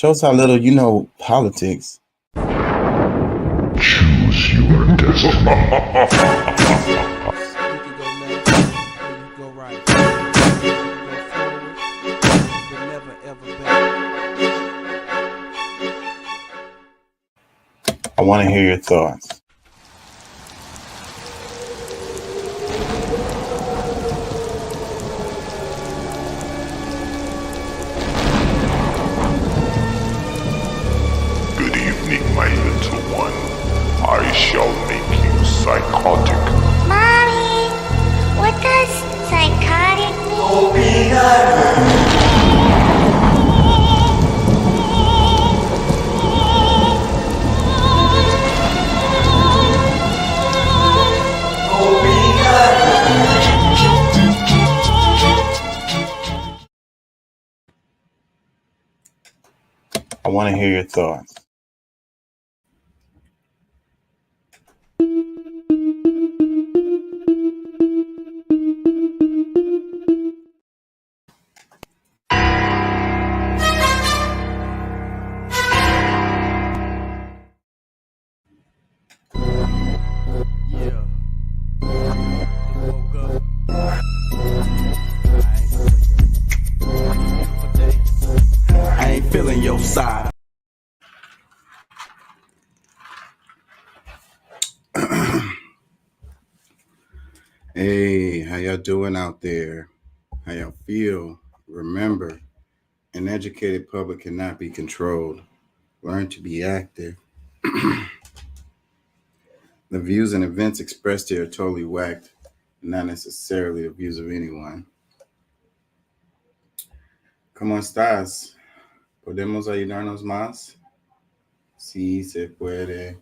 Shows how little you know politics. Choose your destiny. You can go left or you go right. You can go forward, but never ever back. I want to hear your thoughts. Good evening, my little one. I shall make you psychotic. Mommy, what does psychotic mean? I want to hear your thoughts. Yeah. Woke up. I ain't feeling your side. Hey, how y'all doing out there? How y'all feel? Remember, an educated public cannot be controlled. Learn to be active. The views and events expressed here are totally whacked, not necessarily the views of anyone. ¿Cómo estás? ¿Podemos ayudarnos más? Sí, se puede.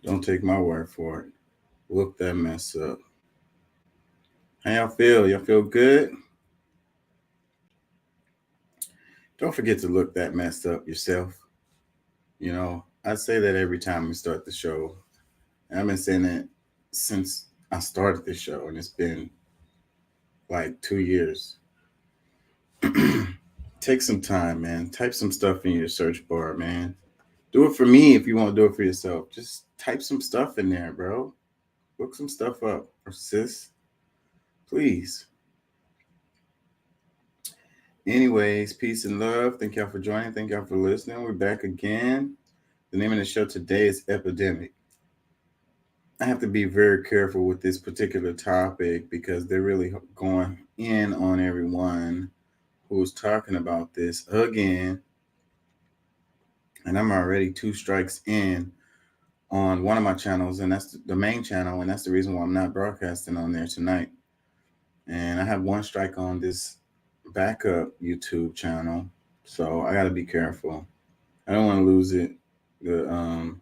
Don't take my word for it. Look that mess up. How y'all feel? Y'all feel good? Don't forget to look that messed up yourself. You know, I say that every time we start the show. And I've been saying it since I started the show, and it's been like 2 years. Take some time, man. Type some stuff in your search bar, man. Do it for me if you want to do it for yourself. Just type some stuff in there, bro. Look some stuff up, or sis. Please. Anyways, peace and love. Thank y'all for joining. Thank y'all for listening. We're back again. The name of the show today is Epidemic. I have to be very careful with this particular topic because they're really going in on everyone who's talking about this again. And I'm already 2 strikes in on one of my channels, and that's the main channel, and that's the reason why I'm not broadcasting on there tonight. And I have 1 strike on this backup YouTube channel, so I got to be careful. I don't want to lose it. They'll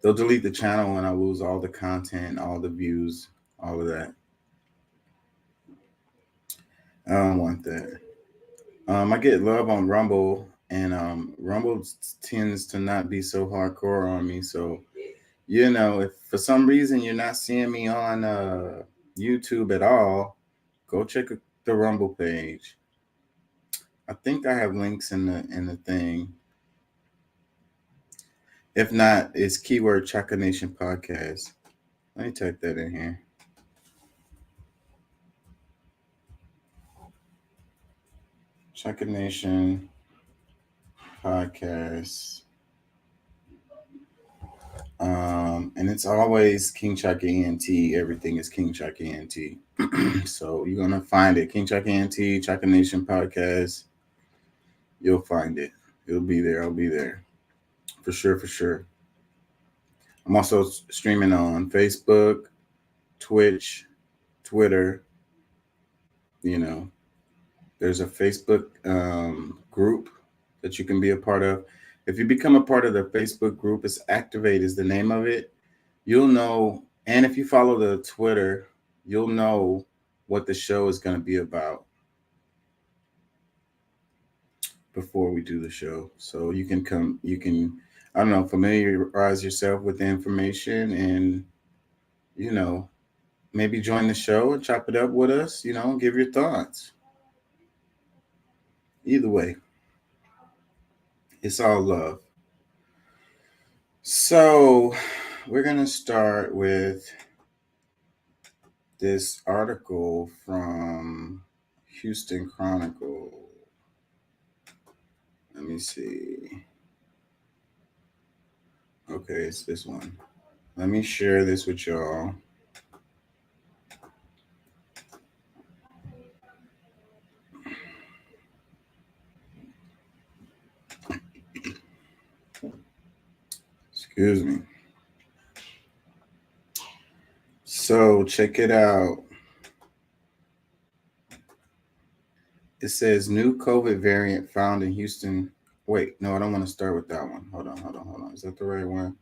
delete the channel and I'll lose all the content, all the views, all of that. I don't want that. I get love on Rumble, and Rumble tends to not be so hardcore on me. So, you know, if for some reason you're not seeing me on YouTube at all, go check the Rumble page. I think I have links in the thing. If not, it's keyword Chaka Nation Podcast. Let me type that in here. Chaka Nation Podcast. And it's always King Chaka ENT. Everything is King Chaka ENT. So you're gonna find it. King Chaka ENT, Chaka Nation Podcast. You'll find it. It'll be there. I'll be there. For sure, for sure. I'm also streaming on Facebook, Twitch, Twitter. You know, there's a Facebook group that you can be a part of. If you become a part of the Facebook group, it's Activate is the name of it. You'll know, and if you follow the Twitter, you'll know what the show is going to be about before we do the show. So you can I don't know, familiarize yourself with the information and, you know, maybe join the show and chop it up with us, you know, give your thoughts. Either way, it's all love. So, we're going to start with this article from Houston Chronicle. Let me see. Okay, it's this one. Let me share this with y'all. Excuse me. So, check it out. It says new COVID variant found in Houston. Wait, no, I don't want to start with that one. Hold on. Is that the right one?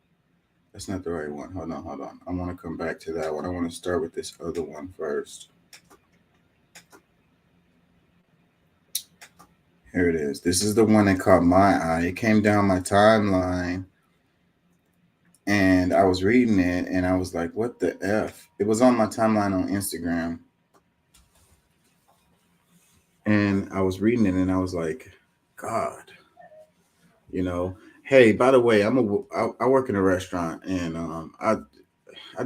That's not the right one. Hold on. I want to come back to that one. I want to start with this other one first. Here it is. This is the one that caught my eye. It came down my timeline and I was reading it and I was like, what the F? It was on my timeline on Instagram. And I was reading it and I was like, God, you know, hey, by the way, I work in a restaurant and I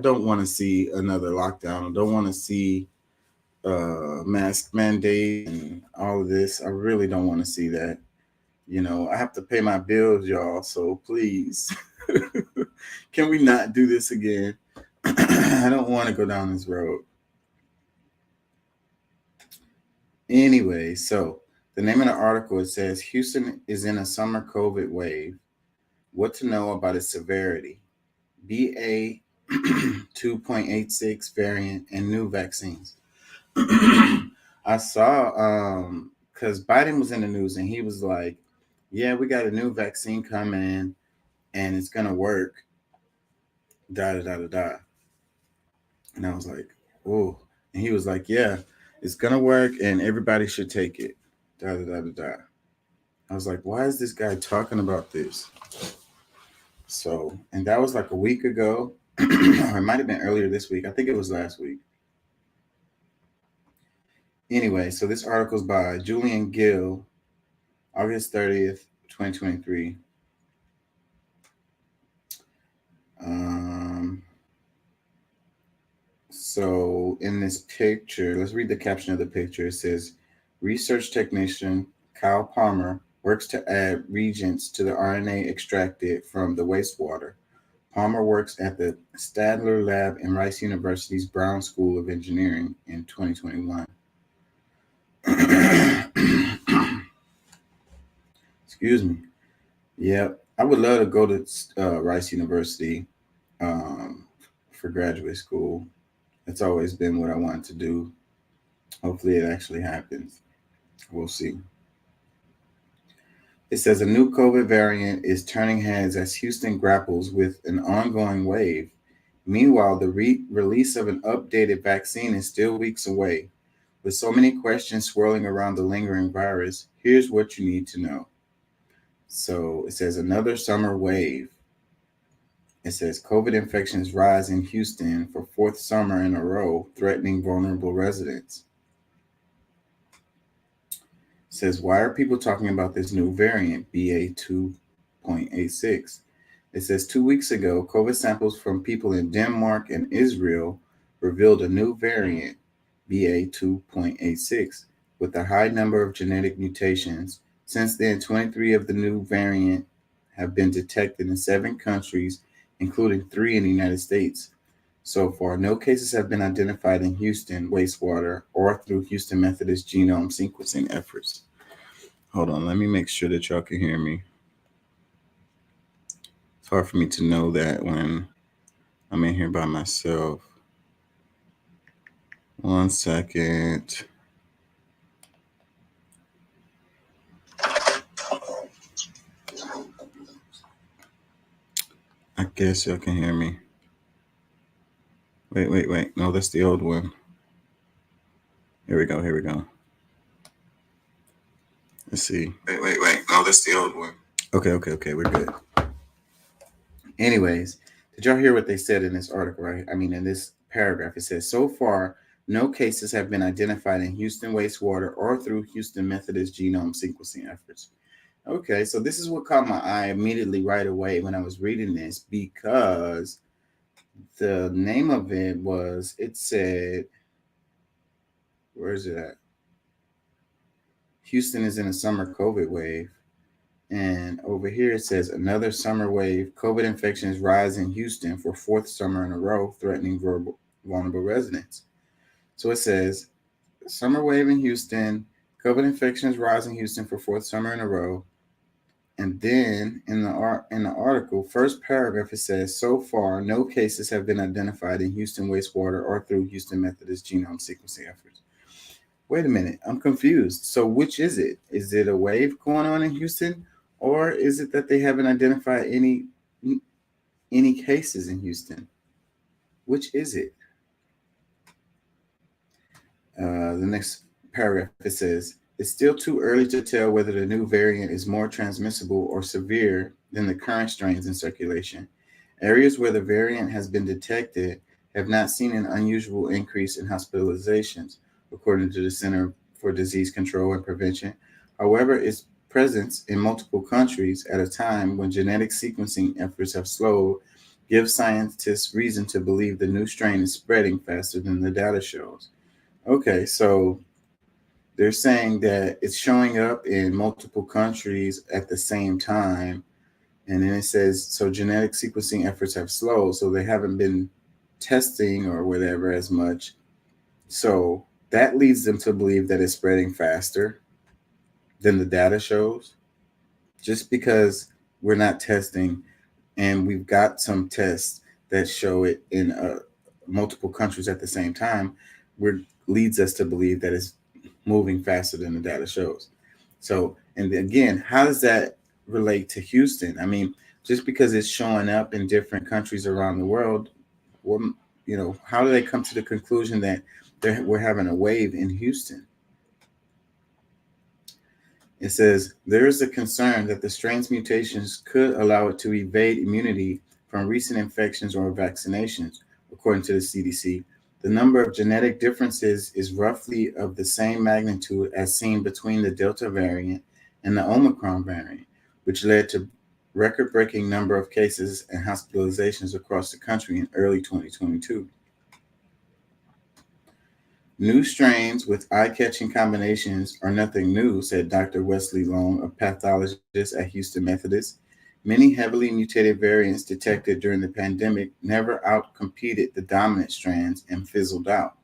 don't want to see another lockdown. I don't want to see mask mandate and all of this. I really don't want to see that. You know, I have to pay my bills, y'all. So please, can we not do this again? I don't want to go down this road. Anyway, so the name of the article, it says Houston is in a summer COVID wave. What to know about its severity? BA 2.86 variant and new vaccines. I saw because Biden was in the news and he was like, "Yeah, we got a new vaccine coming and it's gonna work." Da da da da da. And I was like, "Oh," and he was like, "Yeah, it's gonna work and everybody should take it." Da da da da da. I was like, "Why is this guy talking about this?" So, and that was like a week ago, or it might have been earlier this week. I think it was last week. Anyway, so this article is by Julian Gill, August 30th, 2023. Um, so in this picture, let's read the caption of the picture. It says, research technician Kyle Palmer works to add reagents to the RNA extracted from the wastewater. Palmer works at the Stadler Lab in Rice University's Brown School of Engineering in 2021. Excuse me. Yeah, I would love to go to Rice University um, for graduate school. It's always been what I wanted to do. Hopefully, it actually happens. We'll see. It says a new COVID variant is turning heads as Houston grapples with an ongoing wave. Meanwhile, the release of an updated vaccine is still weeks away. With so many questions swirling around the lingering virus, here's what you need to know. So it says another summer wave. It says COVID infections rise in Houston for fourth summer in a row, threatening vulnerable residents. It says, why are people talking about this new variant, BA 2.86? It says 2 weeks ago, COVID samples from people in Denmark and Israel revealed a new variant, BA 2.86, with a high number of genetic mutations. Since then, 23 of the new variant have been detected in 7 countries, including 3 in the United States. So far, no cases have been identified in Houston wastewater or through Houston Methodist genome sequencing efforts. Hold on, let me make sure that y'all can hear me. It's hard for me to know that when I'm in here by myself. 1 second. I guess y'all can hear me. Wait. No, that's the old one. Here we go. Let's see. Wait. No, that's the old one. Okay. We're good. Anyways, did y'all hear what they said in this article, right? I mean, in this paragraph, it says, so far, No cases have been identified in Houston wastewater or through Houston Methodist genome sequencing efforts. Okay, so this is what caught my eye immediately right away when I was reading this because the name of it was, it said, where is it at? Houston is in a summer COVID wave. And over here it says another summer wave. COVID infections rise in Houston for fourth summer in a row, threatening vulnerable residents. So it says summer wave in Houston. COVID infections rise in Houston for fourth summer in a row. And then in the article, first paragraph, it says so far no cases have been identified in Houston wastewater or through Houston Methodist genome sequencing efforts. Wait a minute, I'm confused. So which is it? Is it a wave going on in Houston, or is it that they haven't identified any cases in Houston? Which is it? The next paragraph, it says it's still too early to tell whether the new variant is more transmissible or severe than the current strains in circulation. Areas where the variant has been detected have not seen an unusual increase in hospitalizations, according to the Center for Disease Control and Prevention. However, its presence in multiple countries at a time when genetic sequencing efforts have slowed gives scientists reason to believe the new strain is spreading faster than the data shows. Okay, so they're saying that it's showing up in multiple countries at the same time. And then it says, so genetic sequencing efforts have slowed, so they haven't been testing or whatever as much. So that leads them to believe that it's spreading faster than the data shows. Just because we're not testing and we've got some tests that show it in multiple countries at the same time, we're leads us to believe that it's moving faster than the data shows. So, and again, how does that relate to Houston? I mean, just because it's showing up in different countries around the world, what, how do they come to the conclusion that we're having a wave in Houston? It says there is a concern that the strain's mutations could allow it to evade immunity from recent infections or vaccinations, according to the CDC. The number of genetic differences is roughly of the same magnitude as seen between the Delta variant and the Omicron variant, which led to record-breaking number of cases and hospitalizations across the country in early 2022. New strains with eye-catching combinations are nothing new, said Dr. Wesley Long, a pathologist at Houston Methodist. Many heavily mutated variants detected during the pandemic never outcompeted the dominant strands and fizzled out.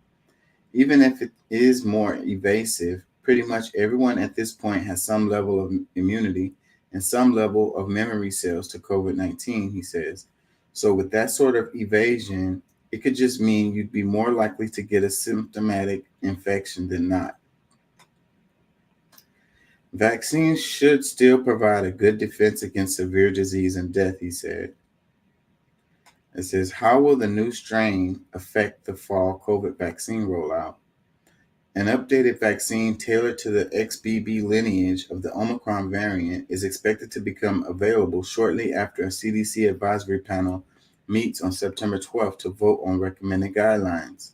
Even if it is more evasive, pretty much everyone at this point has some level of immunity and some level of memory cells to COVID-19, he says. So with that sort of evasion, it could just mean you'd be more likely to get a symptomatic infection than not. Vaccines should still provide a good defense against severe disease and death, he said. It says, how will the new strain affect the fall COVID vaccine rollout? An updated vaccine tailored to the XBB lineage of the Omicron variant is expected to become available shortly after a CDC advisory panel meets on September 12th to vote on recommended guidelines.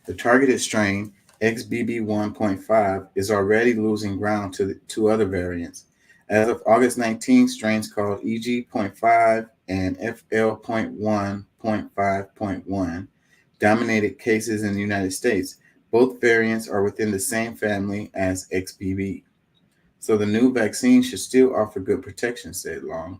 The targeted strain, XBB 1.5, is already losing ground to other variants. As of August 19th, strains called EG.5 and FL.1.5.1 dominated cases in the United States. Both variants are within the same family as XBB. So the new vaccine should still offer good protection, said Long.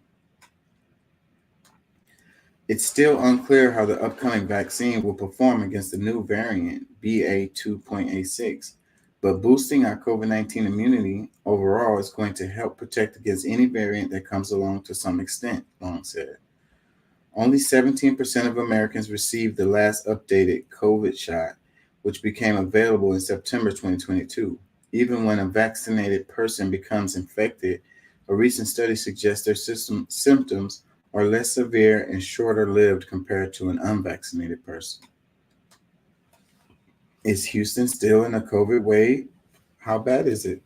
It's still unclear how the upcoming vaccine will perform against the new variant, BA.2.86, but boosting our COVID-19 immunity overall is going to help protect against any variant that comes along to some extent, Long said. Only 17% of Americans received the last updated COVID shot, which became available in September 2022. Even when a vaccinated person becomes infected, a recent study suggests their symptoms are less severe and shorter lived compared to an unvaccinated person. Is Houston still in a COVID wave? How bad is it?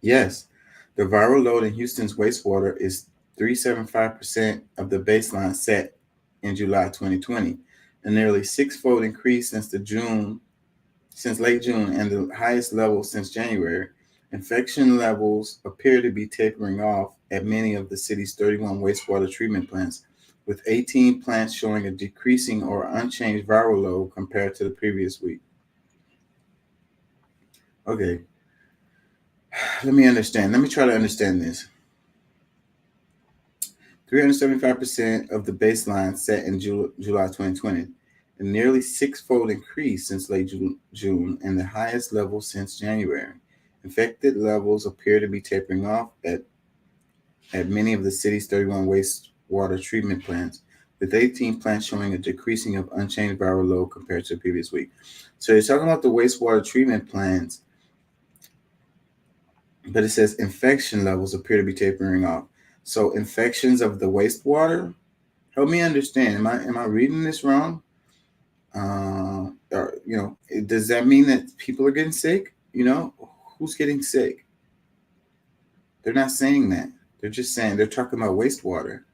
Yes, the viral load in Houston's wastewater is 375% of the baseline set in July 2020, a nearly six-fold increase since late June, and the highest level since January. Infection levels appear to be tapering off at many of the city's 31 wastewater treatment plants, with 18 plants showing a decreasing or unchanged viral load compared to the previous week. Okay, let me try to understand this. 375% of the baseline set in July 2020, a nearly six-fold increase since late June, and the highest level since January. Infected levels appear to be tapering off at many of the city's 31 wastewater treatment plants, with 18 plants showing a decreasing of unchanged viral load compared to the previous week. So you're talking about the wastewater treatment plants, but it says infection levels appear to be tapering off. So infections of the wastewater. Help me understand. Am I reading this wrong? Or, does that mean that people are getting sick? Who's getting sick? They're not saying that. They're just saying they're talking about wastewater.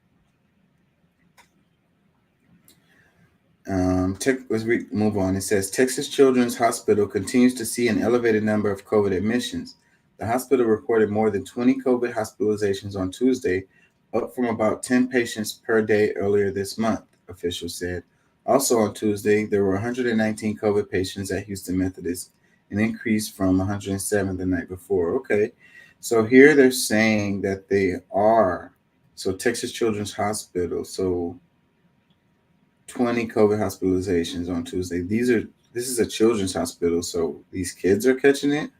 Move on. It says Texas Children's Hospital continues to see an elevated number of COVID admissions. The hospital reported more than 20 COVID hospitalizations on Tuesday, up from about 10 patients per day earlier this month, officials said. Also on Tuesday, there were 119 COVID patients at Houston Methodist, an increase from 107 the night before. Okay, so here they're saying that they are. So Texas Children's Hospital, so 20 COVID hospitalizations on Tuesday. This is a children's hospital, so these kids are catching it.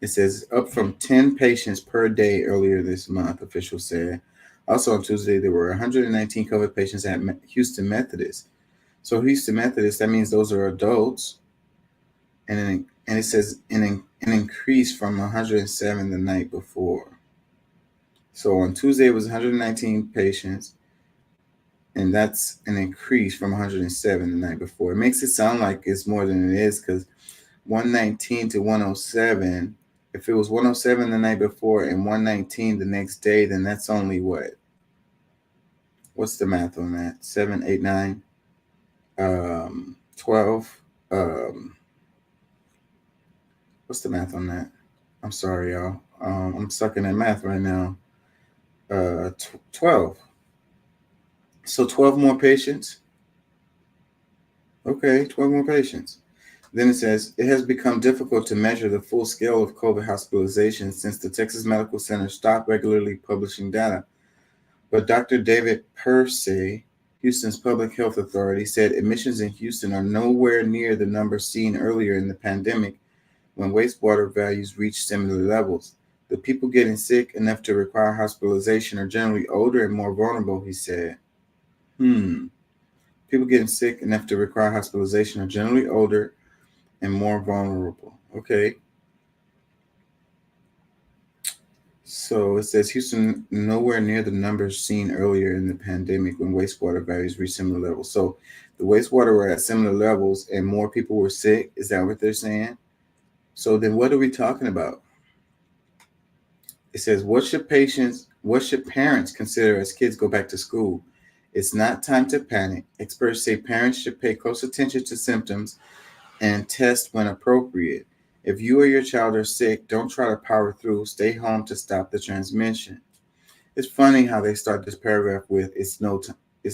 It says up from 10 patients per day earlier this month, officials said. Also on Tuesday, there were 119 COVID patients at Houston Methodist. So Houston Methodist, that means those are adults, and it says an increase from 107 the night before. So on Tuesday, it was 119 patients, and that's an increase from 107 the night before. It makes it sound like it's more than it is, because 119 to 107, if it was 107 the night before and 119 the next day, then that's only what? What's the math on that? 7, 8, 9, 12. What's the math on that? I'm sorry, y'all. I'm sucking at math right now. 12. So 12 more patients. Okay, 12 more patients. Then it says, it has become difficult to measure the full scale of COVID hospitalizations since the Texas Medical Center stopped regularly publishing data. But Dr. David Persay, Houston's public health authority, said admissions in Houston are nowhere near the numbers seen earlier in the pandemic when wastewater values reached similar levels. The people getting sick enough to require hospitalization are generally older and more vulnerable, he said. People getting sick enough to require hospitalization are generally older and more vulnerable. Okay. So it says Houston nowhere near the numbers seen earlier in the pandemic when wastewater values reached similar levels. So the wastewater were at similar levels and more people were sick. Is that what they're saying? So then what are we talking about? It says, what should parents consider as kids go back to school? It's not time to panic. Experts say parents should pay close attention to symptoms and test when appropriate. If you or your child are sick, don't try to power through. Stay home to stop the transmission. It's funny how they start this paragraph with it's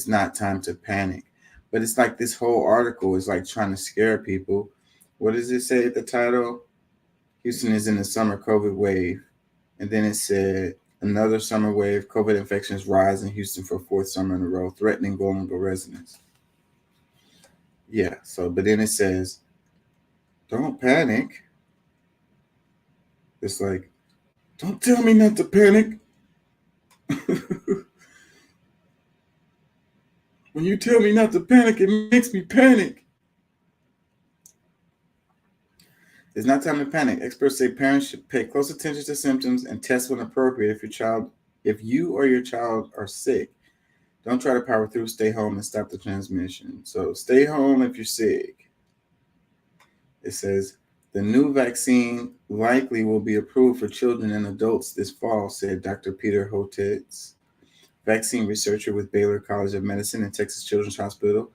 not time to panic. But it's like this whole article is like trying to scare people. What does it say at the title? Houston is in the summer COVID wave. And then it said another summer wave, COVID infections rise in Houston for fourth summer in a row, threatening vulnerable residents. Yeah, but then it says, don't panic. It's like, don't tell me not to panic. When you tell me not to panic, it makes me panic. It's not time to panic. Experts say parents should pay close attention to symptoms and test when appropriate. If you or your child are sick, don't try to power through. Stay home and stop the transmission. So stay home if you're sick. It says the new vaccine likely will be approved for children and adults this fall, said Dr. Peter Hotez, vaccine researcher with Baylor College of Medicine and Texas Children's Hospital,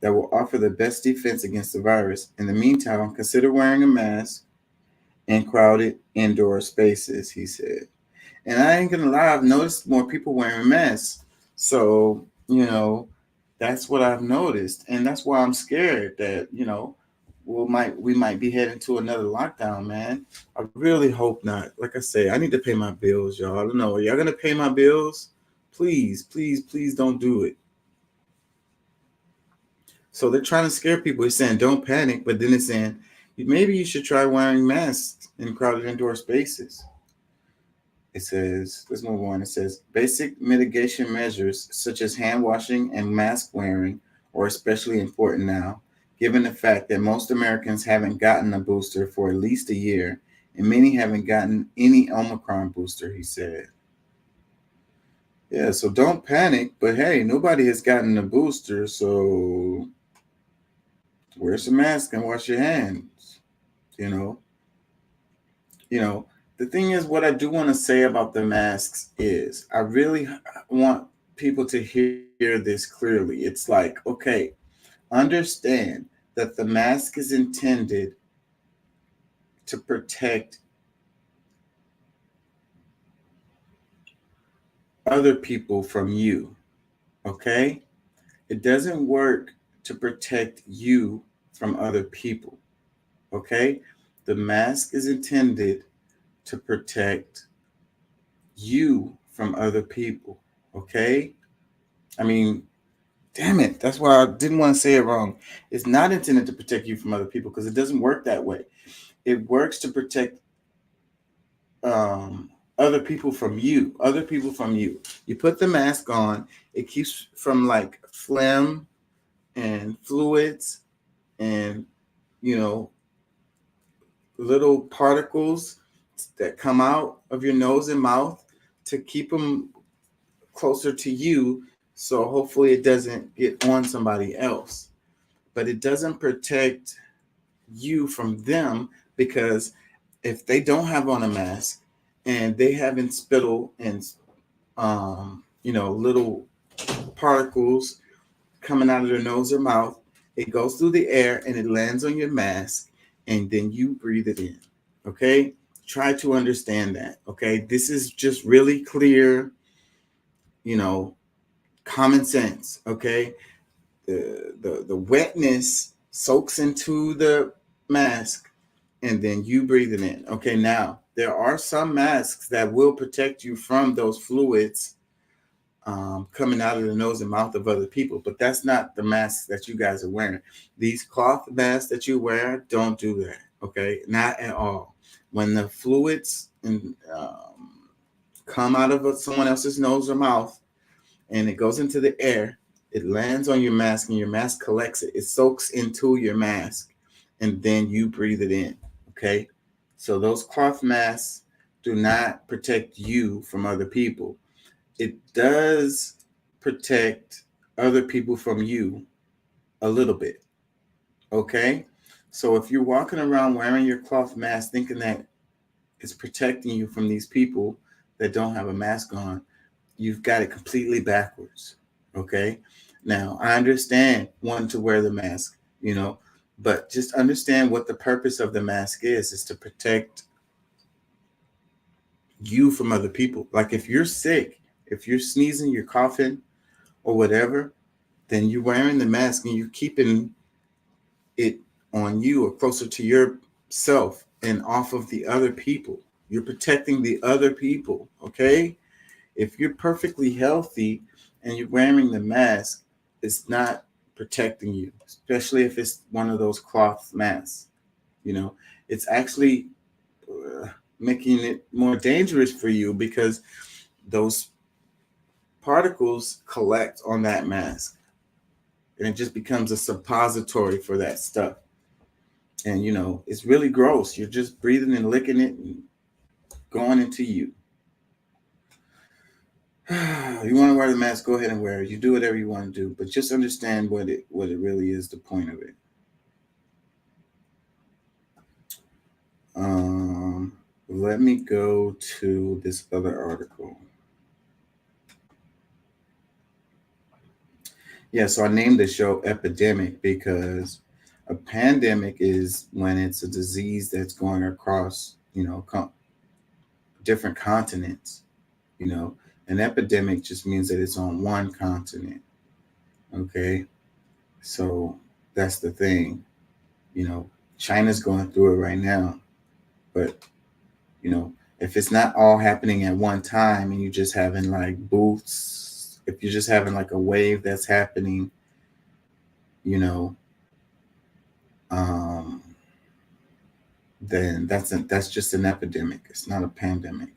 that will offer the best defense against the virus. In the meantime, consider wearing a mask in crowded indoor spaces, he said. And I ain't gonna lie, I've noticed more people wearing masks. So, that's what I've noticed. And that's why I'm scared that, we might be heading to another lockdown, man. I really hope not. Like I say, I need to pay my bills, y'all. I don't know. Are y'all gonna pay my bills? Please, please, please don't do it. So they're trying to scare people. It's saying don't panic, but then it's saying maybe you should try wearing masks in crowded indoor spaces. It says, let's move on. It says basic mitigation measures such as hand washing and mask wearing are especially important now, given the fact that most Americans haven't gotten a booster for at least a year, and many haven't gotten any Omicron booster, he said. Yeah, so don't panic, but hey, nobody has gotten a booster, so wear some mask and wash your hands, you know. You know, the thing is, what I do want to say about the masks is I really want people to hear this clearly. It's like, okay, understand that the mask is intended to protect other people from you, okay? It doesn't work to protect you from other people, okay? The mask is intended to protect you from other people, okay? I mean, damn it. That's why I didn't want to say it wrong. It's not intended to protect you from other people because it doesn't work that way. It works to protect um, other people from you. Other people from you. You put the mask on, it keeps from like phlegm and fluids and, you know, little particles that come out of your nose and mouth to keep them closer to you. So hopefully it doesn't get on somebody else. But it doesn't protect you from them because if they don't have on a mask and they haven't spittle and little particles coming out of their nose or mouth, it goes through the air and it lands on your mask and then you breathe it in. Okay, try to understand that. Okay, this is just really clear, you know, common sense. Okay, the wetness soaks into the mask and then you breathe it in. Okay, now there are some masks that will protect you from those fluids coming out of the nose and mouth of other people, but that's not the masks that you guys are wearing. These cloth masks that you wear don't do that. Okay, not at all. When the fluids come out of someone else's nose or mouth and it goes into the air, it lands on your mask and your mask collects it. It soaks into your mask and then you breathe it in. Okay. So those cloth masks do not protect you from other people. It does protect other people from you a little bit. Okay. So if you're walking around wearing your cloth mask thinking that it's protecting you from these people that don't have a mask on, you've got it completely backwards. Okay. Now, I understand wanting to wear the mask, but just understand what the purpose of the mask is to protect you from other people. Like if you're sick, if you're sneezing, you're coughing, or whatever, then you're wearing the mask and you're keeping it on you or closer to yourself and off of the other people. You're protecting the other people. Okay. If you're perfectly healthy and you're wearing the mask, it's not protecting you, especially if it's one of those cloth masks. You know, it's actually making it more dangerous for you because those particles collect on that mask and it just becomes a suppository for that stuff. And, it's really gross. You're just breathing and licking it and going into you. You want to wear the mask, go ahead and wear it. You do whatever you want to do, but just understand what it really is, the point of it. Let me go to this other article. Yeah, so I named the show Epidemic because a pandemic is when it's a disease that's going across, different continents. You know, an epidemic just means that it's on one continent. Okay, so that's the thing. You know, China's going through it right now, but you know, if it's not all happening at one time and you're just having like booths, if you're just having like a wave that's happening, you know, um, then that's just an epidemic. It's not a pandemic.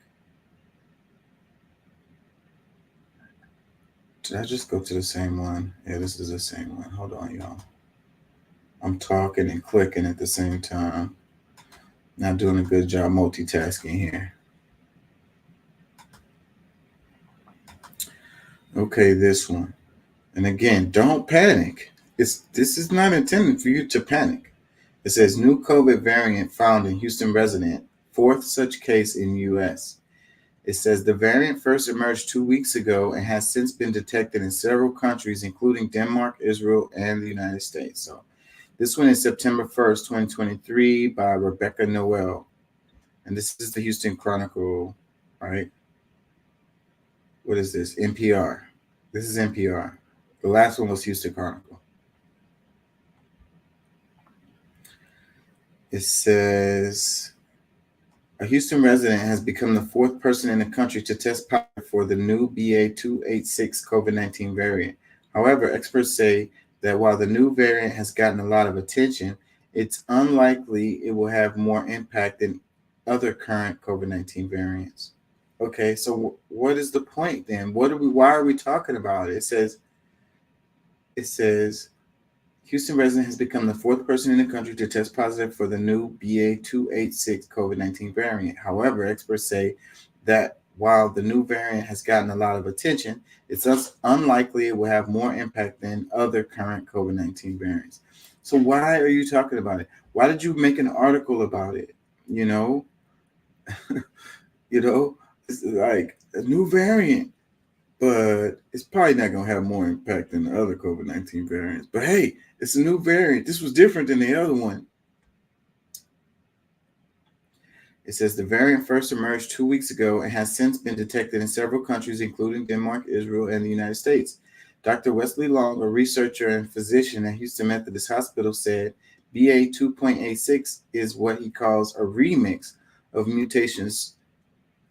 Did I just go to the same one? Yeah, this is the same one. Hold on, y'all. I'm talking and clicking at the same time. Not doing a good job multitasking here. Okay, this one. And again, don't panic. This is not intended for you to panic. It says new COVID variant found in Houston resident, fourth such case in U.S. It says the variant first emerged 2 weeks ago and has since been detected in several countries, including Denmark, Israel, and the United States. So this one is September 1st, 2023 by Rebecca Noel. And this is the Houston Chronicle, right? What is this? NPR. This is NPR. The last one was Houston Chronicle. It says a Houston resident has become the fourth person in the country to test positive for the new BA.286 COVID-19 variant. However, experts say that while the new variant has gotten a lot of attention, it's unlikely it will have more impact than other current COVID-19 variants. Okay, so what is the point then? Why are we talking about it? It says Houston resident has become the fourth person in the country to test positive for the new BA.286 COVID-19 variant. However, experts say that while the new variant has gotten a lot of attention, it's unlikely it will have more impact than other current COVID-19 variants. So why are you talking about it? Why did you make an article about it? You know, it's like a new variant, but it's probably not going to have more impact than the other COVID-19 variants. But hey, it's a new variant. This was different than the other one. It says the variant first emerged 2 weeks ago and has since been detected in several countries, including Denmark, Israel, and the United States. Dr. Wesley Long, a researcher and physician at Houston Methodist Hospital, said BA 2.86 is what he calls a remix of mutations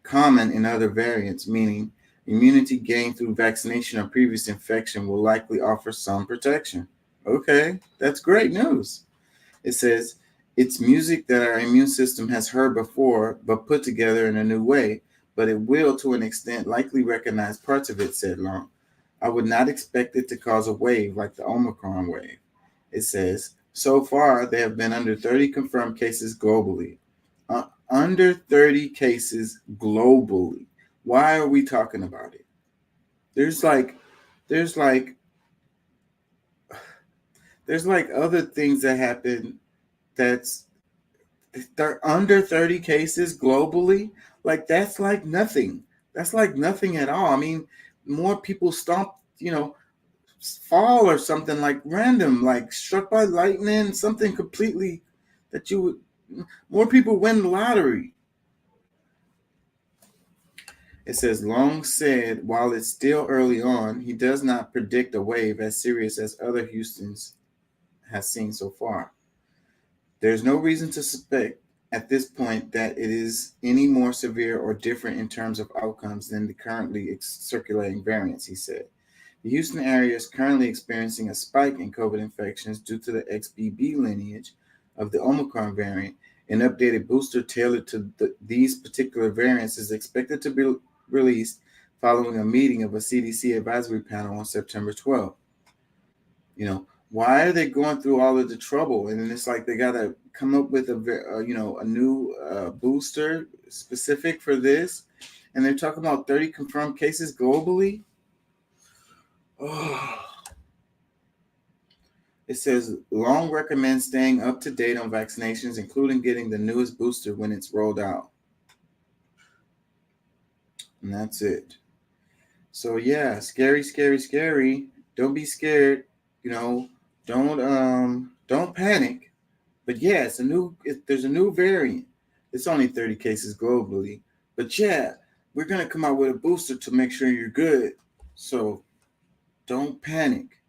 common in other variants, meaning immunity gained through vaccination or previous infection will likely offer some protection. Okay, that's great news. It says it's music that our immune system has heard before, but put together in a new way, but it will, to an extent, likely recognize parts of it, said Long. I would not expect it to cause a wave like the Omicron wave. It says, so far, there have been under 30 confirmed cases globally. Under 30 cases globally. Why are we talking about it? There's like there's like there's like other things that happen that's they're under 30 cases globally. Like that's like nothing. That's like nothing at all. I mean, more people stomp, fall or something like random, like struck by lightning, something completely that you would more people win the lottery. It says Long said while it's still early on, he does not predict a wave as serious as other Houstons has seen so far. There's no reason to suspect at this point that it is any more severe or different in terms of outcomes than the currently circulating variants, he said. The Houston area is currently experiencing a spike in COVID infections due to the XBB lineage of the Omicron variant. An updated booster tailored to these particular variants is expected to be released following a meeting of a CDC advisory panel on September 12th. Why are they going through all of the trouble? And then it's like they got to come up with a new booster specific for this. And they're talking about 30 confirmed cases globally. Oh. It says Long recommends staying up to date on vaccinations, including getting the newest booster when it's rolled out. And that's it. So yeah, scary, scary, scary. Don't be scared. Don't panic. But yeah, there's a new variant. It's only 30 cases globally. But yeah, we're gonna come out with a booster to make sure you're good. So don't panic.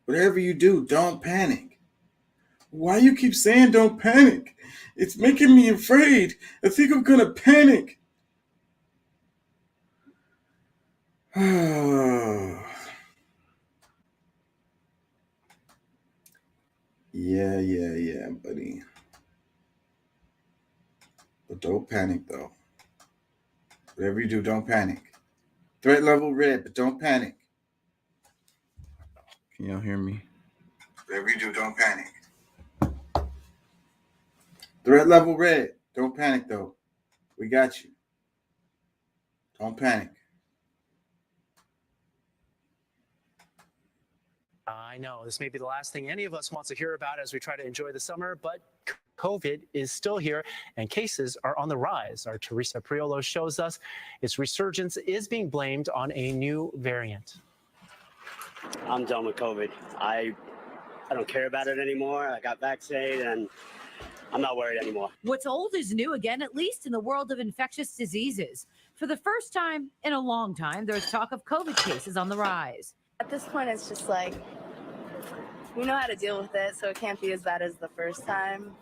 Whatever you do, don't panic. Why you keep saying don't panic? It's making me afraid. I think I'm gonna panic. Yeah, buddy. But don't panic though. Whatever you do, don't panic. Threat level red, but don't panic. Can y'all hear me? Whatever you do, don't panic. Threat level red. Don't panic though. We got you. Don't panic. I know this may be the last thing any of us wants to hear about as we try to enjoy the summer, but COVID is still here and cases are on the rise. Our Teresa Priolo shows us its resurgence is being blamed on a new variant. I'm done with COVID. I don't care about it anymore. I got vaccinated and I'm not worried anymore. What's old is new again, at least in the world of infectious diseases. For the first time in a long time, there's talk of COVID cases on the rise. At this point, it's just like, we know how to deal with it, so it can't be as bad as the first time.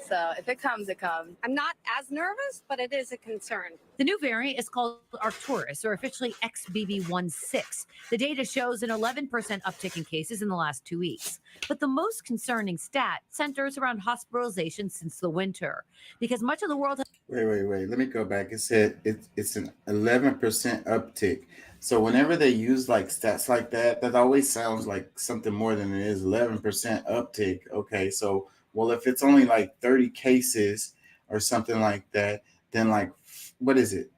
So if it comes, it comes. I'm not as nervous, but it is a concern. The new variant is called Arcturus, or officially XBB.1.6. The data shows an 11% uptick in cases in the last 2 weeks. But the most concerning stat centers around hospitalization since the winter, because much of the world... Wait. Let me go back. It said it's an 11% uptick. So whenever they use like stats like that, that always sounds like something more than it is. 11% uptick. Okay, so... Well, if it's only like 30 cases or something like that, then like, what is it?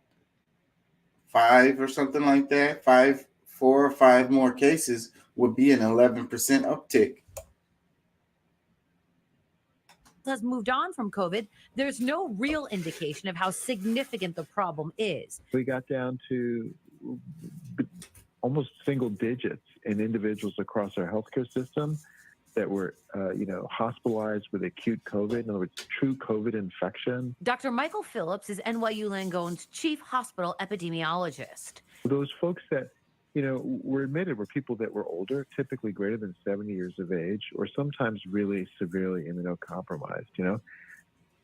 5 or something like that? 4 or 5 more cases would be an 11% uptick. Has moved on from COVID. There's no real indication of how significant the problem is. We got down to almost single digits in individuals across our healthcare system that were, hospitalized with acute COVID, in other words, true COVID infection. Dr. Michael Phillips is NYU Langone's chief hospital epidemiologist. Those folks that, were admitted were people that were older, typically greater than 70 years of age, or sometimes really severely immunocompromised,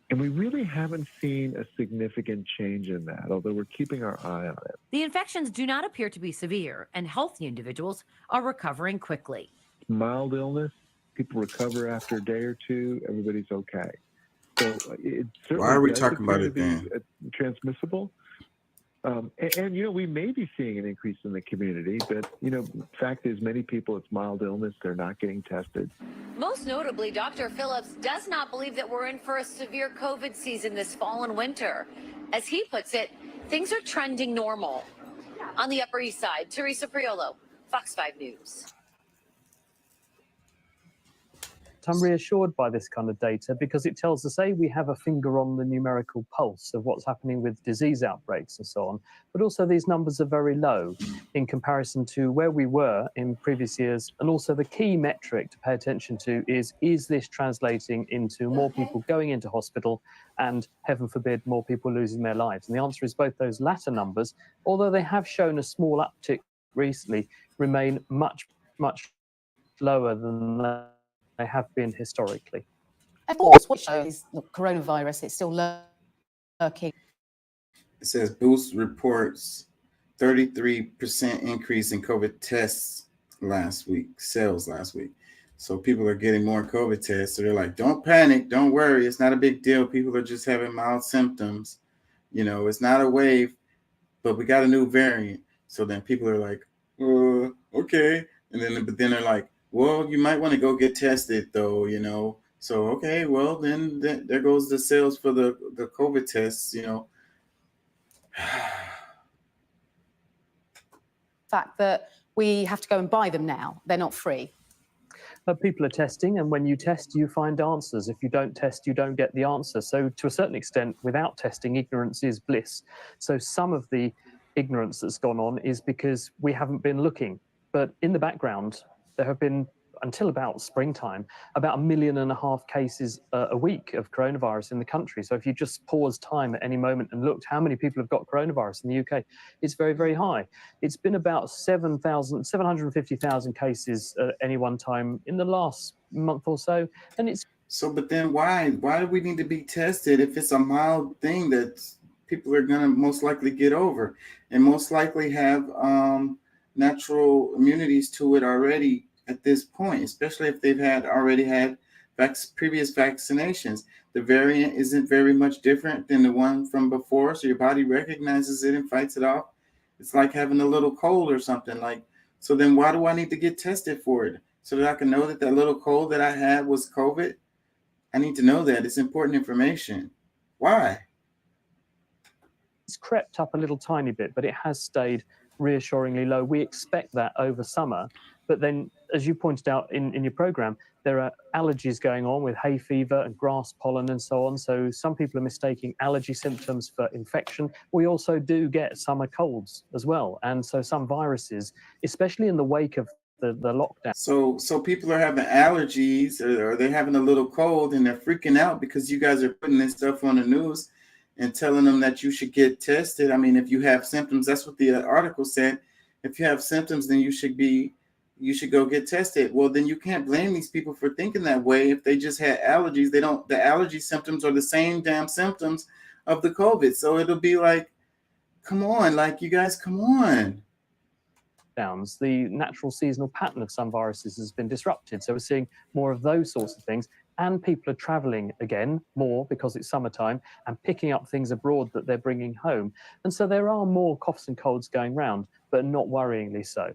And we really haven't seen a significant change in that, although we're keeping our eye on it. The infections do not appear to be severe, and healthy individuals are recovering quickly. Mild illness, people recover after a day or two, everybody's okay. So it certainly why are we talking about it then? Transmissible. And we may be seeing an increase in the community, but, fact is many people, it's mild illness, they're not getting tested. Most notably, Dr. Phillips does not believe that we're in for a severe COVID season this fall and winter. As he puts it, things are trending normal. On the Upper East Side, Teresa Priolo, Fox 5 News. I'm reassured by this kind of data because it tells us, A, we have a finger on the numerical pulse of what's happening with disease outbreaks and so on, but also these numbers are very low in comparison to where we were in previous years. And also the key metric to pay attention to is this translating into more people going into hospital and, heaven forbid, more people losing their lives? And the answer is both those latter numbers, although they have shown a small uptick recently, remain much, much lower than they have been historically. Of course, what shows the coronavirus, it's still lurking. It says Boost reports 33% increase in COVID tests sales last week. So people are getting more COVID tests. So they're like, don't panic, don't worry, it's not a big deal. People are just having mild symptoms. It's not a wave, but we got a new variant. So then people are like, okay. But then they're like, well, you might want to go get tested, though, So, okay, well, then there goes the sales for the COVID tests, Fact that we have to go and buy them now. They're not free. People are testing, and when you test, you find answers. If you don't test, you don't get the answer. So to a certain extent, without testing, ignorance is bliss. So some of the ignorance that's gone on is because we haven't been looking. But in the background, there have been, until about springtime, about 1.5 million cases a week of coronavirus in the country. So if you just pause time at any moment and looked how many people have got coronavirus in the UK, it's very, very high. It's been about 750,000 cases at any one time in the last month or so. And it's So, but then why do we need to be tested if it's a mild thing that people are going to most likely get over and most likely have natural immunities to it already at this point, especially if they've already had previous vaccinations. The variant isn't very much different than the one from before, so your body recognizes it and fights it off. It's like having a little cold or something. So then why do I need to get tested for it? So that I can know that little cold that I had was COVID? I need to know that. It's important information. Why? It's crept up a little tiny bit, but it has stayed reassuringly low. We expect that over summer. But then, as you pointed out in your program, there are allergies going on with hay fever and grass pollen and so on. So some people are mistaking allergy symptoms for infection. We also do get summer colds as well. And so some viruses, especially in the wake of the lockdown. So people are having allergies or they're having a little cold and they're freaking out because you guys are putting this stuff on the news and telling them that you should get tested. I mean, if you have symptoms, that's what the article said. If you have symptoms, then you should go get tested. Well, then you can't blame these people for thinking that way. If they just had allergies, the allergy symptoms are the same damn symptoms of the COVID. So it'll be like, come on, you guys, come on. The natural seasonal pattern of some viruses has been disrupted. So we're seeing more of those sorts of things. And people are traveling again more because it's summertime and picking up things abroad that they're bringing home. And so there are more coughs and colds going round, but not worryingly so.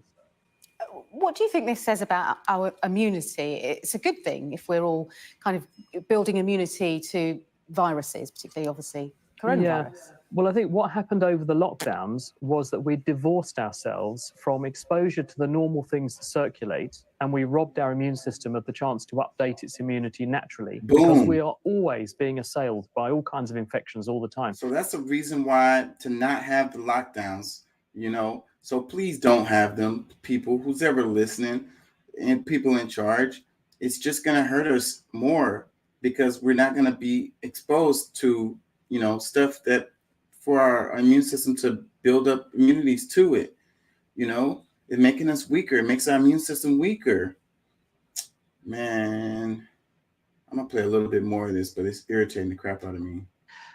What do you think this says about our immunity? It's a good thing if we're all kind of building immunity to viruses, particularly, obviously, coronavirus. Yeah. Well, I think what happened over the lockdowns was that we divorced ourselves from exposure to the normal things that circulate, and we robbed our immune system of the chance to update its immunity naturally. Boom. Because we are always being assailed by all kinds of infections all the time. So that's the reason why to not have the lockdowns, So please don't have them, people, who's ever listening and people in charge. It's just going to hurt us more because we're not going to be exposed to, stuff that for our immune system to build up immunities to it. It's making us weaker. It makes our immune system weaker. Man, I'm going to play a little bit more of this, but it's irritating the crap out of me.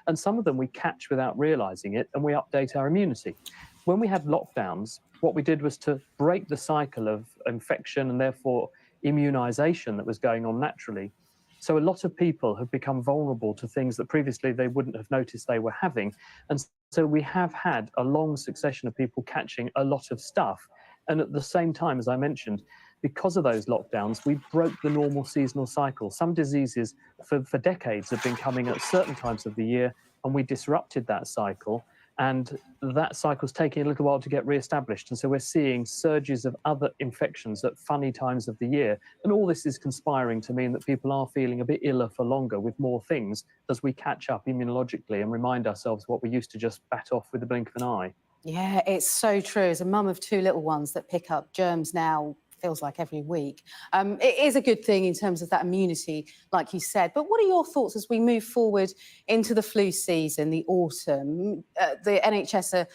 And some of them we catch without realizing it, and we update our immunity. When we had lockdowns, what we did was to break the cycle of infection and therefore immunization that was going on naturally. So a lot of people have become vulnerable to things that previously they wouldn't have noticed they were having. And so we have had a long succession of people catching a lot of stuff. And at the same time, as I mentioned, because of those lockdowns, we broke the normal seasonal cycle. Some diseases for decades have been coming at certain times of the year, and we disrupted that cycle. And that cycle's taking a little while to get re-established. And so we're seeing surges of other infections at funny times of the year. And all this is conspiring to mean that people are feeling a bit iller for longer with more things as we catch up immunologically and remind ourselves what we used to just bat off with the blink of an eye. Yeah, it's so true. As a mum of 2 little ones that pick up germs now, feels like every week. It is a good thing in terms of that immunity, like you said. But what are your thoughts as we move forward into the flu season, the autumn? The NHS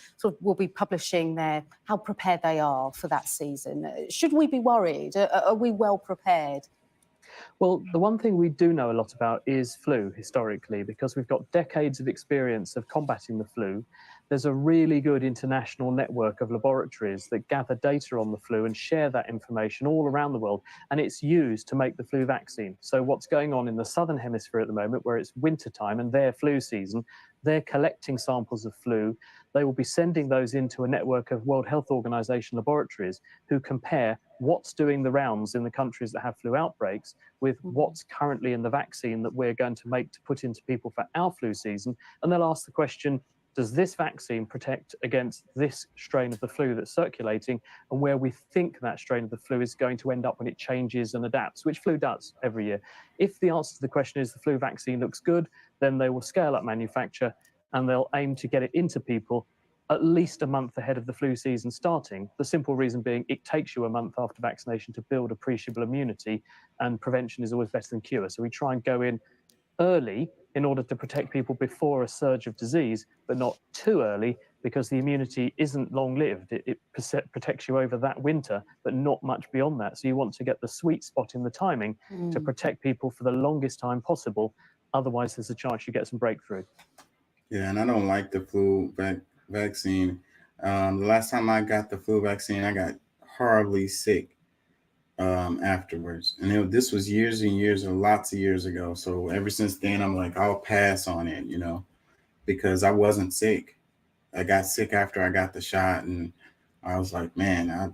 will be publishing how prepared they are for that season. Should we be worried? Are we well prepared? Well, the one thing we do know a lot about is flu historically, because we've got decades of experience of combating the flu. There's a really good international network of laboratories that gather data on the flu and share that information all around the world, and it's used to make the flu vaccine. So what's going on in the southern hemisphere at the moment, where it's wintertime and their flu season, they're collecting samples of flu. They will be sending those into a network of World Health Organization laboratories who compare what's doing the rounds in the countries that have flu outbreaks with what's currently in the vaccine that we're going to make to put into people for our flu season. And they'll ask the question, does this vaccine protect against this strain of the flu that's circulating, and where we think that strain of the flu is going to end up when it changes and adapts, which flu does every year. If the answer to the question is the flu vaccine looks good, then they will scale up manufacture and they'll aim to get it into people at least a month ahead of the flu season starting. The simple reason being it takes you a month after vaccination to build appreciable immunity, and prevention is always better than cure. So we try and go in early in order to protect people before a surge of disease, but not too early, because the immunity isn't long-lived. It protects you over that winter, but not much beyond that. So you want to get the sweet spot in the timing to protect people for the longest time possible. Otherwise, there's a chance you get some breakthrough. Yeah, and I don't like the flu vaccine. The last time I got the flu vaccine, I got horribly sick afterwards. And this was years and years, or lots of years ago. So ever since then, I'm like, I'll pass on it, because I wasn't sick. I got sick after I got the shot, and I was like, man, I'm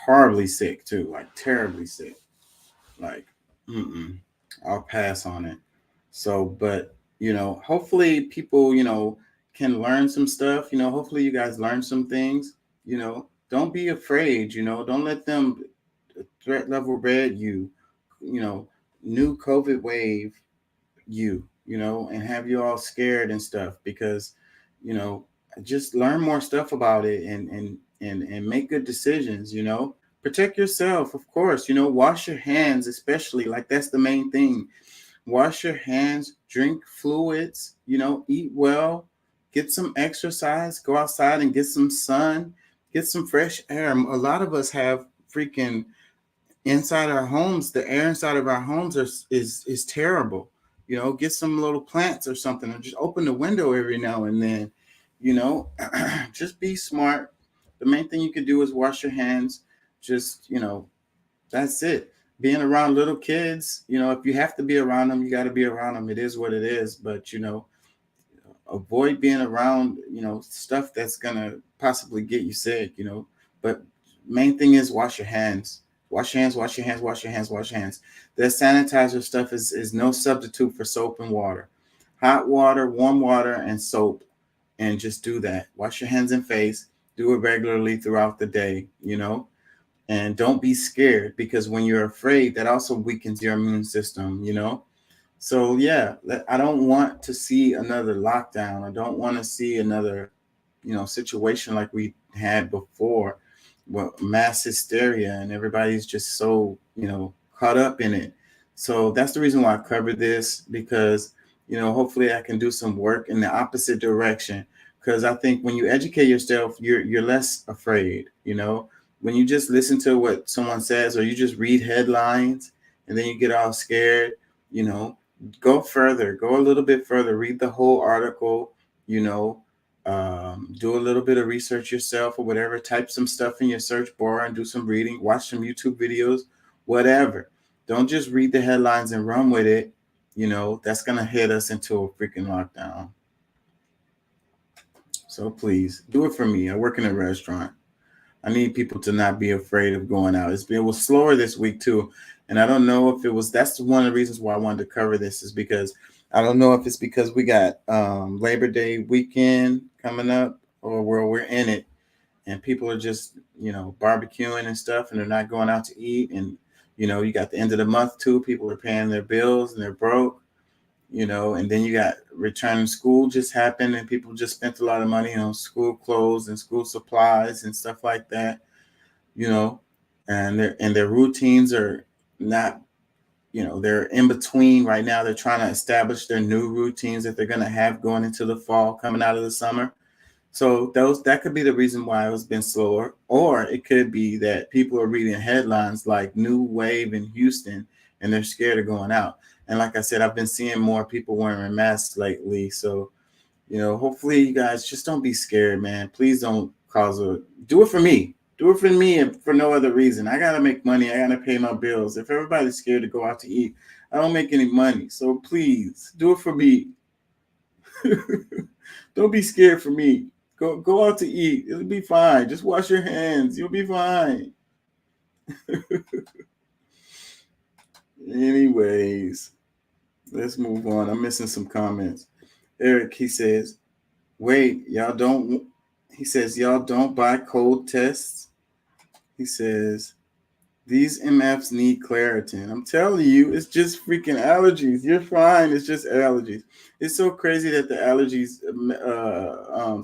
horribly sick too, like terribly sick. Like, I'll pass on it. So, but hopefully people, can learn some stuff. Hopefully you guys learn some things. Don't be afraid. Don't let them threat level red you. New COVID wave and have you all scared and stuff, because you know just learn more stuff about it, and make good decisions. Protect yourself, of course. Wash your hands, especially, like, that's the main thing. Wash your hands, drink fluids, eat well, get some exercise, go outside and get some sun, get some fresh air. A lot of us have freaking inside our homes, the air inside of our homes is terrible. Get some little plants or something, or just open the window every now and then. Just be smart. The main thing you can do is wash your hands. Just that's it. Being around little kids, if you have to be around them, you got to be around them. It is what it is. But avoid being around stuff that's gonna possibly get you sick. But main thing is wash your hands. Wash your hands, wash your hands, wash your hands, wash your hands. The sanitizer stuff is no substitute for soap and water. Hot water, warm water, and soap. And just do that. Wash your hands and face. Do it regularly throughout the day, and don't be scared, because when you're afraid, that also weakens your immune system. So yeah, I don't want to see another lockdown. I don't want to see another situation like we had before, mass hysteria, and everybody's just so caught up in it. So that's the reason why I covered this, because hopefully I can do some work in the opposite direction, because I think when you educate yourself, you're less afraid. When you just listen to what someone says, or you just read headlines and then you get all scared, go further, go a little bit further, read the whole article, do a little bit of research yourself or whatever, type some stuff in your search bar and do some reading, watch some YouTube videos, whatever. Don't just read the headlines and run with it. That's going to hit us into a freaking lockdown. So please do it for me. I work in a restaurant. I need people to not be afraid of going out. It was slower this week too. And I don't know if that's one of the reasons why I wanted to cover this, is because I don't know if it's because we got Labor Day weekend coming up, or where we're in it and people are just, barbecuing and stuff, and they're not going out to eat. And, you got the end of the month too. People are paying their bills and they're broke, and then you got returning school just happened, and people just spent a lot of money on school clothes and school supplies and stuff like that, and their routines are not, they're in between right now. They're trying to establish their new routines that they're going to have going into the fall, coming out of the summer. So that could be the reason why it's been slower, or it could be that people are reading headlines like new wave in Houston and they're scared of going out. And like I said, I've been seeing more people wearing masks lately. So, hopefully you guys just don't be scared, man. Please don't do it for me. Do it for me and for no other reason. I got to make money. I got to pay my bills. If everybody's scared to go out to eat, I don't make any money. So please do it for me. Don't be scared for me. Go out to eat. It'll be fine. Just wash your hands. You'll be fine. Anyways, let's move on. I'm missing some comments. Eric, he says, wait, y'all don't buy cold tests. He says, These MFs need Claritin. I'm telling you, it's just freaking allergies. You're fine. It's just allergies. It's so crazy that the allergies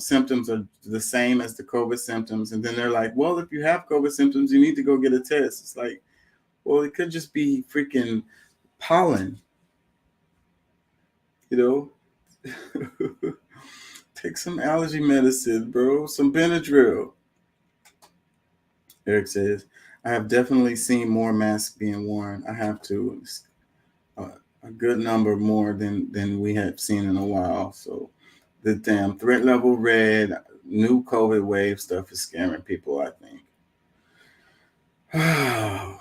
symptoms are the same as the COVID symptoms. And then they're like, well, if you have COVID symptoms, you need to go get a test. It's like, well, it could just be freaking pollen, you know? Take some allergy medicine, bro. Some Benadryl. Eric says, I have definitely seen more masks being worn. I have to. A good number more than we have seen in a while. So the damn threat level red, new COVID wave stuff is scaring people, I think.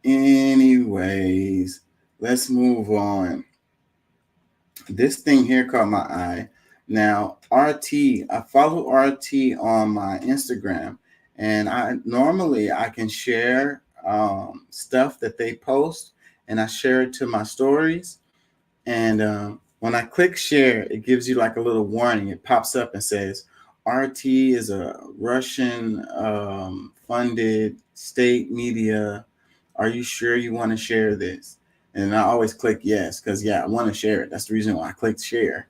Anyways, let's move on. This thing here caught my eye. Now, RT, I follow RT on my Instagram, and I can share stuff that they post, and I share it to my stories. And when I click share, it gives you like a little warning. It pops up and says, RT is a Russian funded state media. Are you sure you want to share this? And I always click yes, because I want to share it. That's the reason why I clicked share.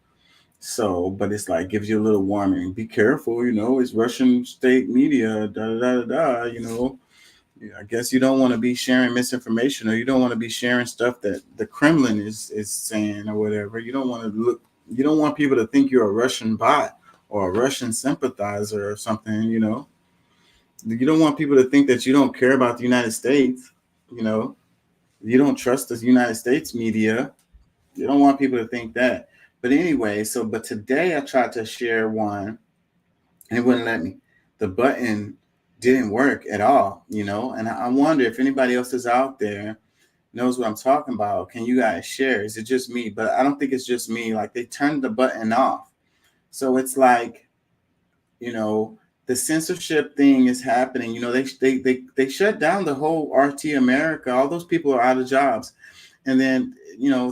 So, but it's like gives you a little warning. Be careful, it's Russian state media, da da da da, I guess you don't want to be sharing misinformation, or you don't want to be sharing stuff that the Kremlin is saying or whatever. You don't want people to think you're a Russian bot or a Russian sympathizer or something, You don't want people to think that you don't care about the United States, You don't trust the United States media. You don't want people to think that. But anyway, but today I tried to share one and it wouldn't let me. The button didn't work at all, and I wonder if anybody else is out there knows what I'm talking about. Can you guys share? Is it just me? But I don't think it's just me. Like they turned the button off. So it's like, the censorship thing is happening. They shut down the whole RT America. All those people are out of jobs. And then,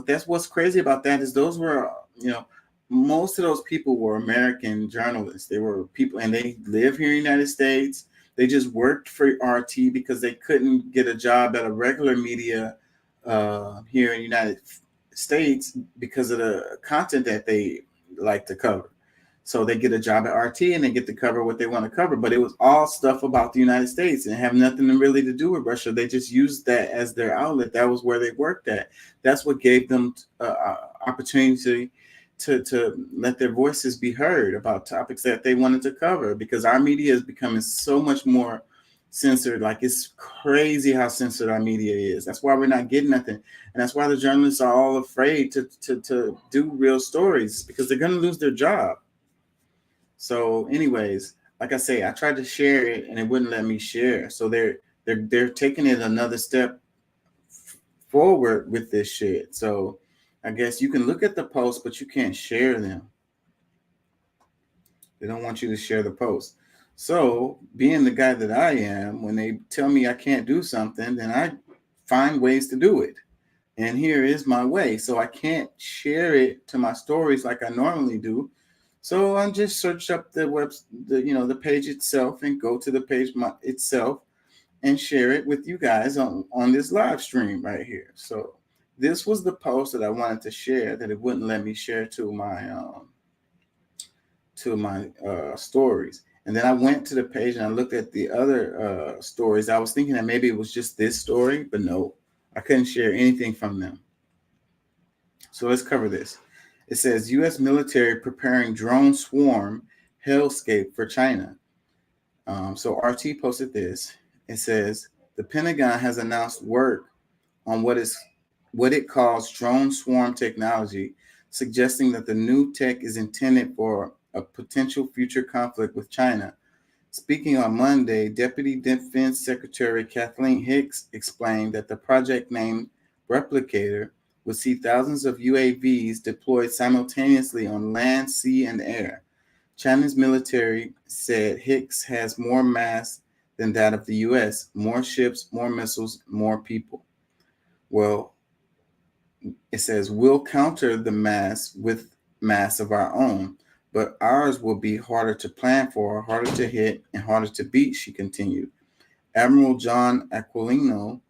that's what's crazy about that is those were, most of those people were American journalists. They were people, and they live here in the United States. They just worked for RT because they couldn't get a job at a regular media here in the United States because of the content that they like to cover. So they get a job at RT and they get to cover what they want to cover. But it was all stuff about the United States and have nothing really to do with Russia. They just used that as their outlet. That was where they worked at. That's what gave them opportunity to let their voices be heard about topics that they wanted to cover, because our media is becoming so much more censored. Like, it's crazy how censored our media is. That's why we're not getting nothing. And that's why the journalists are all afraid to do real stories, because they're going to lose their job. So anyways, like I say, I tried to share it and it wouldn't let me share. So they're taking it another step forward with this shit. So I guess you can look at the posts, but you can't share them. They don't want you to share the post. So being the guy that I am, when they tell me I can't do something, then I find ways to do it. And here is my way. So I can't share it to my stories like I normally do. So I just search up the page itself and go to the page itself and share it with you guys on this live stream right here. So this was the post that I wanted to share that it wouldn't let me share to my stories. And then I went to the page and I looked at the other stories. I was thinking that maybe it was just this story, but no, I couldn't share anything from them. So let's cover this. It says U.S. military preparing drone swarm hellscape for China. So RT posted this. It says the Pentagon has announced work on what it calls drone swarm technology, suggesting that the new tech is intended for a potential future conflict with China. Speaking on Monday, Deputy Defense Secretary Kathleen Hicks explained that the project, named Replicator, would see thousands of UAVs deployed simultaneously on land, sea, and air. China's military said Hicks has more mass than that of the U.S., more ships, more missiles, more people. Well, it says we'll counter the mass with mass of our own, but ours will be harder to plan for, harder to hit, and harder to beat, she continued. Admiral John Aquilino,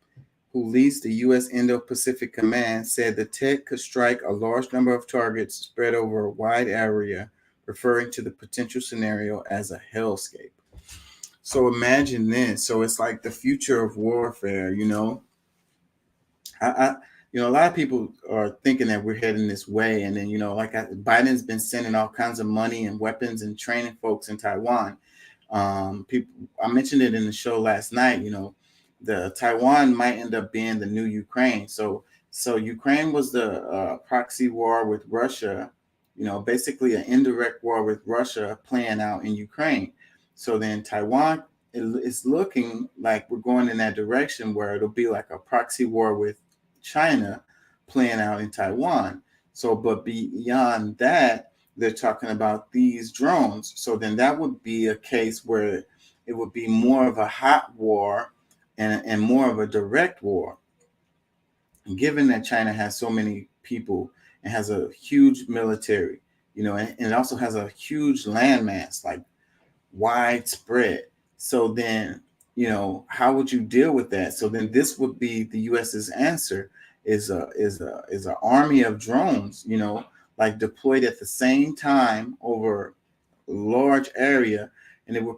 who leads the U.S. Indo-Pacific Command, said the tech could strike a large number of targets spread over a wide area, referring to the potential scenario as a hellscape. So imagine this. So it's like the future of warfare, you know. A lot of people are thinking that we're heading this way, and then Biden's been sending all kinds of money and weapons and training folks in Taiwan. People, I mentioned it in the show last night. The Taiwan might end up being the new Ukraine. So Ukraine was the proxy war with Russia. Basically an indirect war with Russia playing out in Ukraine. So then Taiwan is looking like we're going in that direction where it'll be like a proxy war with China playing out in Taiwan. So, but beyond that, they're talking about these drones. So then that would be a case where it would be more of a hot war and more of a direct war. And given that China has so many people and has a huge military, and it also has a huge landmass, like widespread. So then, how would you deal with that? So then this would be the US's answer is an army of drones, like deployed at the same time over a large area, and it would,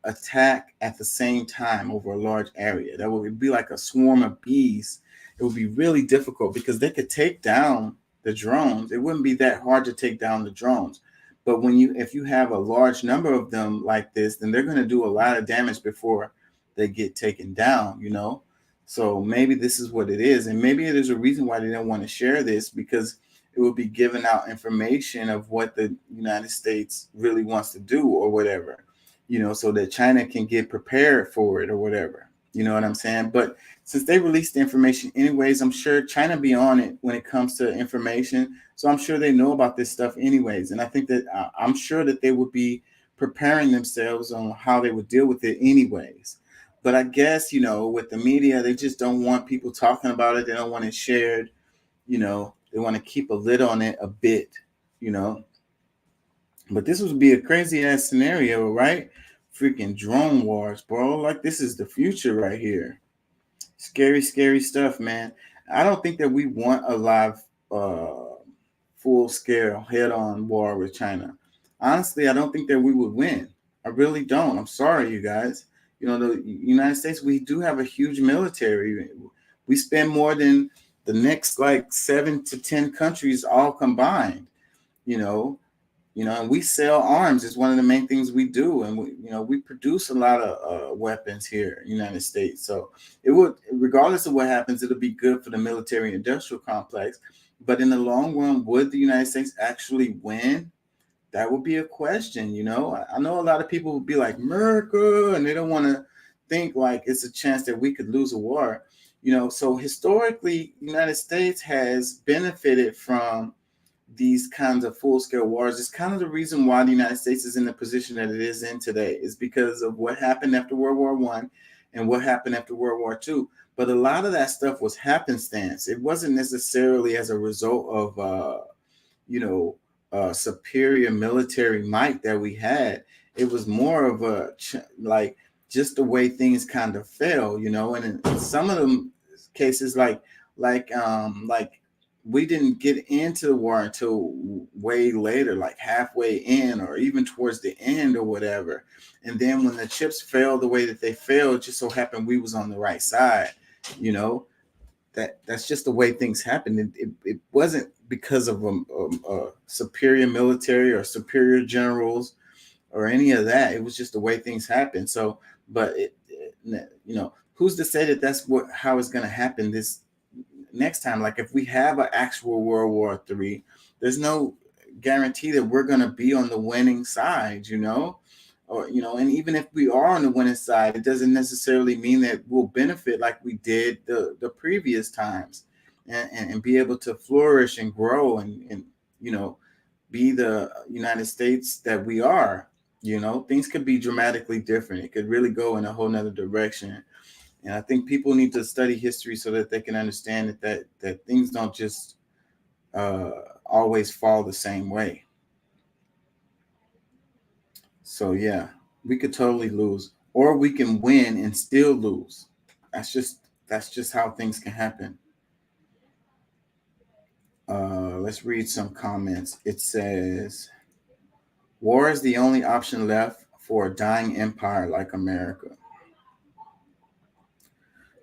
attack at the same time over a large area. That would be like a swarm of bees. It would be really difficult because they could take down the drones. It wouldn't be that hard to take down the drones. But if you have a large number of them like this, then they're going to do a lot of damage before they get taken down, So maybe this is what it is. And maybe there's a reason why they don't want to share this, because it will be giving out information of what the United States really wants to do or whatever, so that China can get prepared for it or whatever. You know what I'm saying? But since they released the information anyways, I'm sure China be on it when it comes to information. So I'm sure they know about this stuff anyways. And I think that I'm sure that they would be preparing themselves on how they would deal with it anyways. But I guess, with the media, they just don't want people talking about it. They don't want it shared. They want to keep a lid on it a bit, But this would be a crazy ass scenario, right? Freaking drone wars, bro. Like, this is the future right here. Scary, scary stuff, man. I don't think that we want a live, full-scale, head-on war with China. Honestly, I don't think that we would win. I really don't. I'm sorry, you guys. The United States, we do have a huge military. We spend more than the next, like, 7 to 10 countries all combined, and we sell arms. It's one of the main things we do. And we produce a lot of weapons here in the United States. So it would, regardless of what happens, it'll be good for the military industrial complex. But in the long run, would the United States actually win? That would be a question. I know a lot of people would be like, America, and they don't want to think like it's a chance that we could lose a war. So historically, the United States has benefited from these kinds of full-scale wars. It's kind of the reason why the United States is in the position that it is in today, is because of what happened after World War I and what happened after World War II. But a lot of that stuff was happenstance. It wasn't necessarily as a result of, superior military might that we had. It was more of like just the way things kind of fell, and in some of them cases, like we didn't get into the war until way later, like halfway in or even towards the end or whatever. And then when the chips fell the way that they fell, it just so happened we was on the right side. That's just the way things happened. It wasn't because of a superior military or superior generals or any of that. It was just the way things happened. So, but who's to say that that's how it's going to happen this next time? Like, if we have an actual World War III, there's no guarantee that we're going to be on the winning side, or and even if we are on the winning side, it doesn't necessarily mean that we'll benefit like we did the previous times, and be able to flourish and grow and be the United States that we are. Things could be dramatically different. It could really go in a whole nother direction. And I think people need to study history so that they can understand that things don't just always fall the same way. So yeah, we could totally lose, or we can win and still lose. That's just That's just how things can happen. Let's read some comments. It says, war is the only option left for a dying empire like America.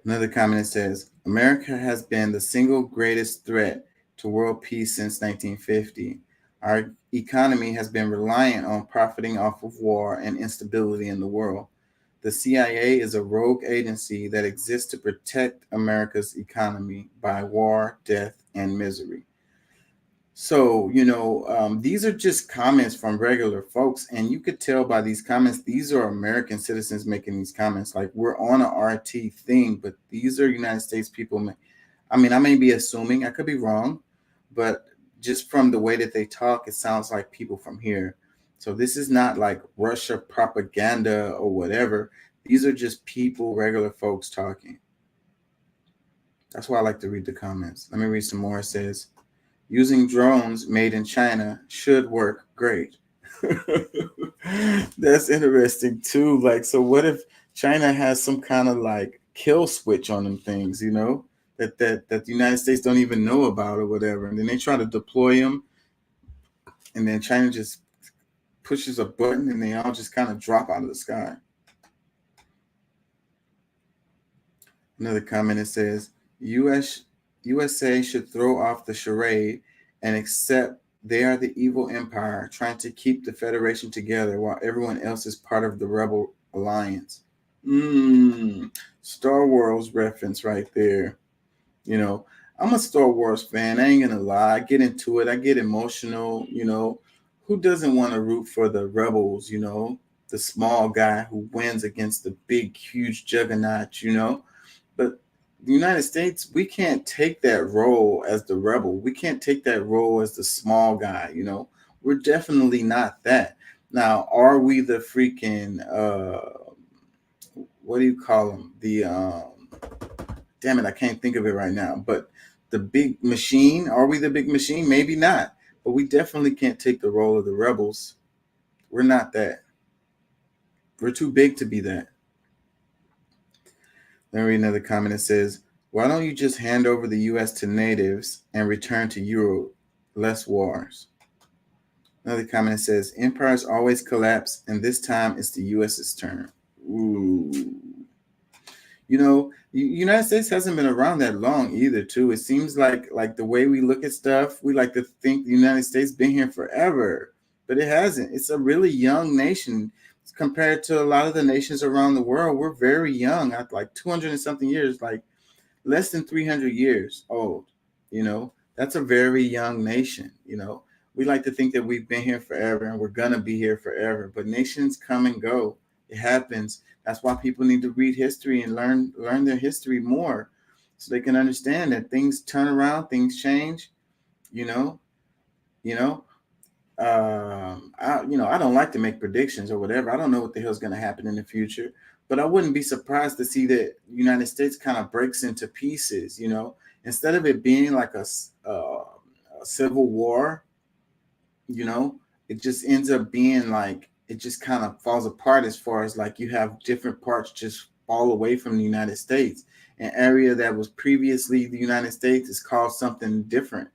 Another comment says, America has been the single greatest threat to world peace since 1950. Our economy has been reliant on profiting off of war and instability in the world. The CIA is a rogue agency that exists to protect America's economy by war, death, and misery. So, these are just comments from regular folks. And you could tell by these comments, these are American citizens making these comments. Like, we're on a RT thing, but these are United States people. I mean, I may be assuming, I could be wrong, but just from the way that they talk, it sounds like people from here. So this is not like Russia propaganda or whatever. These are just people, regular folks talking. That's why I like to read the comments. Let me read some more. It says, using drones made in China should work great. That's interesting too. Like, so what if China has some kind of like kill switch on them things, that the United States don't even know about or whatever, and then they try to deploy them, and then China just pushes a button and they all just kind of drop out of the sky. Another comment, it says, USA should throw off the charade and accept they are the evil empire trying to keep the Federation together while everyone else is part of the rebel alliance. Star Wars reference right there. I'm a Star Wars fan. I ain't gonna lie. I get into it. I get emotional. Who doesn't want to root for the rebels? The small guy who wins against the big, huge juggernaut. But the United States, we can't take that role as the rebel. We can't take that role as the small guy. We're definitely not that. Now, are we the freaking what do you call them? The damn it, I can't think of it right now. But the big machine, are we the big machine? Maybe not. But we definitely can't take the role of the rebels. We're not that. We're too big to be that. Then read another comment that says, why don't you just hand over the U.S. to natives and return to Europe? Less wars. Another comment that says, empires always collapse, and this time it's the U.S.'s turn. Ooh. The United States hasn't been around that long either, too. It seems like the way we look at stuff, we like to think the United States been here forever, but it hasn't. It's a really young nation compared to a lot of the nations around the world. We're very young, at like 200 and something years, like less than 300 years old. That's a very young nation. We like to think that we've been here forever and we're gonna be here forever, but nations come and go. It happens. That's why people need to read history and learn their history more, so they can understand that things turn around, things change. I don't like to make predictions or whatever. I don't know what the hell's going to happen in the future, but I wouldn't be surprised to see that the United States kind of breaks into pieces. Instead of it being like a civil war, it just ends up being like, it just kind of falls apart, as far as like you have different parts just fall away from the United States. An area that was previously the United States is called something different.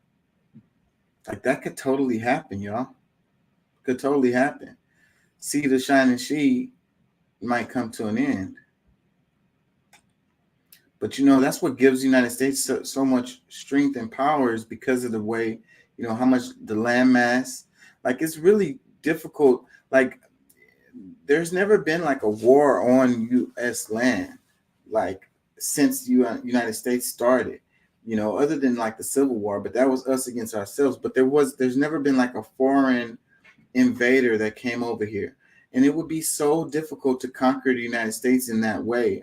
Like, that could totally happen, y'all. Could totally happen. See, the shining she might come to an end. But that's what gives the United States so much strength and power, is because of the way, how much the land mass. Like, it's really difficult. Like, there's never been like a war on U.S. land, like, since the United States started. Other than like the Civil War, but that was us against ourselves. But there's never been like a foreign invader that came over here, and it would be so difficult to conquer the United States in that way.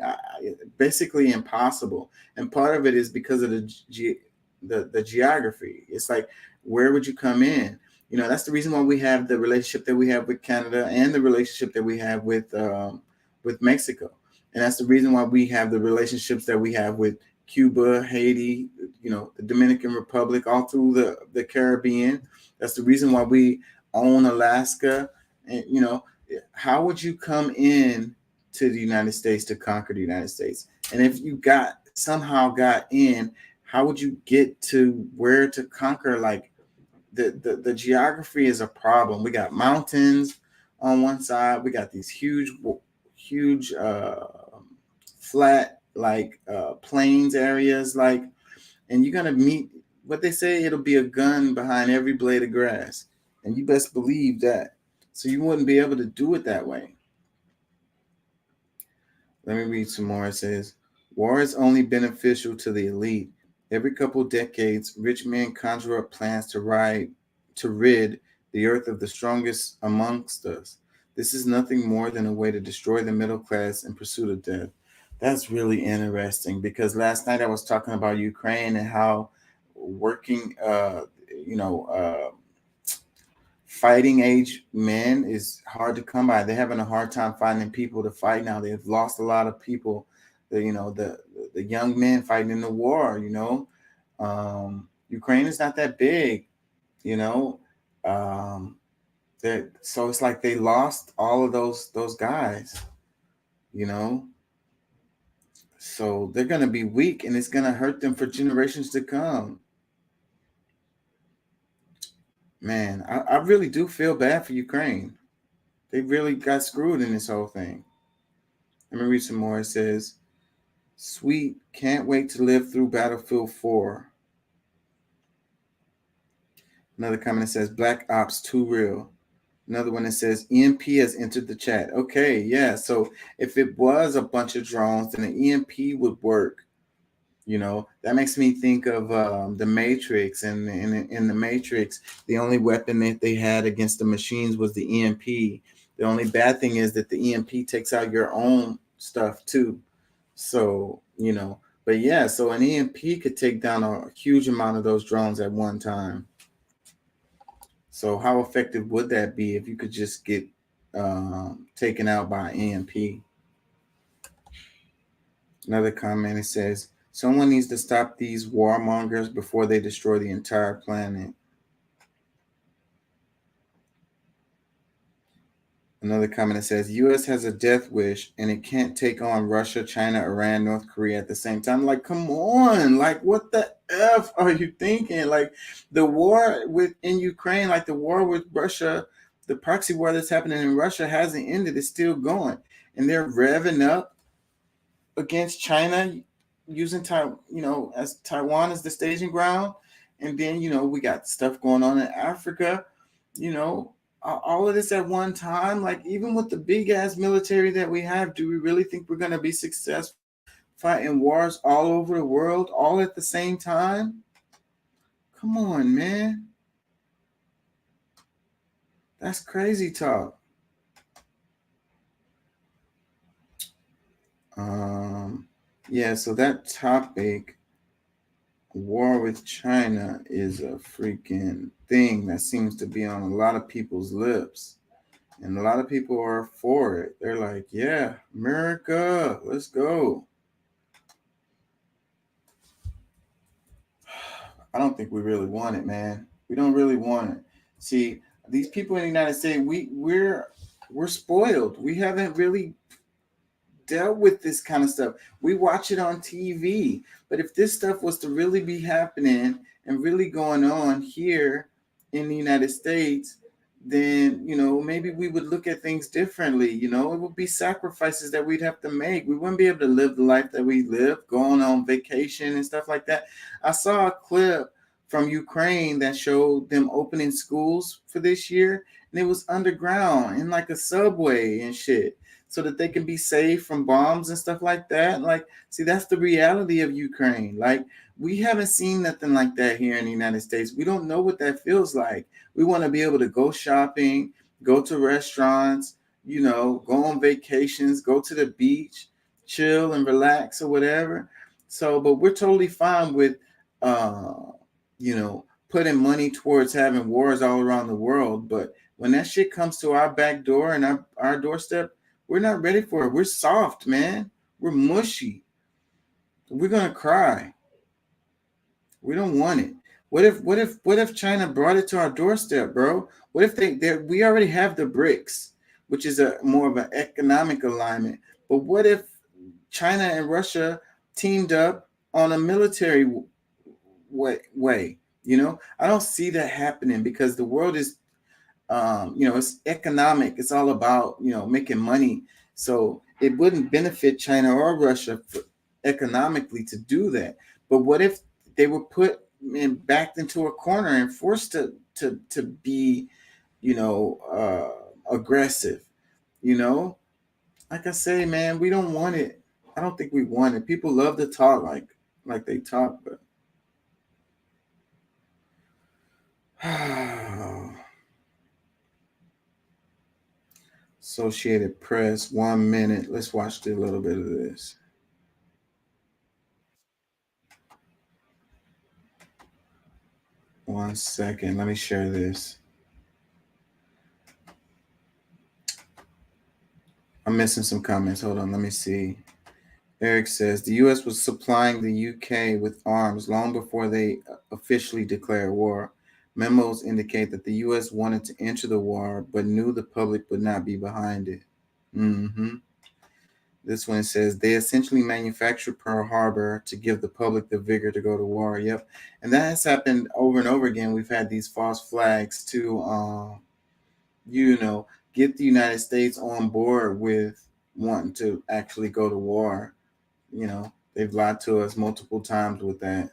Basically impossible. And part of it is because of the geography. It's like, where would you come in? That's the reason why we have the relationship that we have with Canada and the relationship that we have with Mexico, and that's the reason why we have the relationships that we have with Cuba, Haiti, the Dominican Republic, all through the Caribbean. That's the reason why we own Alaska. And, how would you come in to the United States to conquer the United States? And if you got somehow got in, how would you get to where to conquer? Like the geography is a problem. We got mountains on one side. We got these huge flat like plains areas, like, and you're gonna meet what they say, it'll be a gun behind every blade of grass, and you best believe that. So you wouldn't be able to do it that way. Let me read some more. It says, war is only beneficial to the elite. Every couple decades, rich men conjure up plans to rid the earth of the strongest amongst us. This is nothing more than a way to destroy the middle class in pursuit of death. That's really interesting, because last night I was talking about Ukraine and how working, fighting age men is hard to come by. They're having a hard time finding people to fight now. They've lost a lot of people. The young men fighting in the war. Ukraine is not that big. So it's like they lost all of those guys. So they're gonna be weak, and it's gonna hurt them for generations to come. Man, I really do feel bad for Ukraine. They really got screwed in this whole thing. Let me read some more. It says, sweet, can't wait to live through Battlefield 4. Another comment that says, Black Ops too real. Another one that says, EMP has entered the chat. Okay, yeah. So if it was a bunch of drones, then an EMP would work. That makes me think of the Matrix. And in the Matrix, the only weapon that they had against the machines was the EMP. The only bad thing is that the EMP takes out your own stuff too. So, but yeah, so an EMP could take down a huge amount of those drones at one time. So how effective would that be if you could just get taken out by EMP? Another comment, it says, someone needs to stop these warmongers before they destroy the entire planet. Another comment that says, U.S. has a death wish and it can't take on Russia, China, Iran, North Korea at the same time. Like, come on. Like, what the F are you thinking? Like, the war in Ukraine, like the war with Russia, the proxy war that's happening in Russia hasn't ended. It's still going. And they're revving up against China, using as Taiwan as the staging ground. And then, we got stuff going on in Africa, all of this at one time. Like, even with the big ass military that we have, do we really think we're going to be successful fighting wars all over the world all at the same time? Come on, man. That's crazy talk. Yeah, so that topic, war with China, is a freaking thing that seems to be on a lot of people's lips. And a lot of people are for it. They're like, yeah, America, let's go. I don't think we really want it, man. We don't really want it. See, these people in the United States, we're spoiled. We haven't really dealt with this kind of stuff. We watch it on TV. But if this stuff was to really be happening and really going on here in the United States, then, maybe we would look at things differently. It would be sacrifices that we'd have to make. We wouldn't be able to live the life that we live, going on vacation and stuff like that. I saw a clip from Ukraine that showed them opening schools for this year, and it was underground in like a subway and shit, so that they can be safe from bombs and stuff like that. Like, see, that's the reality of Ukraine. Like, we haven't seen nothing like that here in the United States. We don't know what that feels like. We want to be able to go shopping, go to restaurants, go on vacations, go to the beach, chill and relax or whatever. So, but we're totally fine with, putting money towards having wars all around the world. But when that shit comes to our back door and our doorstep, we're not ready for it. We're soft, man. We're mushy. We're going to cry. We don't want it. What if China brought it to our doorstep, bro? What if we already have the BRICS, which is a more of an economic alignment. But what if China and Russia teamed up on a military way. You know, I don't see that happening because the world is, it's economic. It's all about, making money. So it wouldn't benefit China or Russia economically to do that. But what if they were put backed into a corner and forced to be, aggressive? Like I say, man, we don't want it. I don't think we want it. People love to talk like they talk, but Associated Press, 1 minute. Let's watch a little bit of this. One second. Let me share this. I'm missing some comments. Hold on. Let me see. Eric says the U.S. was supplying the U.K. with arms long before they officially declared war. Memos indicate that the U.S. wanted to enter the war, but knew the public would not be behind it. This one says they essentially manufactured Pearl Harbor to give the public the vigor to go to war. Yep. And that has happened over and over again. We've had these false flags to, get the United States on board with wanting to actually go to war. They've lied to us multiple times with that.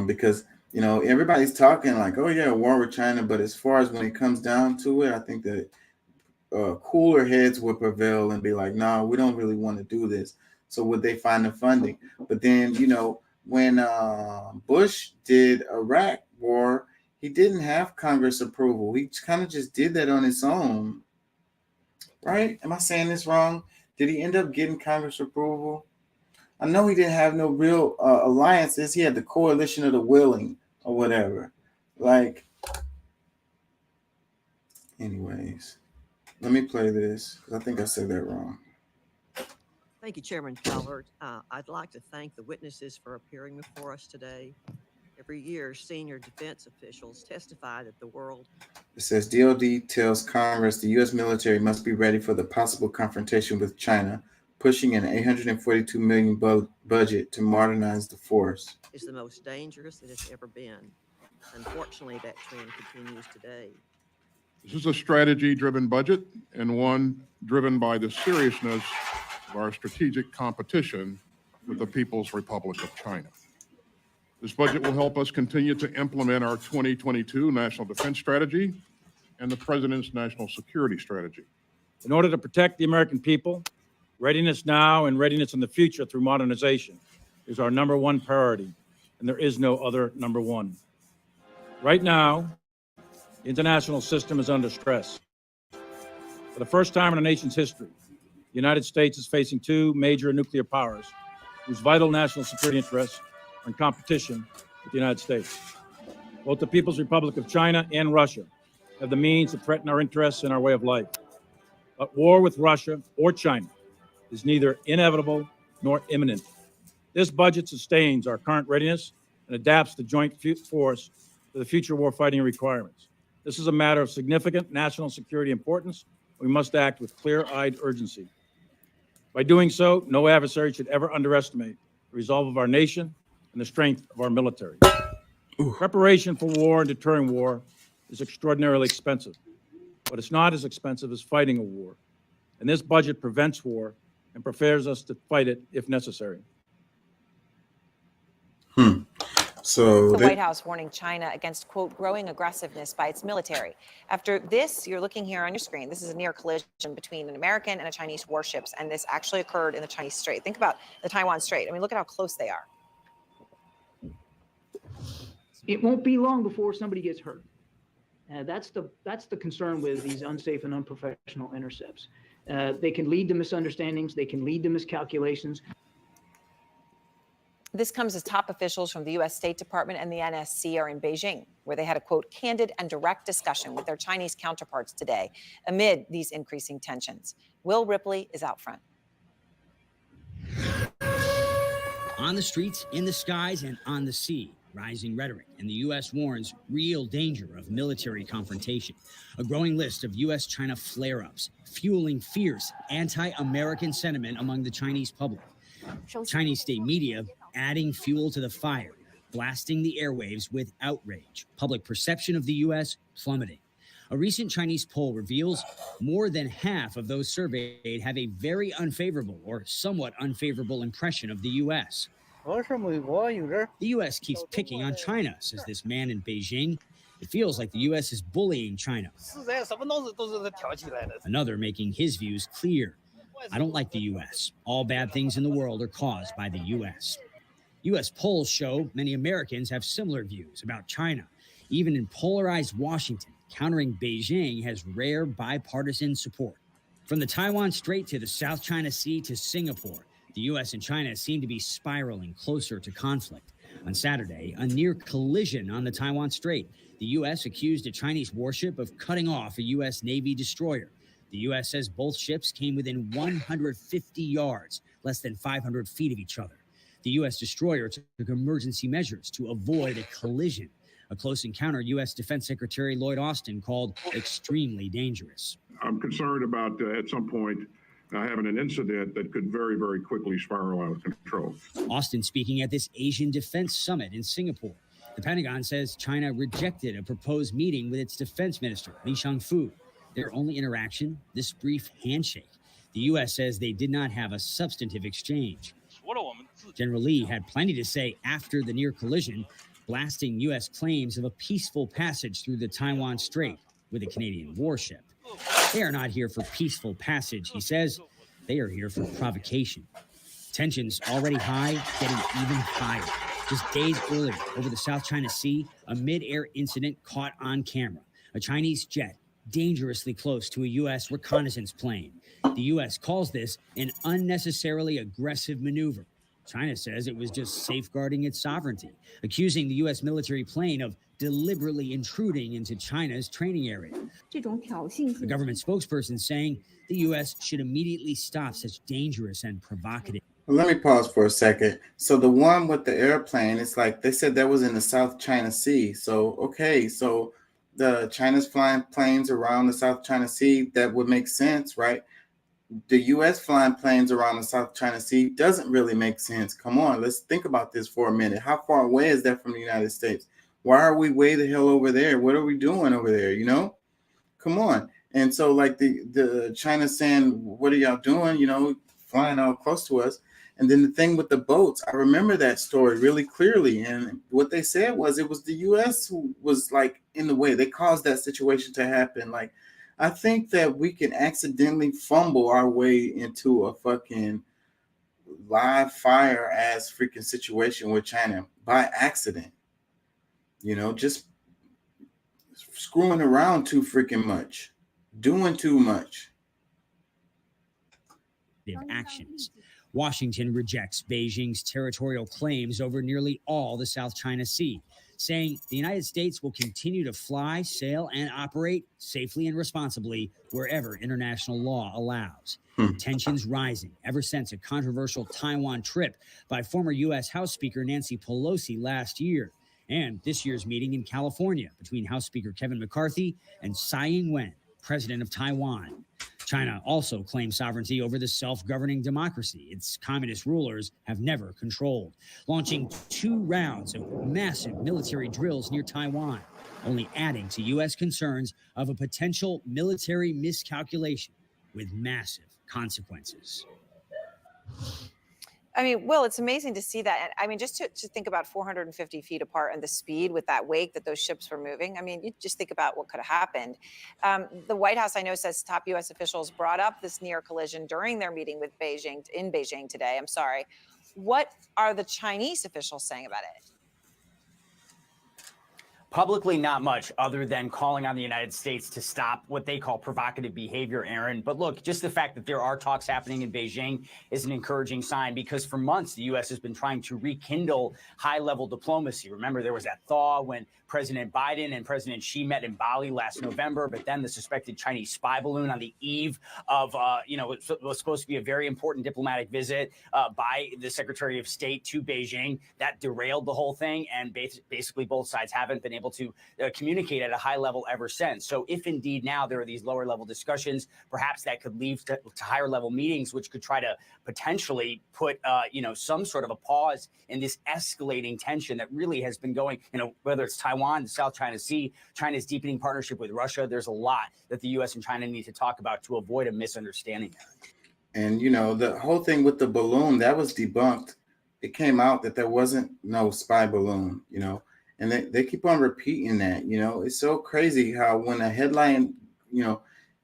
Because, everybody's talking like, oh, yeah, war with China. But as far as when it comes down to it, I think that cooler heads would prevail and be like, no, we don't really want to do this. So would they find the funding? But then, when Bush did Iraq war, he didn't have Congress approval. He kind of just did that on his own. Right? Am I saying this wrong? Did he end up getting Congress approval? I know he didn't have no real alliances. He had the coalition of the willing or whatever. Anyways, let me play this because I think I said that wrong. Thank you, Chairman Calvert. I'd like to thank the witnesses for appearing before us today. Every year, senior defense officials testify that the world. It says DOD tells Congress the U.S. military must be ready for the possible confrontation with China, pushing an $842 million budget to modernize the force. Is the most dangerous it has ever been. Unfortunately, that trend continues today. This is a strategy-driven budget and one driven by the seriousness of our strategic competition with the People's Republic of China. This budget will help us continue to implement our 2022 National Defense Strategy and the President's National Security Strategy. In order to protect the American people, readiness now and readiness in the future through modernization is our number one priority, and there is no other number one. Right now, the international system is under stress. For the first time in our nation's history, the United States is facing two major nuclear powers whose vital national security interests are in competition with the United States. Both the People's Republic of China and Russia have the means to threaten our interests and our way of life. But war with Russia or China is neither inevitable nor imminent. This budget sustains our current readiness and adapts the joint force to the future warfighting requirements. This is a matter of significant national security importance. We must act with clear-eyed urgency. By doing so, no adversary should ever underestimate the resolve of our nation and the strength of our military. Preparation for war and deterring war is extraordinarily expensive, but it's not as expensive as fighting a war. And this budget prevents war and prepares us to fight it if necessary. So the White House warning China against, quote, growing aggressiveness by its military. After this, you're looking here on your screen, this is a near collision between an American and a Chinese warships, and this actually occurred in the Chinese Strait. Think about the Taiwan Strait. I mean, look at how close they are. It won't be long before somebody gets hurt. That's the concern with these unsafe and unprofessional intercepts. They can lead to misunderstandings. They can lead to miscalculations. This comes as top officials from the U.S. State Department and the NSC are in Beijing, where they had a, quote, candid and direct discussion with their Chinese counterparts today amid these increasing tensions. Will Ripley is out front. On the streets, in the skies, and on the sea, rising rhetoric, and the U.S. warns real danger of military confrontation. A growing list of U.S.-China flare-ups, fueling fierce anti-American sentiment among the Chinese public. Chinese state media adding fuel to the fire, blasting the airwaves with outrage. Public perception of the U.S. plummeting. A recent Chinese poll reveals more than half of those surveyed have a very unfavorable or somewhat unfavorable impression of the U.S. The U.S. keeps picking on China, says this man in Beijing. It feels like the U.S. is bullying China. Another making his views clear. I don't like the U.S. All bad things in the world are caused by the U.S. U.S. polls show many Americans have similar views about China. Even in polarized Washington, countering Beijing has rare bipartisan support. From the Taiwan Strait to the South China Sea to Singapore, the U.S. and China seem to be spiraling closer to conflict. On Saturday, a near collision on the Taiwan Strait. The U.S. accused a Chinese warship of cutting off a U.S. Navy destroyer. The U.S. says both ships came within 150 yards, less than 500 feet of each other. The U.S. destroyer took emergency measures to avoid a collision. A close encounter U.S. Defense Secretary Lloyd Austin called extremely dangerous. I'm concerned about, at some point, having an incident that could very, very quickly spiral out of control. Austin speaking at this Asian Defense Summit in Singapore. The Pentagon says China rejected a proposed meeting with its defense minister, Li Shangfu. Their only interaction, this brief handshake. The U.S. says they did not have a substantive exchange. General Lee had plenty to say after the near collision, blasting U.S. claims of a peaceful passage through the Taiwan Strait with a Canadian warship. They are not here for peaceful passage, he says. They are here for provocation. Tensions already high, getting even higher. Just days earlier, over the South China Sea, a mid-air incident caught on camera. A Chinese jet dangerously close to a U.S. reconnaissance plane. The U.S. calls this an unnecessarily aggressive maneuver. China says it was just safeguarding its sovereignty, accusing the U.S. military plane of deliberately intruding into China's training area. The government spokesperson saying the U.S. should immediately stop such dangerous and provocative. Let me pause for a second. So the one with the airplane, it's like they said that was in the South China Sea. So, okay, so the China's flying planes around the South China Sea, that would make sense, right? The U.S. flying planes around the South China Sea doesn't really make sense. Come on, let's think about this for a minute. How far away is that from the United States? Why are we way the hell over there? What are we doing over there, you know? Come on. And so like the China saying, what are y'all doing? You know, flying all close to us. And then the thing with the boats, I remember that story really clearly. And what they said was it was the U.S. who was like in the way. They caused that situation to happen. Like, I think that we can accidentally fumble our way into a fucking live fire ass freaking situation with China by accident. You know, just screwing around too freaking much, doing too much. Actions. Washington rejects Beijing's territorial claims over nearly all the South China Sea, saying the United States will continue to fly, sail, and operate safely and responsibly wherever international law allows. Tensions rising ever since a controversial Taiwan trip by former U.S. House Speaker Nancy Pelosi last year, and this year's meeting in California between House Speaker Kevin McCarthy and Tsai Ing-wen, president of Taiwan. China also claims sovereignty over the self-governing democracy its communist rulers have never controlled, launching 2 rounds of massive military drills near Taiwan, only adding to U.S. concerns of a potential military miscalculation with massive consequences. I mean, Will, it's amazing to see that. And I mean, just to think about 450 feet apart and the speed with that wake that those ships were moving. I mean, you just think about what could have happened. The White House, I know, says top U.S. officials brought up this near collision during their meeting with in Beijing today. I'm sorry. What are the Chinese officials saying about it? Publicly, not much other than calling on the United States to stop what they call provocative behavior, Aaron. But look, just the fact that there are talks happening in Beijing is an encouraging sign, because for months, the U.S. has been trying to rekindle high-level diplomacy. Remember, there was that thaw when President Biden and President Xi met in Bali last November, but then the suspected Chinese spy balloon on the eve of, it was supposed to be a very important diplomatic visit by the Secretary of State to Beijing. That derailed the whole thing, and basically both sides haven't been able to communicate at a high level ever since. So if indeed now there are these lower level discussions, perhaps that could lead to higher level meetings, which could try to potentially put, some sort of a pause in this escalating tension that really has been going, whether it's Taiwan, the South China Sea, China's deepening partnership with Russia. There's a lot that the U.S. and China need to talk about to avoid a misunderstanding there. And, the whole thing with the balloon, that was debunked. It came out that there wasn't no spy balloon, and they keep on repeating that. It's so crazy how when a headline,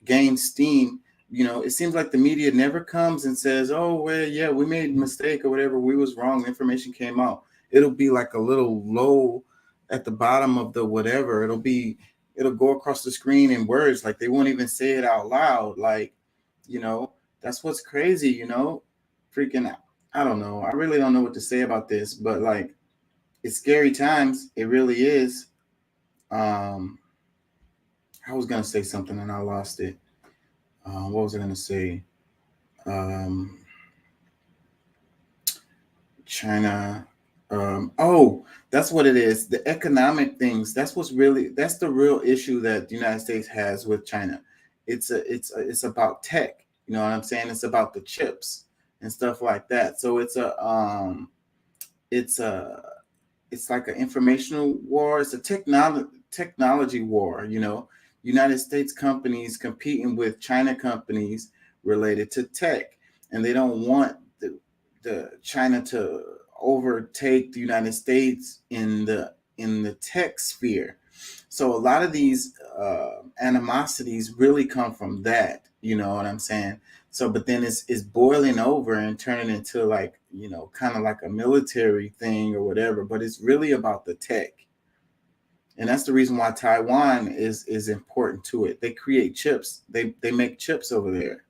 gains steam, it seems like the media never comes and says, oh, well, yeah, we made a mistake or whatever. We was wrong. Information came out. It'll be like a little low at the bottom of the whatever. It'll go across the screen in words. Like they won't even say it out loud. Like, that's what's crazy, freaking, I don't know. I really don't know what to say about this, but like, it's scary times. It really is. I was going to say something and I lost it. What was I going to say? China. That's what it is. The economic things. That's the real issue that the United States has with China. It's about tech. You know what I'm saying? It's about the chips and stuff like that. So it's like an informational war. It's a technology war. United States companies competing with China companies related to tech, and they don't want the China to overtake the United States in the tech sphere. So a lot of these animosities really come from that. You know what I'm saying? So, but then it's boiling over and turning into like, kind of like a military thing or whatever, but it's really about the tech. And that's the reason why Taiwan is important to it. They create chips. They make chips over there.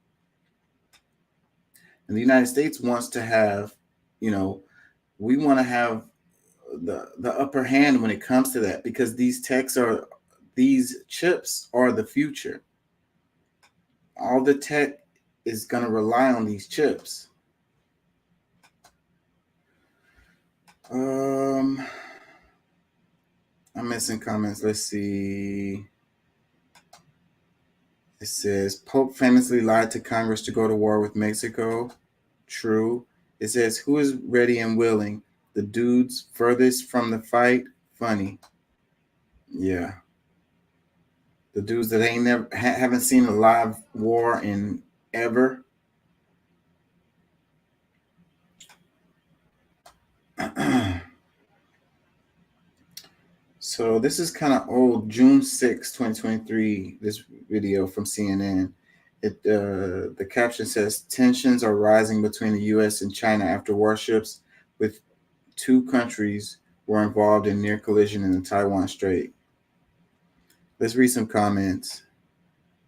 And the United States wants to have, we want to have the upper hand when it comes to that, because these chips are the future. All the tech is going to rely on these chips. I'm missing comments. Let's see. It says Pope famously lied to Congress to go to war with Mexico. True. It says, who is ready and willing? The dudes furthest from the fight. Funny. Yeah. The dudes that ain't never haven't seen a live war in ever. So this is kind of old, June 6, 2023, this video from CNN. The caption says, tensions are rising between the U.S. and China after warships with two countries were involved in near collision in the Taiwan Strait. Let's read some comments.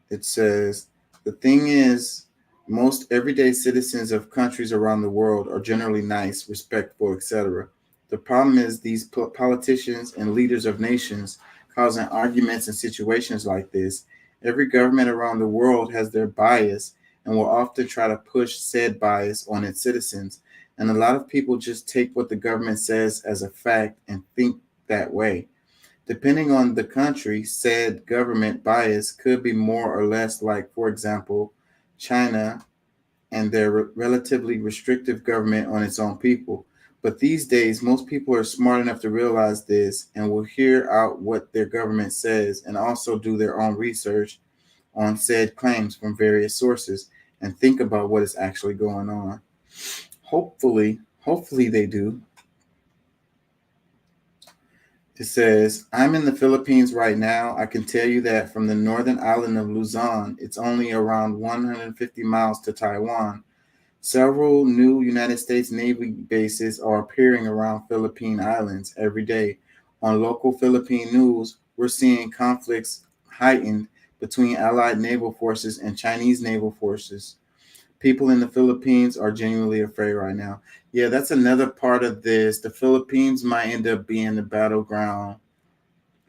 It says, the thing is, most everyday citizens of countries around the world are generally nice, respectful, etc. The problem is these politicians and leaders of nations causing arguments in situations like this. Every government around the world has their bias and will often try to push said bias on its citizens. And a lot of people just take what the government says as a fact and think that way. Depending on the country, said government bias could be more or less like, for example, China and their relatively restrictive government on its own people. But these days, most people are smart enough to realize this and will hear out what their government says and also do their own research on said claims from various sources and think about what is actually going on. Hopefully they do. It says, I'm in the Philippines right now. I can tell you that from the northern island of Luzon, it's only around 150 miles to Taiwan. Several new United States Navy bases are appearing around Philippine islands every day. On local Philippine news, we're seeing conflicts heightened between Allied naval forces and Chinese naval forces. People in the Philippines are genuinely afraid right now. Yeah, that's another part of this. The Philippines might end up being the battleground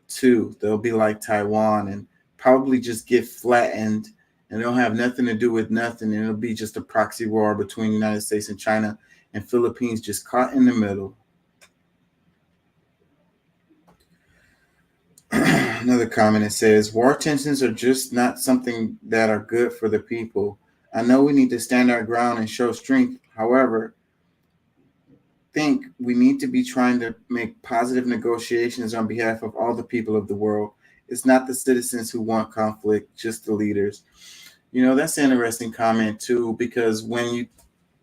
too. They'll be like Taiwan and probably just get flattened, and they'll have nothing to do with nothing. And it'll be just a proxy war between the United States and China, and Philippines just caught in the middle. Another comment, it says, war tensions are just not something that are good for the people. I know we need to stand our ground and show strength. However, think we need to be trying to make positive negotiations on behalf of all the people of the world. It's not the citizens who want conflict, just the leaders. You know, that's an interesting comment too, because when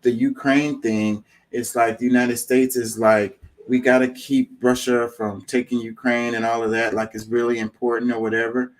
the Ukraine thing, it's like the United States is like, we got to keep Russia from taking Ukraine and all of that, like it's really important or whatever.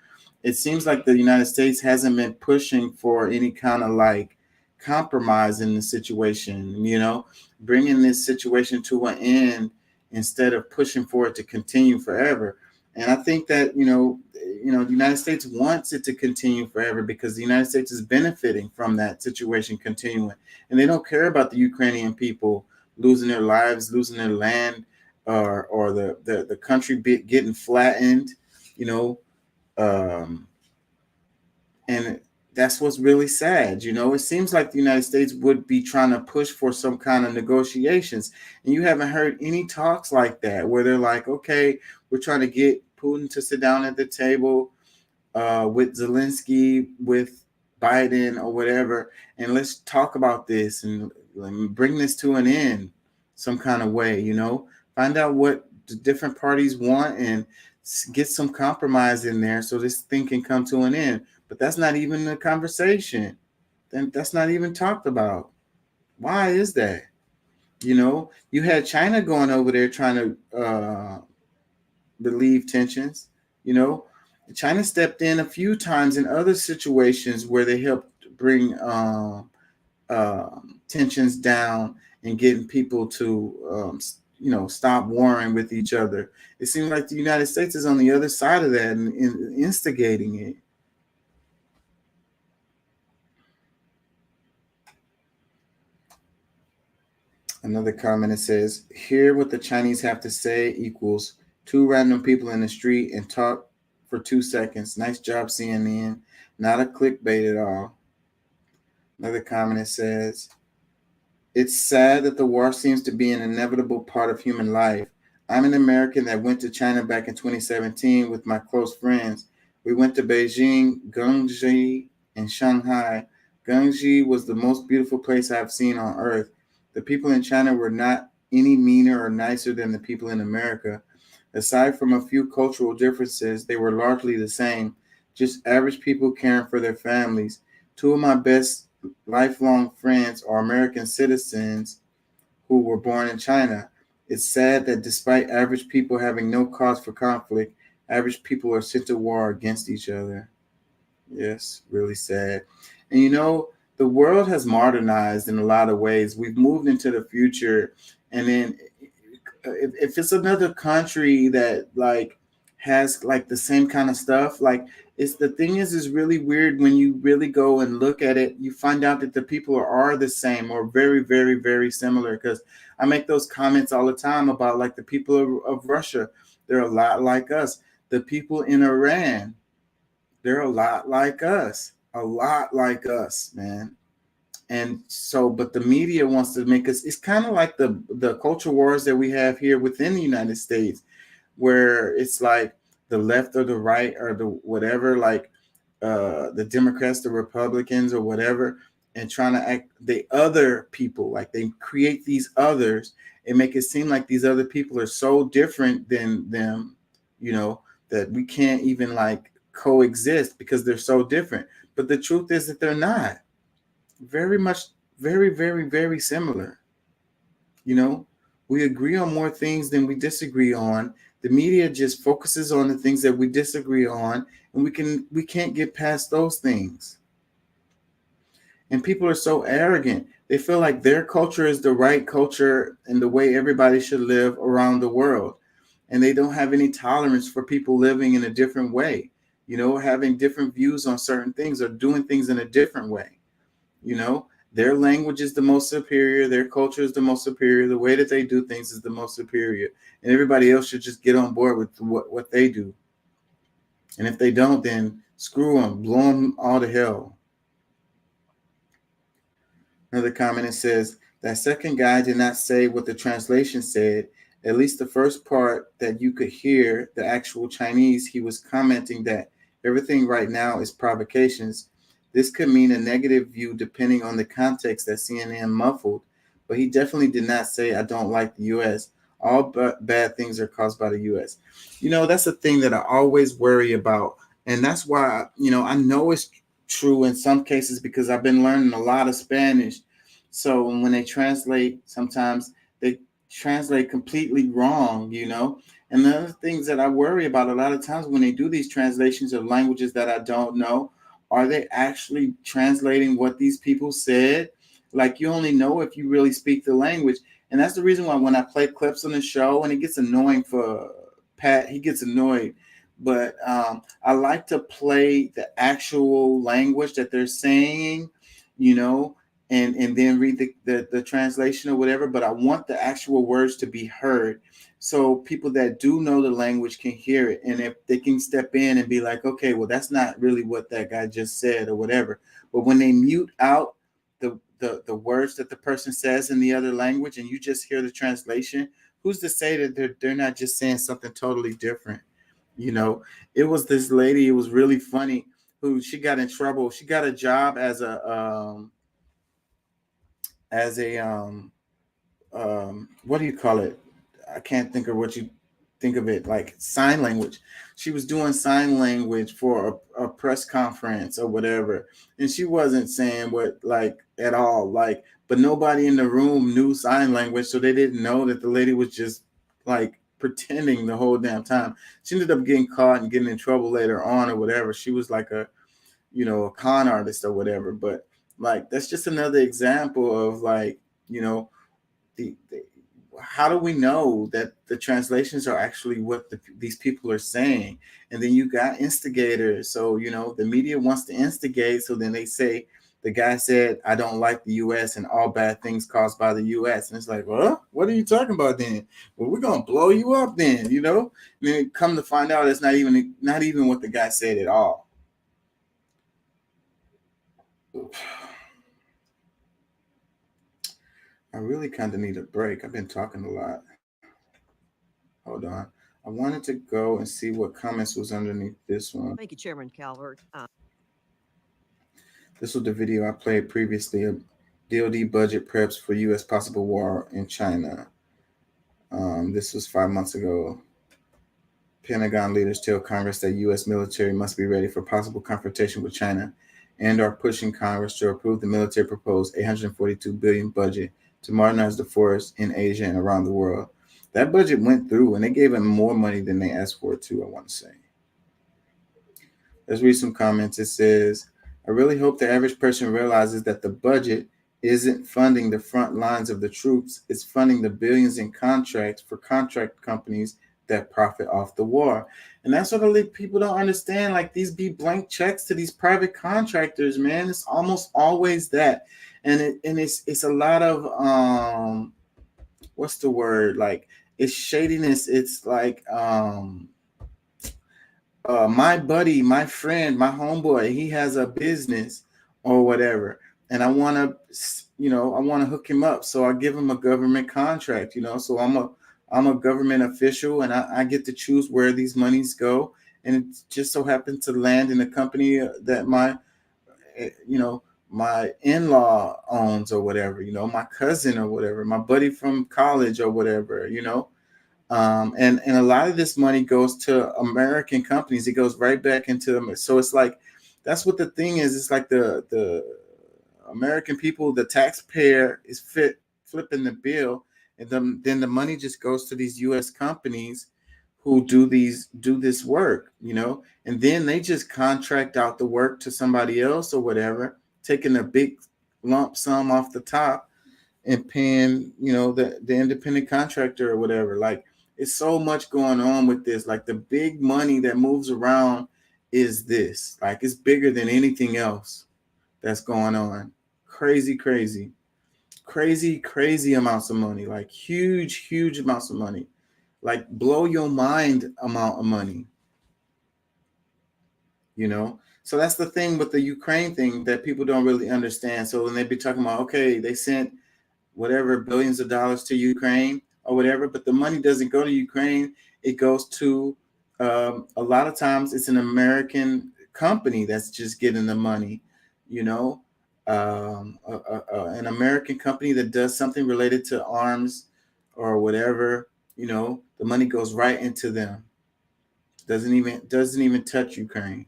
It seems like the United States hasn't been pushing for any kind of like compromise in the situation, you know, bringing this situation to an end instead of pushing for it to continue forever. And I think that, the United States wants it to continue forever because the United States is benefiting from that situation continuing. And they don't care about the Ukrainian people losing their lives, losing their land, or the country getting flattened, you know. And that's what's really sad. You know, it seems like the United States would be trying to push for some kind of negotiations. And you haven't heard any talks like that where they're like, okay, we're trying to get Putin to sit down at the table with Zelensky, with Biden or whatever, and let's talk about this and bring this to an end some kind of way, you know, find out what the different parties want and get some compromise in there so this thing can come to an end. But that's not even the conversation. Then that's not even talked about. Why is that? You know, you had China going over there trying to relieve tensions. You know, China stepped in a few times in other situations where they helped bring tensions down and getting people to, stop warring with each other. It seems like the United States is on the other side of that and instigating it. Another comment, it says, hear what the Chinese have to say equals two random people in the street and talk for 2 seconds. Nice job, CNN. Not a clickbait at all. Another comment, it says, it's sad that the war seems to be an inevitable part of human life. I'm an American that went to China back in 2017 with my close friends. We went to Beijing, Guangzhou, and Shanghai. Guangzhou was the most beautiful place I've seen on earth. The people in China were not any meaner or nicer than the people in America. Aside from a few cultural differences, they were largely the same, just average people caring for their families. Two of my best lifelong friends are American citizens who were born in China. It's sad that despite average people having no cause for conflict, average people are sent to war against each other. Yes, really sad. And you know, the world has modernized in a lot of ways. We've moved into the future, and then if it's another country that like has like the same kind of stuff, like it's the thing is really weird when you really go and look at it. You find out that the people are the same or very, very, very similar. Because I make those comments all the time about like the people of Russia. They're a lot like us. The people in Iran, they're a lot like us. A lot like us, man. And so, but the media wants to make us, it's kind of like the culture wars that we have here within the United States, where it's like the left or the right or the whatever, like the Democrats, the Republicans or whatever, and trying to act the other people, like they create these others and make it seem like these other people are so different than them, you know, that we can't even like coexist because they're so different. But the truth is that they're not. Very much, very, very, very similar. You know, we agree on more things than we disagree on. The media just focuses on the things that we disagree on, and we can't get past those things. And people are so arrogant. They feel like their culture is the right culture and the way everybody should live around the world. and they don't have any tolerance for people living in a different way, having different views on certain things or doing things in a different way. Their language is the most superior, their culture is the most superior, the way that they do things is the most superior, and everybody else should just get on board with what they do. And if they don't, then screw them, blow them all to hell. Another comment, it says, that second guy did not say what the translation said. At least the first part that you could hear, the actual Chinese, he was commenting that everything right now is provocations. This could mean a negative view depending on the context that CNN muffled, but he definitely did not say, I don't like the U.S. All bad things are caused by the U.S. That's a thing that I always worry about. And that's why, I know it's true in some cases because I've been learning a lot of Spanish. So when they translate, sometimes they translate completely wrong, And the other things that I worry about a lot of times when they do these translations of languages that I don't know, are they actually translating what these people said? Like, you only know if you really speak the language. And that's the reason why when I play clips on the show, and it gets annoying for Pat, he gets annoyed. But I like to play the actual language that they're saying, and then read the translation or whatever. But I want the actual words to be heard, so people that do know the language can hear it, and if they can step in and be like, okay, well, that's not really what that guy just said or whatever. But when they mute out the words that the person says in the other language and you just hear the translation, who's to say that they're not just saying something totally different? It was this lady, it was really funny, who she got in trouble. She got a job as a what do you call it? I can't think of what you think of it, like sign language. She was doing sign language for a press conference or whatever, and she wasn't saying what, like, at all, like, but nobody in the room knew sign language, so they didn't know that the lady was just like pretending the whole damn time. She ended up getting caught and getting in trouble later on or whatever. She was like a con artist or whatever. But like, that's just another example of, like, the how do we know that the translations are actually what these people are saying? And then you got instigators. So, the media wants to instigate. So then they say, the guy said, I don't like the U.S. and all bad things caused by the U.S. And it's like, well, what are you talking about then? Well, we're going to blow you up then, And then come to find out it's not even what the guy said at all. I really kind of need a break. I've been talking a lot. Hold on. I wanted to go and see what comments was underneath this one. Thank you, Chairman Calvert. This was the video I played previously of DoD budget preps for U.S. possible war in China. This was 5 months ago. Pentagon leaders tell Congress that U.S. military must be ready for possible confrontation with China and are pushing Congress to approve the military proposed $842 billion budget to modernize the force in Asia and around the world. That budget went through, and they gave them more money than they asked for, too, I want to say. Let's read some comments. It says, I really hope the average person realizes that the budget isn't funding the front lines of the troops. It's funding the billions in contracts for contract companies that profit off the war. And that's what people don't understand. Like, these be blank checks to these private contractors, man. It's almost always that. And it's a lot of, what's the word? Like, it's shadiness. It's like, my buddy, my friend, my homeboy, he has a business or whatever, and I want to hook him up. So I give him a government contract, so I'm a government official, and I get to choose where these monies go. And it just so happened to land in a company that my in-law owns or whatever, my cousin or whatever, my buddy from college or whatever, and a lot of this money goes to American companies. It goes right back into them. So it's like, that's what the thing is. It's like the American people, the taxpayer is flipping the bill, and then the money just goes to these U.S. companies who do this work, and then they just contract out the work to somebody else or whatever, taking a big lump sum off the top and paying, the independent contractor or whatever. Like, It's so much going on with this. Like the big money that moves around is this. Like it's bigger than anything else that's going on. Crazy, crazy, crazy, crazy amounts of money. Like huge, huge amounts of money. Like blow your mind amount of money. You know? So that's the thing with the Ukraine thing that people don't really understand. So when they be talking about, okay, they sent whatever billions of dollars to Ukraine or whatever, but the money doesn't go to Ukraine. It goes to a lot of times it's an American company that's just getting the money, you know, an American company that does something related to arms or whatever, you know, the money goes right into them. Doesn't even touch Ukraine.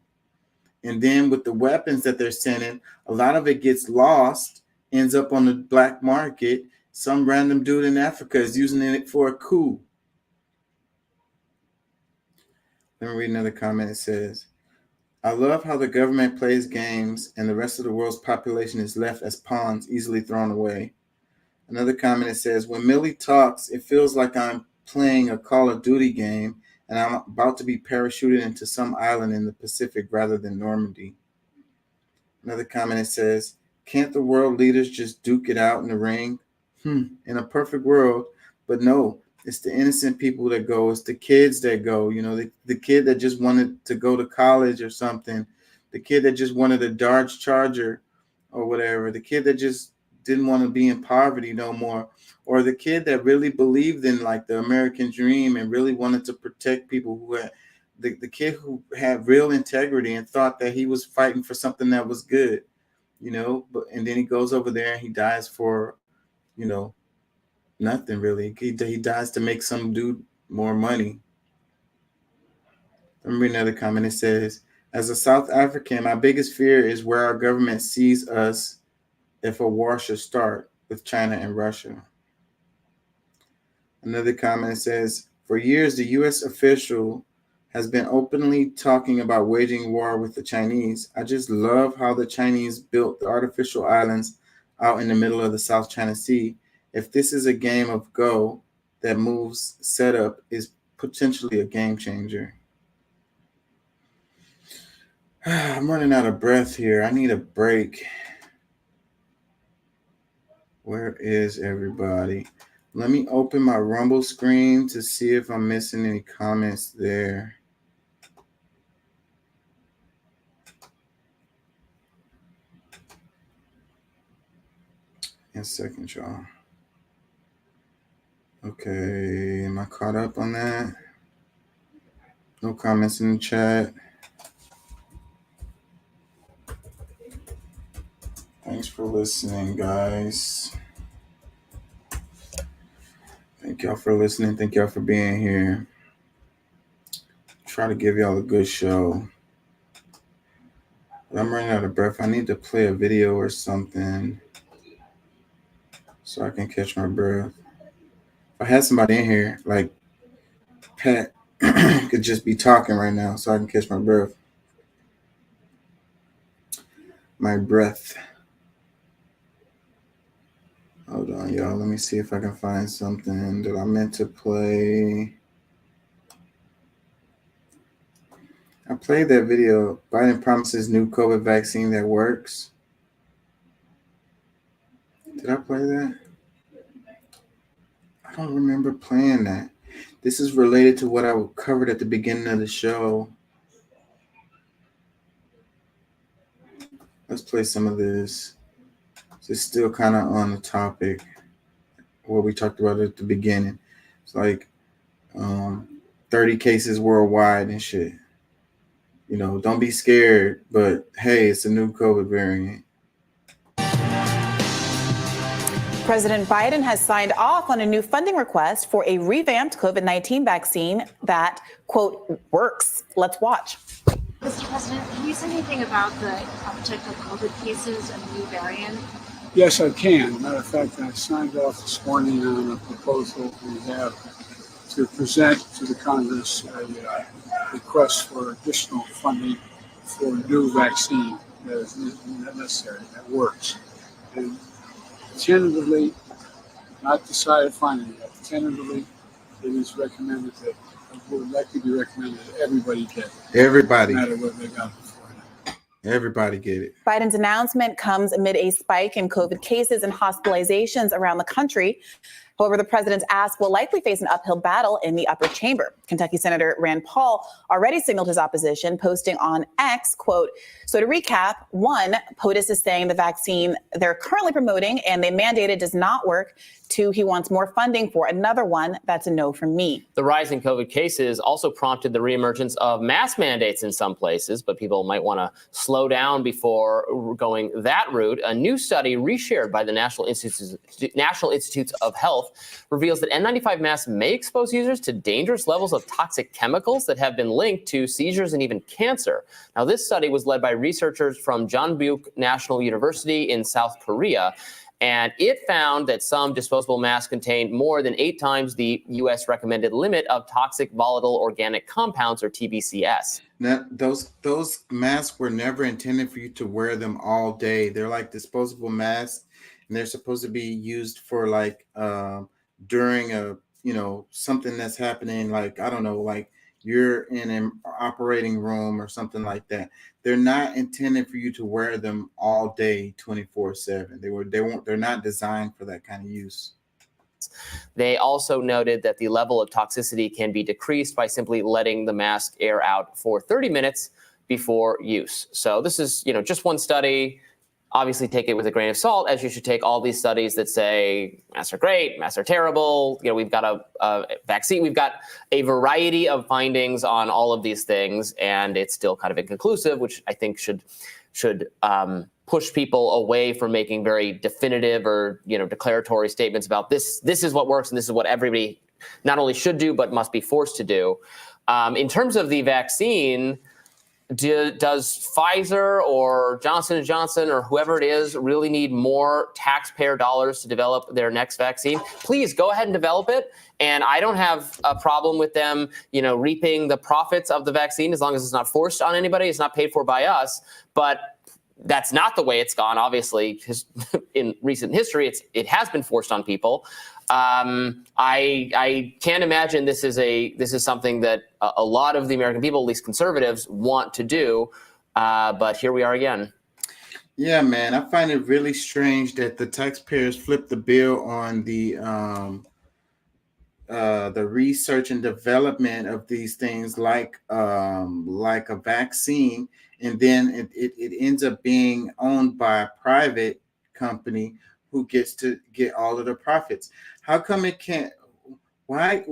And then with the weapons that they're sending, a lot of it gets lost, ends up on the black market. Some random dude in Africa is using it for a coup. Let me read another comment. It says, I love how the government plays games and the rest of the world's population is left as pawns easily thrown away. Another comment, it says, when Millie talks, it feels like I'm playing a Call of Duty game and I'm about to be parachuted into some island in the Pacific rather than Normandy. Another comment, it says, can't the world leaders just duke it out in the ring? In a perfect world, but no, it's the innocent people that go. It's the kids that go. You know, the kid that just wanted to go to college or something, the kid that just wanted a Dodge Charger or whatever, the kid that just didn't want to be in poverty no more, or the kid that really believed in like the American dream and really wanted to protect people who had the kid who had real integrity and thought that he was fighting for something that was good, you know, and then he goes over there and he dies for, you know, nothing really. He dies to make some dude more money. Let me read another comment. It says, as a South African, my biggest fear is where our government sees us if a war should start with China and Russia. Another comment says, for years, the U.S. official has been openly talking about waging war with the Chinese. I just love how the Chinese built the artificial islands out in the middle of the South China Sea. If this is a game of Go, that moves setup is potentially a game changer. I'm running out of breath here. I need a break. Where is everybody? Let me open my Rumble screen to see if I'm missing any comments there. In a second, y'all. Okay, am I caught up on that? No comments in the chat. Thanks for listening, guys. Thank y'all for listening. Thank y'all for being here. Try to give y'all a good show. But I'm running out of breath. I need to play a video or something so I can catch my breath. If I had somebody in here, like Pat, could just be talking right now so I can catch my breath. My breath. Hold on, y'all. Let me see if I can find something that I meant to play. I played that video. Biden promises new COVID vaccine that works. Did I play that? I don't remember playing that. This is related to what I covered at the beginning of the show. Let's play some of this. It's still kind of on the topic what we talked about at the beginning. It's like 30 cases worldwide and shit. You know, don't be scared, but hey, it's a new COVID variant. President Biden has signed off on a new funding request for a revamped COVID-19 vaccine that, quote, works. Let's watch. Mr. President, can you say anything about the uptick of COVID cases and the new variant? Yes, I can. Matter of fact, I signed off this morning on a proposal we have to present to the Congress a request for additional funding for a new vaccine that is necessary, that works. And tentatively, not decided finally yet, tentatively, it is recommended that, would likely be recommended that everybody get it. Everybody. No matter whether they got it before. Everybody get it. Biden's announcement comes amid a spike in COVID cases and hospitalizations around the country. However, the president's ask will likely face an uphill battle in the upper chamber. Kentucky Senator Rand Paul already signaled his opposition, posting on X, quote, so to recap, one, POTUS is saying the vaccine they're currently promoting and they mandated does not work. Two, he wants more funding for another one. That's a no from me. The rise in COVID cases also prompted the reemergence of mask mandates in some places, but people might want to slow down before going that route. A new study reshared by the National Institutes of Health reveals that N95 masks may expose users to dangerous levels of toxic chemicals that have been linked to seizures and even cancer. Now, this study was led by researchers from Jeonbuk National University in South Korea. And it found that some disposable masks contained more than 8 times the U.S. recommended limit of toxic volatile organic compounds, or TVCS. Now, those masks were never intended for you to wear them all day. They're like disposable masks, and they're supposed to be used for like during a something that's happening. Like I don't know, like you're in an operating room or something like that. They're not intended for you to wear them all day, 24/7. They're not designed for that kind of use. They also noted that the level of toxicity can be decreased by simply letting the mask air out for 30 minutes before use. So this is, just one study. Obviously, take it with a grain of salt, as you should take all these studies that say masks are great, masks are terrible. We've got a vaccine. We've got a variety of findings on all of these things, and it's still kind of inconclusive, which I think should push people away from making very definitive or declaratory statements about this. This is what works, and this is what everybody not only should do but must be forced to do. In terms of the vaccine. Does Pfizer or Johnson & Johnson or whoever it is really need more taxpayer dollars to develop their next vaccine? Please go ahead and develop it. And I don't have a problem with them, reaping the profits of the vaccine as long as it's not forced on anybody. It's not paid for by us. But that's not the way it's gone. Obviously, in recent history, it has been forced on people. I can't imagine this is something that a lot of the American people, at least conservatives, want to do. But here we are again. Yeah, man, I find it really strange that the taxpayers flipped the bill on the research and development of these things, like a vaccine, and then it ends up being owned by a private company who gets to get all of the profits. How come it can't? Why?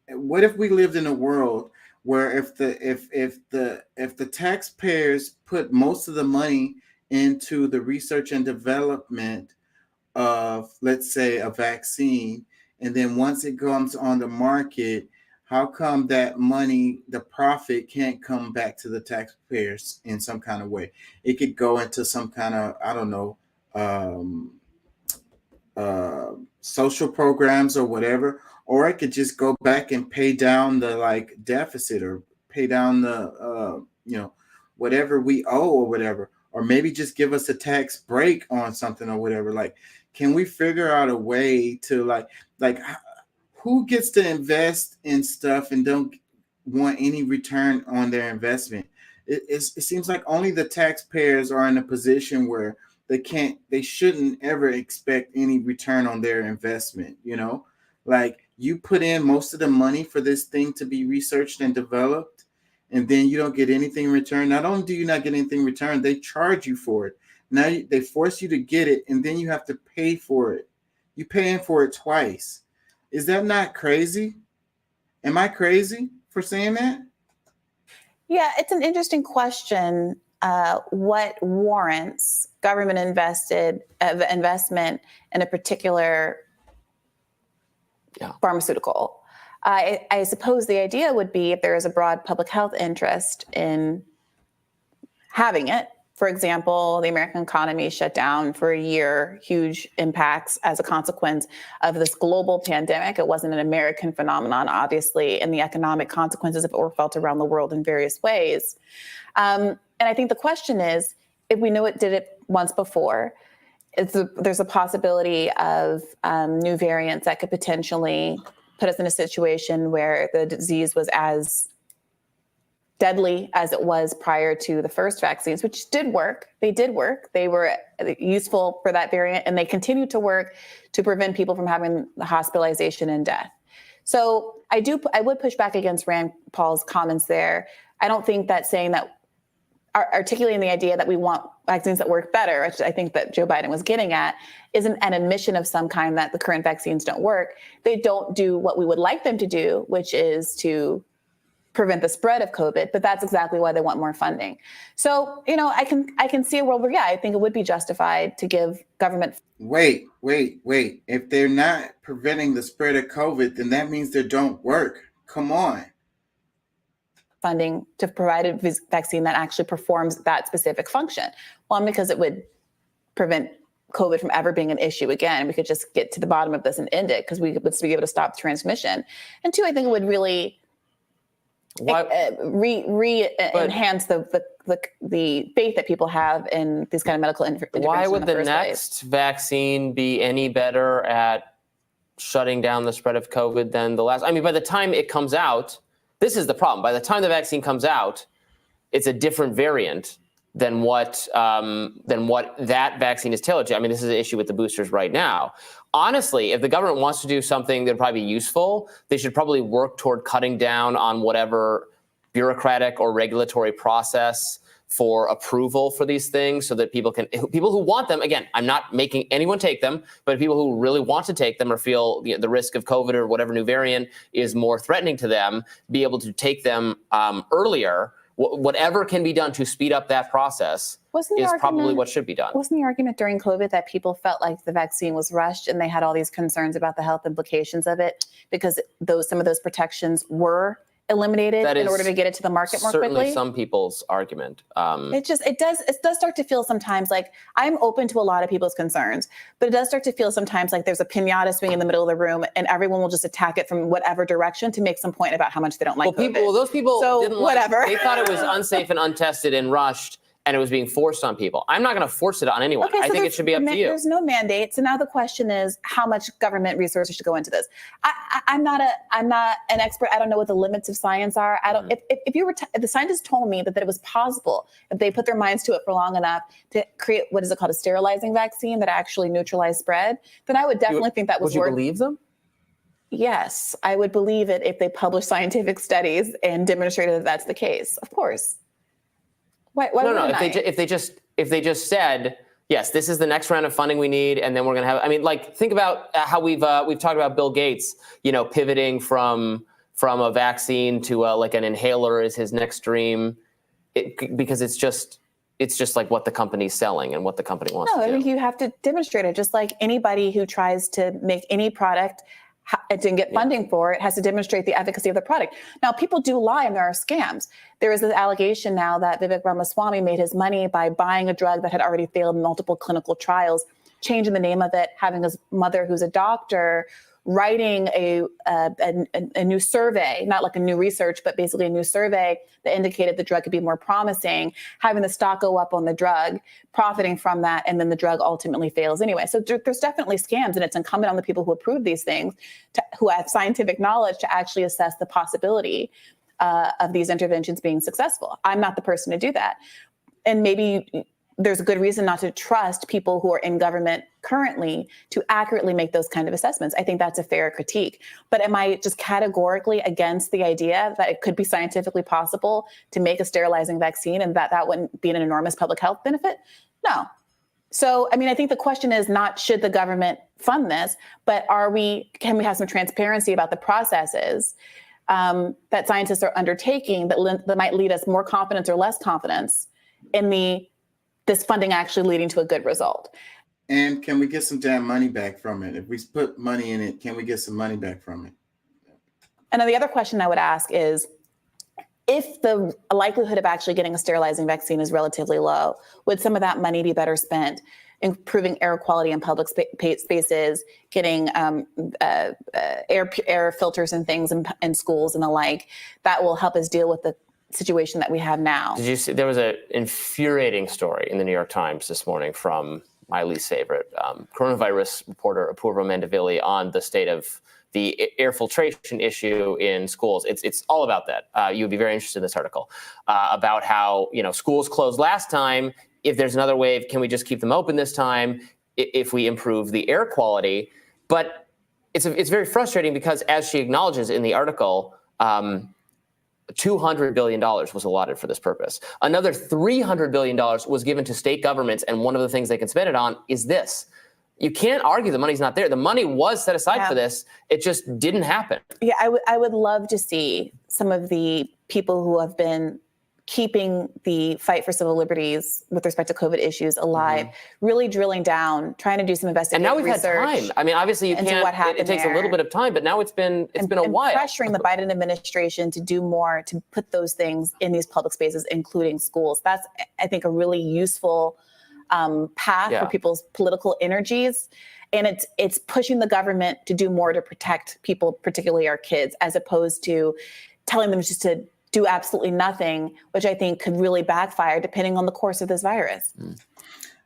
What if we lived in a world where if the taxpayers put most of the money into the research and development of, let's say, a vaccine, and then once it comes on the market, how come that money, the profit, can't come back to the taxpayers in some kind of way? It could go into some kind of, I don't know, social programs or whatever, or it could just go back and pay down the deficit, or pay down the whatever we owe or whatever, or maybe just give us a tax break on something or whatever. Like, can we figure out a way to like who gets to invest in stuff and don't want any return on their investment? It seems like only the taxpayers are in a position where they shouldn't ever expect any return on their investment. Like, you put in most of the money for this thing to be researched and developed, and then you don't get anything in return. Not only do you not get anything in return, they charge you for it. Now they force you to get it, and then you have to pay for it. You paying for it twice. Is that not crazy? Am I crazy for saying that? Yeah, it's an interesting question. What warrants government investment in a particular pharmaceutical? I suppose the idea would be if there is a broad public health interest in having it. For example, the American economy shut down for a year, huge impacts as a consequence of this global pandemic. It wasn't an American phenomenon, obviously, and the economic consequences of it were felt around the world in various ways. And I think the question is, if we know it did it once before, there's a possibility of new variants that could potentially put us in a situation where the disease was as deadly as it was prior to the first vaccines, which did work. They did work. They were useful for that variant, and they continue to work to prevent people from having hospitalization and death. So I would push back against Rand Paul's comments there. I don't think that saying that, articulating the idea that we want vaccines that work better, which I think that Joe Biden was getting at, isn't an admission of some kind that the current vaccines don't work. They don't do what we would like them to do, which is to prevent the spread of COVID, but that's exactly why they want more funding. So, I can see a world where, I think it would be justified to give government. Wait. If they're not preventing the spread of COVID, then that means they don't work. Come on. Funding to provide a vaccine that actually performs that specific function. One, because it would prevent COVID from ever being an issue again. We could just get to the bottom of this and end it because we would be able to stop transmission. And two, I think it would really enhance the faith that people have in these kind of medical interventions. Why would the next vaccine be any better at shutting down the spread of COVID than the last? I mean, by the time it comes out, this is the problem. By the time the vaccine comes out, it's a different variant than what that vaccine is tailored to. I mean, this is an issue with the boosters right now. Honestly, if the government wants to do something that'd probably be useful, they should probably work toward cutting down on whatever bureaucratic or regulatory process for approval for these things so that people who want them, again, I'm not making anyone take them, but people who really want to take them or feel the risk of COVID or whatever new variant is more threatening to them, be able to take them earlier. Whatever can be done to speed up that process is probably what should be done. Wasn't the argument during COVID that people felt like the vaccine was rushed and they had all these concerns about the health implications of it because some of those protections were eliminated in order to get it to the market more quickly? Certainly some people's argument. It does start to feel sometimes like I'm open to a lot of people's concerns, but it does start to feel sometimes like there's a piñata swing in the middle of the room and everyone will just attack it from whatever direction to make some point about how much they don't like COVID. Those people didn't whatever. They thought it was unsafe and untested and rushed and it was being forced on people. I'm not going to force it on anyone. Okay, I think it should be up to you. There's no mandate. So now the question is how much government resources should go into this. I'm not an expert. I don't know what the limits of science are. I don't. If the scientists told me that it was possible if they put their minds to it for long enough to create what is it called, a sterilizing vaccine that actually neutralized spread, then I would definitely think that was worth. Would you believe them? Yes, I would believe it if they published scientific studies and demonstrated that that's the case. Of course. Why no. If they just said, yes, this is the next round of funding we need, and then we're going to have. I mean, like, think about how we've talked about Bill Gates, pivoting from a vaccine to like an inhaler is his next dream, because it's just like what the company's selling and what the company wants. No, to do. I think you have to demonstrate it. Just like anybody who tries to make any product and didn't get funding for it has to demonstrate the efficacy of the product. Now, people do lie and there are scams. There is this allegation now that Vivek Ramaswamy made his money by buying a drug that had already failed multiple clinical trials, changing the name of it, having his mother, who's a doctor, writing a new survey, not like a new research, but basically a new survey that indicated the drug could be more promising, having the stock go up on the drug, profiting from that, and then the drug ultimately fails anyway. So there's definitely scams, and it's incumbent on the people who approve these things, who have scientific knowledge, to actually assess the possibility of these interventions being successful. I'm not the person to do that. And maybe there's a good reason not to trust people who are in government currently to accurately make those kind of assessments. I think that's a fair critique. But am I just categorically against the idea that it could be scientifically possible to make a sterilizing vaccine and that wouldn't be an enormous public health benefit? No. So, I mean, I think the question is not should the government fund this, but can we have some transparency about the processes that scientists are undertaking that might lead us more confidence or less confidence in this funding actually leading to a good result. And can we get some damn money back from it? If we put money in it, can we get some money back from it? And then the other question I would ask is, if the likelihood of actually getting a sterilizing vaccine is relatively low, would some of that money be better spent improving air quality in public spaces, getting air filters and things in schools and the like, that will help us deal with the situation that we have now? Did you see there was an infuriating story in the New York Times this morning from my least favorite. Coronavirus reporter Apurva Mandavili on the state of the air filtration issue in schools. It's all about that. You would be very interested in this article about how, schools closed last time. If there's another wave, can we just keep them open this time if we improve the air quality? But it's very frustrating because, as she acknowledges in the article, $200 billion was allotted for this purpose. Another $300 billion was given to state governments, and one of the things they can spend it on is this. You can't argue the money's not there. The money was set aside for this. It just didn't happen. Yeah, I would love to see some of the people who have been keeping the fight for civil liberties with respect to COVID issues alive, really drilling down, trying to do some investigative research. And now we've research. had time. I mean, obviously you can't, what happened it takes a little bit of time, but now it's been a while. Pressuring the Biden administration to do more, to put those things in these public spaces, including schools. That's, I think, a really useful path for people's political energies. And it's pushing the government to do more to protect people, particularly our kids, as opposed to telling them just to do absolutely nothing, which I think could really backfire depending on the course of this virus.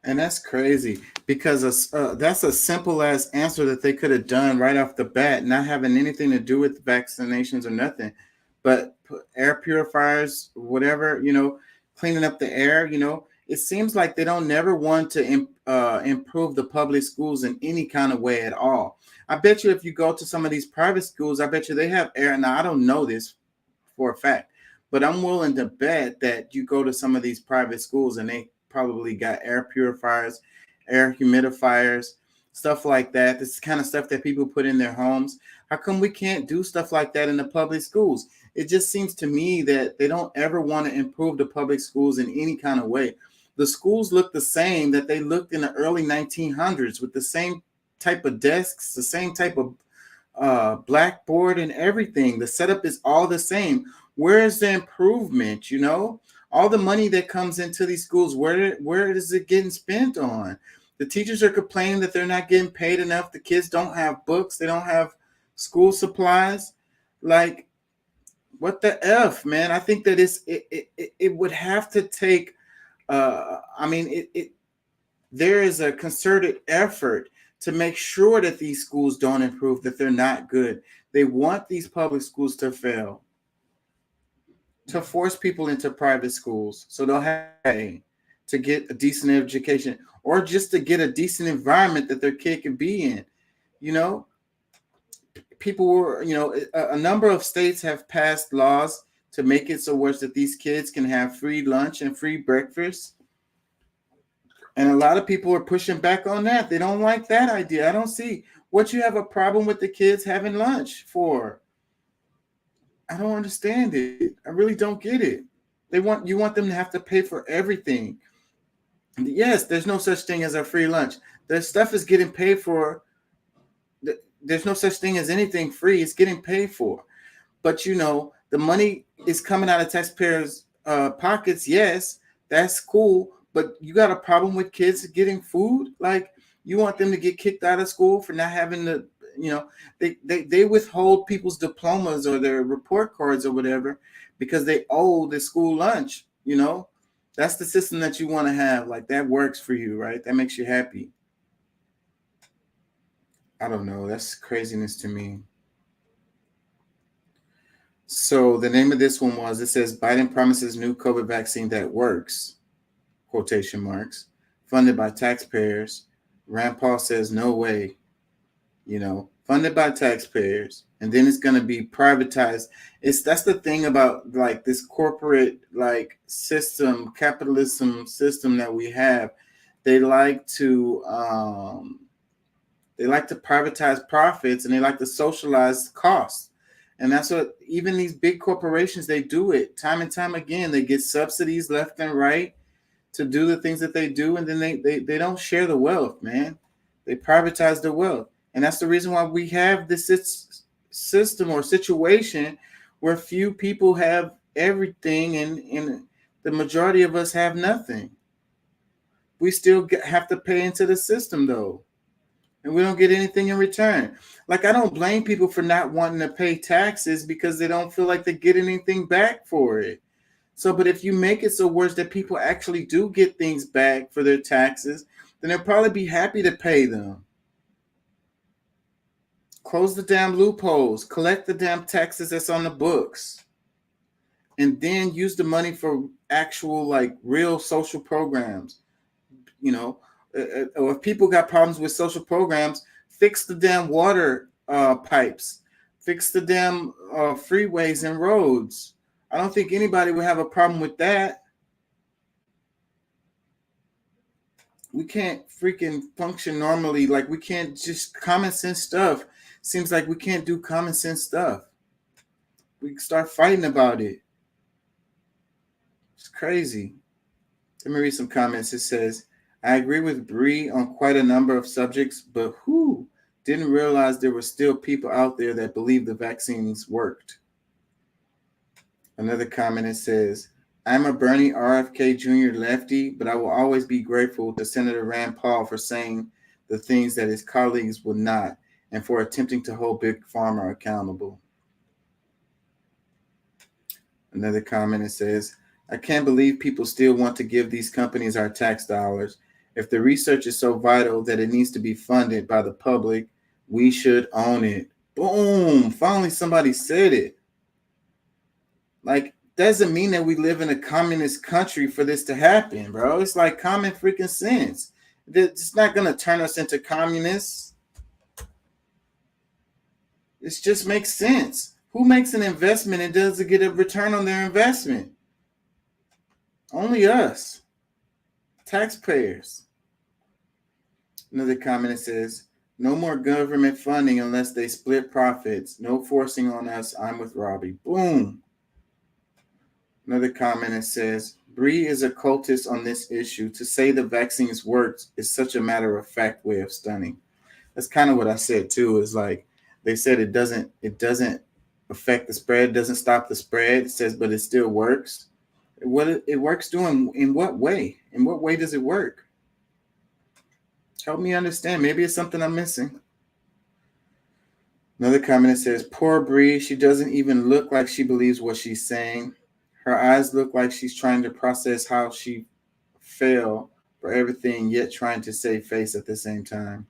And that's crazy because that's a simple as answer that they could have done right off the bat, not having anything to do with vaccinations or nothing, but air purifiers, whatever, cleaning up the air, it seems like they don't never want to improve the public schools in any kind of way at all. I bet you if you go to some of these private schools, I bet you they have air. Now, I don't know this for a fact, but I'm willing to bet that you go to some of these private schools and they probably got air purifiers, air humidifiers, stuff like that. This is kind of stuff that people put in their homes. How come we can't do stuff like that in the public schools? It just seems to me that they don't ever want to improve the public schools in any kind of way. The schools look the same that they looked in the early 1900s with the same type of desks, the same type of blackboard and everything. The setup is all the same. Where is the improvement? All the money that comes into these schools, where is it getting spent on? The teachers are complaining that they're not getting paid enough. The kids don't have books. They don't have school supplies. Like, what the F, man? I think that it would have to take, there is a concerted effort to make sure that these schools don't improve, that they're not good. They want these public schools to fail, to force people into private schools so they'll have to get a decent education or just to get a decent environment that their kid can be in. People were, a number of states have passed laws to make it so worse that these kids can have free lunch and free breakfast. And a lot of people are pushing back on that. They don't like that idea. I don't see what you have a problem with the kids having lunch for. I don't understand it. I really don't get it. You want them to have to pay for everything. Yes, there's no such thing as a free lunch. The stuff is getting paid for. There's no such thing as anything free. It's getting paid for. But, the money is coming out of taxpayers' pockets. Yes, that's cool. But you got a problem with kids getting food? Like, you want them to get kicked out of school for not having the, they withhold people's diplomas or their report cards or whatever because they owe the school lunch. That's the system that you want to have. Like, that works for you, right? That makes you happy. I don't know. That's craziness to me. So the name of this one was, it says Biden promises new COVID vaccine that works, quotation marks, funded by taxpayers. Rand Paul says, no way, funded by taxpayers. And then it's going to be privatized. That's the thing about like this corporate like system, capitalism system that we have. They like to privatize profits and they like to socialize costs. And that's what even these big corporations, they do it time and time again. They get subsidies left and right to do the things that they do. And then they don't share the wealth, man. They privatize the wealth. And that's the reason why we have this system or situation where few people have everything and the majority of us have nothing. We still have to pay into the system, though. And we don't get anything in return. Like, I don't blame people for not wanting to pay taxes because they don't feel like they get anything back for it. So, but if you make it so worse that people actually do get things back for their taxes, then they'll probably be happy to pay them. Close the damn loopholes, collect the damn taxes that's on the books, and then use the money for actual, like, real social programs. You know, or if people got problems with social programs, fix the damn water pipes, fix the damn freeways and roads. I don't think anybody would have a problem with that. We can't freaking function normally. Like, we can't just common sense stuff. Seems like we can't do common sense stuff. We start fighting about it. It's crazy. Let me read some comments. It says, I agree with Bree on quite a number of subjects, but who didn't realize there were still people out there that believed the vaccines worked. Another comment, it says, I'm a Bernie RFK Jr. lefty, but I will always be grateful to Senator Rand Paul for saying the things that his colleagues would not, and for attempting to hold Big Pharma accountable. Another comment, it says, I can't believe people still want to give these companies our tax dollars. If the research is so vital that it needs to be funded by the public, we should own it. Boom! Finally, somebody said it. Like, doesn't mean that we live in a communist country for this to happen, bro. It's like common freaking sense. It's not going to turn us into communists. It just makes sense. Who makes an investment and doesn't get a return on their investment? Only us. Taxpayers. Another comment says, no more government funding unless they split profits. No forcing on us. I'm with Robbie. Boom. Another comment says, Bree is a cultist on this issue. To say the vaccines worked is such a matter-of-fact way of stunning. That's kind of what I said too, is like, they said it doesn't affect the spread, doesn't stop the spread. It says, but it still works. What it works doing, in what way? In what way does it work? Help me understand. Maybe it's something I'm missing. Another comment says, poor Bree, she doesn't even look like she believes what she's saying. Her eyes look like she's trying to process how she fell for everything, yet trying to save face at the same time.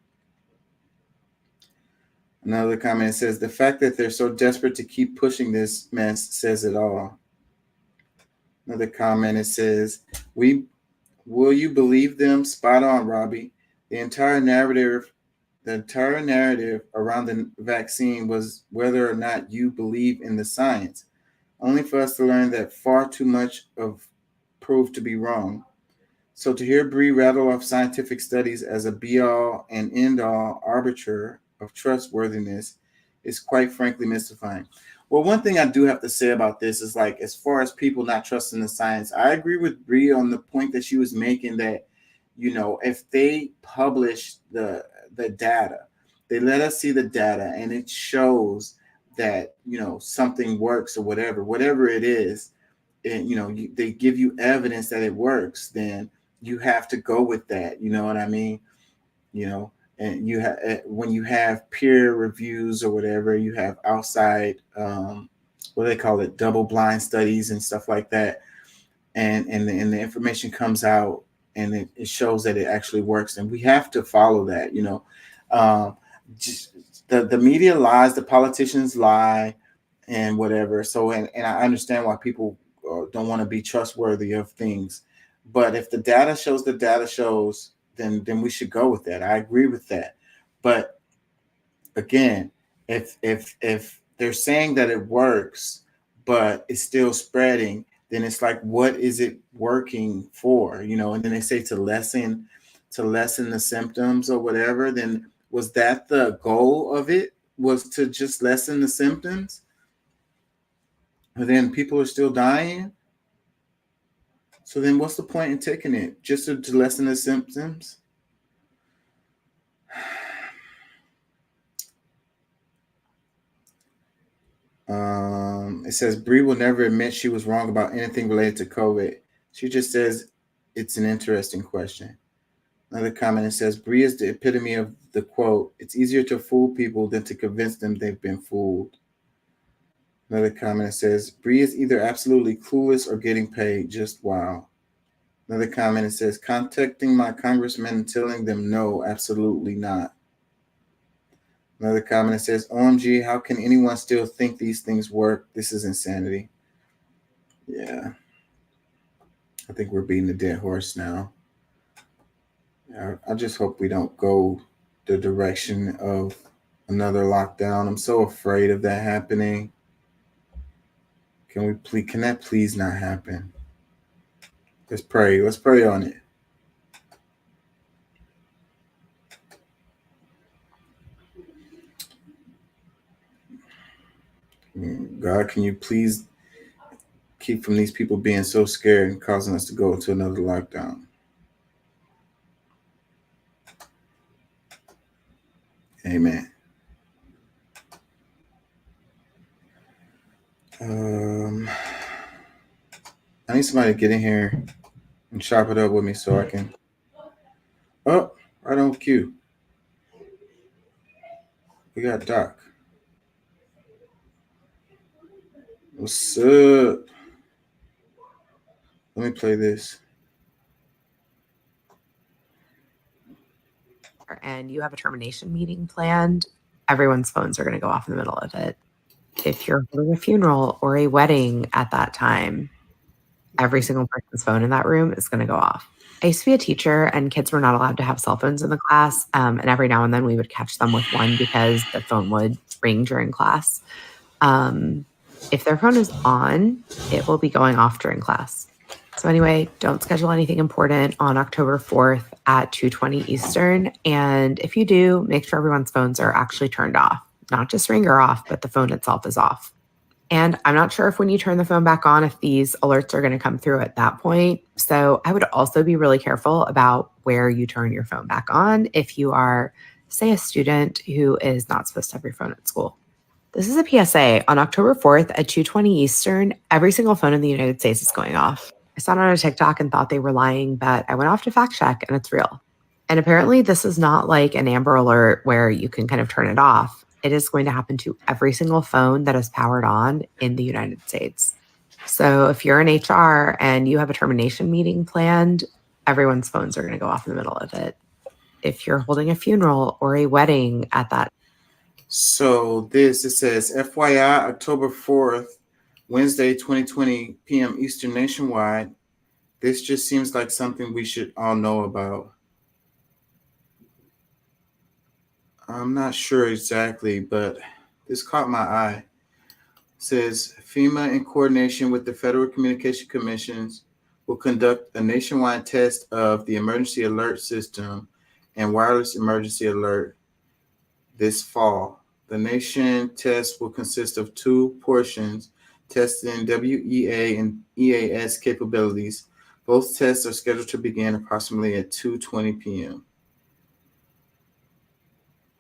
Another comment says, the fact that they're so desperate to keep pushing this mess says it all. Another comment, it says, will you believe them? Spot on, Robbie. The entire narrative around the vaccine was whether or not you believe in the science, only for us to learn that far too much of proved to be wrong. So to hear Bree rattle off scientific studies as a be-all and end-all arbiter of trustworthiness is quite frankly mystifying. Well, one thing I do have to say about this is, like, as far as people not trusting the science, I agree with Bree on the point that she was making that, you know, if they publish the data, they let us see the data and it shows that, you know, something works or whatever it is, and, you know, they give you evidence that it works, then you have to go with that. You know what I mean? You know, and you have, when you have peer reviews or whatever, you have outside, what do they call it, double blind studies and stuff like that, and the information comes out and it shows that it actually works, and we have to follow that. You know, just the media lies, the politicians lie, and whatever. So, and I understand why people don't want to be trustworthy of things, but if the data shows, then we should go with that. I agree with that. But again, if they're saying that it works, but it's still spreading, then it's like, what is it working for? You know, and then they say to lessen the symptoms or whatever. Then was that the goal of it? Was to just lessen the symptoms? And then people are still dying. So then what's the point in taking it? Just to lessen the symptoms? It says Bree will never admit she was wrong about anything related to COVID. She just says it's an interesting question. Another comment, it says Bree is the epitome of the quote, it's easier to fool people than to convince them they've been fooled. Another comment, it says Bree is either absolutely clueless or getting paid. Just wow. Another comment, it says, contacting my congressman and telling them no, absolutely not. Another comment, it says, OMG, how can anyone still think these things work? This is insanity. Yeah. I think we're beating the dead horse now. I just hope we don't go the direction of another lockdown. I'm so afraid of that happening. Can that please not happen? Let's pray. Let's pray on it. God, can you please keep from these people being so scared and causing us to go into another lockdown? Amen. I need somebody to get in here and chop it up with me so I can. Oh, right on cue. We got Doc. What's up? Let me play this. And you have a termination meeting planned, everyone's phones are going to go off in the middle of it. If you're holding a funeral or a wedding at that time, every single person's phone in that room is going to go off. I used to be a teacher and kids were not allowed to have cell phones in the class. And every now and then we would catch them with one because the phone would ring during class. If their phone is on, it will be going off during class. So anyway, don't schedule anything important on October 4th at 2:20 Eastern. And if you do, make sure everyone's phones are actually turned off. Not just ringer off, but the phone itself is off. And I'm not sure if when you turn the phone back on, if these alerts are going to come through at that point. So I would also be really careful about where you turn your phone back on if you are, say, a student who is not supposed to have your phone at school. This is a PSA. On October 4th at 2:20 Eastern, every single phone in the United States is going off. I saw it on a TikTok and thought they were lying, but I went off to fact check and it's real. And apparently this is not like an Amber Alert where you can kind of turn it off. It is going to happen to every single phone that is powered on in the United States. So if you're in HR and you have a termination meeting planned, everyone's phones are going to go off in the middle of it. If you're holding a funeral or a wedding at that. So it says, FYI, October 4th, Wednesday, 2020 p.m. Eastern nationwide. This just seems like something we should all know about. I'm not sure exactly, but this caught my eye. It says, FEMA, in coordination with the Federal Communication Commissions, will conduct a nationwide test of the emergency alert system and wireless emergency alert this fall. The nation test will consist of two portions, testing WEA and EAS capabilities. Both tests are scheduled to begin approximately at 2:20 p.m.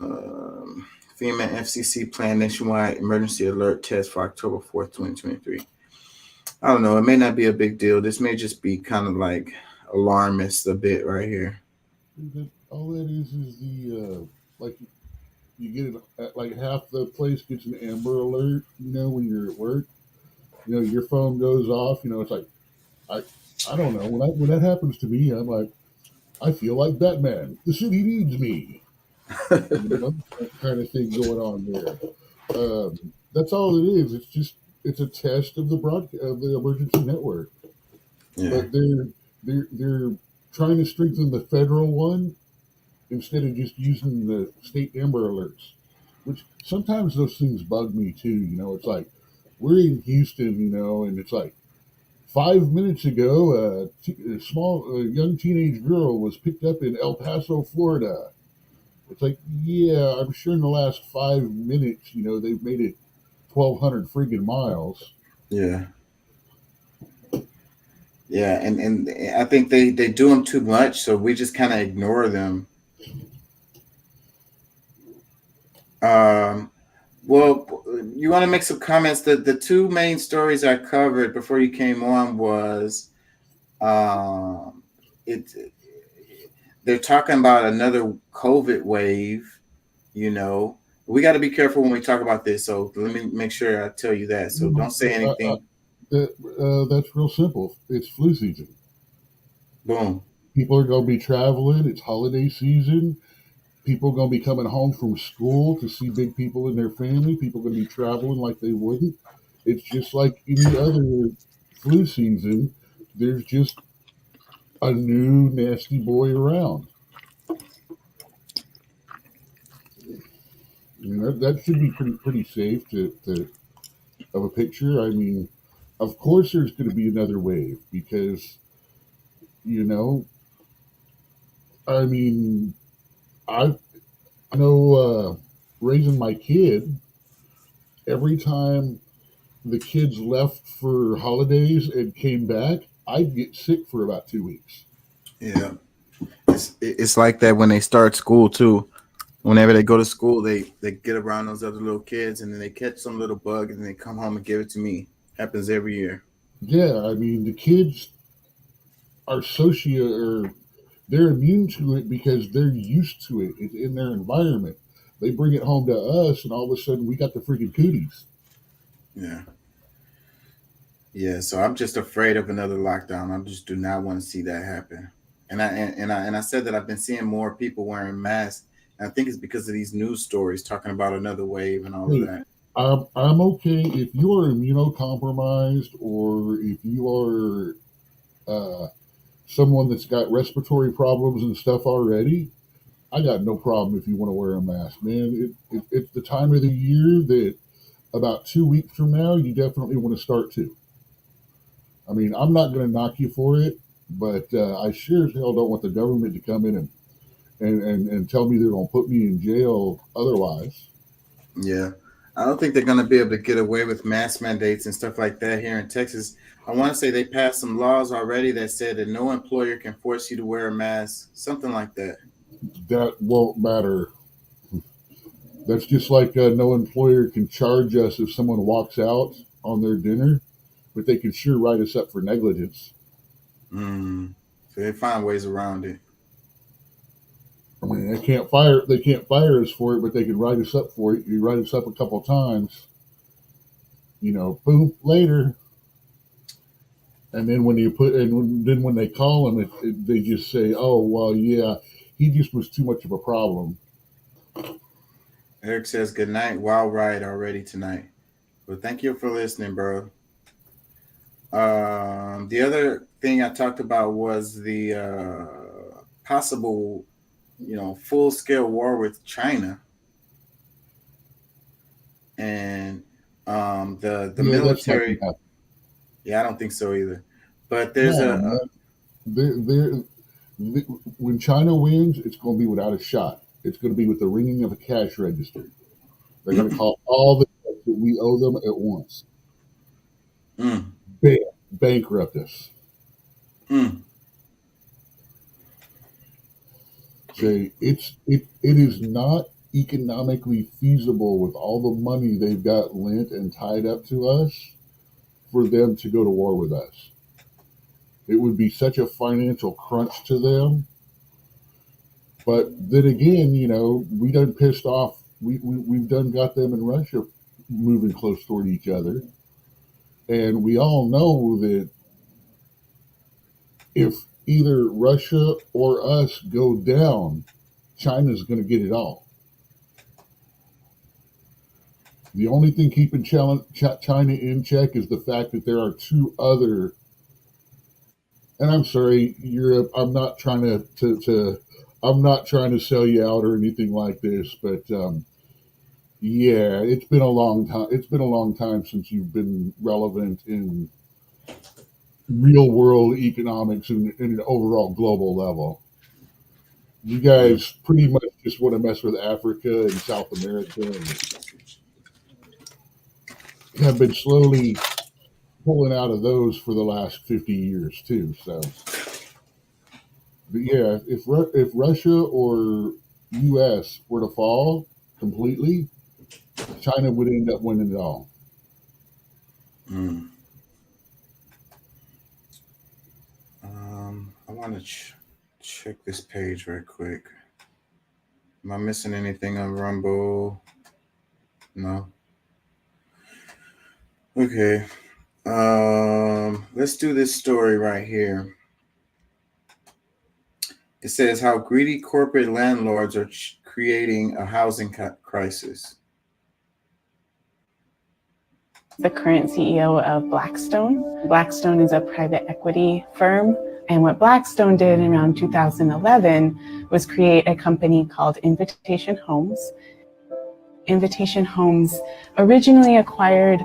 FEMA and FCC plan nationwide emergency alert test for October 4th, 2023. I don't know. It may not be a big deal. This may just be kind of like alarmist a bit right here. All that is the, like, you get it, like half the place gets an Amber Alert, when you're at work. Your phone goes off, it's like, I don't know. When that happens to me, I'm like, I feel like Batman. The city needs me. That kind of thing going on there. That's all it is. It's a test of the emergency network. Yeah. But they're trying to strengthen the federal one instead of just using the state Amber Alerts, which sometimes those things bug me too. It's like we're in Houston, and it's like 5 minutes ago, a young teenage girl was picked up in El Paso, Florida. It's like, yeah, I'm sure in the last 5 minutes, they've made it 1,200 friggin' miles. Yeah. Yeah, and I think they do them too much, so we just kind of ignore them. Well, you want to make some comments? The two main stories I covered before you came on was they're talking about another COVID wave. We got to be careful when we talk about this. So let me make sure I tell you that. So don't say anything. That's real simple. It's flu season. Boom. People are going to be traveling. It's holiday season. People are going to be coming home from school to see big people in their family. People are going to be traveling like they wouldn't. It's just like any other flu season. There's just a new nasty boy around. That should be pretty safe to of a picture. I mean, of course there's going to be another wave because you know, I mean, I know raising my kid, every time the kids left for holidays and came back, I'd get sick for about 2 weeks. Yeah. It's like that when they start school too. Whenever they go to school, they get around those other little kids and then they catch some little bug and they come home and give it to me. Happens every year. Yeah, I mean, the kids are they're immune to it because they're used to it. It's in their environment. They bring it home to us, and all of a sudden we got the freaking cooties. Yeah. Yeah. So I'm just afraid of another lockdown. I just do not want to see that happen. And I said that I've been seeing more people wearing masks. And I think it's because of these news stories talking about another wave and all of Hey, that. I'm okay if you are immunocompromised or if you are someone that's got respiratory problems and stuff already. I got no problem if you want to wear a mask, man. It's the time of the year that about 2 weeks from now, you definitely want to start to. I mean, I'm not going to knock you for it, but I sure as hell don't want the government to come in and tell me they're going to put me in jail otherwise. Yeah. I don't think they're going to be able to get away with mask mandates and stuff like that here in Texas. I want to say they passed some laws already that said that no employer can force you to wear a mask, something like that. That won't matter. That's just like no employer can charge us if someone walks out on their dinner, but they can sure write us up for negligence. So they find ways around it. I mean, they can't fire us for it, but they can write us up for it. You write us up a couple of times, boom, later. And then when they call them, they just say, "Oh, well, yeah, he just was too much of a problem." Eric says, good night. Wild ride already tonight. But thank you for listening, bro. The other thing I talked about was the possible, full scale war with China. And the Yeah, that's not going military. to happen. Yeah, I don't think so either. But there's No, man. When China wins, it's going to be without a shot. It's going to be with the ringing of a cash register. They're going to call all the debts that we owe them at once. Bam, bankrupt us. Say it is not economically feasible with all the money they've got lent and tied up to us for them to go to war with us. It would be such a financial crunch to them. But then again, we done pissed off. We've done got them in Russia moving close toward each other. And we all know that if either Russia or us go down, China's going to get it all. The only thing keeping China in check is the fact that there are two other. And I'm sorry, Europe. I'm not trying to I'm not trying to sell you out or anything like this, but yeah, it's been a long time. It's been a long time since you've been relevant in real world economics and an overall global level. You guys pretty much just want to mess with Africa and South America and have been slowly pulling out of those for the last 50 years too. So, but yeah, if Russia or U.S. were to fall completely, China would end up winning it all. I want to check this page right quick. Am I missing anything on Rumble? No. Okay. Let's do this story right here. It says how greedy corporate landlords are creating a housing crisis. The current CEO of Blackstone. Blackstone is a private equity firm. And what Blackstone did around 2011 was create a company called Invitation Homes. Invitation Homes originally acquired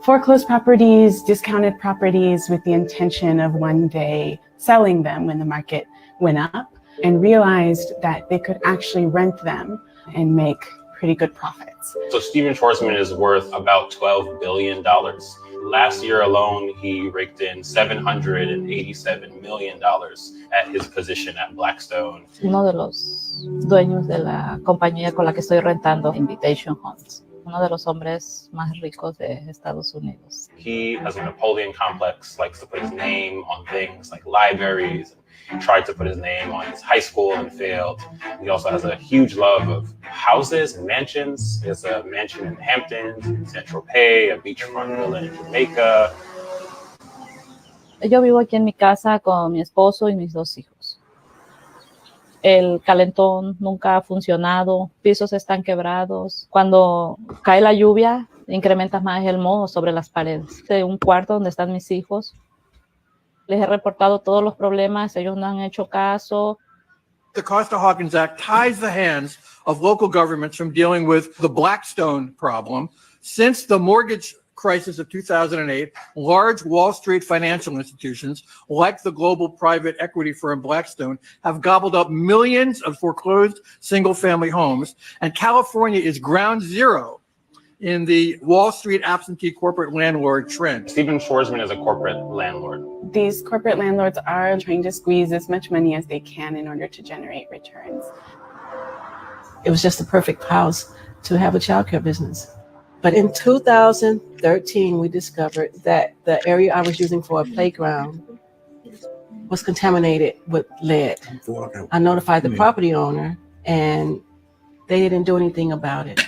foreclosed properties, discounted properties with the intention of one day selling them when the market went up, and realized that they could actually rent them and make pretty good profits. So Stephen Schwarzman is worth about $12 billion. Last year alone, he raked in $787 million at his position at Blackstone. Uno de los dueños de la compañía con la que estoy rentando, Invitation Homes. Uno de los hombres más ricos de Estados Unidos. He has a Napoleon complex, likes to put his name on things like libraries, and tried to put his name on his high school and failed. He also has a huge love of houses and mansions. He has a mansion in Hamptons, in Saint-Tropez, a beachfront villa in Jamaica. Yo vivo aquí en mi casa con mi esposo y mis dos hijos. El calentón nunca ha funcionado, pisos están quebrados. Cuando cae la lluvia, incrementa más el moho sobre las paredes. De un cuarto donde están mis hijos. Les he reportado todos los problemas, ellos no han hecho caso. The Costa-Hawkins Act ties the hands of local governments from dealing with the Blackstone problem. Since the mortgage crisis of 2008, large Wall Street financial institutions, like the global private equity firm Blackstone, have gobbled up millions of foreclosed single-family homes, and California is ground zero in the Wall Street absentee corporate landlord trend. Stephen Schwarzman is a corporate landlord. These corporate landlords are trying to squeeze as much money as they can in order to generate returns. It was just the perfect house to have a childcare business. But in 2013, we discovered that the area I was using for a playground was contaminated with lead. I notified the property owner, and they didn't do anything about it.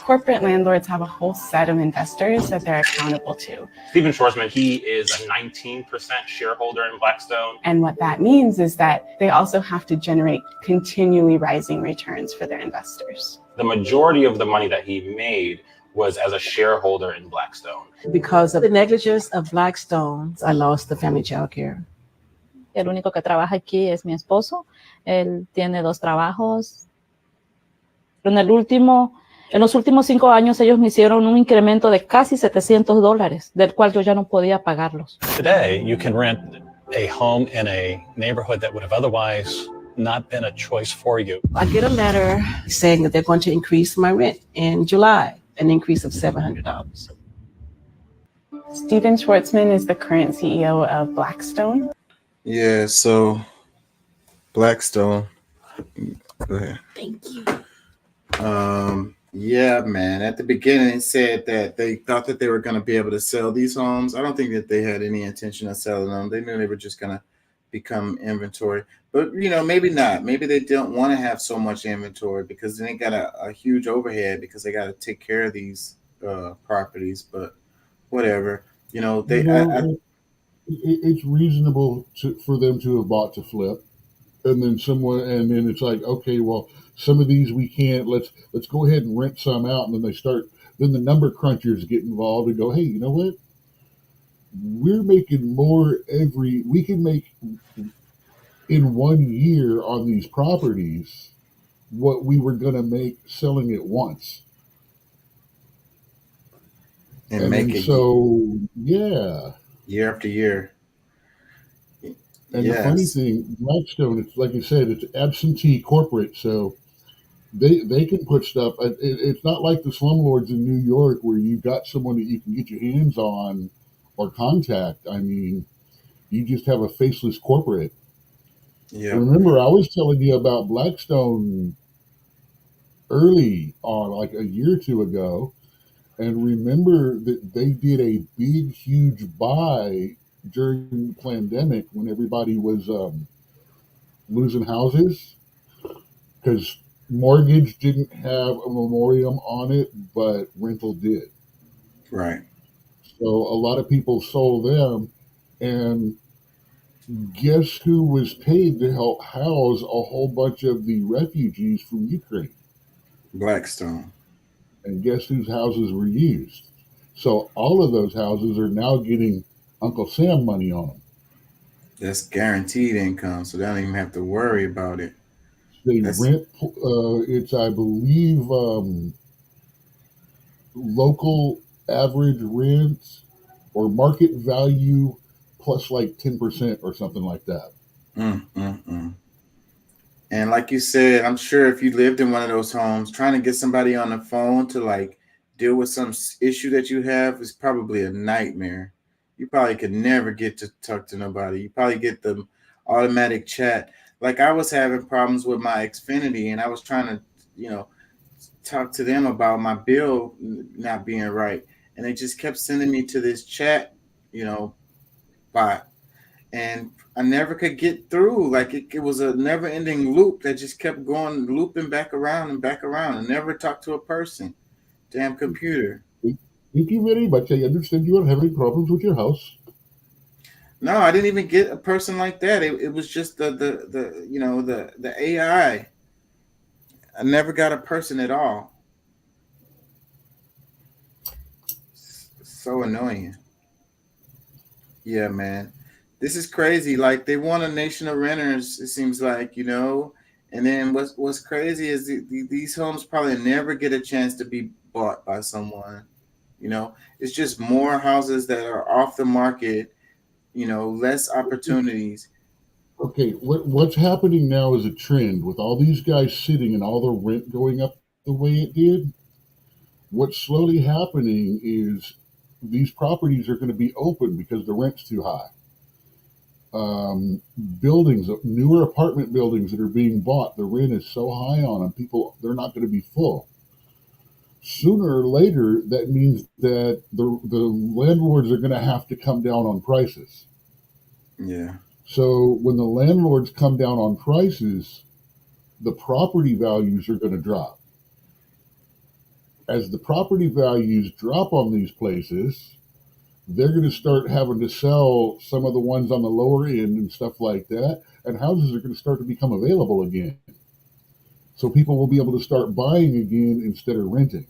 Corporate landlords have a whole set of investors that they're accountable to. Stephen Schwarzman, he is a 19% shareholder in Blackstone. And what that means is that they also have to generate continually rising returns for their investors. The majority of the money that he made was as a shareholder in Blackstone. Because of the negligence of Blackstone, I lost the family child care. El único que trabaja aquí es mi esposo. Él tiene 2 trabajos. En los últimos 5 años, ellos me hicieron un incremento de casi $700, del cual yo ya no podía pagarlos. Today, you can rent a home in a neighborhood that would have otherwise not been a choice for you. I get a letter saying that they're going to increase my rent in July, an increase of $700. Stephen Schwarzman is the current CEO of Blackstone. Yeah, so Blackstone. Go ahead. Thank you. Yeah, man. At the beginning, it said that they thought that they were going to be able to sell these homes. I don't think that they had any intention of selling them. They knew they were just going to become inventory. But, maybe not. Maybe they don't want to have so much inventory because then they got a huge overhead because they got to take care of these properties. But whatever. It's reasonable for them to have bought to flip. And then it's like, okay, well, some of these we can't, let's go ahead and rent some out. And then the number crunchers get involved and go, hey, you know what? We're making we can make in 1 year on these properties what we were going to make selling it once. And make it yeah. Year after year. And The funny thing, Blackstone, it's like I said, it's absentee corporate, so they can put stuff. It's not like the slumlords in New York where you've got someone that you can get your hands on or contact. I mean, you just have a faceless corporate. Yeah. Remember, I was telling you about Blackstone early on, like a year or two ago, and remember that they did a big, huge buy during the pandemic when everybody was losing houses because mortgage didn't have a memoriam on it, but rental did. Right. So a lot of people sold them, and Guess who was paid to help house a whole bunch of the refugees from Ukraine? Blackstone. And guess whose houses were used? So all of those houses are now getting Uncle Sam money on them. That's guaranteed income, so they don't even have to worry about it. They rent. It's, I believe, local average rent or market value plus like 10% or something like that. And like you said, I'm sure if you lived in one of those homes, trying to get somebody on the phone to like deal with some issue that you have is probably a nightmare. You probably could never get to talk to nobody. You probably get the automatic chat. Like I was having problems with my Xfinity, and I was trying to, talk to them about my bill not being right, and they just kept sending me to this chat, bot, and I never could get through. Like it was a never-ending loop that just kept going, looping back around and back around, and never talked to a person. Damn computer. Thank you very much. I understand you are having problems with your house. No, I didn't even get a person like that. It was just the AI. I never got a person at all. So annoying. Yeah, man. This is crazy. Like they want a nation of renters, it seems like, And then what's crazy is these homes probably never get a chance to be bought by someone. It's just more houses that are off the market, less opportunities. Okay, what's happening now is a trend with all these guys sitting and all the rent going up the way it did. What's slowly happening is these properties are going to be open because the rent's too high. Buildings, newer apartment buildings that are being bought, the rent is so high on them, they're not going to be full. Sooner or later, that means that the landlords are going to have to come down on prices. Yeah. So when the landlords come down on prices, the property values are going to drop. As the property values drop on these places, they're going to start having to sell some of the ones on the lower end and stuff like that, and houses are going to start to become available again. So people will be able to start buying again instead of renting.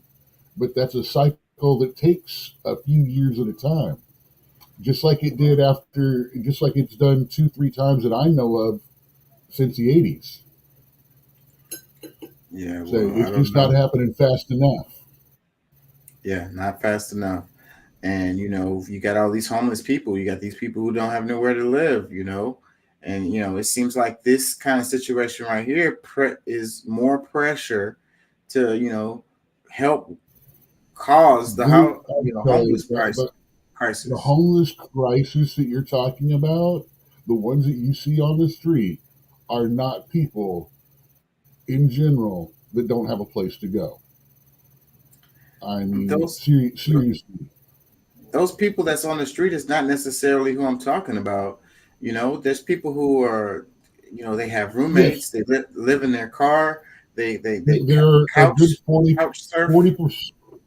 But that's a cycle that takes a few years at a time. Just like it did just like it's done 2-3 times that I know of since the 80s. Yeah, So it's just not happening fast enough. Yeah, not fast enough. And you got all these homeless people. You got these people who don't have nowhere to live. And it seems like this kind of situation right here is more pressure to help cause the homeless crisis. The homeless crisis that you're talking about, the ones that you see on the street, are not people in general that don't have a place to go. I mean, seriously. Those people that's on the street is not necessarily who I'm talking about. There's people who are, they have roommates. Yes. They live in their car. They're a good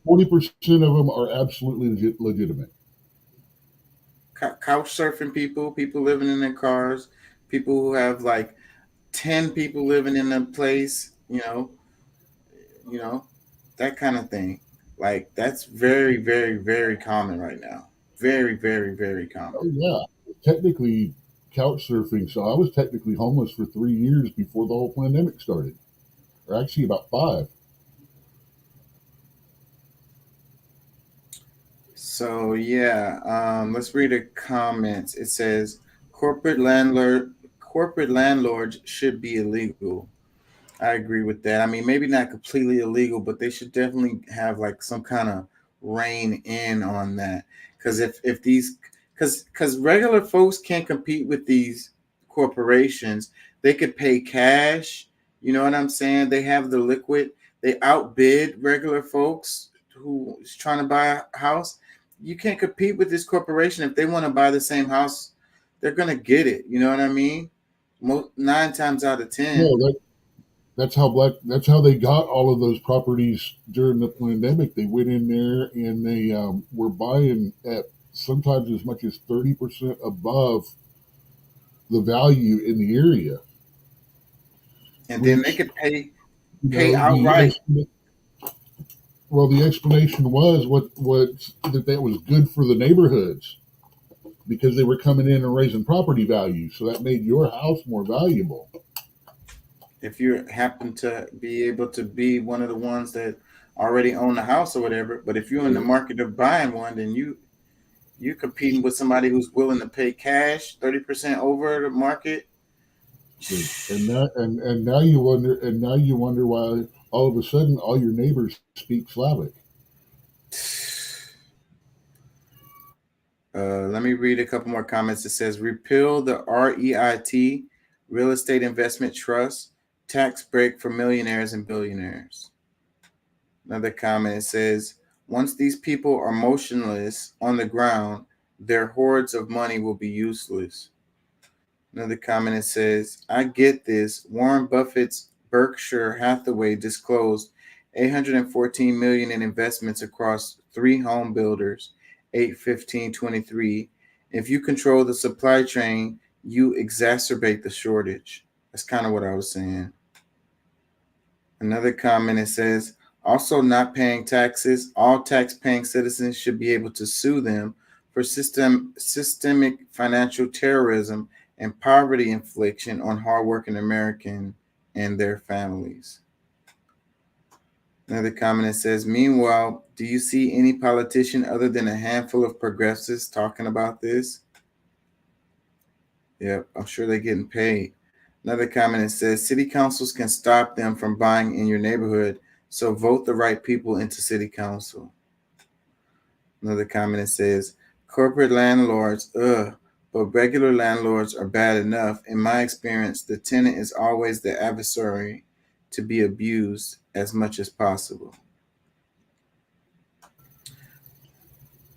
40% of them are absolutely legitimate. Couch surfing people living in their cars, people who have like 10 people living in a place, that kind of thing. Like that's very, very, very common right now. Very, very, very common. Oh, yeah. Technically couch surfing. So I was technically homeless for 3 years before the whole pandemic started. Or actually about 5. So yeah, let's read the comments. It says corporate landlords should be illegal. I agree with that. I mean, maybe not completely illegal, but they should definitely have like some kind of rein in on that. Because if these, because regular folks can't compete with these corporations, they could pay cash. You know what I'm saying? They have the liquid. They outbid regular folks who is trying to buy a house. You can't compete with this corporation. If they want to buy the same house, they're gonna get it. You know what I mean? 9 times out of 10. Yeah, that's how they got all of those properties during the pandemic. They went in there and they were buying at sometimes as much as 30% above the value in the area. And then they could pay The outright. the explanation was that was good for the neighborhoods because they were coming in and raising property value, so that made your house more valuable. If you happen to be able to be one of the ones that already own the house or whatever, but if you're in the market of buying one, then you're competing with somebody who's willing to pay cash 30% over the market. And now you wonder why all of a sudden all your neighbors speak Slavic. Let me read a couple more comments. It says repeal the REIT, Real Estate Investment Trust, tax break for millionaires and billionaires. Another comment says once these people are motionless on the ground, their hordes of money will be useless. Another comment says, I get this. Warren Buffett's Berkshire Hathaway disclosed $814 million in investments across 3 home builders, 8/15/23. If you control the supply chain, you exacerbate the shortage. That's kind of what I was saying. Another comment, it says, also not paying taxes. All tax-paying citizens should be able to sue them for systemic financial terrorism and poverty infliction on hardworking Americans and their families. Another comment that says, meanwhile, do you see any politician other than a handful of progressives talking about this? Yep, I'm sure they're getting paid. Another comment that says, city councils can stop them from buying in your neighborhood, so vote the right people into city council. Another comment that says, corporate landlords, but regular landlords are bad enough. In my experience, the tenant is always the adversary to be abused as much as possible.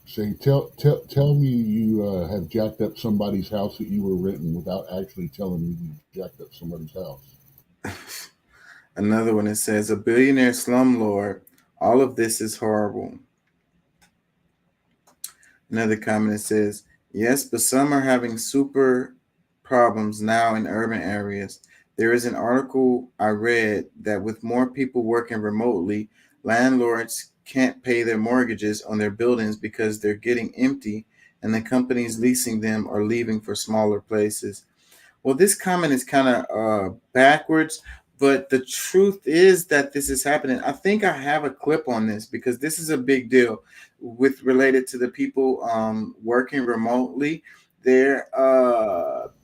Say, tell me you have jacked up somebody's house that you were renting without actually telling me you jacked up somebody's house. Another one that says, a billionaire slumlord, all of this is horrible. Another comment that says, yes, but some are having super problems now in urban areas. There is an article I read that with more people working remotely, landlords can't pay their mortgages on their buildings because they're getting empty and the companies leasing them are leaving for smaller places. Well, this comment is kind of backwards, but the truth is that this is happening. I think I have a clip on this because this is a big deal with related to the people working remotely.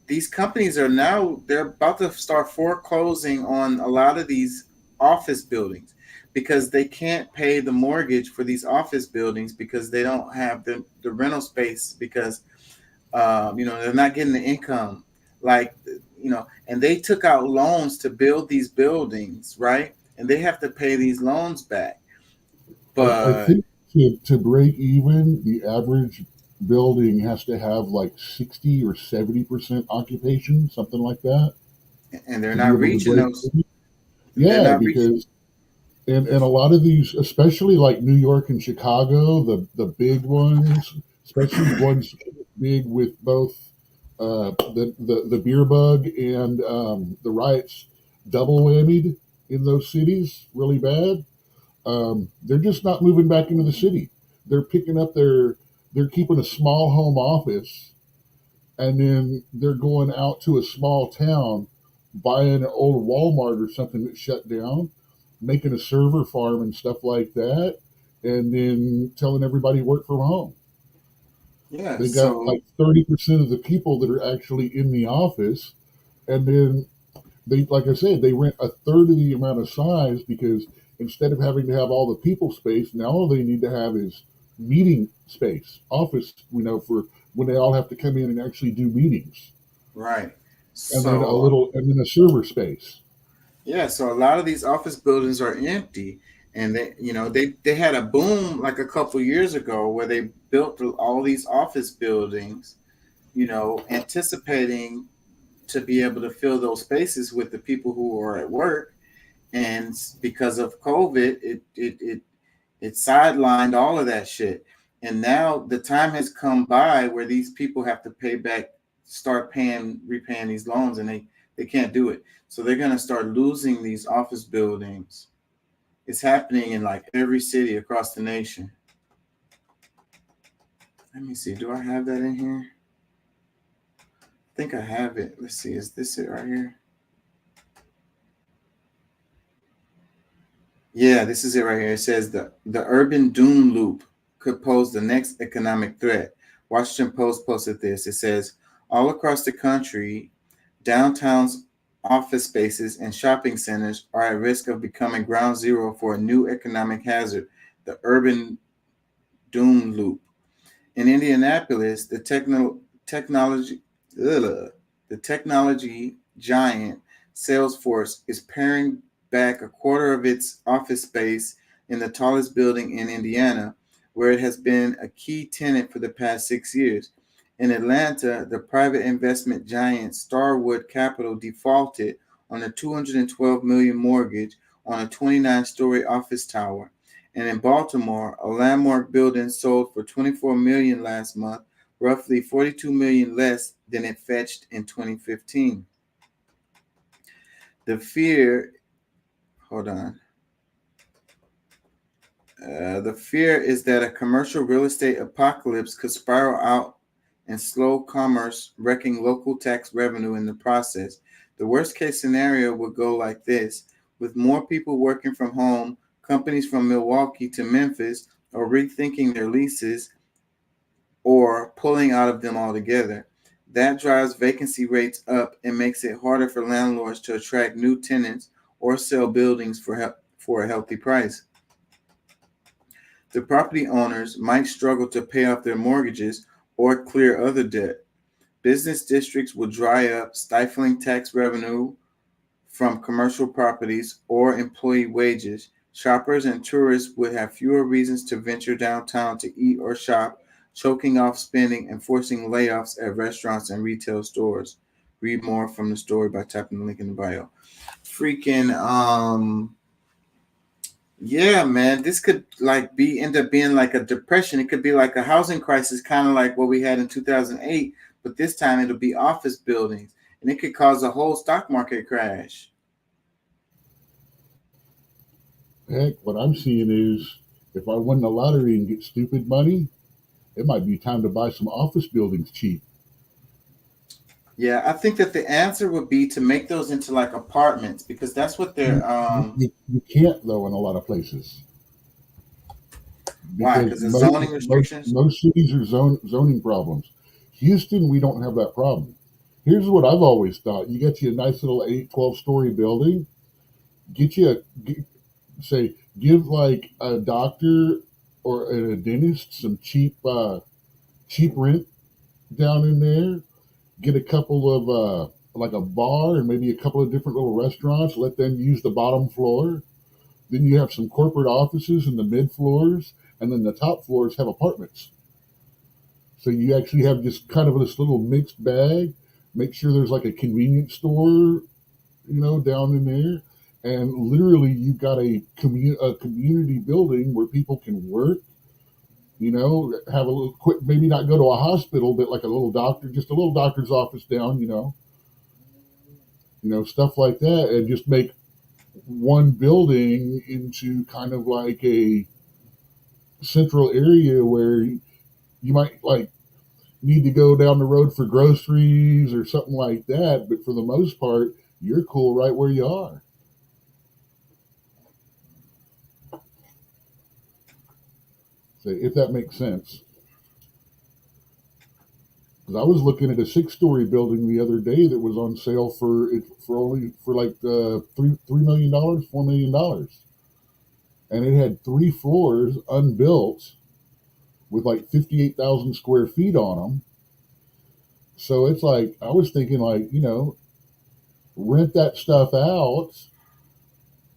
These companies are now, they're about to start foreclosing on a lot of these office buildings because they can't pay the mortgage for these office buildings because they don't have the rental space because they're not getting the income, and they took out loans to build these buildings, right? And they have to pay these loans back. But I think to break even, the average building has to have like 60 or 70% occupation, something like that. And they're not reaching those. Yeah, because and a lot of these, especially like New York and Chicago, the big ones, especially ones big with both the beer bug and the riots double whammied in those cities really bad. They're just not moving back into the city. They're picking up they're keeping a small home office, and then they're going out to a small town, buying an old Walmart or something that shut down, making a server farm and stuff like that, and then telling everybody work from home. Yeah, they got like 30% of the people that are actually in the office, and then they, like I said, they rent a third of the amount of size because instead of having to have all the people space, now all they need to have is meeting space, office, for when they all have to come in and actually do meetings. Right. And then a server space. Yeah, so a lot of these office buildings are empty, and they had a boom like a couple years ago where they built all these office buildings, anticipating to be able to fill those spaces with the people who are at work, and because of COVID, it sidelined all of that shit. And now the time has come by where these people have to pay back start repaying these loans, and they can't do it. So they're going to start losing these office buildings. It's happening in like every city across the nation. Let me see. Do I have that in here? I think I have it. Let's see. Is this it right here? Yeah, this is it right here. It says the urban doom loop could pose the next economic threat. Washington Post posted this. It says all across the country, downtowns, office spaces, and shopping centers are at risk of becoming ground zero for a new economic hazard, the urban doom loop. In Indianapolis, the technology giant Salesforce is paring back a quarter of its office space in the tallest building in Indiana, where it has been a key tenant for the past 6 years. In Atlanta, the private investment giant Starwood Capital defaulted on a $212 million mortgage on a 29-story office tower. And in Baltimore, a landmark building sold for $24 million last month, roughly $42 million less than it fetched in 2015. The fear is that a commercial real estate apocalypse could spiral out and slow commerce, wrecking local tax revenue in the process. The worst case scenario would go like this: with more people working from home, companies from Milwaukee to Memphis are rethinking their leases or pulling out of them altogether. That drives vacancy rates up and makes it harder for landlords to attract new tenants or sell buildings for a healthy price. The property owners might struggle to pay off their mortgages or clear other debt. Business districts will dry up, stifling tax revenue from commercial properties or employee wages. Shoppers and tourists would have fewer reasons to venture downtown to eat or shop, choking off spending and forcing layoffs at restaurants and retail stores. Read more from the story by tapping the link in the bio. Yeah, man, this could end up being like a depression. It could be like a housing crisis, kind of like what we had in 2008, but this time it'll be office buildings, and it could cause a whole stock market crash. Heck, what I'm seeing is if I win the lottery and get stupid money, it might be time to buy some office buildings cheap. Yeah, I think that the answer would be to make those into like apartments, because that's what they're. You can't though in a lot of places. Why? Because of zoning restrictions? Most cities are zoning problems. Houston, we don't have that problem. Here's what I've always thought: you get you a nice little 12-story building, give like a doctor or a dentist some cheap rent down in there. Get a couple of like a bar and maybe a couple of different little restaurants. Let them use the bottom floor. Then you have some corporate offices in the mid floors, and then the top floors have apartments. So you actually have just kind of this little mixed bag. Make sure there's like a convenience store, down in there. And literally you've got a community building where people can work, have a little quick, maybe not go to a hospital, but like a little doctor, just a little doctor's office down, stuff like that, and just make one building into kind of like a central area where you might like need to go down the road for groceries or something like that. But for the most part, you're cool right where you are. So if that makes sense. Because I was looking at a 6-story building the other day that was on sale for like $3 million, $4 million. And it had 3 floors unbuilt with like 58,000 square feet on them. So it's like, I was thinking like, rent that stuff out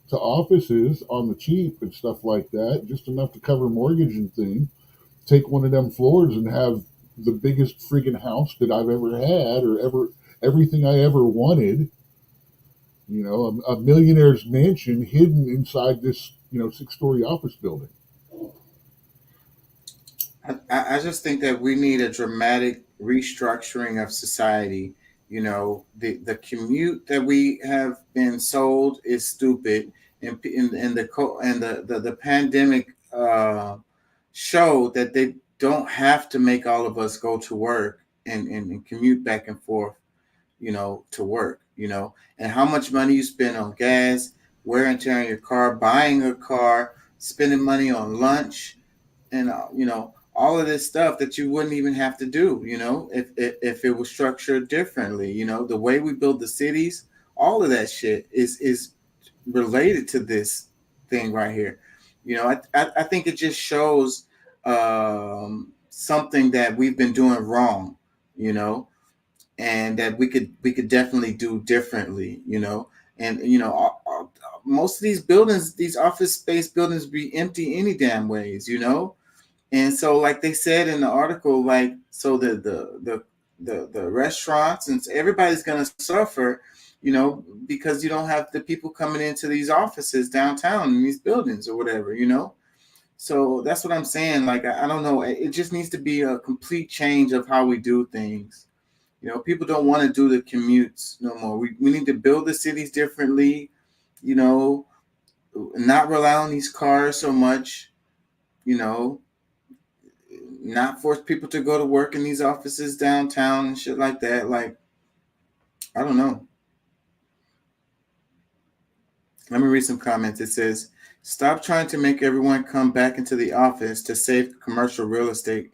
to offices on the cheap and stuff like that, just enough to cover mortgage and thing. Take one of them floors and have the biggest friggin' house that I've ever had or everything I ever wanted. A millionaire's mansion hidden inside this, 6-story office building. I just think that we need a dramatic restructuring of society. You know, the commute that we have been sold is stupid, and the pandemic showed that they don't have to make all of us go to work and commute back and forth, you know, to work, you know, and how much money you spend on gas, wear and tear on your car, buying a car, spending money on lunch, and you know, all of this stuff that you wouldn't even have to do, you know, if it was structured differently. You know, the way we build the cities, all of that shit is related to this thing right here. You know, I think it just shows something that we've been doing wrong, you know, and that we could definitely do differently, you know. And you know, most of these buildings, these office space buildings, be empty any damn ways, you know. And so, like they said in the article, like, so the restaurants and everybody's gonna suffer, you know, because you don't have the people coming into these offices downtown in these buildings or whatever, you know. So that's what I'm saying. Like, I don't know. It just needs to be a complete change of how we do things. You know, people don't want to do the commutes no more. We need to build the cities differently, you know, not rely on these cars so much, you know, not force people to go to work in these offices downtown and shit like that. Like, I don't know. Let me read some comments. It says, stop trying to make everyone come back into the office to save commercial real estate.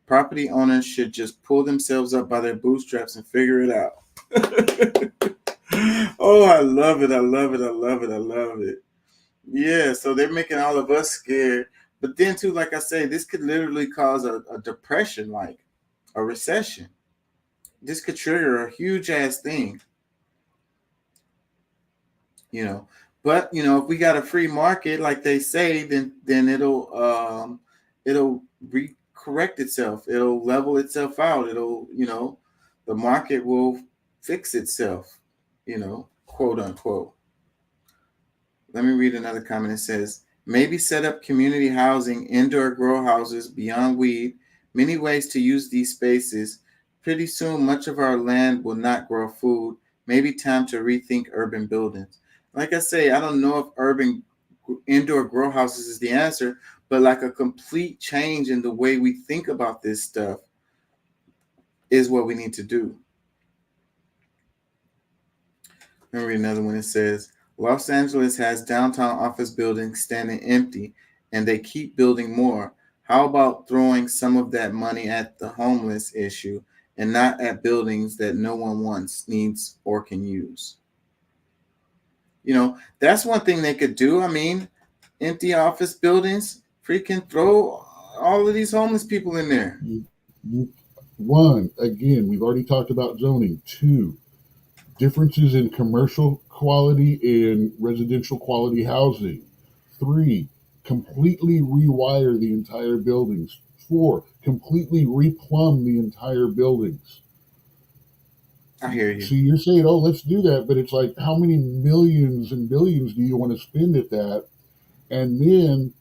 Property owners should just pull themselves up by their bootstraps and figure it out. Oh, I love it. I love it. I love it. I love it. Yeah, so they're making all of us scared. But then, too, like I say, this could literally cause a depression, like a recession. This could trigger a huge ass thing, you know. But you know, if we got a free market, like they say, then it'll correct itself. It'll level itself out. It'll, you know, the market will fix itself, you know, quote unquote. Let me read another comment. It says, maybe set up community housing, indoor grow houses, beyond weed, many ways to use these spaces. Pretty soon, much of our land will not grow food. Maybe time to rethink urban buildings. Like I say, I don't know if urban indoor grow houses is the answer, but like a complete change in the way we think about this stuff is what we need to do. Let me read another one. It says, Los Angeles has downtown office buildings standing empty, and they keep building more. How about throwing some of that money at the homeless issue and not at buildings that no one wants, needs, or can use? You know, that's one thing they could do. I mean, empty office buildings, freaking throw all of these homeless people in there. One, again, we've already talked about zoning. Two, differences in commercial quality and residential quality housing. Three, completely rewire the entire buildings. Four, completely replumb the entire buildings. I hear you. See, you're saying, oh, let's do that, but it's like, how many millions and billions do you want to spend at that? And then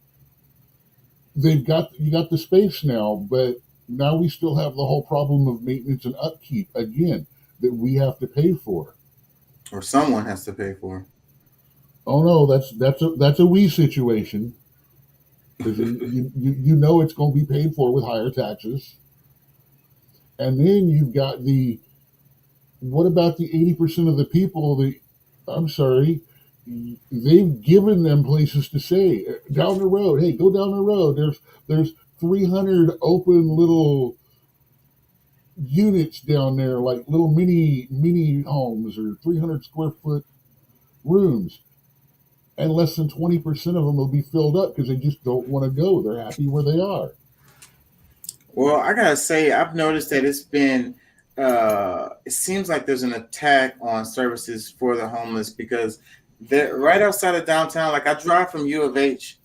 you got the space now, but now we still have the whole problem of maintenance and upkeep again that we have to pay for. Or someone has to pay for. Oh no, that's a we situation, because you know it's going to be paid for with higher taxes. And then you've got what about the 80% of the people that, I'm sorry, they've given them places to stay down the road. Hey, go down the road. There's 300 open little units down there, like little mini homes, or 300 square foot rooms. And less than 20% of them will be filled up because they just don't want to go. They're happy where they are. Well, I gotta say, I've noticed that it's been, it seems like there's an attack on services for the homeless, because they're right outside of downtown. Like, I drive from U of H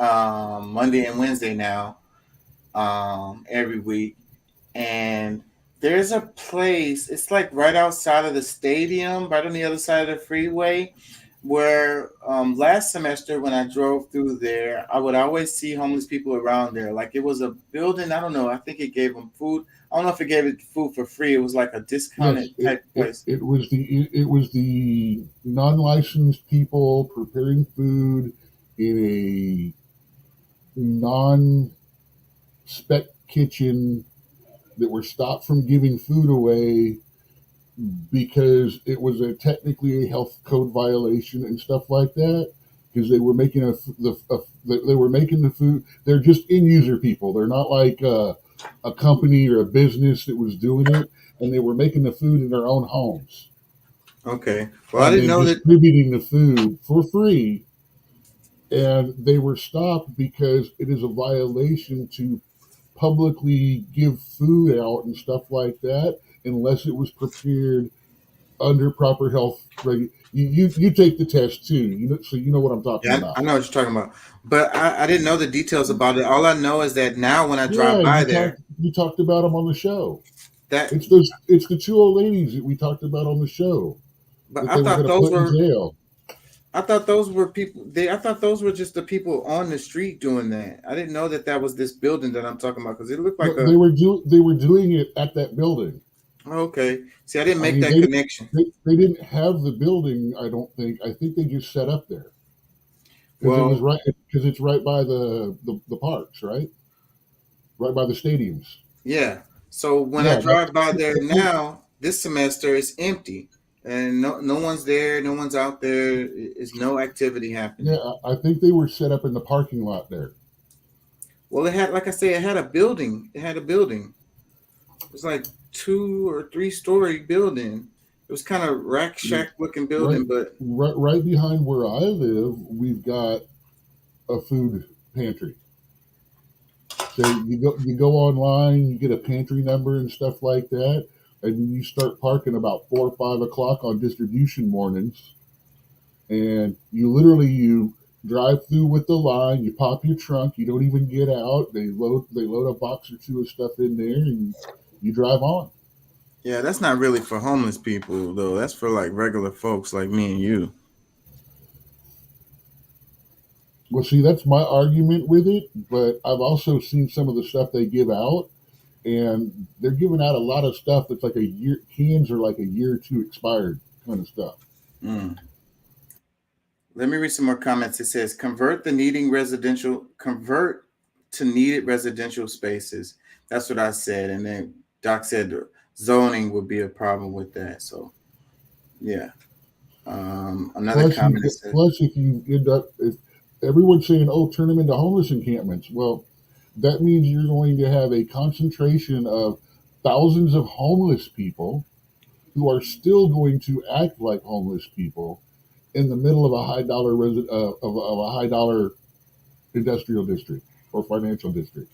Monday and Wednesday now, every week, and there's a place. It's like right outside of the stadium, right on the other side of the freeway, where last semester when I drove through there, I would always see homeless people around there. Like it was a building. I don't know. I think it gave them food. I don't know if it gave it food for free. It was like a Yes, discounted type place. it was the non-licensed people preparing food in a non-spec kitchen that were stopped from giving food away because it was technically a health code violation and stuff like that. Because they were making they were making the food. They're just end user people. They're not like a company or a business that was doing it, and they were making the food in their own homes. Okay. Well, I And didn't then know that. distributing the food for free, and they were stopped because it is a violation to publicly give food out and stuff like that unless it was prepared under proper health you take the test too, so you know what I'm talking Yeah, about. I know what you're talking about, but I didn't know the details about it. All I know is that now when I drive Yeah, by there, you talked about them on the show. that. It's the two old ladies that we talked about on the show But that they were going to put in jail. I thought those were people. I thought those were just the people on the street doing that. I didn't know that was this building that I'm talking about because it looked like No, a. they were doing it at that building. Okay, see, I didn't I make mean, that connection. they didn't have the building. I don't think. I think they just set up there because Well, it's right by the parks, right by the stadiums. Yeah. So when I Yeah, drive by there now, this semester it's empty, and no one's there. No one's out there. Is no activity happening. yeah. I think they were set up in the parking lot there. Well, it had, like I say, it had a building. It had a building. It was like 2 or 3 story building. It was kind of rack shack looking building, but right behind where I live, we've got a food pantry. So you go online, you get a pantry number and stuff like that, and then you start parking about 4 or 5 o'clock on distribution mornings, and you drive through with the line, you pop your trunk, you don't even get out. They load a box or two of stuff in there, and you drive on. yeah, that's not really for homeless people though. That's for like regular folks like me and you. Well, see, that's my argument with it, but I've also seen some of the stuff they give out, and they're giving out a lot of stuff that's like a year, cans are like a year or two expired kind of stuff. Mm. Let me read some more comments. It says convert to needed residential spaces. That's what I said. And then Doc said zoning would be a problem with that. So yeah. Another comment says, plus if you end up, if everyone's saying, oh, turn them into homeless encampments. Well, that means you're going to have a concentration of thousands of homeless people who are still going to act like homeless people in the middle of a high dollar of a high dollar industrial district or financial district.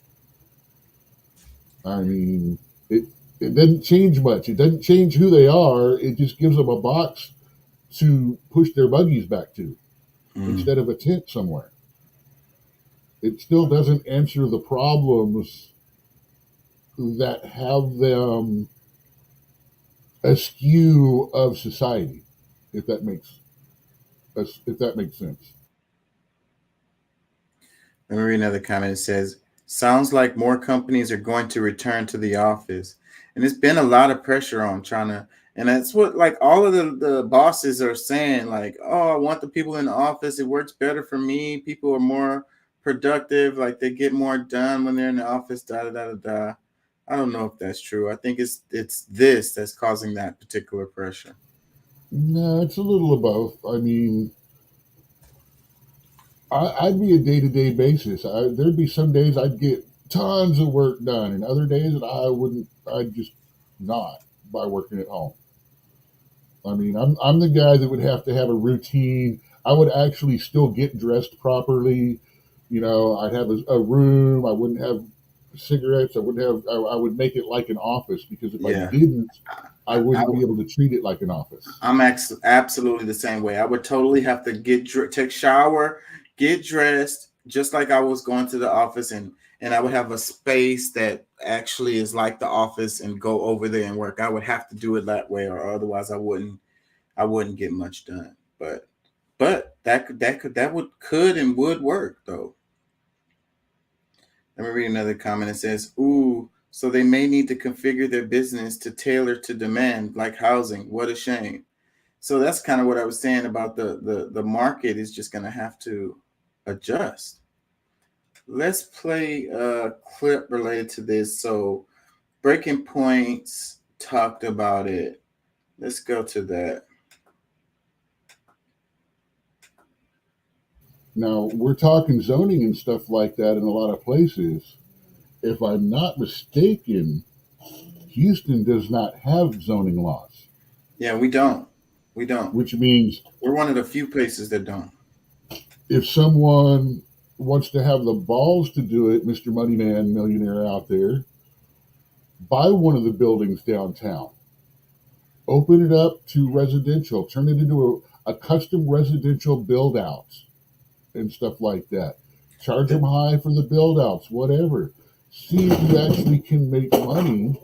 I mean, it doesn't change much. It doesn't change who they are. It just gives them a box to push their buggies back to instead of a tent somewhere. It still doesn't answer the problems that have them askew of society, if that makes sense. let me read another comment. It says, sounds like more companies are going to return to the office. And it's been a lot of pressure on trying to, and that's what like all of the bosses are saying, like, oh, I want the people in the office. It works better for me. People are more productive, like they get more done when they're in the office, da da da da da. I don't know if that's true. I think it's this that's causing that particular pressure. No, it's a little of both. I mean, I'd be a day-to-day basis. There'd be some days I'd get tons of work done, and other days that I wouldn't. I'd just not by working at home. I mean, I'm the guy that would have to have a routine. I would actually still get dressed properly. I'd have a room. I wouldn't have cigarettes. I wouldn't have. I would make it like an office because if I didn't, I wouldn't be able to treat it like an office. I'm absolutely the same way. I would totally have to take shower, get dressed, just like I was going to the office, and I would have a space that actually is like the office and go over there and work. I would have to do it that way, or otherwise I wouldn't get much done. But but that could and would work though. Let me read another comment. It says, "Ooh, so they may need to configure their business to tailor to demand, like housing. What a shame." So that's kind of what I was saying about the market is just going to have to adjust. Let's play a clip related to this. So Breaking Points talked about it. Let's go to that. Now, we're talking zoning and stuff like that in a lot of places. If I'm not mistaken, Houston does not have zoning laws. Yeah, we don't. We don't. Which means we're one of the few places that don't. If someone wants to have the balls to do it, Mr. Moneyman millionaire out there, buy one of the buildings downtown. Open it up to residential. Turn it into a custom residential build out and stuff like that. Charge them high for the build outs, whatever. See if you actually can make money.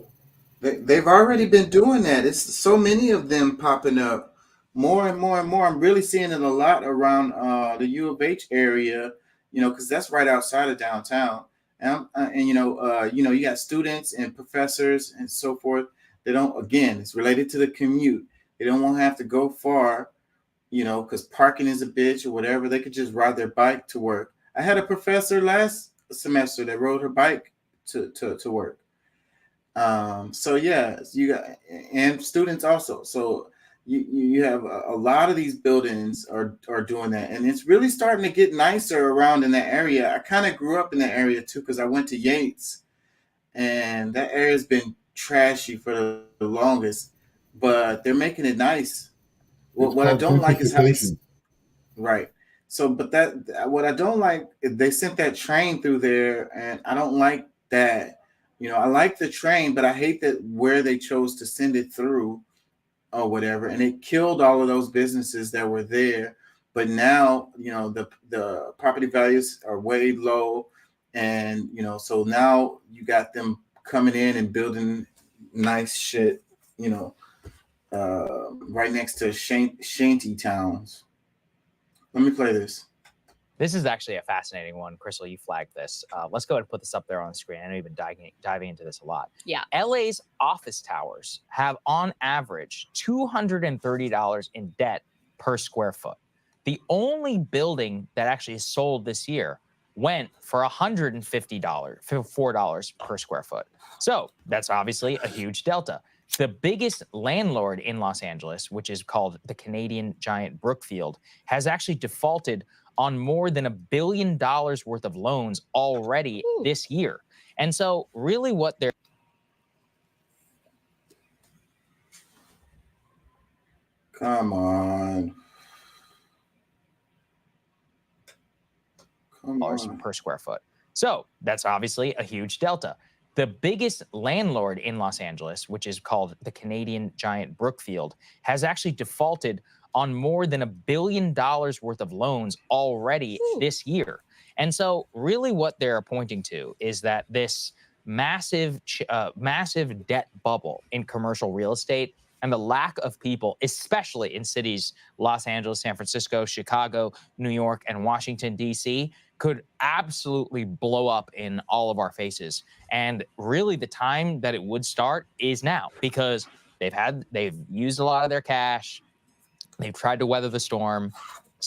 They've already been doing that. It's so many of them popping up more and more and more. I'm really seeing it a lot around the U of H area, because that's right outside of downtown. And you got students and professors and so forth. They don't, again, it's related to the commute. They don't want to have to go far, because parking is a bitch or whatever. They could just ride their bike to work. I had a professor last semester that rode her bike to work. So yeah, you got, and students also. So you have a lot of these buildings are doing that, and it's really starting to get nicer around in that area. I kind of grew up in that area too because I went to Yates, and that area's been trashy for the longest, but they're making it nice. What I don't like is how they right. So, but what I don't like, they sent that train through there, and I don't like that. I like the train, but I hate that where they chose to send it through or whatever, and it killed all of those businesses that were there. But now, the property values are way low, and so now you got them coming in and building nice shit, right next to shanty towns. Let me play this. This is actually a fascinating one. Crystal, you flagged this. Let's go ahead and put this up there on the screen. I know you've been diving into this a lot. Yeah. LA's office towers have on average $230 in debt per square foot. The only building that actually sold this year went for $154 per square foot. So that's obviously a huge delta. The biggest landlord in Los Angeles, which is called the Canadian giant Brookfield, has actually defaulted on more than $1 billion worth of loans already this year. And so really what they're... Come on. Per square foot. So that's obviously a huge delta. The biggest landlord in Los Angeles, which is called the Canadian giant Brookfield, has actually defaulted on more than $1 billion worth of loans already this year. And so really what they're pointing to is that this massive debt bubble in commercial real estate and the lack of people, especially in cities, Los Angeles, San Francisco, Chicago, New York, and Washington, D.C., could absolutely blow up in all of our faces. And really the time that it would start is now, because they've used a lot of their cash. They've tried to weather the storm.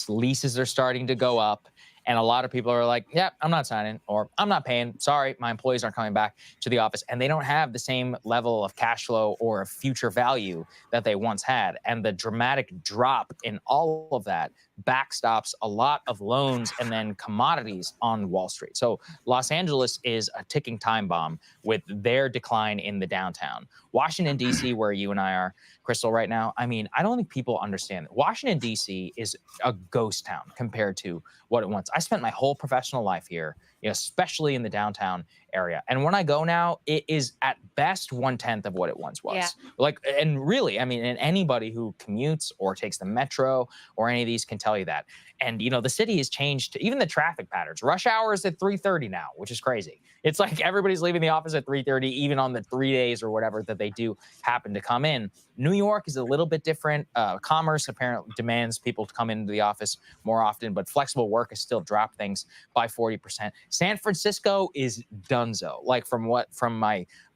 Leases are starting to go up. And a lot of people are like, yeah, I'm not signing, or I'm not paying. Sorry, my employees aren't coming back to the office. And they don't have the same level of cash flow or future value that they once had. And the dramatic drop in all of that backstops a lot of loans and then commodities on Wall Street. So Los Angeles is a ticking time bomb with their decline in the downtown. Washington, D.C., where you and I are, Crystal, right now, I mean, I don't think people understand that Washington, D.C. is a ghost town compared to what it once. I spent my whole professional life here, especially in the downtown area. And when I go now, it is at best 1/10 of what it once was. Yeah. And really, I mean, and anybody who commutes or takes the metro or any of these can tell you that. And, the city has changed, even the traffic patterns. Rush hour is at 3:30 now, which is crazy. It's like everybody's leaving the office at 3:30, even on the 3 days or whatever that they do happen to come in. New York is a little bit different. Commerce apparently demands people to come into the office more often, but flexible work has still dropped things by 40%. San Francisco is donezo. Like from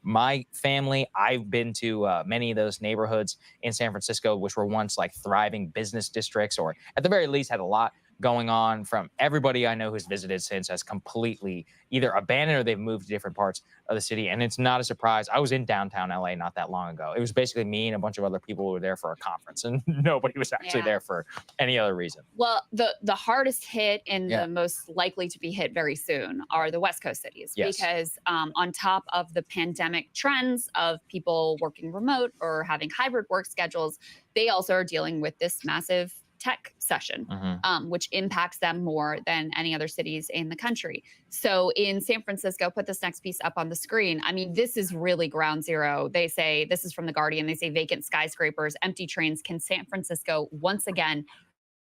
my family, I've been to many of those neighborhoods in San Francisco, which were once like thriving business districts, or at the very least had a lot going on. From everybody I know who's visited since has completely either abandoned or they've moved to different parts of the city. And it's not a surprise. I was in downtown LA not that long ago. It was basically me and a bunch of other people who were there for a conference, and nobody was actually there for any other reason. Well, the hardest hit and the most likely to be hit very soon are the West Coast cities, because on top of the pandemic trends of people working remote or having hybrid work schedules, they also are dealing with this massive tech session, which impacts them more than any other cities in the country. So in San Francisco, put this next piece up on the screen. I mean, this is really ground zero. They say, this is from The Guardian, they say vacant skyscrapers, empty trains. Can San Francisco once again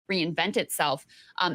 reinvent itself?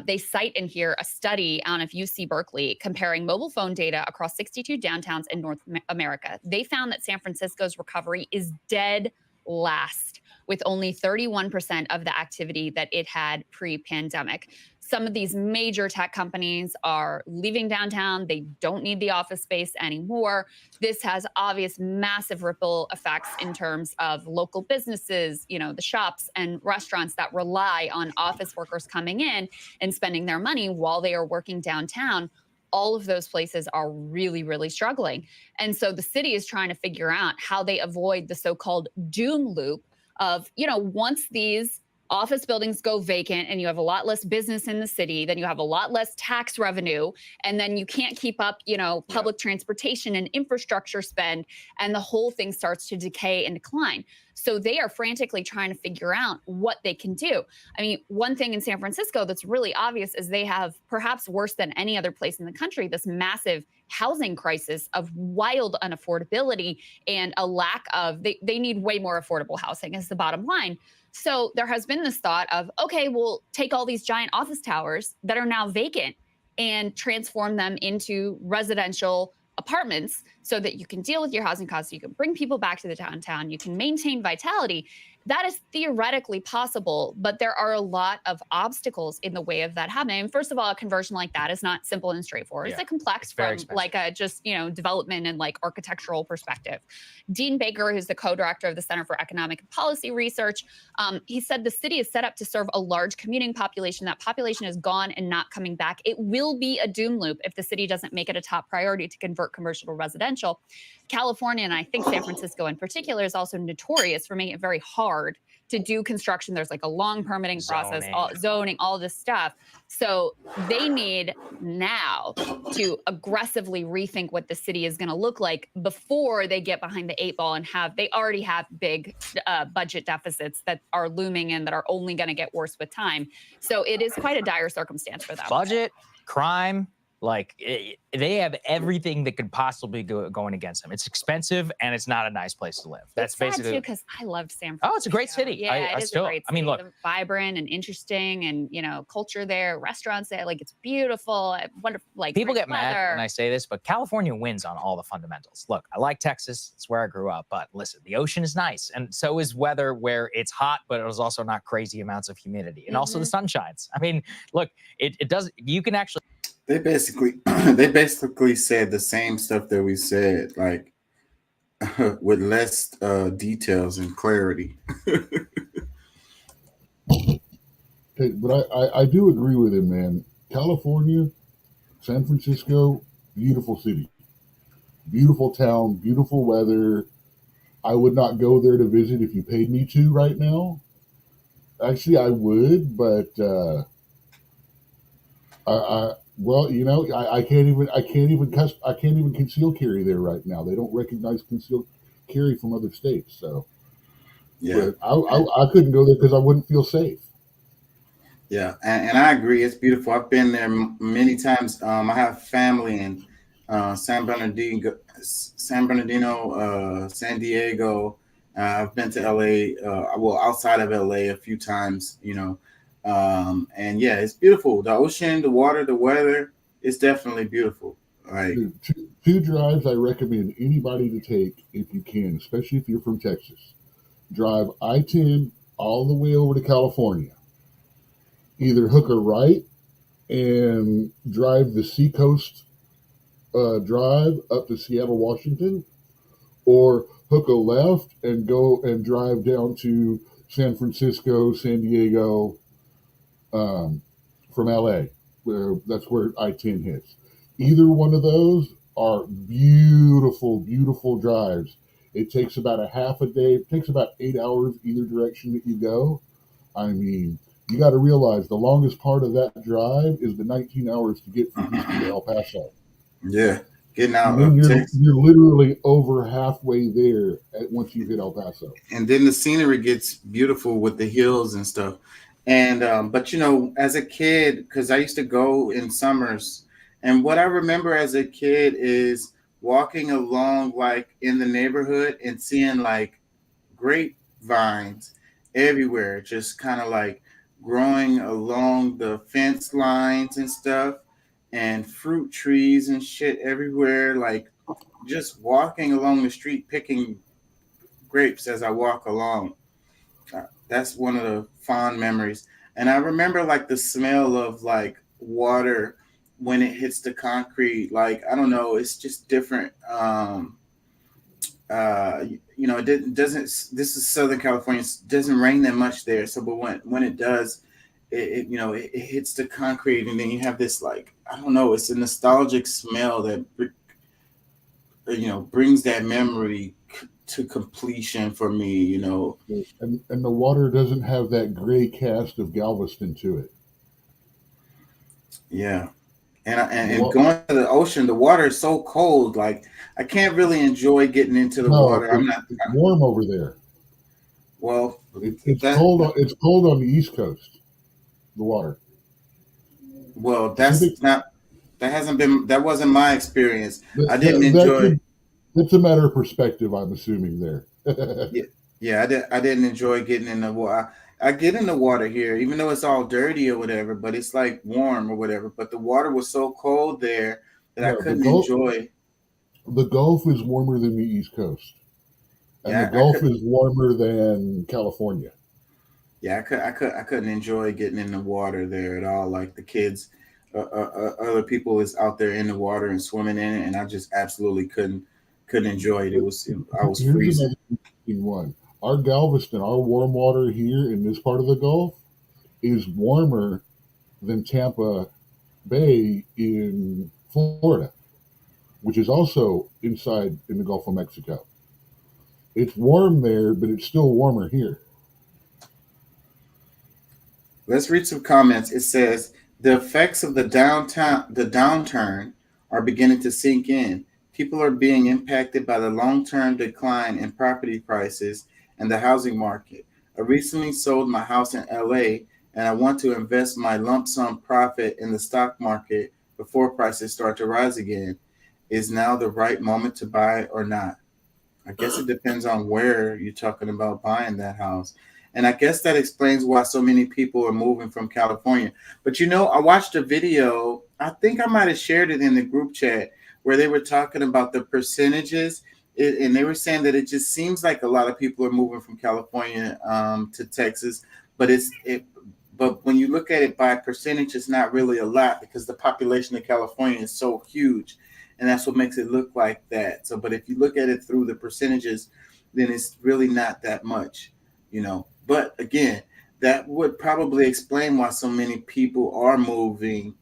They cite in here a study out of UC Berkeley comparing mobile phone data across 62 downtowns in North America. They found that San Francisco's recovery is dead last, with only 31% of the activity that it had pre-pandemic. Some of these major tech companies are leaving downtown. They don't need the office space anymore. This has obvious massive ripple effects in terms of local businesses, you know, the shops and restaurants that rely on office workers coming in and spending their money while they are working downtown. All of those places are really, really struggling. And so the city is trying to figure out how they avoid the so-called doom loop of, you know, once these office buildings go vacant and you have a lot less business in the city, then you have a lot less tax revenue, and then you can't keep up, you know, public transportation and infrastructure spend, and the whole thing starts to decay and decline. So they are frantically trying to figure out what they can do. I mean, one thing in San Francisco that's really obvious is they have, perhaps worse than any other place in the country, this massive housing crisis of wild unaffordability and a lack of, they need way more affordable housing is the bottom line. So there has been this thought of, okay, we'll take all these giant office towers that are now vacant and transform them into residential apartments so that you can deal with your housing costs, you can bring people back to the downtown, you can maintain vitality. That is theoretically possible, but there are a lot of obstacles in the way of that happening. And first of all, a conversion like that is not simple and straightforward. It's complex from like a just, you know, development and like architectural perspective. Dean Baker, who's the co-director of the Center for Economic and Policy Research, he said the city is set up to serve a large commuting population. That population is gone and not coming back. It will be a doom loop if the city doesn't make it a top priority to convert commercial to residential. California, and I think San Francisco in particular, is also notorious for making it very hard to do construction. There's like a long permitting process, zoning, all this stuff. So they need now to aggressively rethink what the city is going to look like before they get behind the eight ball and they already have big budget deficits that are looming and that are only going to get worse with time. So it is quite a dire circumstance for them. Budget, crime, like they have everything that could possibly go going against them. It's expensive and it's not a nice place to live. That's basically because I loved San Francisco. Oh, it's a great city. Yeah, it is a great city. I mean, look, vibrant and interesting, and you know, culture there, restaurants there, like it's beautiful, wonderful. Like people get weather. mad when I say this, but California wins on all the fundamentals. Look, I like Texas; it's where I grew up. But listen, the ocean is nice, and so is weather, where it's hot, but it was also not crazy amounts of humidity, and also the sun shines. I mean, look, it does. You can actually. They basically said the same stuff that we said, like with less details and clarity. But I do agree with him, man. California, San Francisco, beautiful city, beautiful town, beautiful weather. I would not go there to visit if you paid me to right now. Actually, I would, but well, you know, I can't even conceal carry there right now. They don't recognize concealed carry from other states. So yeah, I couldn't go there because I wouldn't feel safe. Yeah, and I agree. It's beautiful. I've been there many times. I have family in San Bernardino, San Diego. I've been to LA, well, outside of LA a few times, you know. And yeah, it's beautiful. The ocean, the water, the weather, it's definitely beautiful. Like two drives I recommend anybody to take if you can, especially if you're from Texas. drive I-10 all the way over to California. Either hook a right and drive the Seacoast Drive up to Seattle, Washington, or hook a left and go and drive down to San Francisco, San Diego, from LA. That's where I-10 hits. Either one of those are beautiful, beautiful drives. It takes about a half a day. It takes about 8 hours either direction that you go. I mean, you got to realize the longest part of that drive is the 19 hours to get from Houston to El Paso. Yeah, getting out And then of Texas. you're literally over halfway there once you hit El Paso. And then the scenery gets beautiful with the hills and stuff. And but you know, as a kid, because I used to go in summers, and what I remember as a kid is walking along like in the neighborhood and seeing like grapevines everywhere, just kind of like growing along the fence lines and stuff, and fruit trees and shit everywhere, like just walking along the street picking grapes as I walk along. That's one of the fond memories. And I remember like the smell of like water when it hits the concrete. Like, I don't know, it's just different. You know, doesn't, this is Southern California. It doesn't rain that much there. So, but when it does, you know, it hits the concrete, and then you have this, like, I don't know, it's a nostalgic smell that, you know, brings that memory to completion for me, you know. And the water doesn't have that gray cast of Galveston to it. Yeah. And going to the ocean, the water is so cold. Like, I can't really enjoy getting into the water. It's warm over there. Well, it's cold. It's cold on the East Coast. The water. Well, that wasn't my experience. I didn't enjoy. It's a matter of perspective, I'm assuming there. Yeah, I didn't enjoy getting in the water. I get in the water here, even though it's all dirty or whatever, but it's like warm or whatever. But the water was so cold there that I couldn't enjoy. The Gulf is warmer than the East Coast, and the Gulf is warmer than California. Yeah, I couldn't enjoy getting in the water there at all. Like the kids, other people is out there in the water and swimming in it, and I just absolutely couldn't enjoy it. I was freezing. One, our Galveston, our warm water here in this part of the Gulf is warmer than Tampa Bay in Florida, which is also inside in the Gulf of Mexico. It's warm there, but it's still warmer here. Let's read some comments. It says the effects of the downturn are beginning to sink in. People are being impacted by the long-term decline in property prices and the housing market. I recently sold my house in LA, and I want to invest my lump sum profit in the stock market before prices start to rise again. Is now the right moment to buy or not? I guess it depends on where you're talking about buying that house. And I guess that explains why so many people are moving from California. But you know, I watched a video, I think I might have shared it in the group chat, where they were talking about the percentages. And they were saying that it just seems like a lot of people are moving from California to Texas. But when you look at it by percentage, it's not really a lot, because the population of California is so huge. And that's what makes it look like that. So, but if you look at it through the percentages, then it's really not that much, you know. But again, that would probably explain why so many people are moving,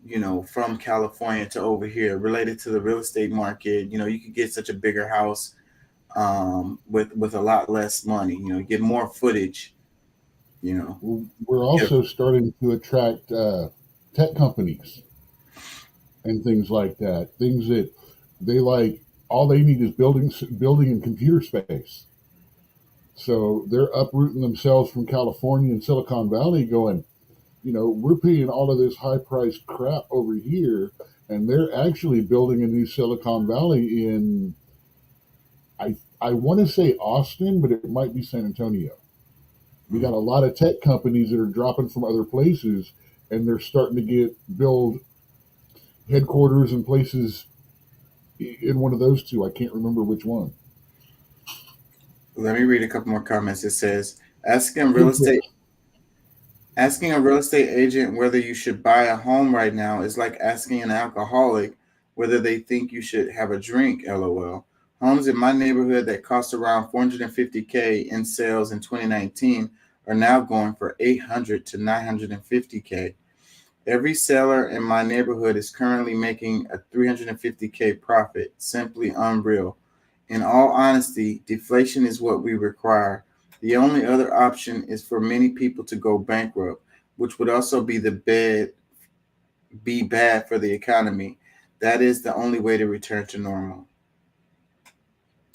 you know, from California to over here, related to the real estate market. You know, you could get such a bigger house with a lot less money. You know, you get more footage. You know, we're also starting to attract tech companies and things like that. Things that they like. All they need is building and computer space. So they're uprooting themselves from California and Silicon Valley, going, you know, we're paying all of this high-priced crap over here, and they're actually building a new Silicon Valley in, I want to say Austin, but it might be San Antonio. We got a lot of tech companies that are dropping from other places, and they're starting to build headquarters and places in one of those two. I can't remember which one. Let me read a couple more comments. It says, asking a real estate agent whether you should buy a home right now is like asking an alcoholic whether they think you should have a drink. LOL. Homes in my neighborhood that cost around $450K in sales in 2019 are now going for $800 to $950K. Every seller in my neighborhood is currently making a $350K profit. Simply unreal. In all honesty, deflation is what we require. The only other option is for many people to go bankrupt, which would also be bad for the economy. That is the only way to return to normal.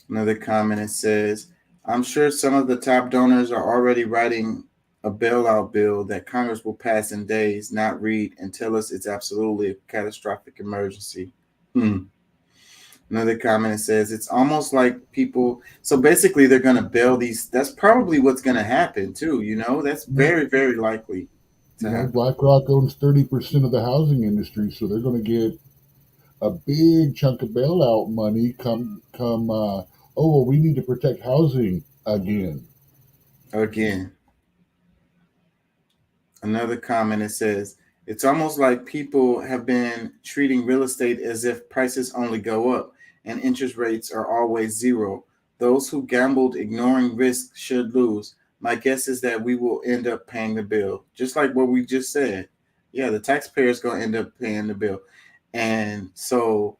Another comment, it says, I'm sure some of the top donors are already writing a bailout bill that Congress will pass in days, not read, and tell us it's absolutely a catastrophic emergency. Another comment, it says, it's almost like people, so basically they're going to bail these. That's probably what's going to happen too. That's very, very likely to happen. BlackRock owns 30% of the housing industry, so they're going to get a big chunk of bailout money come we need to protect housing again. Another comment, it says, it's almost like people have been treating real estate as if prices only go up and interest rates are always zero. Those who gambled ignoring risk should lose. My guess is that we will end up paying the bill, just like what we just said. Yeah, the taxpayer is going to end up paying the bill. And so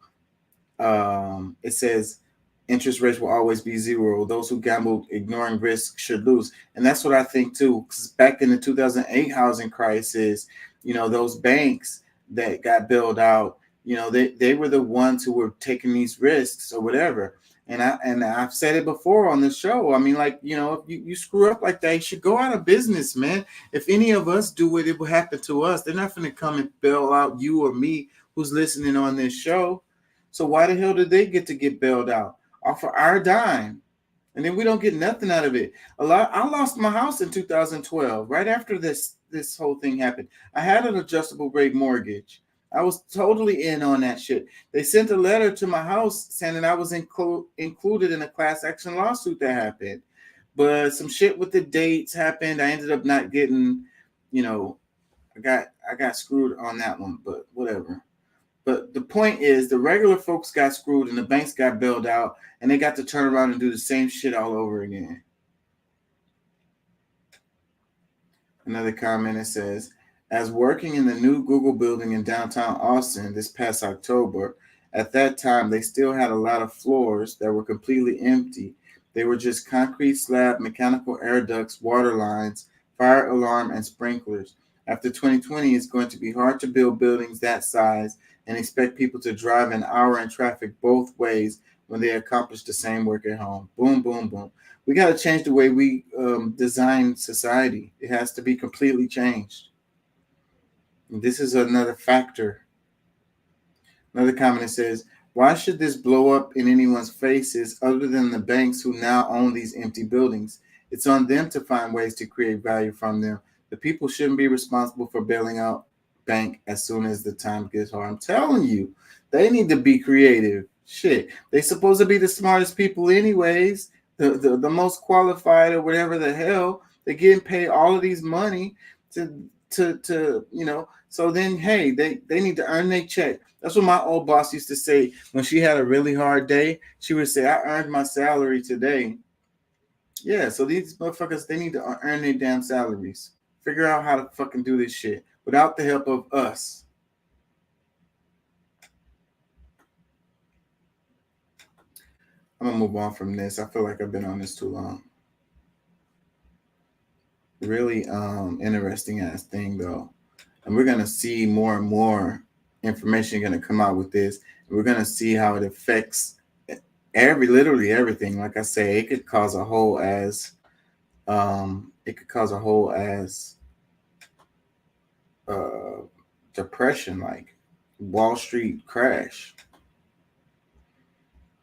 it says interest rates will always be zero. Those who gambled ignoring risk should lose. And that's what I think too. Because back in the 2008 housing crisis, those banks that got bailed out, they were the ones who were taking these risks or whatever. And I've said it before on the show. I mean, if you screw up like that, you should go out of business, man. If any of us do it, it will happen to us. They're not going to come and bail out you or me who's listening on this show. So why the hell did they get bailed out? Off of our dime, and then we don't get nothing out of it. I lost my house in 2012, right after this whole thing happened. I had an adjustable rate mortgage. I was totally in on that shit. They sent a letter to my house saying that I was included in a class action lawsuit that happened, but some shit with the dates happened. I ended up not getting, I got screwed on that one, but whatever. But the point is, the regular folks got screwed and the banks got bailed out, and they got to turn around and do the same shit all over again. Another comment, it says, as working in the new Google building in downtown Austin this past October, at that time, they still had a lot of floors that were completely empty. They were just concrete slab, mechanical air ducts, water lines, fire alarm, and sprinklers. After 2020, it's going to be hard to build buildings that size and expect people to drive an hour in traffic both ways when they accomplish the same work at home. Boom, boom, boom. We got to change the way we design society. It has to be completely changed. And this is another factor. Another comment says, why should this blow up in anyone's faces other than the banks who now own these empty buildings? It's on them to find ways to create value from them. The people shouldn't be responsible for bailing out bank as soon as the time gets hard. I'm telling you, they need to be creative. Shit, they supposed to be the smartest people anyways, the most qualified or whatever the hell. They're getting paid all of these money to so then hey, they need to earn their check. That's what my old boss used to say when she had a really hard day. She would say, I earned my salary today. Yeah, so these motherfuckers, they need to earn their damn salaries. Figure out how to fucking do this shit without the help of us. I'm gonna move on from this. I feel like I've been on this too long. Really interesting ass thing though. And we're gonna see more and more information gonna come out with this. We're gonna see how it affects literally everything. Like I say, it could cause a whole ass depression, like Wall Street crash.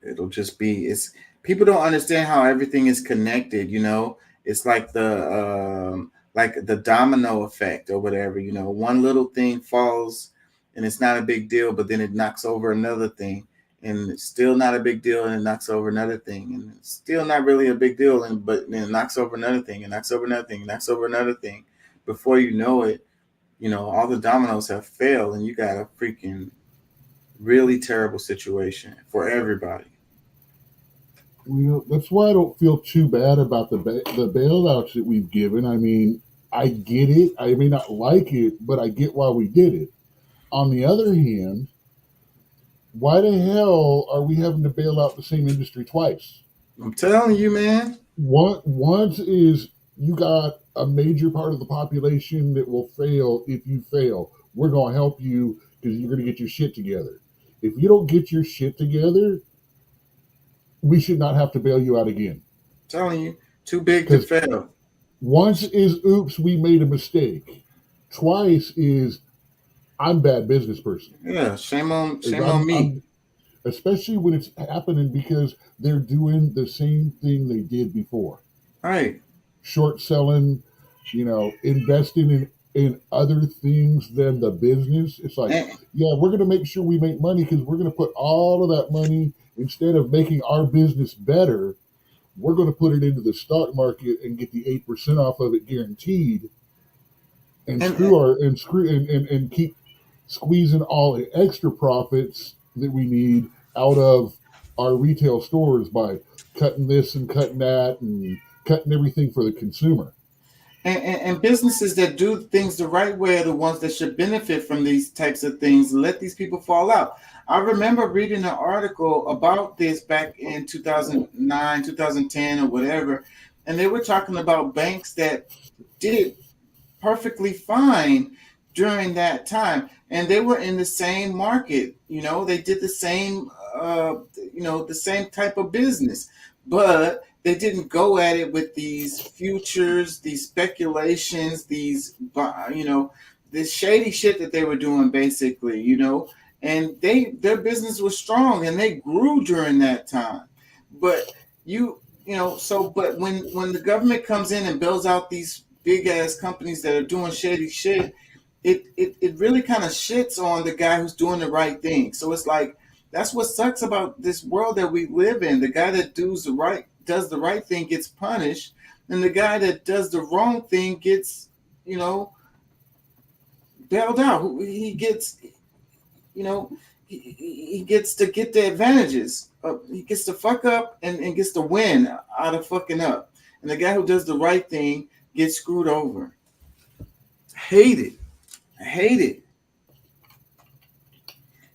It'll just be, people don't understand how everything is connected. It's like the domino effect or whatever. One little thing falls and it's not a big deal, but then it knocks over another thing. and it's still not a big deal, and it knocks over another thing, and it's still not really a big deal, but then it knocks over another thing, and knocks over another thing, and knocks over another thing. Before you know it, all the dominoes have failed, and you got a freaking really terrible situation for everybody. That's why I don't feel too bad about the bailouts that we've given. I mean, I get it. I may not like it, but I get why we did it. On the other hand, why the hell are we having to bail out the same industry twice? I'm telling you, man. Once is you got a major part of the population that will fail if you fail. We're going to help you because you're going to get your shit together. If you don't get your shit together, we should not have to bail you out again. I'm telling you, too big to fail. Once is, oops, we made a mistake. Twice is, I'm bad business person. Yeah, shame on me. Especially when it's happening because they're doing the same thing they did before. Right. Short selling, investing in other things than the business. It's like, yeah, we're going to make sure we make money because we're going to put all of that money, instead of making our business better, we're going to put it into the stock market and get the 8% off of it guaranteed, and keep squeezing all the extra profits that we need out of our retail stores by cutting this and cutting that and cutting everything for the consumer. And businesses that do things the right way are the ones that should benefit from these types of things. Let these people fall out. I remember reading an article about this back in 2009, 2010, or whatever, and they were talking about banks that did perfectly fine during that time, and they were in the same market. They did the same, the same type of business, but they didn't go at it with these futures, these speculations, this shady shit that they were doing, basically, and their business was strong and they grew during that time. But but when the government comes in and bails out these big ass companies that are doing shady shit, it really kind of shits on the guy who's doing the right thing. So it's like, that's what sucks about this world that we live in. The guy that does the right thing gets punished, and the guy that does the wrong thing gets, bailed out. He gets, he gets to get the advantages. He gets to fuck up and gets to win out of fucking up. And the guy who does the right thing gets screwed over. I hate it.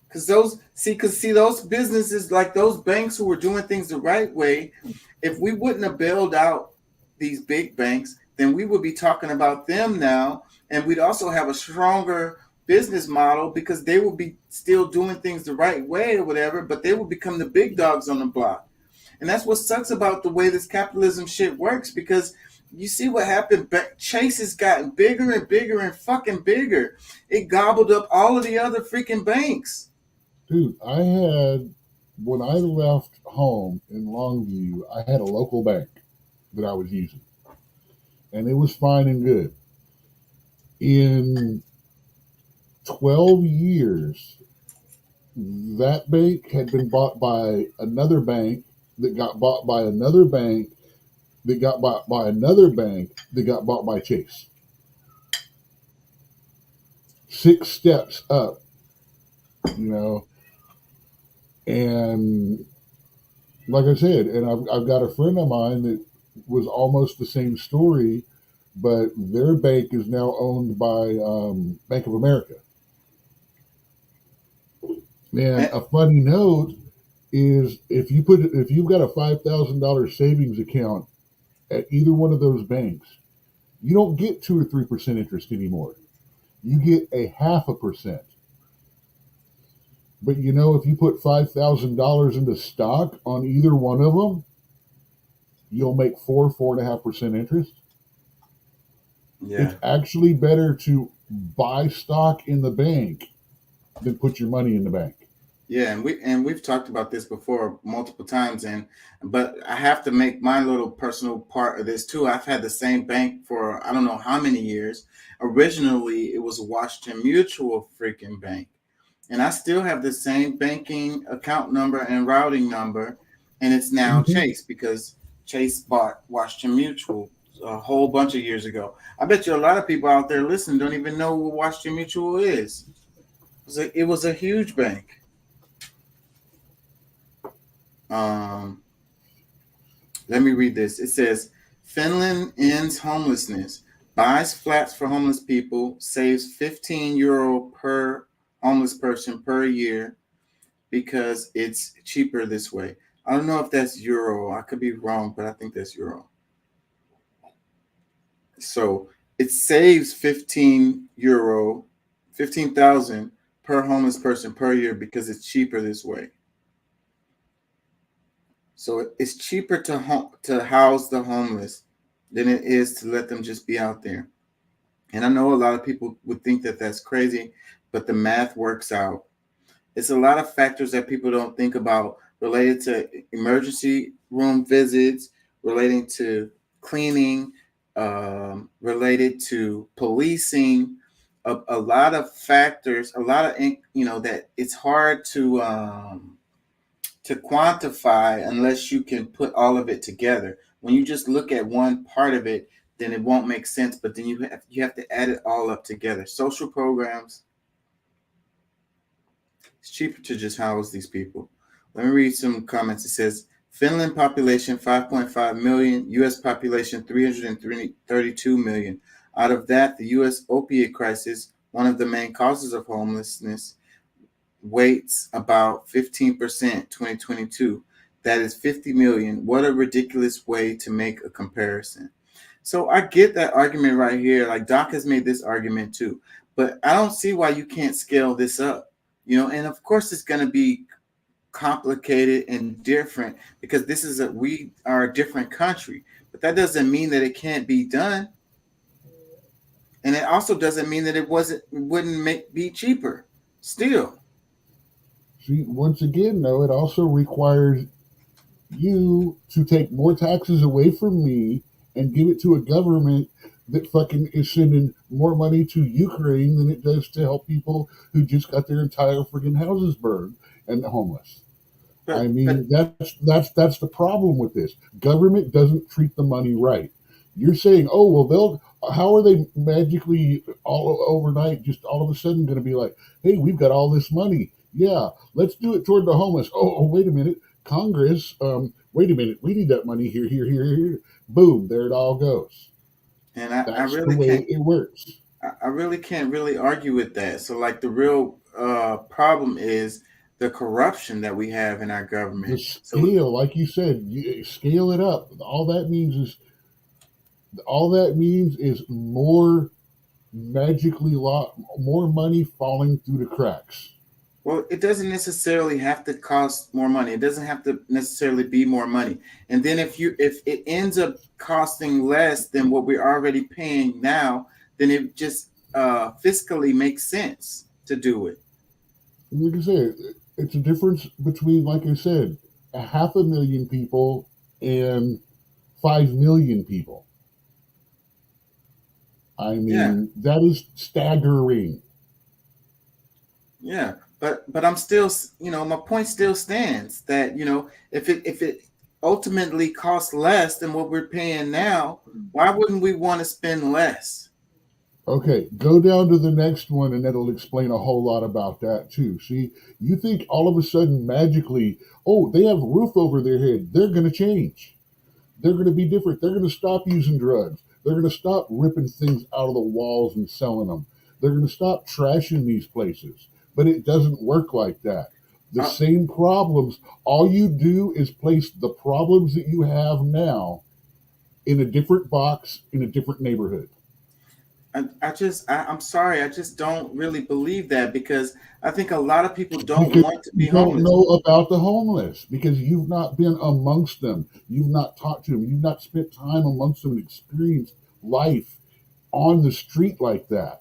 Because those businesses, like those banks who were doing things the right way, if we wouldn't have bailed out these big banks, then we would be talking about them now, and we'd also have a stronger business model because they will be still doing things the right way or whatever, but they will become the big dogs on the block. And that's what sucks about the way this capitalism shit works, because you see what happened. Chase has gotten bigger and bigger and fucking bigger. It gobbled up all of the other freaking banks. Dude, when I left home in Longview, I had a local bank that I was using, and it was fine and good. In 12 years, that bank had been bought by another bank that got bought by another bank that got bought by another bank that got bought by Chase. 6 steps up, and like I said, and I've got a friend of mine that was almost the same story, but their bank is now owned by Bank of America. And a funny note is, if you've got a $5,000 savings account at either one of those banks, you don't get 2 or 3% interest anymore. You get 0.5%. But if you put $5,000 into stock on either one of them, you'll make 4.5% interest. Yeah. It's actually better to buy stock in the bank than put your money in the bank. Yeah, and we've talked about this before multiple times, but I have to make my little personal part of this too. I've had the same bank for I don't know how many years. Originally, it was a Washington Mutual freaking bank, And I still have the same banking account number and routing number, and it's now Chase because Chase bought Washington Mutual a whole bunch of years ago. I bet you a lot of people out there listening don't even know what Washington Mutual is. It was a huge bank. Let me read this. It says, Finland ends homelessness, buys flats for homeless people, saves €15 per homeless person per year because it's cheaper this way. I don't know if that's euro. I could be wrong, but I think that's euro. So it saves €15, 15,000 per homeless person per year because it's cheaper this way. So it's cheaper to house the homeless than it is to let them just be out there. And I know a lot of people would think that that's crazy, but the math works out. It's a lot of factors that people don't think about related to emergency room visits, relating to cleaning, related to policing, a lot of factors, a lot of, that it's hard to quantify unless you can put all of it together. When you just look at one part of it, then it won't make sense. But then you have to add it all up together. Social programs. It's cheaper to just house these people. Let me read some comments. It says Finland population 5.5 million, U.S. population 332 million. Out of that, the U.S. opiate crisis, one of the main causes of homelessness, weights about 15%, 2022. That is 50 million. What a ridiculous way to make a comparison. So I get that argument right here. Like Doc has made this argument too, but I don't see why you can't scale this up, and of course it's going to be complicated and different because we are a different country, but that doesn't mean that it can't be done. And it also doesn't mean that it wouldn't be cheaper still. See, once again, though, it also requires you to take more taxes away from me and give it to a government that fucking is sending more money to Ukraine than it does to help people who just got their entire freaking houses burned and homeless. That's the problem with this. Government doesn't treat the money right. You're saying, oh, well, how are they magically all overnight, just all of a sudden going to be like, hey, we've got all this money. Yeah, let's do it toward the homeless. Oh, wait a minute. Congress, wait a minute. We need that money here. Boom, there it all goes. And that's the way it works. I really can't really argue with that. So, like, the real problem is the corruption that we have in our government. The scale, like you said, you scale it up. All that means is more more money falling through the cracks. Well, it doesn't necessarily have to cost more money. It doesn't have to necessarily be more money. And then if it ends up costing less than what we're already paying now, then it just fiscally makes sense to do it. Like I said, it's a difference between, like I said, 500,000 people and 5 million people. I mean, that is staggering. Yeah, but I'm still, my point still stands that, if it ultimately costs less than what we're paying now, why wouldn't we want to spend less? Okay, go down to the next one and that'll explain a whole lot about that too. See, you think all of a sudden magically, oh, they have a roof over their head. They're going to change. They're going to be different. They're going to stop using drugs. They're going to stop ripping things out of the walls and selling them. They're going to stop trashing these places. But it doesn't work like that. The same problems, all you do is place the problems that you have now in a different box in a different neighborhood. I'm sorry, I just don't really believe that because I think a lot of people don't want to be homeless. You don't know about the homeless because you've not been amongst them. You've not talked to them. You've not spent time amongst them and experienced life on the street like that.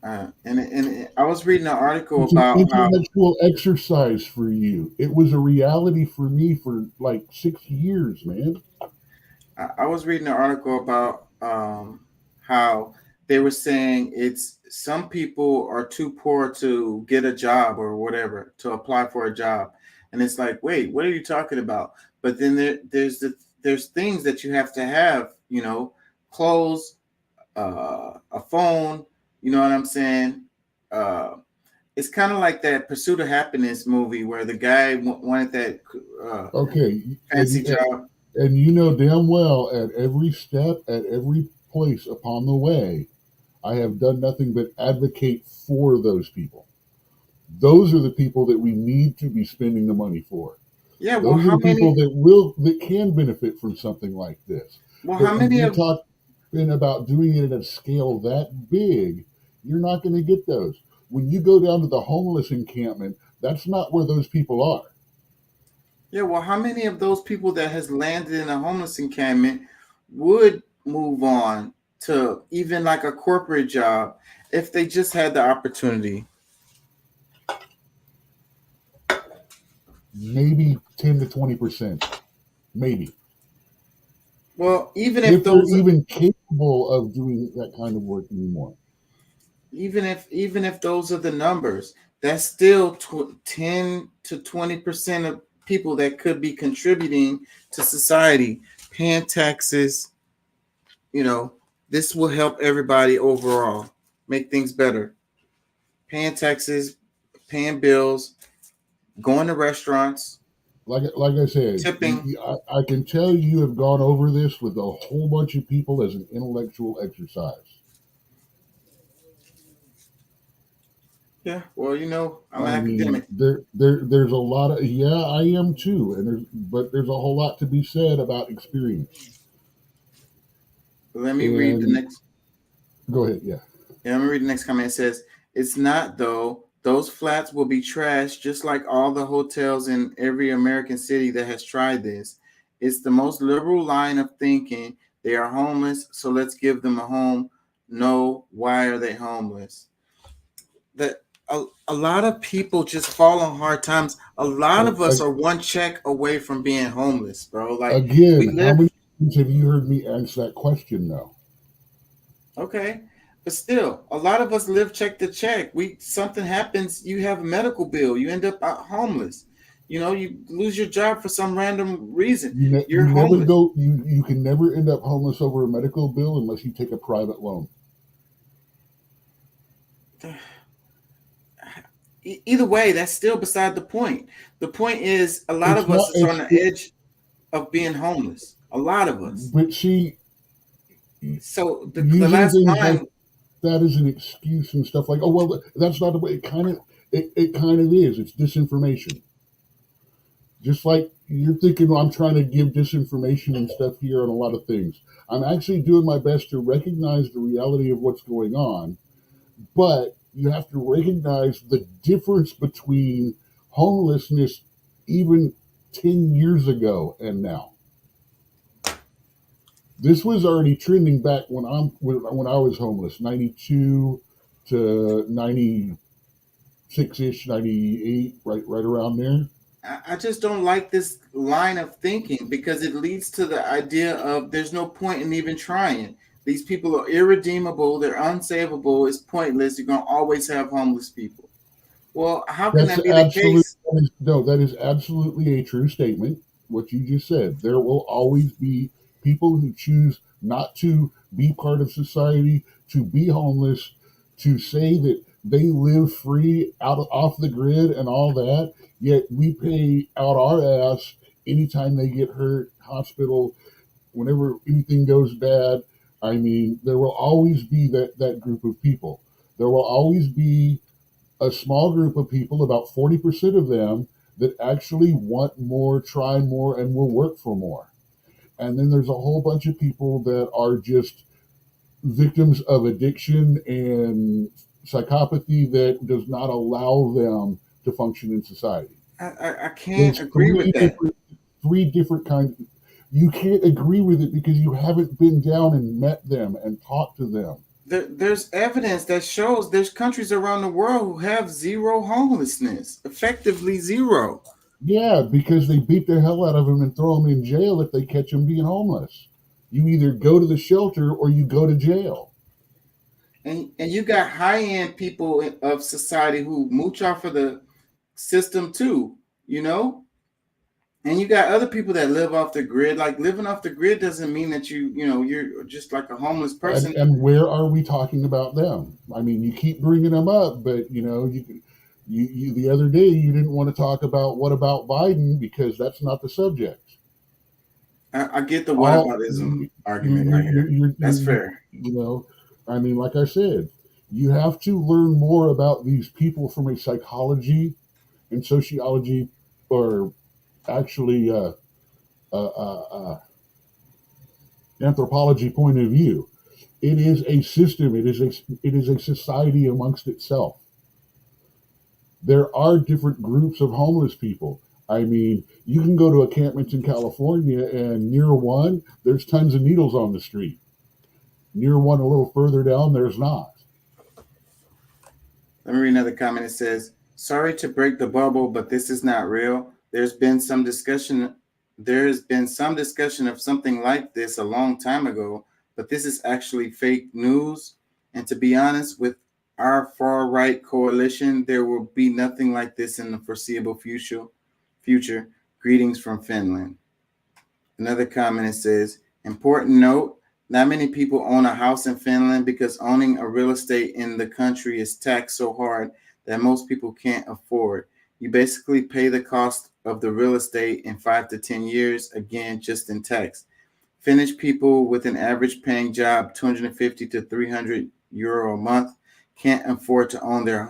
And I was reading an article it's about an intellectual exercise for you. It was a reality for me for like 6 years, man. I was reading an article about how they were saying it's some people are too poor to get a job or whatever, to apply for a job. And it's like, wait, what are you talking about? But then there's things that you have to have, clothes, a phone, you know what I'm saying? It's kind of like that Pursuit of Happiness movie where the guy wanted that Okay, fancy job. And you know damn well at every step, at every place upon the way, I have done nothing but advocate for those people. Those are the people that we need to be spending the money for. Yeah, well, Those are how the people many? that can benefit from something like this. Well, But how when many you're of? talking about doing it at a scale that big, you're not going to get those. When you go down to the homeless encampment, that's not where those people are. Yeah, well, how many of those people that has landed in a homeless encampment would move on to even like a corporate job if they just had the opportunity? Maybe 10 to 20%. Maybe. Well, even if If they're those, even capable of doing that kind of work anymore. even if those are the numbers, that's still 10 to 20% of people that could be contributing to society, paying taxes. This will help everybody overall, make things better. Paying taxes, paying bills, going to restaurants, Like I said, tipping. I can tell you have gone over this with a whole bunch of people as an intellectual exercise. Yeah, well, I'm an I mean, academic. there's a lot of I am too, but there's a whole lot to be said about experience. Let me read the And next. go ahead, yeah. Yeah, let me read the next comment. It says, "It's not though. Those flats will be trashed, just like all the hotels in every American city that has tried this. It's the most liberal line of thinking. They are homeless, so let's give them a home. No, why are they homeless? That a lot of people just fall on hard times. A lot of us are one check away from being homeless, bro. Like we Again, how live. many times have you heard me answer that question though? Okay. But still, a lot of us live check to check. Something happens, you have a medical bill, you end up homeless. You lose your job for some random reason. You're You never homeless. go. You can never end up homeless over a medical bill unless you take a private loan. Either way, that's still beside the point. The point is, a lot It's of us not. is on the edge of being homeless. A lot of us. But see, So the using last things line. like that as an excuse and stuff like, oh well, that's not the way. It kind of is. It's disinformation. Just like you're thinking, well, I'm trying to give disinformation and stuff here on a lot of things. I'm actually doing my best to recognize the reality of what's going on, but you have to recognize the difference between homelessness even 10 years ago and now. This was already trending back when I was homeless, 92 to 96-ish, 98, right around there. I just don't like this line of thinking because it leads to the idea of there's no point in even trying. These people are irredeemable. They're unsavable. It's pointless. You're going to always have homeless people. Well, how can that be the case? That is absolutely a true statement. What you just said. There will always be people who choose not to be part of society, to be homeless, to say that they live free off the grid and all that. Yet we pay out our ass anytime they get hurt, hospital, whenever anything goes bad. I mean, there will always be that group of people. There will always be a small group of people, about 40% of them, that actually want more, try more, and will work for more. And then there's a whole bunch of people that are just victims of addiction and psychopathy that does not allow them to function in society. I can't agree with that. Three different kinds. You can't agree with it because you haven't been down and met them and talked to them. There's evidence that shows there's countries around the world who have zero homelessness, effectively zero. Yeah, because they beat the hell out of them and throw them in jail if they catch them being homeless. You either go to the shelter or you go to jail. And you got high-end people of society who mooch off of the system too, you know? And you got other people that live off the grid. Like living off the grid doesn't mean that you're just like a homeless person. And where are we talking about them? I mean, you keep bringing them up, but you the other day you didn't want to talk about what about Biden because that's not the subject. I get the whataboutism argument right here. That's fair. I mean, like I said, you have to learn more about these people from a psychology and sociology, or actually anthropology point of view. It is a system. It is a society amongst itself. There are different groups of homeless people. I mean, you can go to encampments in California, and near one, there's tons of needles on the street. Near one, a little further down, there's not. Let me read another comment. It says, "Sorry to break the bubble, but this is not real. There's been some discussion of something like this a long time ago, but this is actually fake news. And to be honest, with our far-right coalition, there will be nothing like this in the foreseeable future. Greetings from Finland." Another comment, it says, "Important note, not many people own a house in Finland because owning a real estate in the country is taxed so hard that most people can't afford. You basically pay the cost of the real estate in 5 to 10 years, again, just in tax. Finnish people with an average paying job, 250 to 300 euro a month, can't afford to own their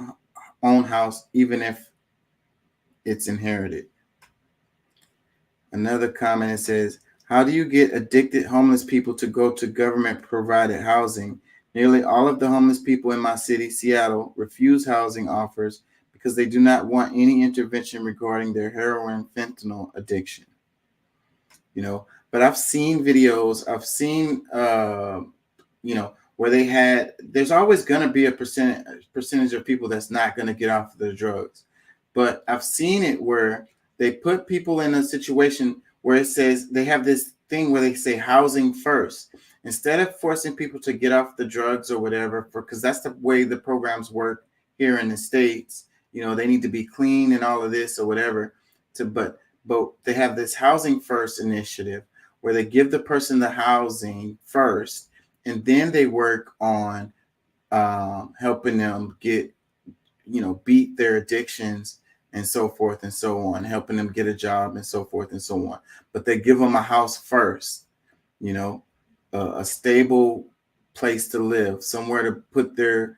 own house, even if it's inherited." Another comment, it says, "How do you get addicted homeless people to go to government provided housing? Nearly all of the homeless people in my city, Seattle, refuse housing offers because they do not want any intervention regarding their heroin fentanyl addiction." But I've seen videos, I've seen where there's always going to be a percentage of people that's not going to get off the drugs. But I've seen it where they put people in a situation where it says they have this thing where they say housing first. Instead of forcing people to get off the drugs or whatever, because that's the way the programs work here in the States. They need to be clean and all of this or whatever. But they have this housing first initiative where they give the person the housing first, and then they work on helping them get, beat their addictions and so forth and so on, helping them get a job and so forth and so on. But they give them a house first, a stable place to live, somewhere to put their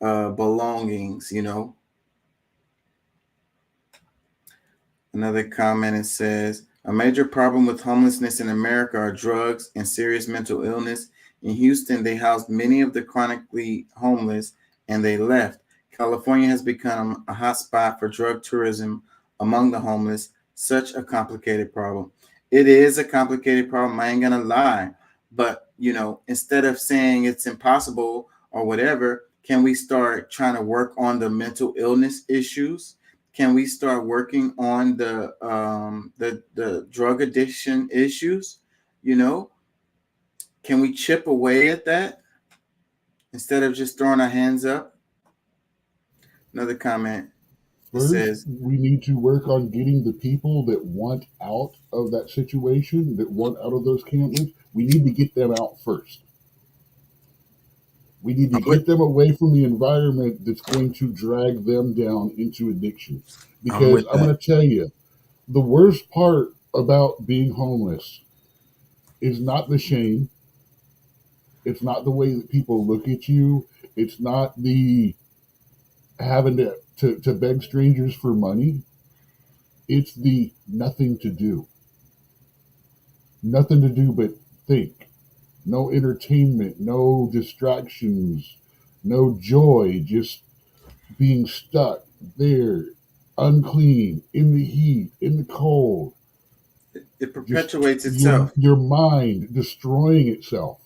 belongings, Another comment, it says, "A major problem with homelessness in America are drugs and serious mental illness. In Houston, they housed many of the chronically homeless and they left. California has become a hot spot for drug tourism among the homeless. Such a complicated problem." It is a complicated problem, I ain't gonna lie. But, instead of saying it's impossible or whatever, can we start trying to work on the mental illness issues? Can we start working on the drug addiction issues? Can we chip away at that instead of just throwing our hands up? Another comment. First, says, we need to work on getting the people that want out of that situation, that want out of those campers. We need to get them out first. We need to get them away from the environment that's going to drag them down into addiction. Because I'm going to tell you, the worst part about being homeless is not the shame. It's not the way that people look at you. It's not the having to beg strangers for money. It's the nothing to do. Nothing to do but think. No entertainment, no distractions, no joy, just being stuck there, unclean, in the heat, in the cold. It perpetuates itself. Your mind destroying itself.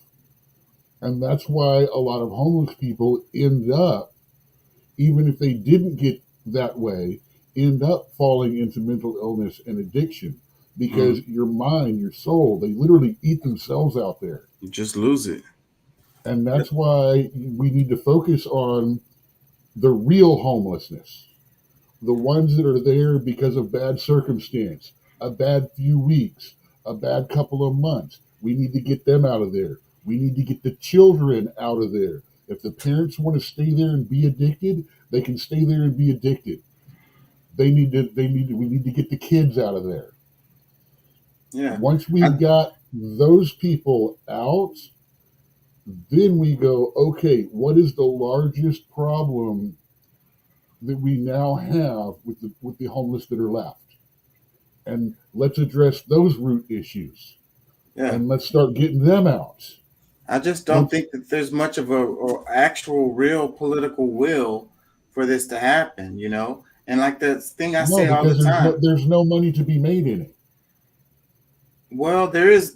And that's why a lot of homeless people end up, even if they didn't get that way, end up falling into mental illness and addiction. Because your mind, your soul, they literally eat themselves out there. You just lose it. And that's why we need to focus on the real homelessness, the ones that are there because of bad circumstance, a bad few weeks, a bad couple of months. We need to get them out of there. We need to get the children out of there. If the parents want to stay there and be addicted, they can stay there and be addicted. We need to get the kids out of there. Yeah. Once we've got those people out, then we go, okay, what is the largest problem that we now have with the homeless that are left? And let's address those root issues. Yeah. And let's start getting them out. I just don't think that there's much of a actual real political will for this to happen, you know? And like the thing I say all the time. There's no money to be made in it. Well, there's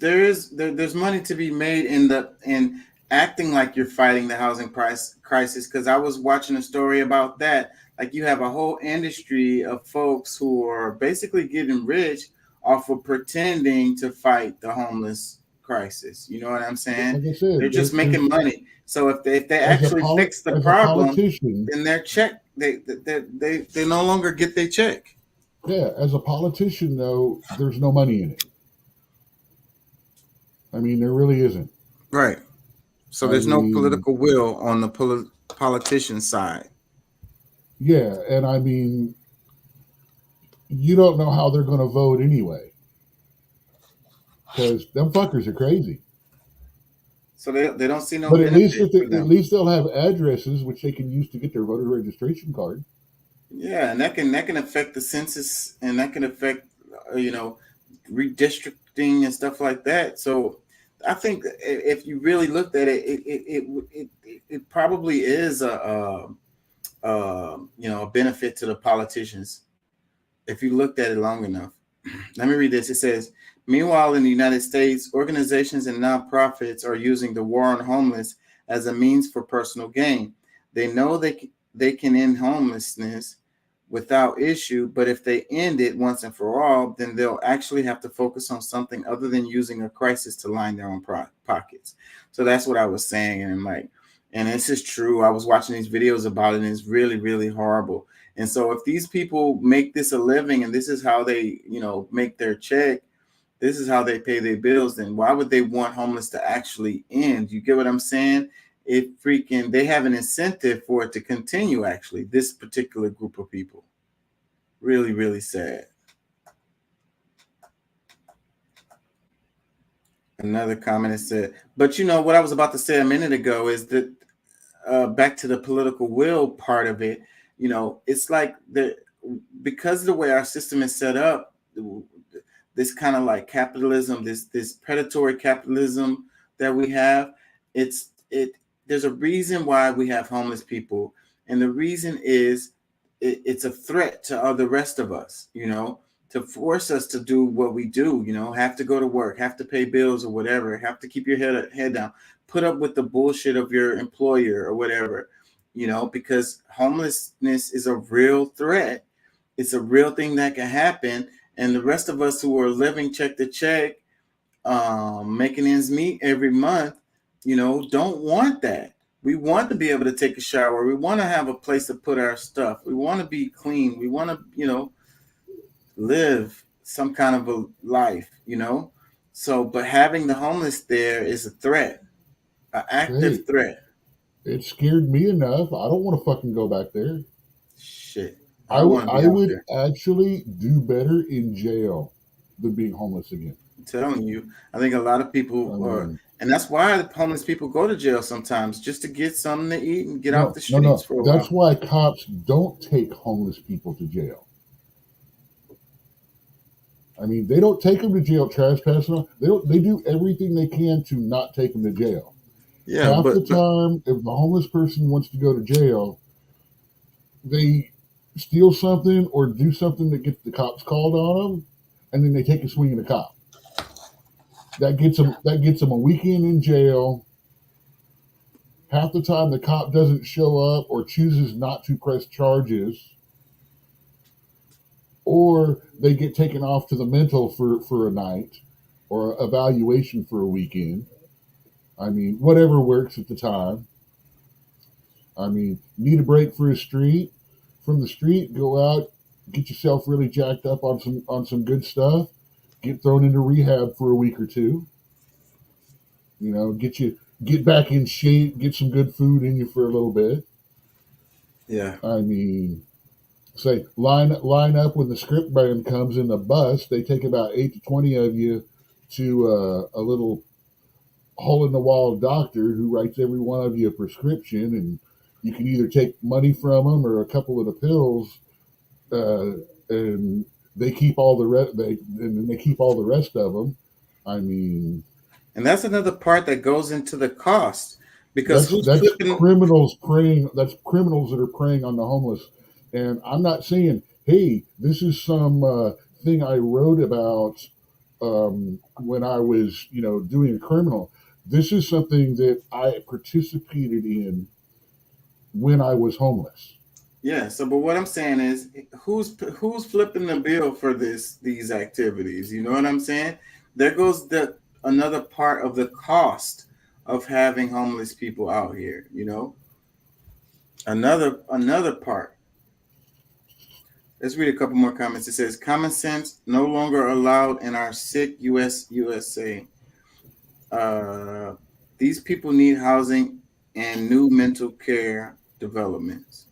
money to be made in acting like you're fighting the housing crisis, because I was watching a story about that. Like, you have a whole industry of folks who are basically getting rich off of pretending to fight the homeless crisis. You know what I'm saying? Like I said, they're just making money. So if they actually fix the problem, then their check they no longer get their check. Yeah, as a politician though, there's no money in it. I mean, there really isn't. Right. So there's no political will on the politician side. Yeah, and I mean, you don't know how they're going to vote anyway, because them fuckers are crazy. So they don't see no. But at least they'll have addresses which they can use to get their voter registration card. Yeah, and that can affect the census, and that can affect redistricting and stuff like that. So I think if you really looked at it, it probably is a benefit to the politicians if you looked at it long enough. Let me read this. It says, meanwhile, in the United States, organizations and nonprofits are using the war on homeless as a means for personal gain. They know they can end homelessness without issue, but if they end it once and for all, then they'll actually have to focus on something other than using a crisis to line their own pockets. So that's what I was saying. And this is true. I was watching these videos about it, and it's really, really horrible. And so if these people make this a living, and this is how they, make their check, this is how they pay their bills, then why would they want homeless to actually end? You get what I'm saying? They have an incentive for it to continue, actually, this particular group of people. Really, really sad. Another comment is said, but what I was about to say a minute ago is that back to the political will part of it, it's like because of the way our system is set up, this kind of like capitalism, this predatory capitalism that we have, there's a reason why we have homeless people. And the reason is it's a threat to the rest of us, to force us to do what we do, have to go to work, have to pay bills or whatever, have to keep your head down, put up with the bullshit of your employer or whatever, because homelessness is a real threat. It's a real thing that can happen. And the rest of us who are living check to check, making ends meet every month, don't want that. We want to be able to take a shower. We want to have a place to put our stuff. We want to be clean. We want to, live some kind of a life, So, but having the homeless there is a threat, an active threat. It scared me enough. I don't want to fucking go back there. Shit. I would actually do better in jail than being homeless again. I'm telling you, I think a lot of people are. And that's why the homeless people go to jail sometimes, just to get something to eat and get off the streets for a while. That's why cops don't take homeless people to jail. I mean, they don't take them to jail trespassing. They do everything they can to not take them to jail. Yeah, Half the time, if the homeless person wants to go to jail, they steal something or do something that gets the cops called on them, and then they take a swing at a cop. That gets them a weekend in jail. Half the time, the cop doesn't show up or chooses not to press charges, or they get taken off to the mental for a night or evaluation for a weekend. I mean, whatever works at the time. I mean, need a break from the street, go out, get yourself really jacked up on some good stuff, get thrown into rehab for a week or two. You know, get back in shape, get some good food in you for a little bit. Yeah. I mean, say line up when the script band comes in the bus. They take about 8 to 20 of you to a little hole in the wall doctor who writes every one of you a prescription, and you can either take money from them or a couple of the pills, and they keep all the rest of them. I mean, and that's another part that goes into the cost, because who's that's flipping? criminals preying. That's criminals that are preying on the homeless. And I'm not saying, hey, this is some thing I wrote about when I was, doing a criminal. This is something that I participated in when I was homeless. Yeah. So, but what I'm saying is, who's flipping the bill for these activities? You know what I'm saying? There goes another part of the cost of having homeless people out here. You know, another part. Let's read a couple more comments. It says, "Common sense no longer allowed in our sick USA. These people need housing and new mental care developments."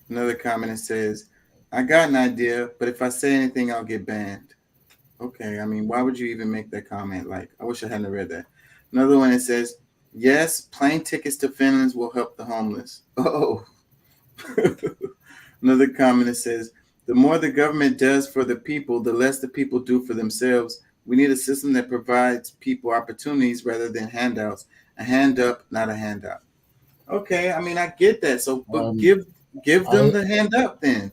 Another comment that says, "I got an idea, but if I say anything, I'll get banned." Okay, I mean, why would you even make that comment? Like, I wish I hadn't read that. Another one that says, "Yes, plane tickets to Finland will help the homeless." Oh. Another comment that says, "The more the government does for the people, the less the people do for themselves. We need a system that provides people opportunities rather than handouts. A hand up, not a handout." Okay, I mean, I get that. So, but give them the hand up then.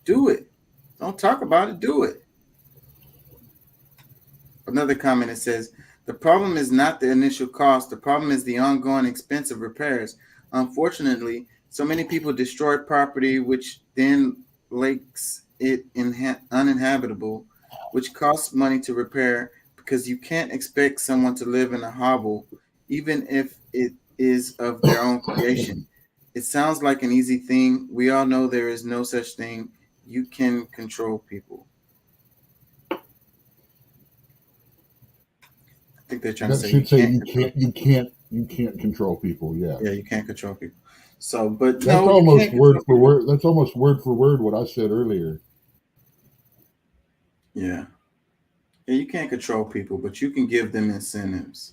Do it. Don't talk about it. Do it. Another comment that says, "The problem is not the initial cost. The problem is the ongoing expense of repairs. Unfortunately, so many people destroy property, which then makes it uninhabitable, which costs money to repair, because you can't expect someone to live in a hovel, even if it is of their own creation. It sounds like an easy thing. We all know there is no such thing. You can control people." I think they're trying to That say should say you can't control people. Yeah. Yeah, you can't control people. So, but That's no, you almost can't word control for people. word. That's almost word for word what I said earlier. Yeah. Yeah, you can't control people, but you can give them incentives.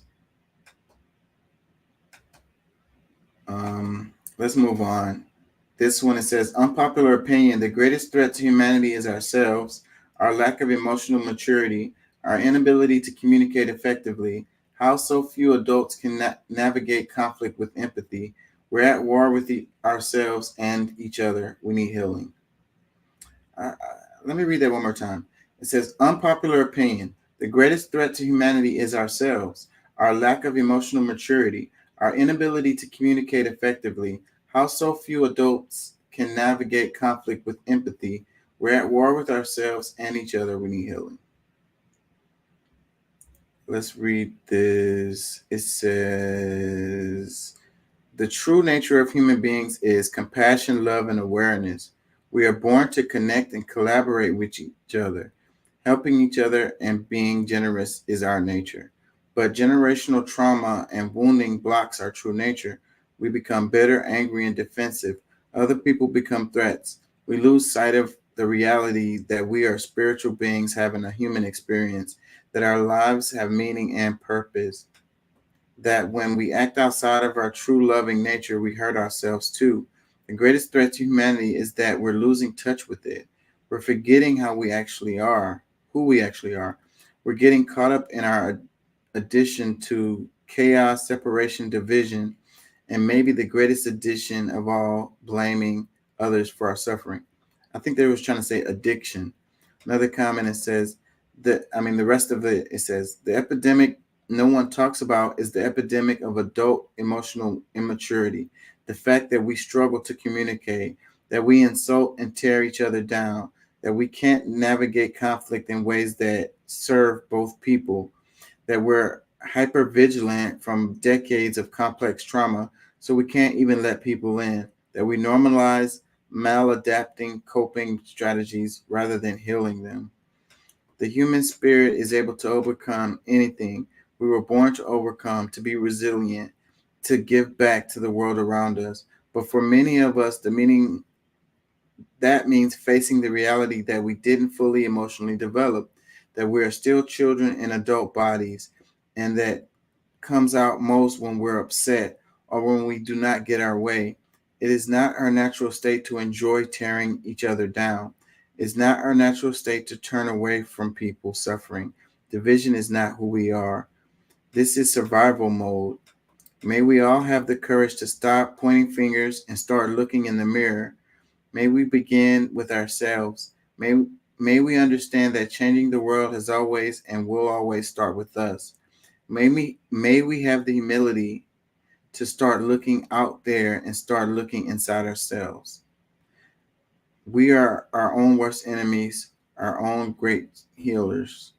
Let's move on. This one, it says, "Unpopular opinion: the greatest threat to humanity is ourselves, our lack of emotional maturity, our inability to communicate effectively. How so few adults can navigate conflict with empathy. We're at war with ourselves and each other. We need healing." Let me read that one more time. It says, "Unpopular opinion: the greatest threat to humanity is ourselves, our lack of emotional maturity, our inability to communicate effectively. How so few adults can navigate conflict with empathy. We're at war with ourselves and each other. We need healing." Let's read this. It says, "The true nature of human beings is compassion, love, and awareness. We are born to connect and collaborate with each other. Helping each other and being generous is our nature. But generational trauma and wounding blocks our true nature. We become bitter, angry, and defensive. Other people become threats. We lose sight of the reality that we are spiritual beings having a human experience, that our lives have meaning and purpose, that when we act outside of our true loving nature, we hurt ourselves too. The greatest threat to humanity is that we're losing touch with it. We're forgetting how we actually are, who we actually are. We're getting caught up in our addition to chaos, separation, division, and maybe the greatest addition of all, blaming others for our suffering." I think they was trying to say addiction. Another comment, it says the rest of it says, "The epidemic no one talks about is the epidemic of adult emotional immaturity. The fact that we struggle to communicate, that we insult and tear each other down, that we can't navigate conflict in ways that serve both people, that we're hyper vigilant from decades of complex trauma, so we can't even let people in, that we normalize maladapting coping strategies rather than healing them. The human spirit is able to overcome anything. We were born to overcome, to be resilient, to give back to the world around us. But for many of us, that means facing the reality that we didn't fully emotionally develop, that we are still children in adult bodies, and that comes out most when we're upset or when we do not get our way. It is not our natural state to enjoy tearing each other down. It's not our natural state to turn away from people suffering. Division is not who we are. This is survival mode. May we all have the courage to stop pointing fingers and start looking in the mirror. May we begin with ourselves. May we understand that changing the world has always and will always start with us. May we have the humility to start looking out there and start looking inside ourselves. We are our own worst enemies, our own greatest healers.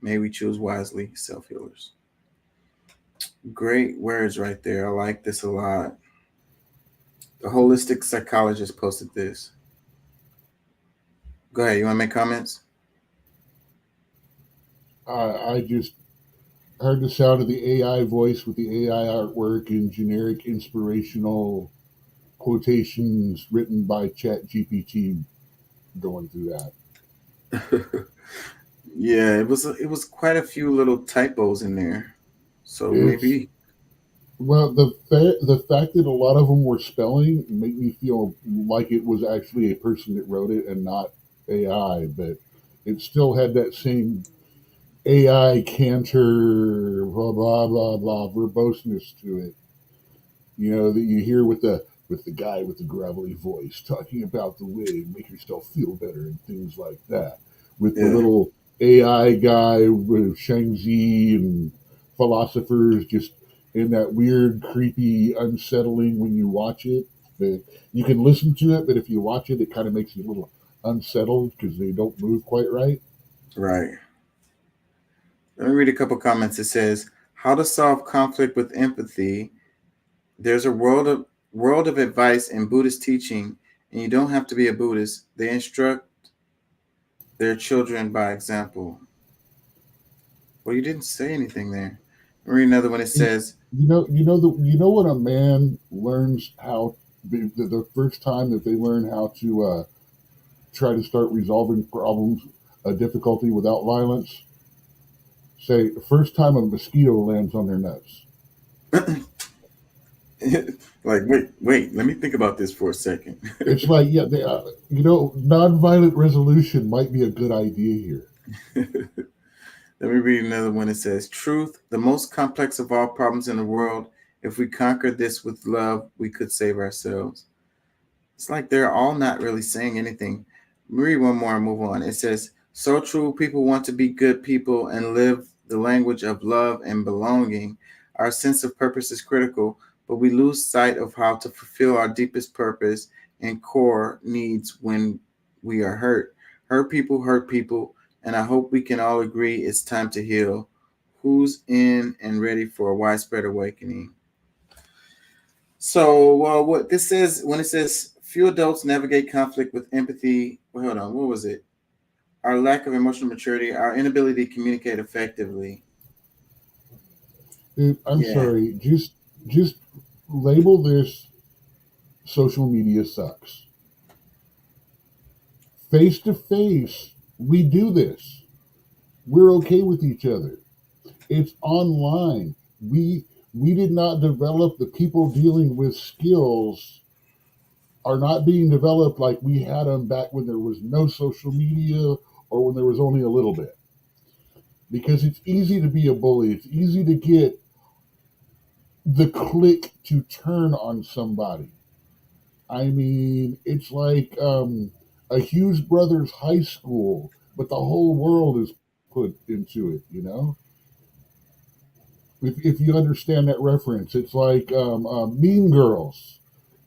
May we choose wisely, self-healers. Great words right there. I like this a lot. The holistic psychologist posted this. Go ahead. You want to make comments? I just heard the sound of the AI voice with the AI artwork and generic inspirational quotations written by ChatGPT going through that. Yeah, it was quite a few little typos in there. So maybe. Well, the fact that a lot of them were spelling made me feel like it was actually a person that wrote it and not AI, but it still had that same AI canter, blah blah blah blah verboseness to it. You know that you hear with the guy with the gravelly voice talking about the way make yourself feel better and things like that. With the little AI guy with Shang-Chi and philosophers just in that weird, creepy, unsettling when you watch it. But you can listen to it, but if you watch it, it kind of makes you a little unsettled because they don't move quite right. Right. Let me read a couple comments. It says, how to solve conflict with empathy. There's a world of advice in Buddhist teaching, and you don't have to be a Buddhist. They instruct their children by example. Well, you didn't say anything there. Read another one. It says, you know when a man learns how the first time that they learn how to try to start resolving problems, a difficulty without violence. Say the first time a mosquito lands on their nuts. like, wait, let me think about this for a second. It's like, yeah, nonviolent resolution might be a good idea here. Let me read another one. It says, truth, the most complex of all problems in the world. If we conquer this with love, we could save ourselves. It's like they're all not really saying anything. Let me read one more and move on. It says, so true, people want to be good people and live the language of love and belonging. Our sense of purpose is critical, but we lose sight of how to fulfill our deepest purpose and core needs when we are hurt. Hurt people, and I hope we can all agree it's time to heal. Who's in and ready for a widespread awakening? So, what this says, when it says few adults navigate conflict with empathy, well, hold on, what was it? Our lack of emotional maturity, our inability to communicate effectively. Dude, I'm sorry. Just label this social media sucks. Face to face, we do this. We're okay with each other. It's online. We did not develop the people dealing with skills are not being developed like we had them back when there was no social media or when there was only a little bit. Because it's easy to be a bully. It's easy to get the click to turn on somebody. I mean, it's like a Hughes Brothers high school, but the whole world is put into it, you know? If you understand that reference, it's like Mean Girls.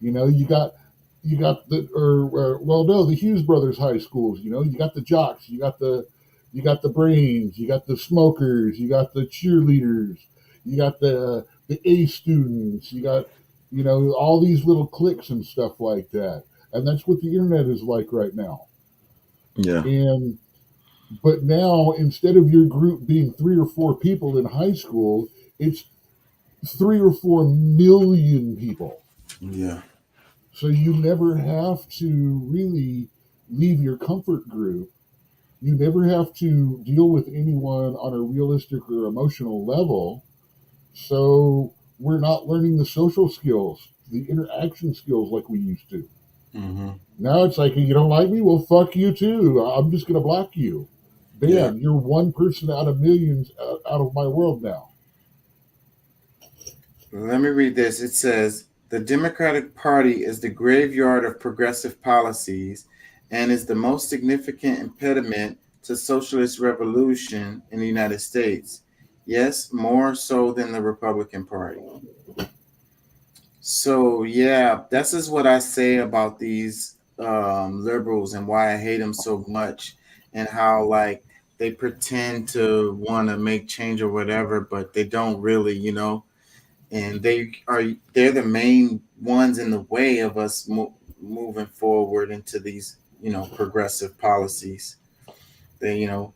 You know, you got the Hughes Brothers high schools. You know, you got the jocks, you got the You got the brains, you got the smokers, you got the cheerleaders, you got the A students, you got, you know, all these little cliques and stuff like that. And that's what the internet is like right now. Yeah. But now, instead of your group being 3 or 4 people in high school, it's 3 or 4 million people. Yeah. So you never have to really leave your comfort group. You never have to deal with anyone on a realistic or emotional level. So we're not learning the social skills, the interaction skills like we used to. Mm-hmm. Now it's like, you don't like me? Well, fuck you too. I'm just going to block you. Bam, Yeah. you're one person out of millions out of my world now. Let me read this. It says, the Democratic Party is the graveyard of progressive policies and is the most significant impediment to socialist revolution in the United States. Yes, more so than the Republican Party. So, yeah, this is what I say about these liberals and why I hate them so much, and how, like, they pretend to want to make change or whatever, but they don't really, you know. And they're the main ones in the way of us moving forward into these, you know, progressive policies. They, you know,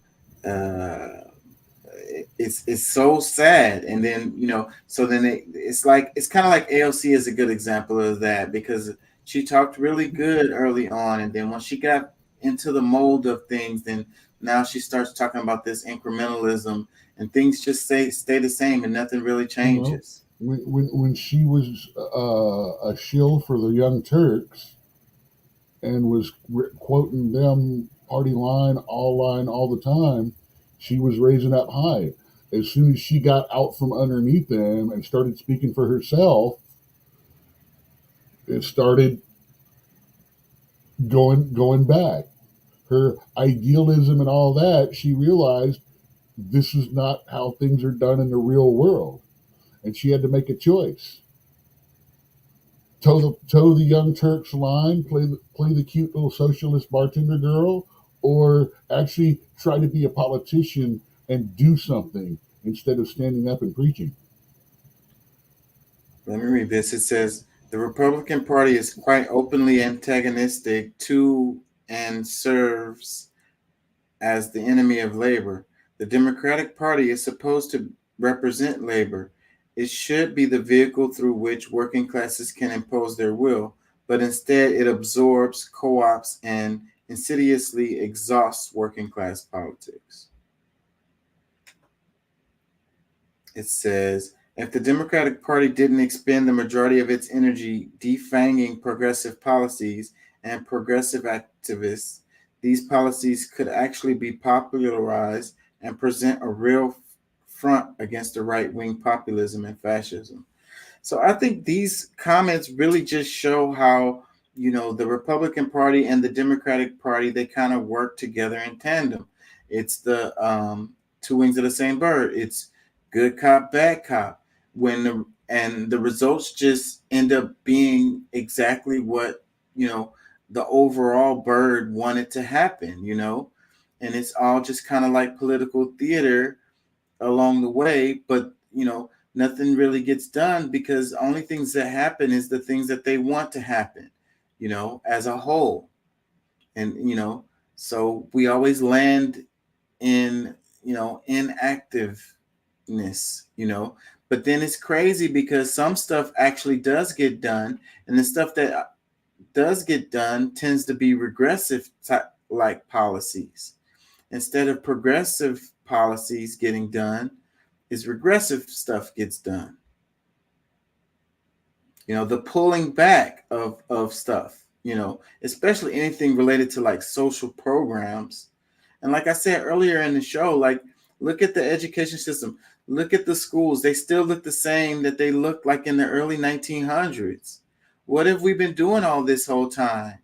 it's so sad. And then, you know, so then it's kind of like AOC is a good example of that, because she talked really good early on, and then once she got into the mold of things, then now she starts talking about this incrementalism, and things just stay the same and nothing really changes. When she was a shill for the Young Turks and was quoting them party line all the time, she was raising up high. As soon as she got out from underneath them and started speaking for herself, it started going back. Her idealism and all that, she realized this is not how things are done in the real world. And she had to make a choice. Toe the Young Turks line, play the cute little socialist bartender girl, or actually try to be a politician and do something instead of standing up and preaching. Let me read this. It says, the Republican Party is quite openly antagonistic to and serves as the enemy of labor. The Democratic Party is supposed to represent labor. It should be the vehicle through which working classes can impose their will, but instead it absorbs, co-ops, and insidiously exhausts working class politics. It says, if the Democratic Party didn't expend the majority of its energy defanging progressive policies and progressive activists, these policies could actually be popularized and present a real front against the right-wing populism and fascism. So I think these comments really just show how, you know, the Republican Party and the Democratic Party, they kind of work together in tandem. It's the two wings of the same bird. It's good cop, bad cop. And the results just end up being exactly what, you know, the overall bird wanted to happen, you know. And it's all just kind of like political theater along the way, but, you know, nothing really gets done because the only things that happen is the things that they want to happen, you know, as a whole. And, you know, so we always land in, you know, inactiveness, you know. But then it's crazy because some stuff actually does get done, and the stuff that does get done tends to be regressive type like policies. Instead of progressive policies getting done, is regressive stuff gets done. You know, the pulling back of stuff, you know, especially anything related to like social programs. And like I said earlier in the show, like, look at the education system, look at the schools. They still look the same that they looked like in the early 1900s. What have we been doing all this whole time?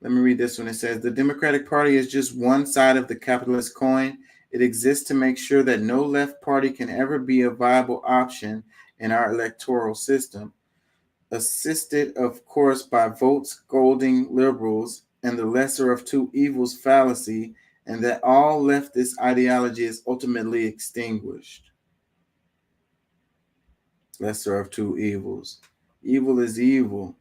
Let me read this one. It says, the Democratic Party is just one side of the capitalist coin. It exists to make sure that no left party can ever be a viable option in our electoral system. Assisted, of course, by vote-scolding liberals and the lesser of two evils fallacy, and that all leftist ideology is ultimately extinguished. Lesser of two evils. Evil is evil.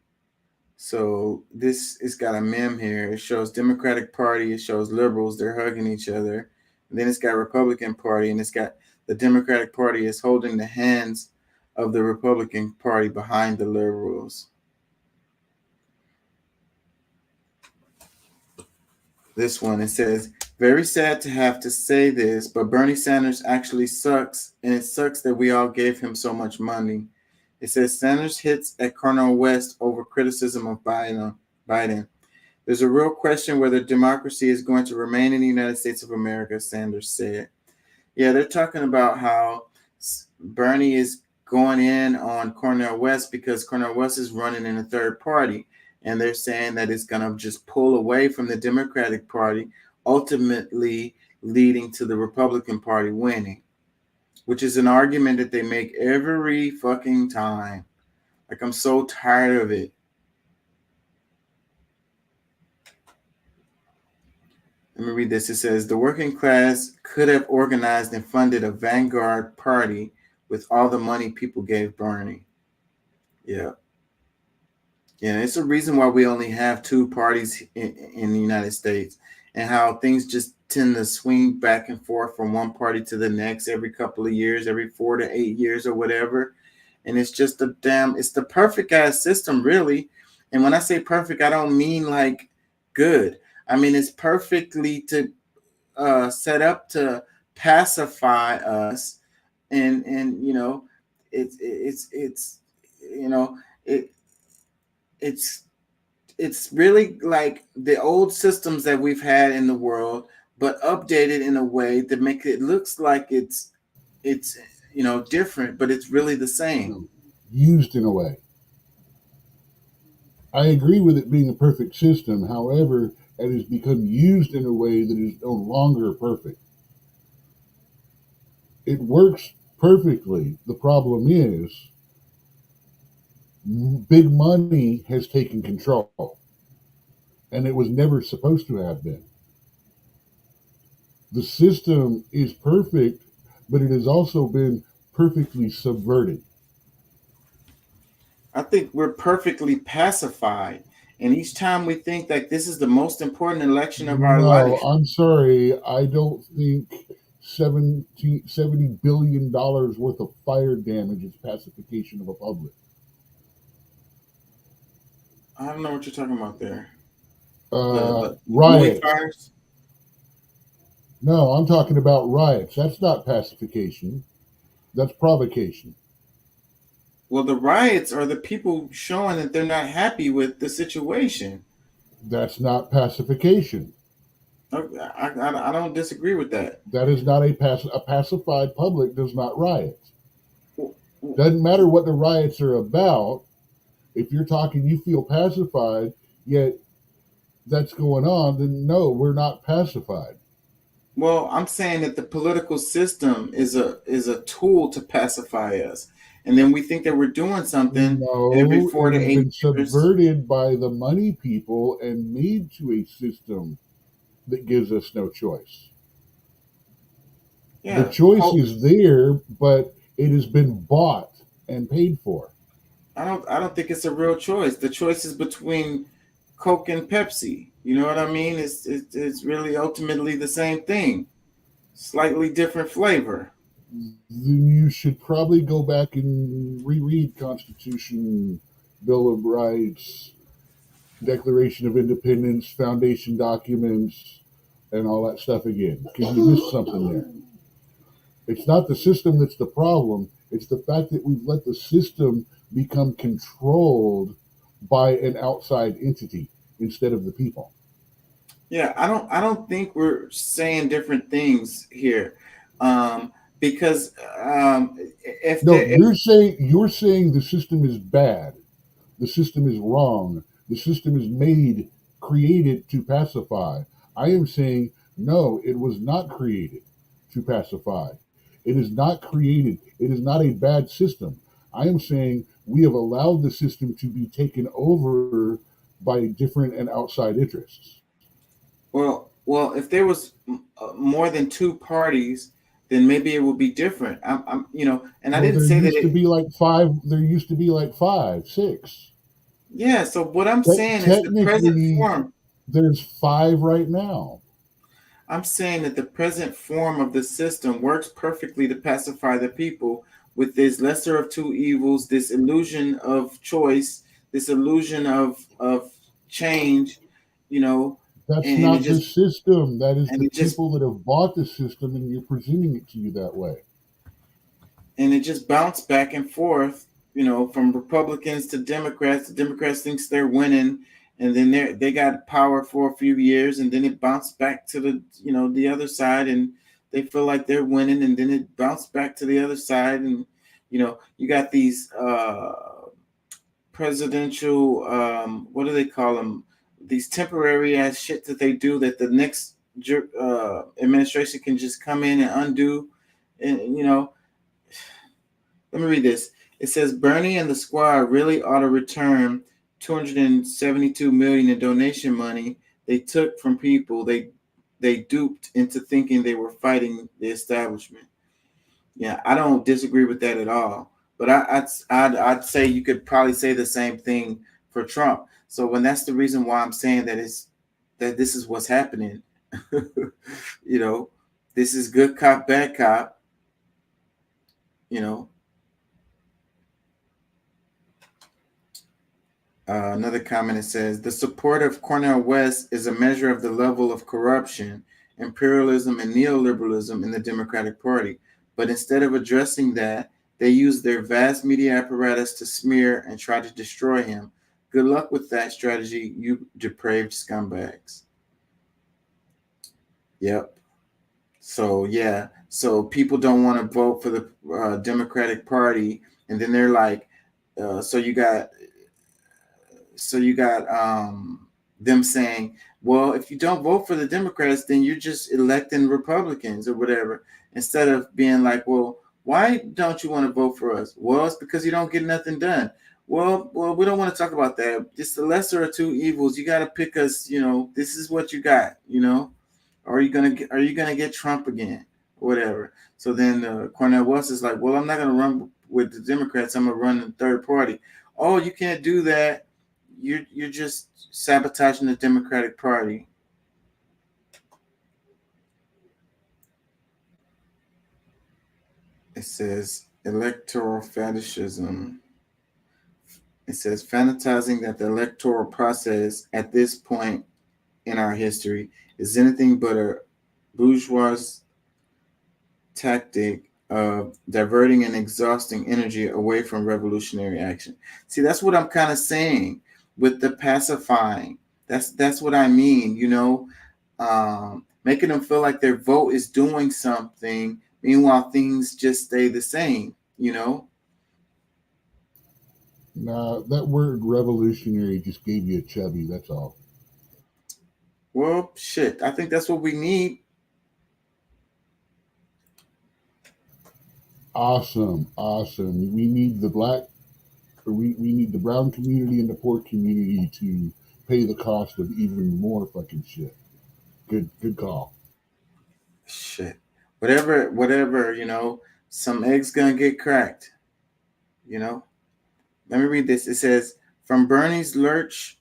So this it's got a meme here. It shows Democratic Party, it shows liberals, they're hugging each other. And then it's got Republican Party, and it's got the Democratic Party is holding the hands of the Republican Party behind the liberals. This one, it says, very sad to have to say this, but Bernie Sanders actually sucks, and it sucks that we all gave him so much money. It says Sanders hits at Cornel West over criticism of Biden. There's a real question whether democracy is going to remain in the United States of America, Sanders said. Yeah, they're talking about how Bernie is going in on Cornel West because Cornel West is running in a third party. And they're saying that it's going to just pull away from the Democratic Party, ultimately leading to the Republican Party winning, which is an argument that they make every fucking time. Like, I'm so tired of it. Let me read this. It says, the working class could have organized and funded a vanguard party with all the money people gave Bernie. Yeah. Yeah, it's a reason why we only have two parties in the United States, and how things just tend to swing back and forth from one party to the next every couple of years, every 4 to 8 years or whatever. And it's just it's the perfect ass system, really. And when I say perfect, I don't mean like good. I mean, it's perfectly set up to pacify us. And you know, it's really like the old systems that we've had in the world, but updated in a way that make it looks like it's different, but it's really the same. Used in a way. I agree with it being a perfect system. However, it has become used in a way that is no longer perfect. It works perfectly. The problem is big money has taken control, and it was never supposed to have been. The system is perfect, but it has also been perfectly subverted. I think we're perfectly pacified. And each time we think that this is the most important election of our life. I'm sorry. I don't think $70 billion worth of fire damage is pacification of a public. I don't know what you're talking about there. Riots. No, I'm talking about riots. That's not pacification. That's provocation. Well, the riots are the people showing that they're not happy with the situation. That's not pacification. I don't disagree with that. That is not a pacified public does not riot. Doesn't matter what the riots are about. If you're talking, you feel pacified, yet that's going on, then no, we're not pacified. Well, I'm saying that the political system is a tool to pacify us. And then we think that we're doing something every 4 to 8 years. It's been subverted by the money people and made to a system that gives us no choice. Yeah, the choice is there, but it has been bought and paid for. I don't think it's a real choice. The choice is between Coke and Pepsi. You know what I mean? It's really ultimately the same thing. Slightly different flavor. Then you should probably go back and reread Constitution, Bill of Rights, Declaration of Independence, foundation documents, and all that stuff again, because you missed something there. It's not the system that's the problem. It's the fact that we've let the system become controlled by an outside entity instead of the people. Yeah, I don't think we're saying different things here, because you're saying the system is bad, the system is wrong, the system is created to pacify. I am saying no, it was not created to pacify. It is not created. It is not a bad system. I am saying we have allowed the system to be taken over by different and outside interests. Well, if there was more than two parties, then maybe it would be different. And I didn't say that There used to be like 5, 6. Yeah. So what I'm saying is the present form. There's 5 right now. I'm saying that the present form of the system works perfectly to pacify the people with this lesser of two evils, this illusion of choice, this illusion of change, That's and not the system. That is the just people that have bought the system, and you're presenting it to you that way. And it just bounced back and forth, from Republicans to Democrats. The Democrats thinks they're winning, and then they got power for a few years, and then it bounced back to the other side, and they feel like they're winning, and then it bounced back to the other side, and you got these presidential what do they call them? These temporary ass shit that they do that the next administration can just come in and undo, and let me read this. It says Bernie and the squad really ought to return $272 million in donation money they took from people they duped into thinking they were fighting the establishment. Yeah, I don't disagree with that at all. But I'd say you could probably say the same thing for Trump. So when that's the reason why I'm saying that this is what's happening. This is good cop, bad cop. Another comment, it says, the support of Cornel West is a measure of the level of corruption, imperialism, and neoliberalism in the Democratic Party. But instead of addressing that, they use their vast media apparatus to smear and try to destroy him. Good luck with that strategy, you depraved scumbags. Yep. So, yeah. So people don't want to vote for the Democratic Party. And then they're like, so you got them saying, well, if you don't vote for the Democrats, then you're just electing Republicans or whatever, instead of being like, well, why don't you want to vote for us? Well, it's because you don't get nothing done. Well, we don't want to talk about that. It's the lesser of two evils. You got to pick us. This is what you got. Or are you gonna get Trump again, or whatever? So then Cornel West is like, well, I'm not gonna run with the Democrats. I'm gonna run in third party. Oh, you can't do that. You're just sabotaging the Democratic Party. It says electoral fetishism. It says fantasizing that the electoral process at this point in our history is anything but a bourgeois tactic of diverting and exhausting energy away from revolutionary action. See, that's what I'm kind of saying with the pacifying. That's what I mean, making them feel like their vote is doing something. Meanwhile, things just stay the same, Nah, that word revolutionary just gave you a chubby, that's all. Well, shit, I think that's what we need. Awesome. We need the we need the brown community and the poor community to pay the cost of even more fucking shit. Good call. Shit. Whatever, some eggs gonna get cracked. Let me read this. It says, from Bernie's lurch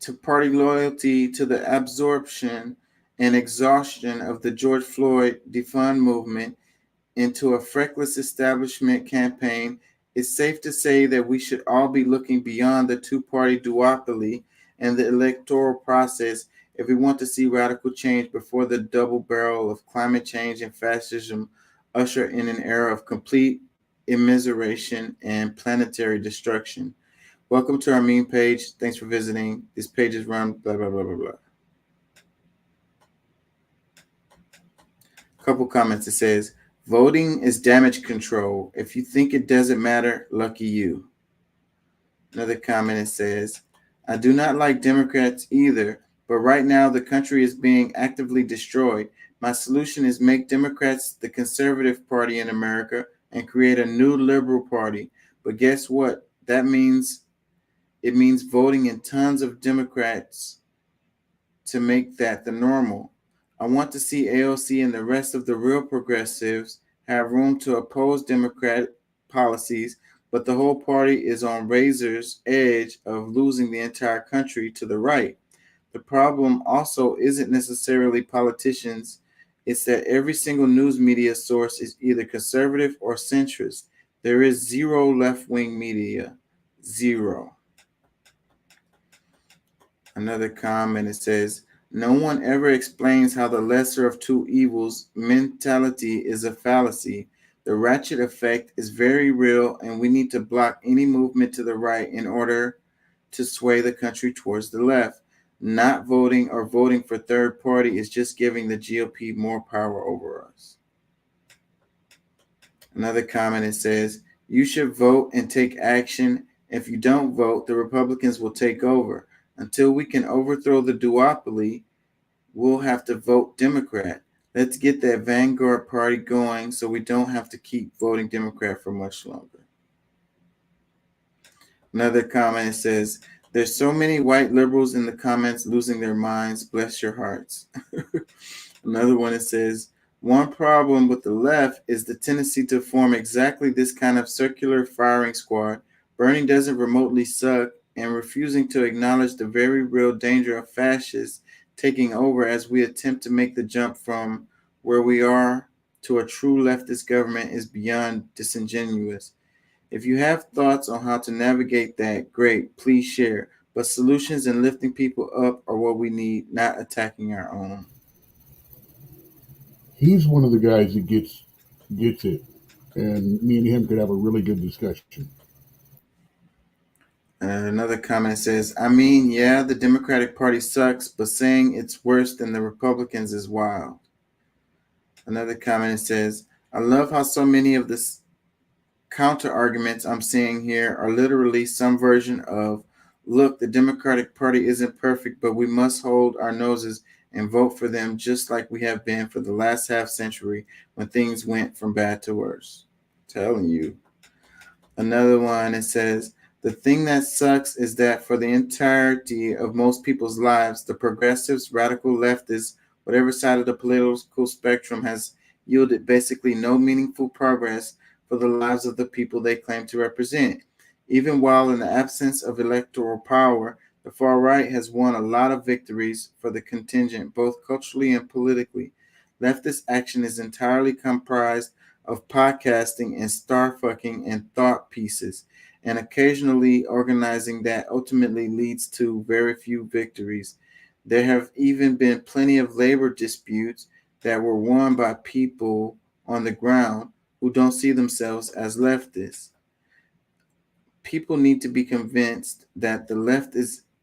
to party loyalty to the absorption and exhaustion of the George Floyd defund movement into a feckless establishment campaign, it's safe to say that we should all be looking beyond the two-party duopoly and the electoral process if we want to see radical change before the double barrel of climate change and fascism usher in an era of complete immiseration and planetary destruction. Welcome to our meme page. Thanks for visiting. This page is run blah, blah, blah, blah, blah. Couple comments. It says, voting is damage control. If you think it doesn't matter, lucky you. Another comment, it says, I do not like Democrats either, but right now the country is being actively destroyed. My solution is make Democrats the conservative party in America and create a new liberal party. But guess what? That means it means voting in tons of Democrats to make that the normal. I want to see AOC and the rest of the real progressives have room to oppose Democrat policies, but the whole party is on razor's edge of losing the entire country to the right. The problem also isn't necessarily politicians, it's that every single news media source is either conservative or centrist. There is zero left-wing media. Zero. Another comment, it says, no one ever explains how the lesser of two evils mentality is a fallacy. The ratchet effect is very real, and we need to block any movement to the right in order to sway the country towards the left. Not voting or voting for third party is just giving the GOP more power over us. Another comment, it says, you should vote and take action. If you don't vote, the Republicans will take over. Until we can overthrow the duopoly, we'll have to vote Democrat. Let's get that vanguard party going so we don't have to keep voting Democrat for much longer. Another comment says, there's so many white liberals in the comments losing their minds. Bless your hearts. Another one, it says, one problem with the left is the tendency to form exactly this kind of circular firing squad. Bernie doesn't remotely suck, and refusing to acknowledge the very real danger of fascists taking over as we attempt to make the jump from where we are to a true leftist government is beyond disingenuous. If you have thoughts on how to navigate that, great, please share. But solutions and lifting people up are what we need, not attacking our own. He's one of the guys that gets it, and me and him could have a really good discussion. Another comment says, I mean, yeah, the Democratic Party sucks, but saying it's worse than the Republicans is wild. Another comment says, I love how so many of the counter arguments I'm seeing here are literally some version of, look, the Democratic Party isn't perfect, but we must hold our noses and vote for them just like we have been for the last half century when things went from bad to worse. I'm telling you. Another one, it says, the thing that sucks is that for the entirety of most people's lives, the progressives, radical leftists, whatever side of the political spectrum has yielded basically no meaningful progress for the lives of the people they claim to represent. Even while in the absence of electoral power, the far right has won a lot of victories for the contingent, both culturally and politically. Leftist action is entirely comprised of podcasting and star fucking and thought pieces, and occasionally organizing that ultimately leads to very few victories. There have even been plenty of labor disputes that were won by people on the ground who don't see themselves as leftists. People need to be convinced that the left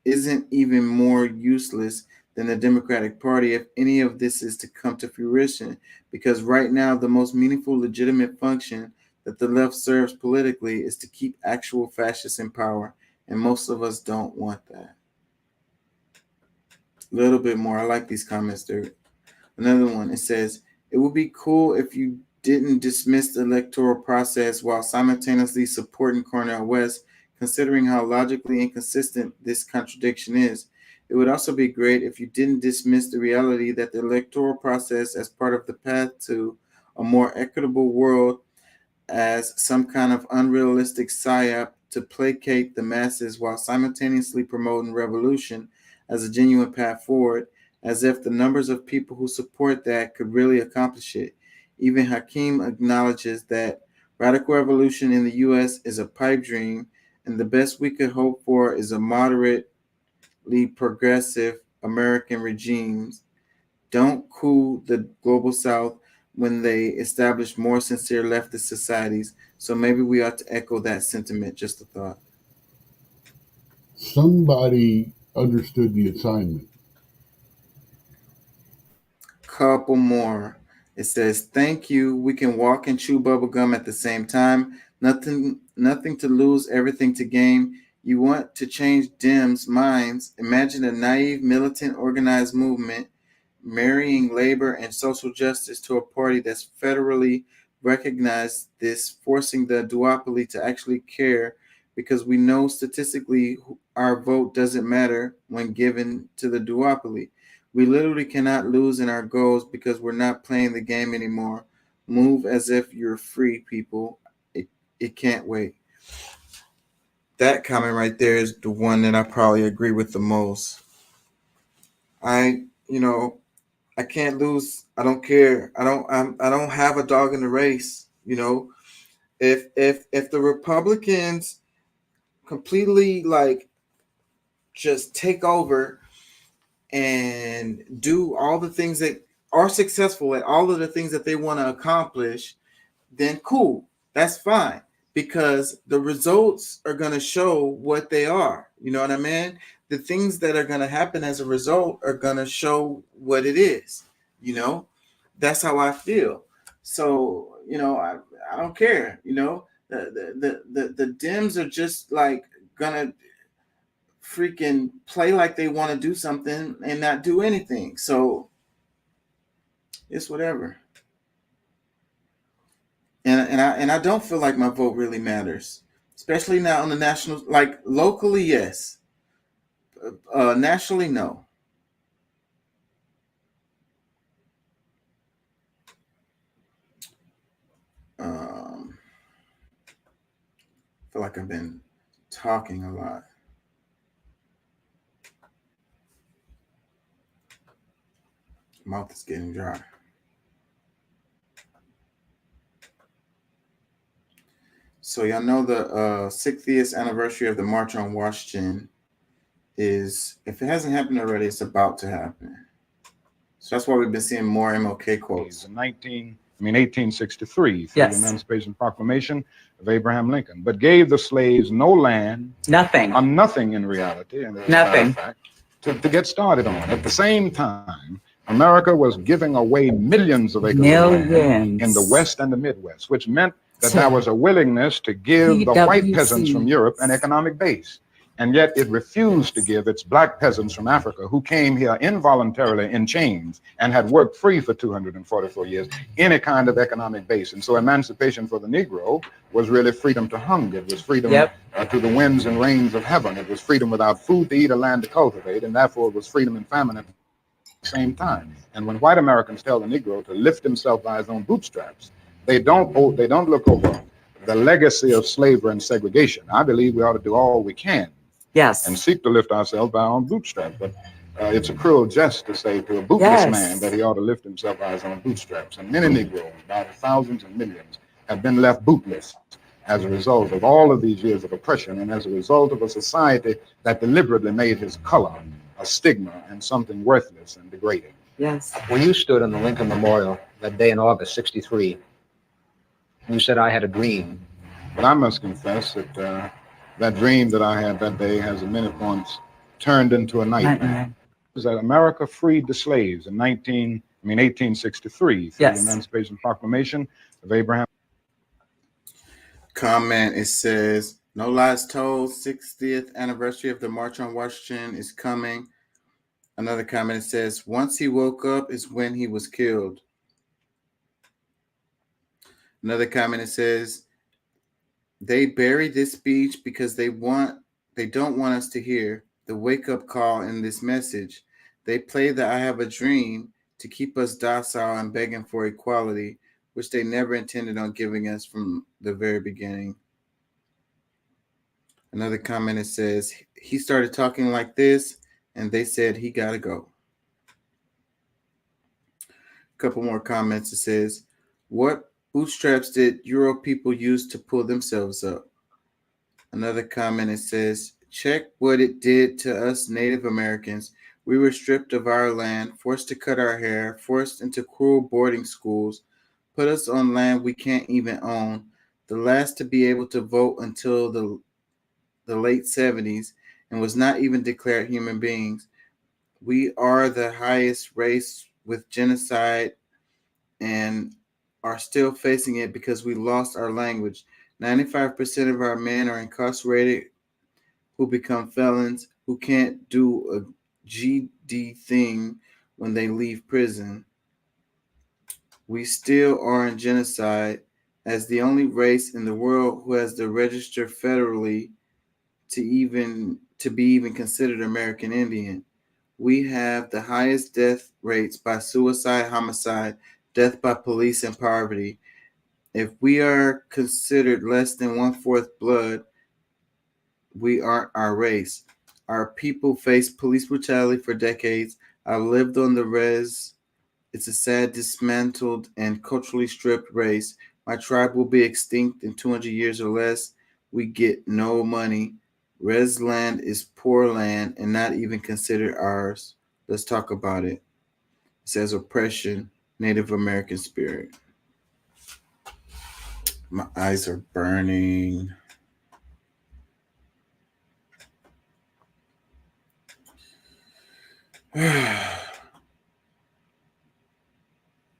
isn't even more useless than the Democratic Party if any of this is to come to fruition, because right now the most meaningful legitimate function that the left serves politically is to keep actual fascists in power, and most of us don't want that. A little bit more. I like these comments there. Another one, it says, it would be cool if you didn't dismiss the electoral process while simultaneously supporting Cornel West, considering how logically inconsistent this contradiction is. It would also be great if you didn't dismiss the reality that the electoral process as part of the path to a more equitable world as some kind of unrealistic psyop to placate the masses while simultaneously promoting revolution as a genuine path forward, as if the numbers of people who support that could really accomplish it. Even Hakeem acknowledges that radical revolution in the U.S. is a pipe dream, and the best we could hope for is a moderately progressive American regimes don't cool the global South when they establish more sincere leftist societies. So maybe we ought to echo that sentiment. Just a thought. Somebody understood the assignment. Couple more. It says, thank you. We can walk and chew bubblegum at the same time. Nothing to lose, everything to gain. You want to change Dems' minds. Imagine a naive, militant, organized movement marrying labor and social justice to a party that's federally recognized this, forcing the duopoly to actually care, because we know statistically our vote doesn't matter when given to the duopoly. We literally cannot lose in our goals because we're not playing the game anymore. Move as if you're free, people. It can't wait. That comment right there is the one that I probably agree with the most. I can't lose. I don't care. I don't have a dog in the race. If the Republicans completely like just take over and do all the things that are successful at all of the things that they want to accomplish, then cool. That's fine, because the results are going to show what they are. You know what I mean? The things that are going to happen as a result are going to show what it is. That's how I feel. So, I don't care. The Dems are just like gonna freaking play like they want to do something and not do anything. So it's whatever. And I don't feel like my vote really matters, especially now on the national. Like locally, yes. Nationally, no. I feel like I've been talking a lot. Mouth is getting dry. So y'all know the 60th anniversary of the March on Washington is, if it hasn't happened already, it's about to happen. So that's why we've been seeing more MLK quotes. 1863, through the Emancipation Proclamation of Abraham Lincoln, but gave the slaves no land, nothing in reality, and nothing fact, to get started on. At the same time, America was giving away millions of acres of land in the West and the Midwest, which meant that there was a willingness to give the white peasants from Europe an economic base. And yet it refused to give its black peasants from Africa, who came here involuntarily in chains and had worked free for 244 years, any kind of economic base. And so emancipation for the Negro was really freedom to hunger. It was freedom to the winds and rains of heaven. It was freedom without food to eat or land to cultivate, and therefore it was freedom and famine at the same time. And when white Americans tell the Negro to lift himself by his own bootstraps, they don't look over the legacy of slavery and segregation. I believe we ought to do all we can and seek to lift ourselves by our own bootstraps. But it's a cruel jest to say to a bootless man that he ought to lift himself by his own bootstraps. And many Negroes, by the thousands and millions, have been left bootless as a result of all of these years of oppression and as a result of a society that deliberately made his color a stigma and something worthless and degrading. Yes. When you stood on the Lincoln Memorial that day in August '63, you said, "I had a dream." But I must confess that that dream that I had that day has at many points turned into a nightmare. That America freed the slaves in 1863 through the Emancipation Proclamation of Abraham. Comment, it says, no lies told, 60th anniversary of the March on Washington is coming. Another comment, it says, once he woke up is when he was killed. Another comment, it says, they buried this speech because they don't want us to hear the wake-up call in this message. They play the I have a dream to keep us docile and begging for equality, which they never intended on giving us from the very beginning. Another comment, it says, he started talking like this, and they said he got to go. A couple more comments, it says, what bootstraps did Euro people use to pull themselves up? Another comment, it says, check what it did to us Native Americans. We were stripped of our land, forced to cut our hair, forced into cruel boarding schools, put us on land we can't even own, the last to be able to vote until the late 70s, and was not even declared human beings. We are the highest race with genocide and are still facing it because we lost our language. 95% of our men are incarcerated who become felons, who can't do a GD thing when they leave prison. We still are in genocide as the only race in the world who has to register federally to be even considered American Indian. We have the highest death rates by suicide, homicide, death by police, and poverty. If we are considered less than 1/4 blood, we aren't our race. Our people faced police brutality for decades. I've lived on the res. It's a sad, dismantled, and culturally stripped race. My tribe will be extinct in 200 years or less. We get no money. Res land is poor land and not even considered ours. Let's talk about it. It says oppression, Native American spirit. My eyes are burning.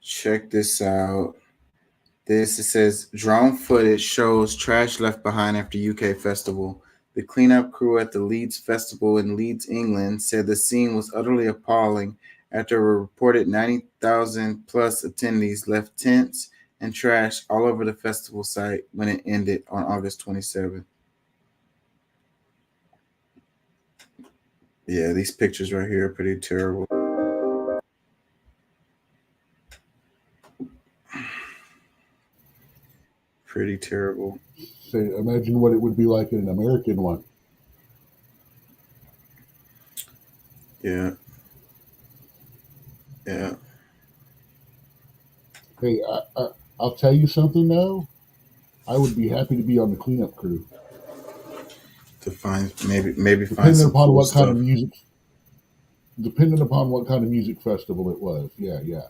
Check this out. It says drone footage shows trash left behind after UK festival. The cleanup crew at the Leeds Festival in Leeds, England, said the scene was utterly appalling after a reported 90,000 plus attendees left tents and trash all over the festival site when it ended on August 27th. Yeah, these pictures right here are pretty terrible. Pretty terrible. Say, imagine what it would be like in an American one. Yeah. Yeah. Hey, I'll tell you something though. I would be happy to be on the cleanup crew. To find maybe find depending some upon cool what stuff. kind of music. Depending upon what kind of music festival it was. Yeah.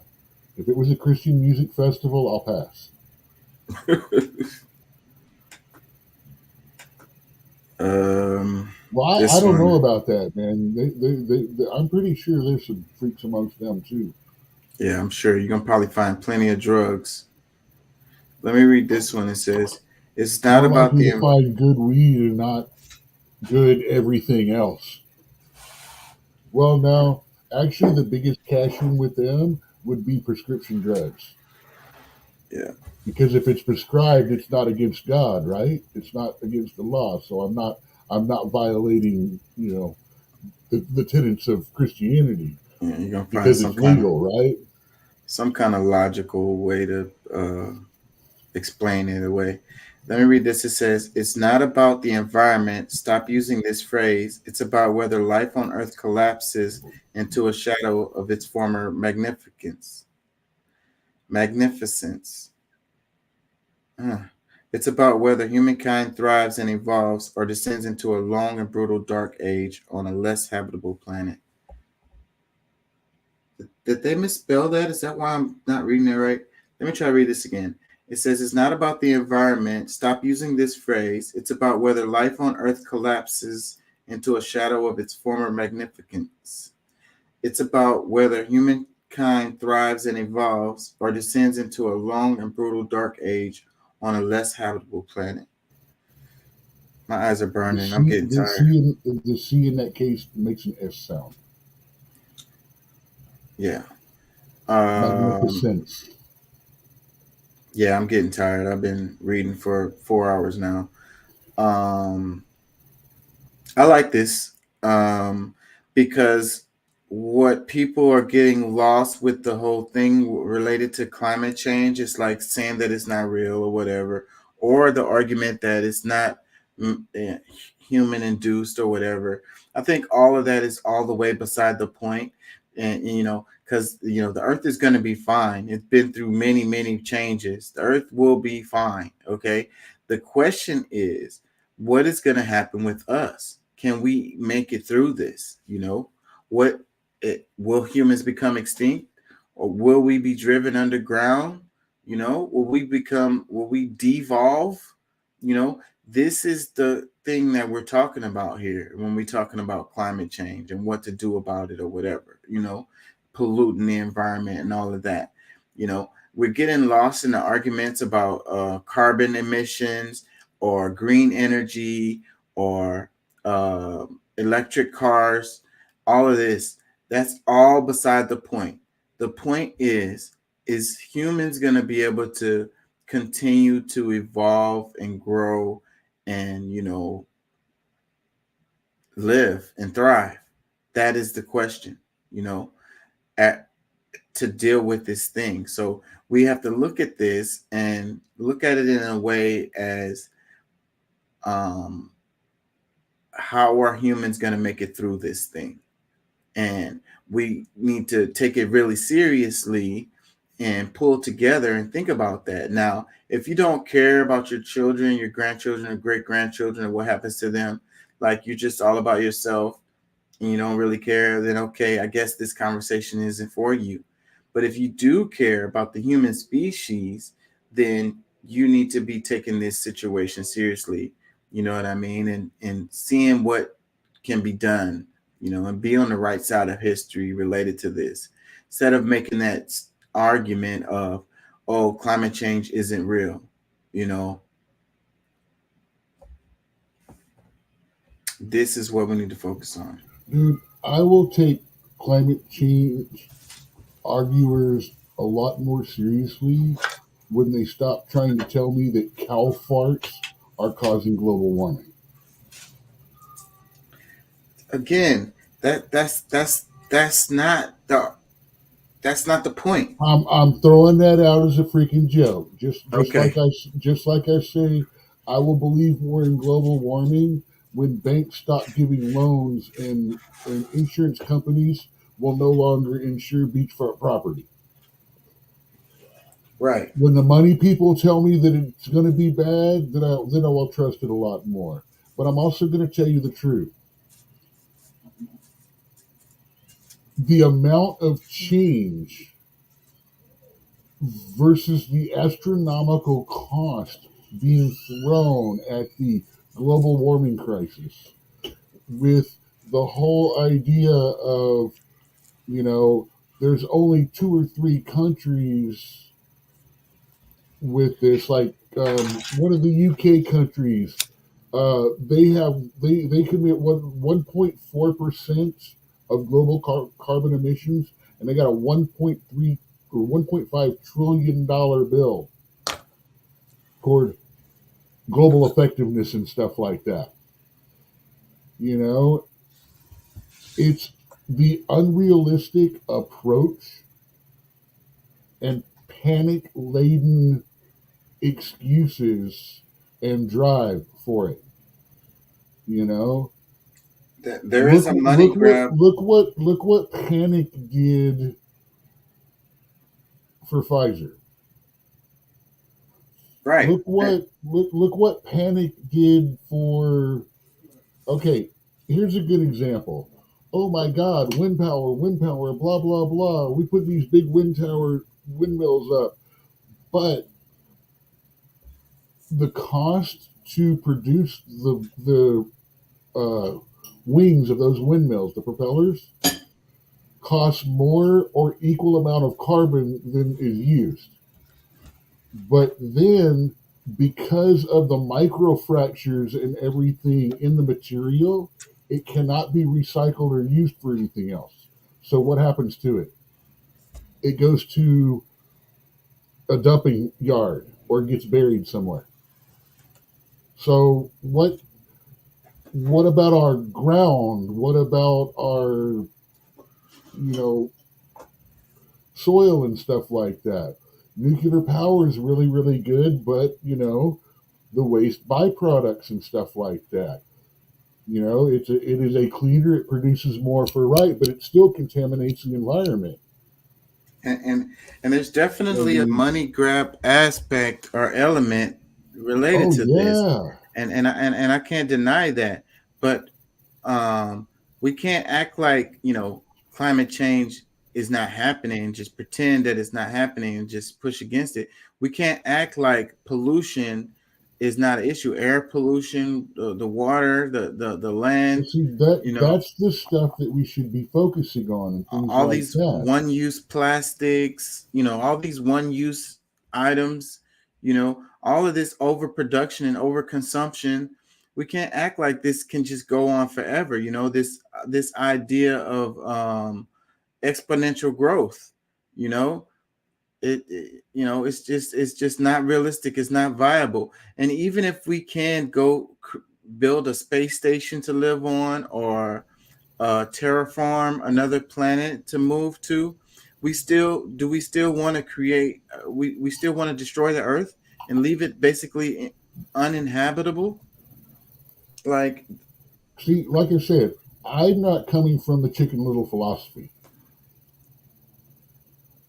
If it was a Christian music festival, I'll pass. Well, I don't know about that, man. They, I'm pretty sure there's some freaks amongst them too. Yeah, I'm sure you're gonna probably find plenty of drugs. Let me read this one. It says, "It's not More about likely the to find good weed and not good everything else." Well, no, actually, the biggest cash in with them would be prescription drugs. Yeah. Because if it's prescribed, it's not against God, right? It's not against the law. So I'm not violating, the tenets of Christianity. Yeah, you're gonna find because some it's legal, right? Some kind of logical way to explain it away. Let me read this. It says, "It's not about the environment. Stop using this phrase. It's about whether life on Earth collapses into a shadow of its former magnificence. It's about whether humankind thrives and evolves or descends into a long and brutal dark age on a less habitable planet." Did they misspell that? Is that why I'm not reading it right? Let me try to read this again. It says, "It's not about the environment. Stop using this phrase. It's about whether life on Earth collapses into a shadow of its former magnificence. It's about whether humankind thrives and evolves or descends into a long and brutal dark age on a less habitable planet." My eyes are burning. I'm getting tired. The C in that case makes an S sound. Yeah. Magnificence. Yeah, I'm getting tired. I've been reading for 4 hours now. I like this because what people are getting lost with the whole thing related to climate change is like saying that it's not real or whatever, or the argument that it's not human induced or whatever. I think all of that is all the way beside the point. And because the earth is going to be fine. It's been through many changes. The earth will be fine. Okay. The question is, what is going to happen with us? Can we make it through this? Will humans become extinct, or will we be driven underground? Will we devolve? This is the thing that we're talking about here when we're talking about climate change and what to do about it or whatever, polluting the environment and all of that. We're getting lost in the arguments about carbon emissions or green energy or electric cars, all of this. That's all beside the point. The point is humans going to be able to continue to evolve and grow and live and thrive? That is the question, to deal with this thing. So we have to look at this and look at it in a way as how are humans going to make it through this thing? And we need to take it really seriously and pull together and think about that. Now, if you don't care about your children, your grandchildren, or great grandchildren, and what happens to them, like you're just all about yourself and you don't really care, then okay, I guess this conversation isn't for you. But if you do care about the human species, then you need to be taking this situation seriously. You know what I mean? And seeing what can be done, and be on the right side of history related to this, instead of making that argument of, oh, climate change isn't real. This is what we need to focus on. Dude, I will take climate change arguers a lot more seriously when they stop trying to tell me that cow farts are causing global warming. Again, that's not the point. I'm throwing that out as a freaking joke. Just Okay. like I say, I will believe more in global warming when banks stop giving loans and insurance companies will no longer insure beachfront property. Right. When the money people tell me that it's going to be bad, then I will trust it a lot more. But I'm also going to tell you the truth. The amount of change versus the astronomical cost being thrown at the global warming crisis, with the whole idea of, there's only 2 or 3 countries with this, like one of the UK countries, they commit 1.4% of global carbon emissions, and they got a 1.3 or $1.5 trillion bill toward global effectiveness and stuff like that. It's the unrealistic approach and panic laden excuses and drive for it. There is a money grab. Look what panic did for Pfizer. Right. Look what panic did for. Okay, here's a good example. Oh my God, wind power, blah blah blah. We put these big windmills up, but the cost to produce the wings of those windmills, the propellers, costs more or equal amount of carbon than is used. But then, because of the microfractures and everything in the material, it cannot be recycled or used for anything else. So what happens to it? It goes to a dumping yard or gets buried somewhere. So what about our ground? What about our, soil and stuff like that? Nuclear power is really, really good, but, the waste byproducts and stuff like that. It is a cleaner, it produces more for right, but it still contaminates the environment. And there's definitely a money grab aspect or element related to this. And I can't deny that. But we can't act like, climate change is not happening, just pretend that it's not happening and just push against it. We can't act like pollution is not an issue. Air pollution, the water, the land. See, that's the stuff that we should be focusing on, and things all like these that. one-use plastics, all these one-use items, all of this overproduction and overconsumption. We can't act like this can just go on forever. This idea of exponential growth. It's just not realistic. It's not viable. And even if we can go build a space station to live on, or terraform another planet to move to, we still want to create? We still want to destroy the Earth and leave it basically uninhabitable? Like, see, like I said, I'm not coming from the Chicken Little philosophy.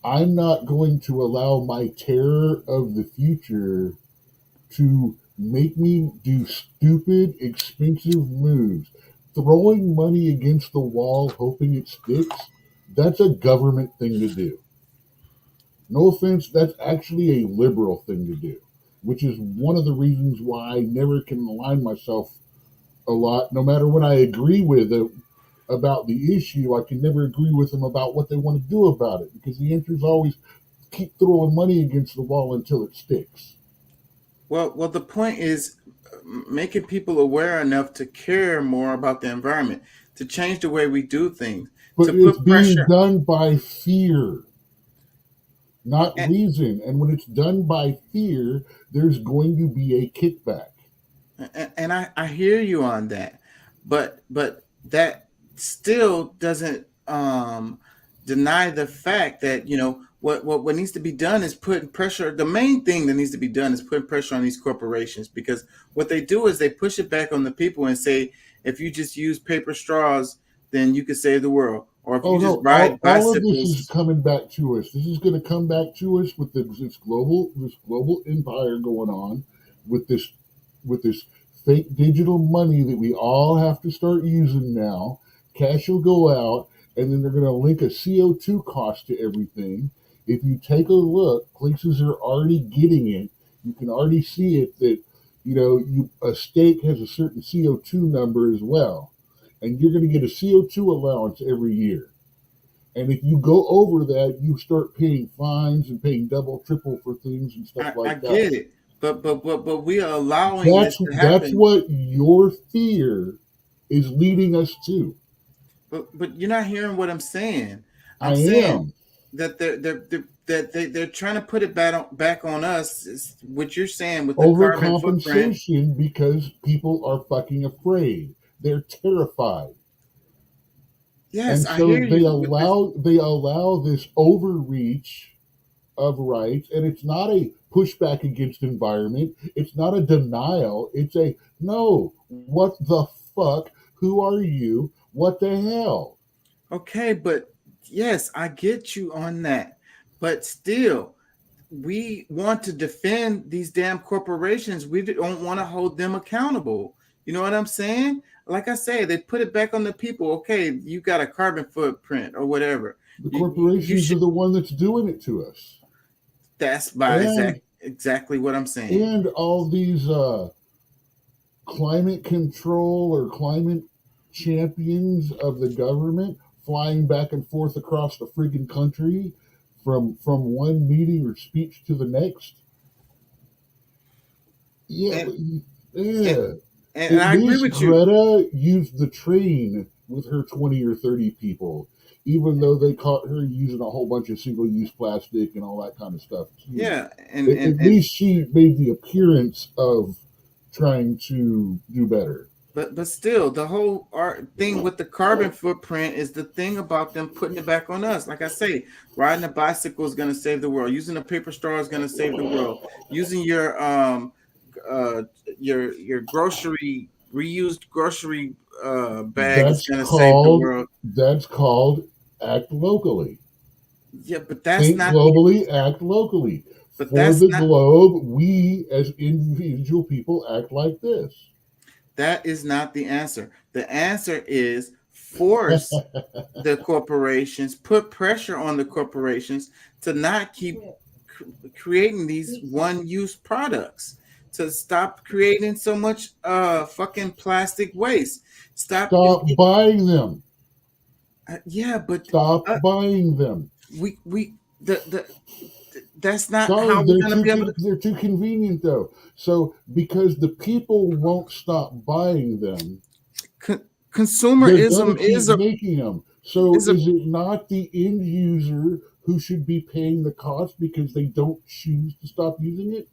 I'm not going to allow my terror of the future to make me do stupid, expensive moves. Throwing money against the wall, hoping it sticks, that's a government thing to do. No offense, that's actually a liberal thing to do, which is one of the reasons why I never can align myself a lot. No matter what I agree with about the issue, I can never agree with them about what they want to do about it, because the answer is always keep throwing money against the wall until it sticks. Well, the point is making people aware enough to care more about the environment, to change the way we do things. But to it's being done by fear, not reason. And when it's done by fear, there's going to be a kickback. And I hear you on that, but that still doesn't deny the fact that, you know, what needs to be done is putting pressure. The main thing that needs to be done is putting pressure on these corporations, because what they do is they push it back on the people and say, if you just use paper straws, then you could save the world. Or if you just ride bicycles. All of this is coming back to us. This is going to come back to us with this global empire going on, with this fake digital money that we all have to start using now. Cash will go out, and then they're going to link a CO2 cost to everything. If you take a look, places are already getting it. You can already see it that, you know, a steak has a certain CO2 number as well. And you're going to get a CO2 allowance every year. And if you go over that, you start paying fines and paying double, triple for things and stuff like that. I get it. But we are allowing this to happen. That's what your fear is leading us to. But you're not hearing what I'm saying. I'm saying that they're trying to put it back on us. Is what you're saying with the overcompensation, because people are fucking afraid. They're terrified. Yes, and so I hear they you. They allow this overreach of rights, and it's not a pushback against environment. It's not a denial. It's a no. What the fuck? Who are you? What the hell? Okay, but yes, I get you on that. But still, we want to defend these damn corporations. We don't want to hold them accountable. You know what I'm saying? Like I say, they put it back on the people. Okay, you got a carbon footprint or whatever. The corporations are the one that's doing it to us. That's by exactly what I'm saying. And all these climate control or climate champions of the government flying back and forth across the friggin' country from one meeting or speech to the next. Yeah. And I agree with you. Greta used the train with her 20 or 30 people, even though they caught her using a whole bunch of single-use plastic and all that kind of stuff. Yeah, at least she made the appearance of trying to do better. But still, the whole thing with the carbon footprint is the thing about them putting it back on us. Like I say, riding a bicycle is going to save the world. Using a paper straw is going to save the world. Using your grocery reused grocery bag is going to save the world. That's called act locally. Yeah, but that's Think not globally, act locally. But for that's the not, globe, we as individual people act like this. That is not the answer. The answer is force the corporations, put pressure on the corporations to not keep creating these one-use products, to stop creating so much fucking plastic waste. Stop buying them. Yeah, but stop buying them. That's not Sorry, how we're going to be able to. They're too convenient, though. So because the people won't stop buying them, consumerism is making them. So is it not the end user who should be paying the cost because they don't choose to stop using it?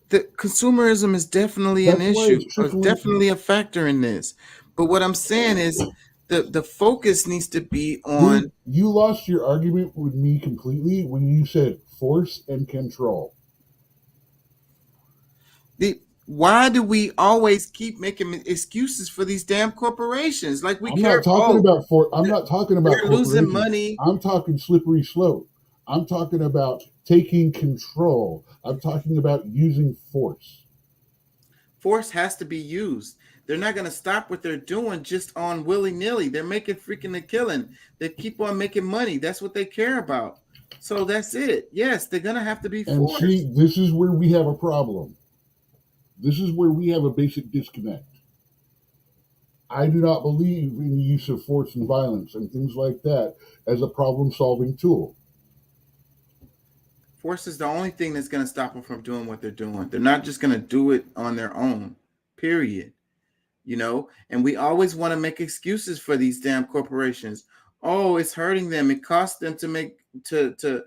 the consumerism is definitely an issue, or definitely a factor in this. But what I'm saying is the focus needs to be on. Dude, you lost your argument with me completely when you said force and control. Why do we always keep making excuses for these damn corporations? Like I'm not talking about corporations. Losing money. I'm talking slippery slope. I'm talking about taking control. I'm talking about using force. Force has to be used. They're not going to stop what they're doing just on willy-nilly. They're making freaking a killing. They keep on making money. That's what they care about. So that's it. Yes, they're going to have to be forced. And see, this is where we have a problem. This is where we have a basic disconnect. I do not believe in the use of force and violence and things like that as a problem-solving tool. Force is the only thing that's going to stop them from doing what they're doing. They're not just going to do it on their own, period. You know, and we always want to make excuses for these damn corporations. Oh, it's hurting them. It costs them to make to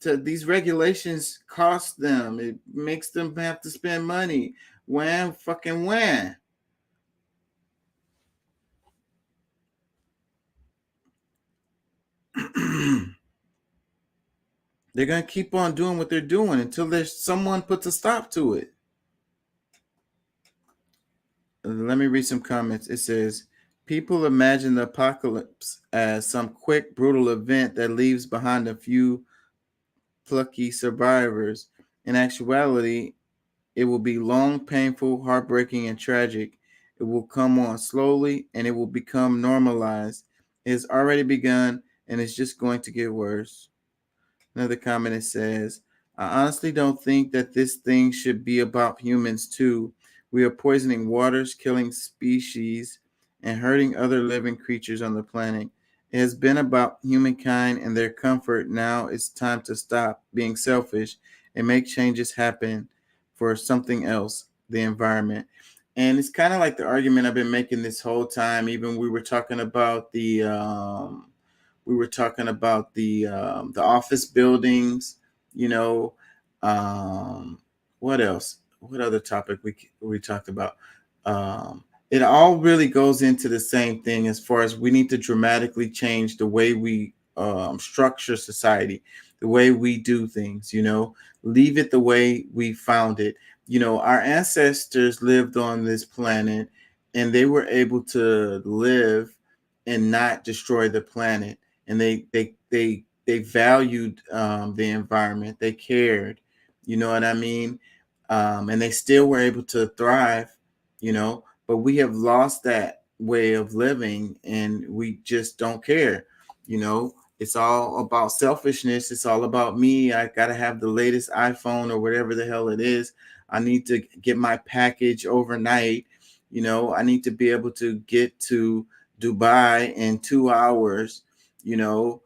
these regulations cost them. It makes them have to spend money. When. They're going to keep on doing what they're doing until there's someone puts a stop to it. Let me read some comments. It says, people imagine the apocalypse as some quick, brutal event that leaves behind a few plucky survivors. In actuality, it will be long, painful, heartbreaking, and tragic. It will come on slowly, and it will become normalized. It has already begun, and it's just going to get worse. Another comment, it says, I honestly don't think that this thing should be about humans too. We are poisoning waters, killing species, and hurting other living creatures on the planet. It has been about humankind and their comfort. Now it's time to stop being selfish and make changes happen for something else, the environment. And it's kind of like the argument I've been making this whole time. Even we were talking about the office buildings, you know. What else? What other topic we talked about? It all really goes into the same thing as far as we need to dramatically change the way we structure society, the way we do things, you know, leave it the way we found it. You know, our ancestors lived on this planet and they were able to live and not destroy the planet. And they valued the environment. They cared, you know what I mean? And they still were able to thrive, you know, but we have lost that way of living and we just don't care. You know, it's all about selfishness. It's all about me. I got to have the latest iPhone or whatever the hell it is. I need to get my package overnight. You know, I need to be able to get to Dubai in 2 hours, you know.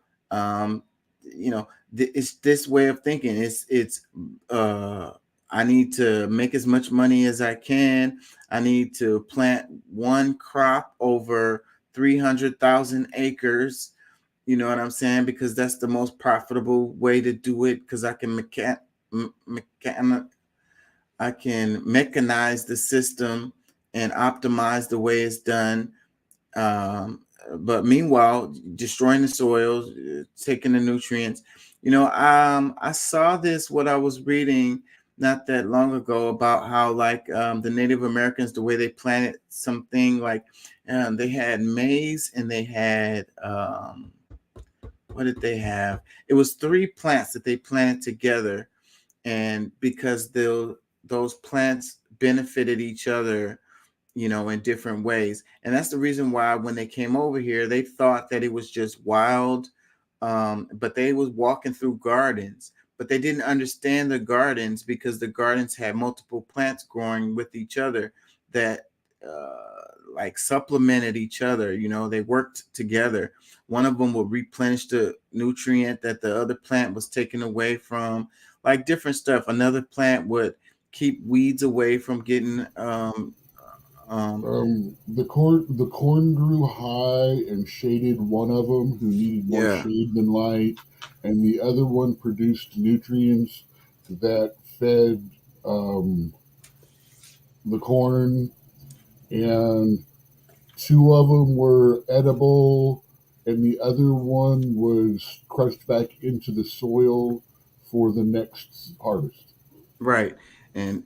It's this way of thinking. I need to make as much money as I can. I need to plant one crop over 300,000 acres. You know what I'm saying? Because that's the most profitable way to do it. Because I can mechanize the system and optimize the way it's done. But meanwhile, destroying the soils, taking the nutrients. You know, I saw this, what I was reading not that long ago about how like the Native Americans, the way they planted something like they had maize and they had what did they have? It was 3 plants that they planted together, and because those plants benefited each other, you know, in different ways. And that's the reason why when they came over here, they thought that it was just wild, but they was walking through gardens, but they didn't understand the gardens because the gardens had multiple plants growing with each other that like supplemented each other. You know, they worked together. One of them would replenish the nutrient that the other plant was taken away from, like different stuff. Another plant would keep weeds away from getting the corn grew high and shaded one of them who needed more shade than light, and the other one produced nutrients that fed the corn, and 2 of them were edible, and the other one was crushed back into the soil for the next harvest. Right. And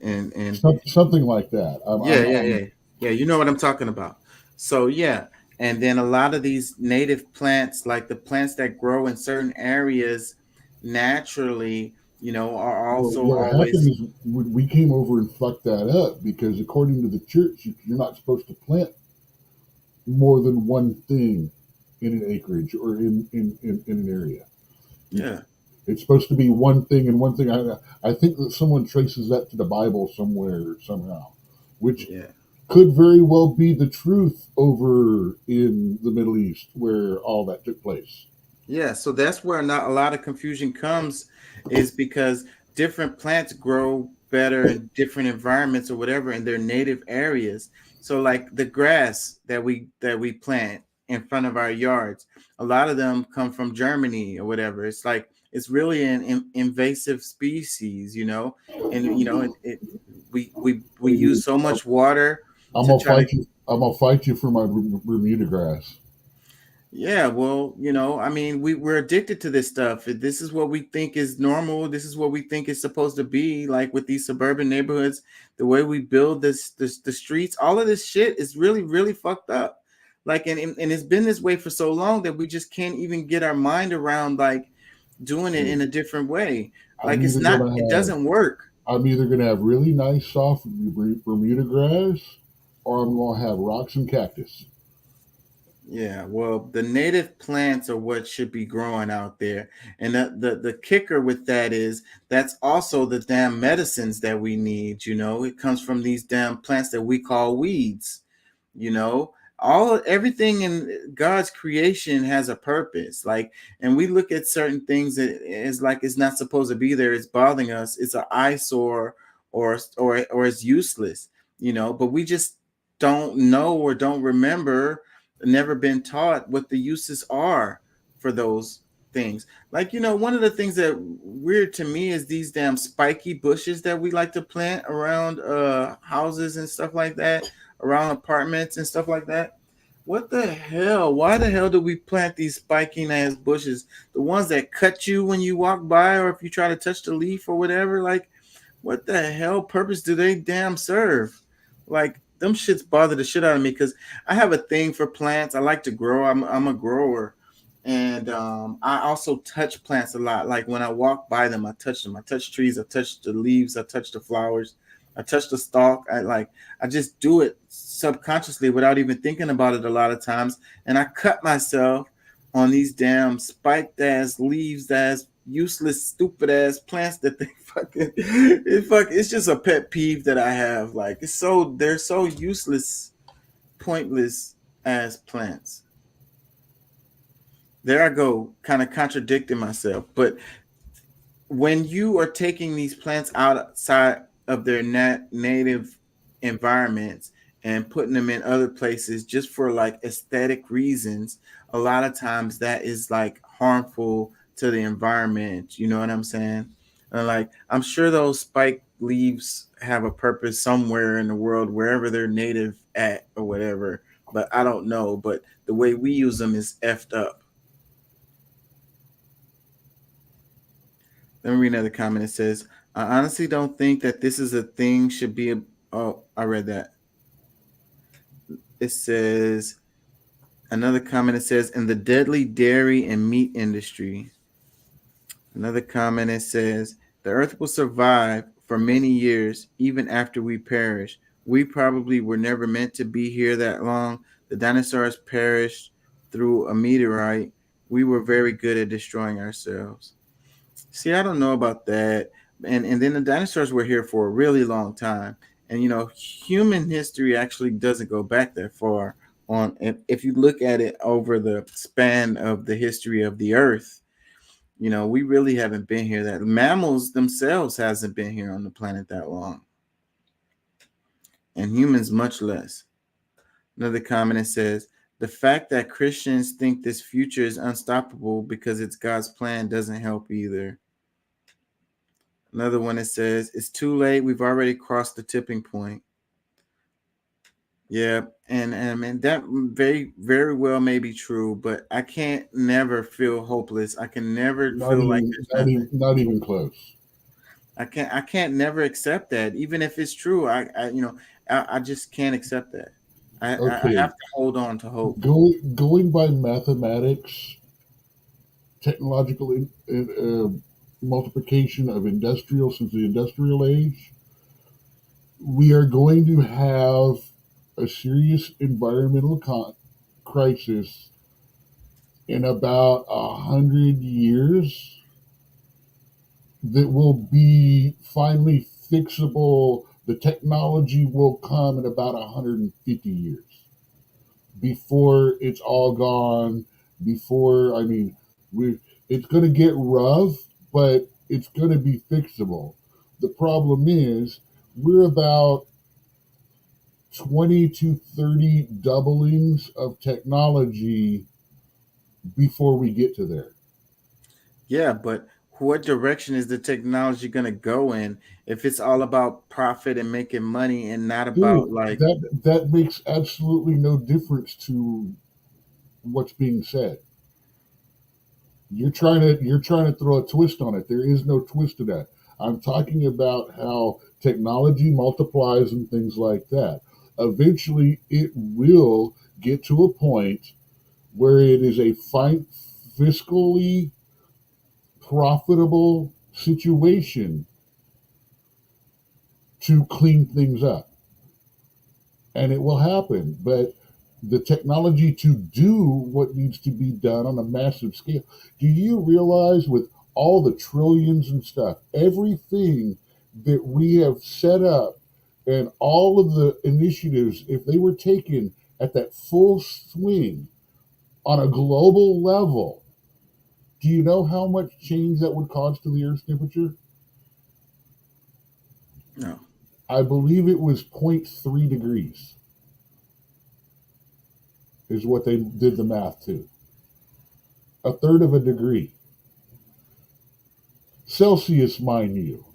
Something like that. Yeah. You know what I'm talking about. So yeah, and then a lot of these native plants, like the plants that grow in certain areas naturally, are Well, also what happened always. is we came over and fucked that up because according to the church, you're not supposed to plant more than one thing in an acreage or in an area. Yeah. It's supposed to be one thing and one thing. I think that someone traces that to the Bible somewhere somehow, which Yeah. could very well be the truth over in the Middle East where all that took place. Yeah, so that's where not a lot of confusion comes, is because different plants grow better in different environments or whatever in their native areas. So like the grass that we plant in front of our yards, a lot of them come from Germany or whatever. It's like it's really an invasive species, and we use so much water I'm to gonna try to. fight you. I'm gonna fight you for my Bermuda grass. Yeah, well, I mean, we're addicted to this stuff. This is what we think is normal. This is what we think is supposed to be like with these suburban neighborhoods, the way we build the streets, all of this shit is really, really fucked up. Like, and it's been this way for so long that we just can't even get our mind around like doing it in a different way. Like, it doesn't work. I'm either gonna have really nice soft Bermuda grass, or I'm gonna have rocks and cactus. Yeah, well, the native plants are what should be growing out there. And the kicker with that is that's also the damn medicines that we need, It comes from these damn plants that we call weeds, you know. Everything in God's creation has a purpose. Like, and we look at certain things that is like it's not supposed to be there, it's bothering us, it's an eyesore or it's useless, but we just don't know or don't remember, never been taught what the uses are for those things. Like, one of the things that weird to me is these damn spiky bushes that we like to plant around houses and stuff like that, around apartments and stuff like that. What the hell? Why the hell do we plant these spiking ass bushes? The ones that cut you when you walk by or if you try to touch the leaf or whatever. Like, what the hell purpose do they damn serve? Like, them shits bother the shit out of me because I have a thing for plants. I like to grow. I'm a grower. And I also touch plants a lot. Like when I walk by them, I touch them. I touch trees. I touch the leaves. I touch the flowers. I touch the stalk. I just do it subconsciously without even thinking about it a lot of times. And I cut myself on these damn spiked ass leaves, ass useless, stupid ass plants that they it's just a pet peeve that I have. Like, they're so useless, pointless as plants. There I go, kind of contradicting myself. But when you are taking these plants outside of their native environments and putting them in other places just for like aesthetic reasons, a lot of times that is like harmful to the environment. You know what I'm saying? And like, I'm sure those spike leaves have a purpose somewhere in the world, wherever they're native at or whatever. But I don't know. But the way we use them is effed up. Let me read another comment. It says, I honestly don't think that this is a thing should be oh, I read that. It says, another comment, it says, in the deadly dairy and meat industry. Another comment, it says, the earth will survive for many years, even after we perish. We probably were never meant to be here that long. The dinosaurs perished through a meteorite. We were very good at destroying ourselves. See, I don't know about that. And then the dinosaurs were here for a really long time. And human history actually doesn't go back that far. If you look at it over the span of the history of the earth, we really haven't been here that mammals themselves hasn't been here on the planet that long. And humans much less. Another comment, it says, the fact that Christians think this future is unstoppable because it's God's plan doesn't help either. Another one that says, it's too late. We've already crossed the tipping point. Yeah, and that very well may be true, but I can't never feel hopeless. I can never Not feel like even, there's not nothing. even, not even close. I can't never accept that, even if it's true. I just can't accept that. I have Okay, to hold on to hope. going by mathematics, technological multiplication of industrial since the industrial age, we are going to have a serious environmental crisis in about 100 years that will be finally fixable. The technology will come in about 150 years before it's all gone. Before, I mean, it's going to get rough, but it's going to be fixable. The problem is we're about 20 to 30 doublings of technology before we get to there. Yeah, but what direction is the technology going to go in if it's all about profit and making money and not Dude, about like that makes absolutely no difference to what's being said. You're trying to throw a twist on it. There is no twist to that. I'm talking about how technology multiplies and things like that. Eventually, it will get to a point where it is a fiscally profitable situation to clean things up. And it will happen. But the technology to do what needs to be done on a massive scale. Do you realize with all the trillions and stuff, everything that we have set up and all of the initiatives, if they were taken at that full swing on a global level, do you know how much change that would cause to the Earth's temperature? no. I believe it was 0.3 degrees is what they did the math to. A third of a degree. Celsius, mind you.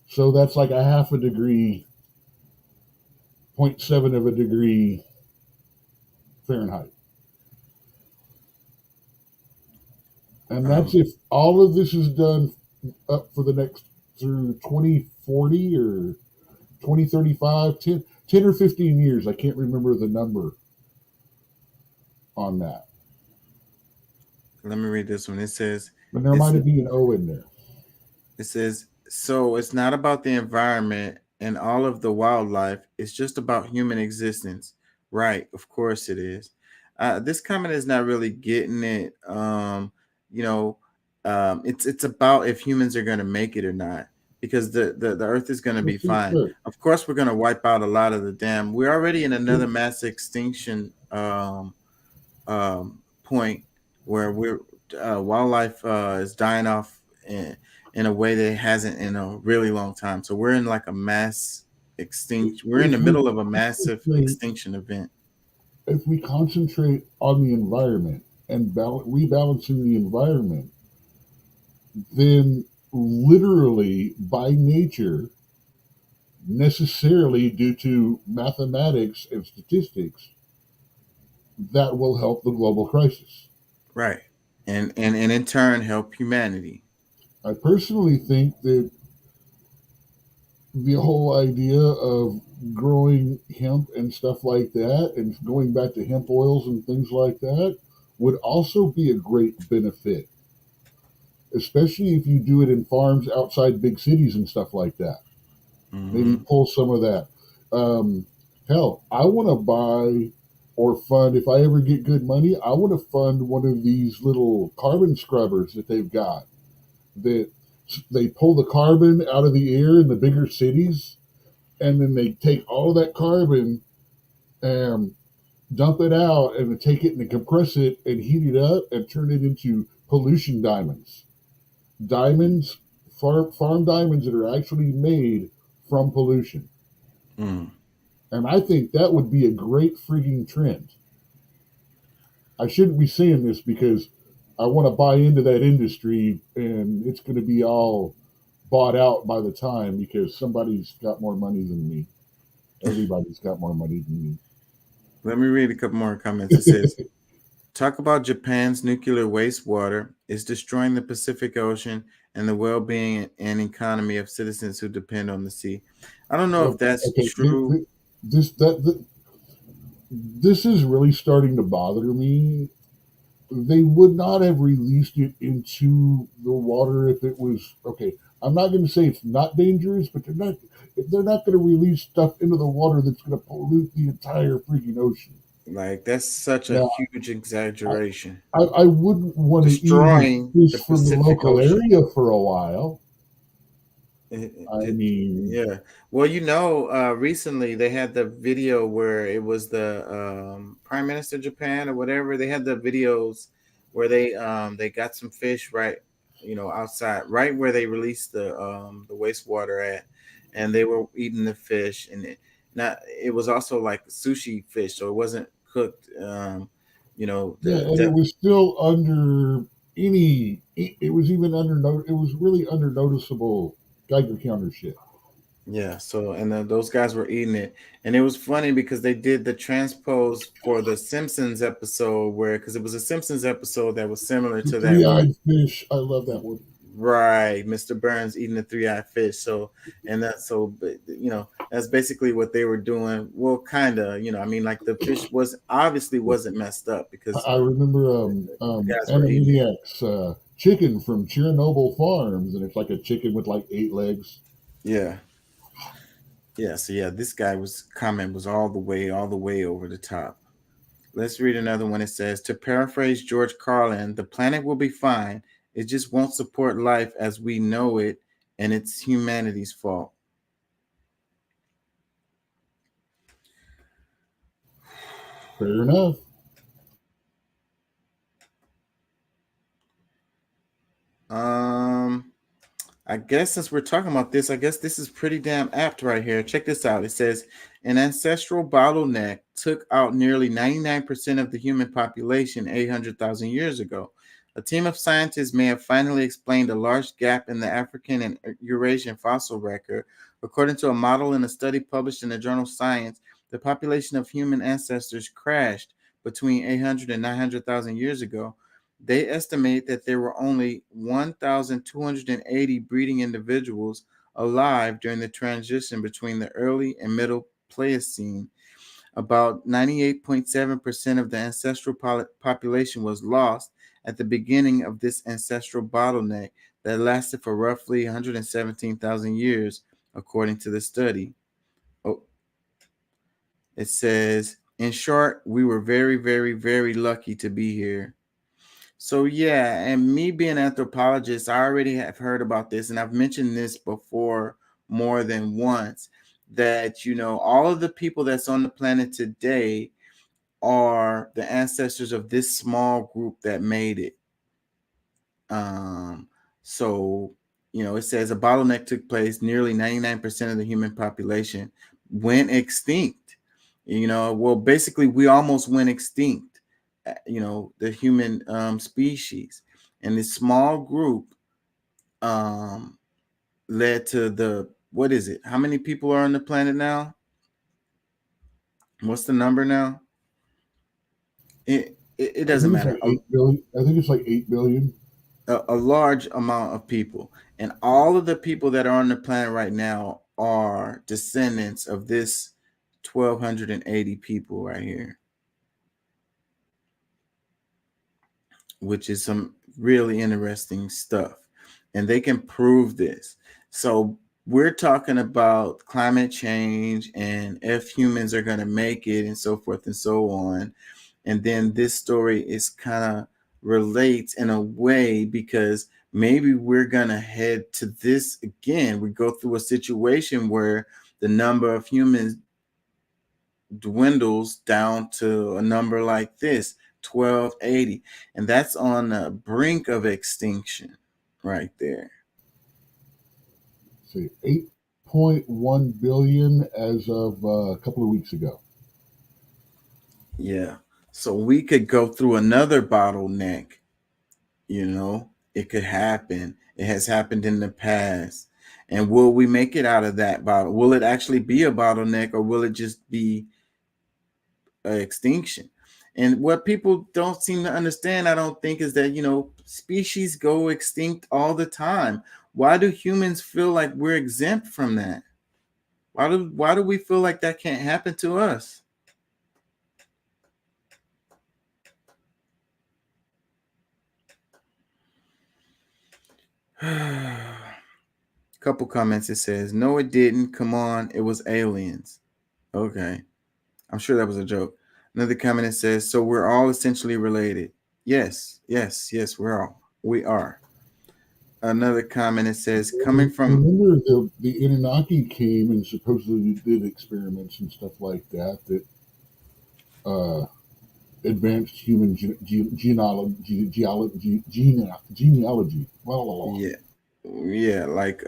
So that's like a half a degree, 0.7 of a degree Fahrenheit. And that's if all of this is done up for the next through 2040 or 2035, 10 or 15 years. I can't remember the number on that. Let me read this one. It says, But there might be an O in there. It says, so it's not about the environment and all of the wildlife. It's just about human existence. Right. Of course it is. This comment is not really getting it. You know, it's about if humans are going to make it or not, because the earth is going to be fine. Of course, we're going to wipe out a lot of the dam. We're already in another mass extinction point where wildlife is dying off in a way that it hasn't in a really long time. So we're in like a mass extinction. We're in the middle of a massive extinction event. If we concentrate on the environment and rebalancing the environment, then literally by nature, necessarily due to mathematics and statistics, that will help the global crisis. Right. And in turn help humanity. I personally think that the whole idea of growing hemp and stuff like that and going back to hemp oils and things like that would also be a great benefit, especially if you do it in farms outside big cities and stuff like that. Maybe pull some of that. Hell, I want to buy or fund, if I ever get good money, I want to fund one of these little carbon scrubbers that they've got, that they pull the carbon out of the air in the bigger cities, and then they take all of that carbon and dump it out, and they take it and compress it and heat it up and turn it into pollution diamonds. Farm diamonds that are actually made from pollution. And I think that would be a great frigging trend. I shouldn't be saying this because I want to buy into that industry and it's going to be all bought out by the time because somebody's got more money than me. Everybody's got more money than me. Let me read a couple more comments. It says, talk about Japan's nuclear wastewater is destroying the Pacific Ocean and the well-being and economy of citizens who depend on the sea. I don't know if that's true. This is really starting to bother me. They would not have released it into the water if it was okay. I'm not going to say it's not dangerous, but they're not going to release stuff into the water that's going to pollute the entire freaking ocean. Like, that's such a huge exaggeration. I wouldn't want to destroying eat the fish from the Pacific local Ocean. area for a while. I mean, yeah. Well, recently they had the video where it was the Prime Minister of Japan or whatever. They had the videos where they got some fish right, outside, right where they released the wastewater at, and they were eating the fish, and it was also like sushi fish, so it wasn't cooked. And it was still under any. It was even under. It was really under noticeable Geiger counter shit. Yeah. So, and those guys were eating it, and it was funny because they did the transpose for the Simpsons episode because it was a Simpsons episode that was similar to that. Three-eyed fish. I love that one. Right, Mr. Burns eating the three-eyed fish. So, that's basically what they were doing. Well, kind of, I mean, like the fish wasn't messed up because I remember Animaniacs chicken from Chernobyl Farms, and it's like a chicken with like 8 legs. Yeah. Yeah. So this guy's comment was all the way over the top. Let's read another one. It says, to paraphrase George Carlin, the planet will be fine. It just won't support life as we know it, and it's humanity's fault. Fair enough. I guess since we're talking about this, I guess this is pretty damn apt right here. Check this out. It says, an ancestral bottleneck took out nearly 99% of the human population 800,000 years ago. A team of scientists may have finally explained a large gap in the African and Eurasian fossil record. According to a model in a study published in the journal Science, the population of human ancestors crashed between 800 and 900,000 years ago. They estimate that there were only 1,280 breeding individuals alive during the transition between the early and middle Pliocene. About 98.7% of the ancestral population was lost at the beginning of this ancestral bottleneck that lasted for roughly 117,000 years, according to the study. It says, in short, we were very, very, very lucky to be here. So, and me being an anthropologist, I already have heard about this, and I've mentioned this before more than once, that, all of the people that's on the planet today are the ancestors of this small group that made it. So, it says a bottleneck took place. Nearly 99% of the human population went extinct. Well, basically, we almost went extinct. The human species, and this small group led to what is it? How many people are on the planet now? What's the number now? It doesn't matter. Like 8 billion. I think it's like 8 billion. A large amount of people, and all of the people that are on the planet right now are descendants of this 1,280 people right here, which is some really interesting stuff. And they can prove this. So we're talking about climate change and if humans are going to make it and so forth and so on. And then this story is kind of relates in a way because maybe we're going to head to this again. We go through a situation where the number of humans dwindles down to a number like this, 1,280. And that's on the brink of extinction right there. See, 8.1 billion as of a couple of weeks ago. Yeah. So we could go through another bottleneck. It could happen. It has happened in the past. And will we make it out of that bottle? Will it actually be a bottleneck, or will it just be extinction? And what people don't seem to understand, I don't think, is that, species go extinct all the time. Why do humans feel like we're exempt from that? Why do we feel like that can't happen to us? Couple comments. It says, no, it didn't. Come on, it was aliens. Okay. I'm sure that was a joke. Another comment, it says, so we're all essentially related. Yes, we are. Another comment, it says, coming from... Remember the Anunnaki came and supposedly did experiments and stuff like that advanced human genealogy. Blah, blah, blah. Yeah, like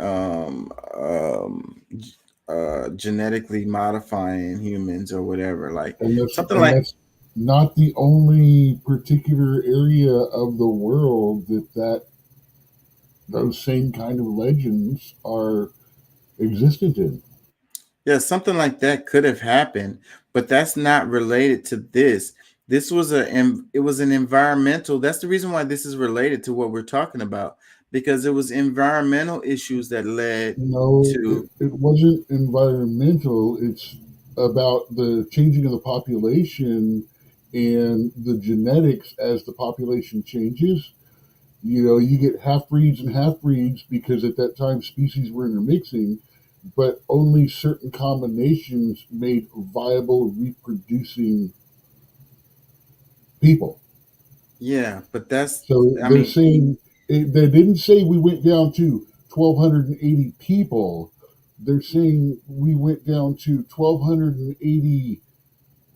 genetically modifying humans or whatever, like something like... That's not the only particular area of the world that those same kind of legends are existent in. Yeah, something like that could have happened, but that's not related to this. This was an environmental. That's the reason why this is related to what we're talking about, because it was environmental issues that led to... It wasn't environmental. It's about the changing of the population and the genetics as the population changes. You get half-breeds and half-breeds because at that time species were intermixing, but only certain combinations made viable reproducing people. Yeah, but that's... So they're saying, they didn't say we went down to 1,280 people. They're saying we went down to 1,280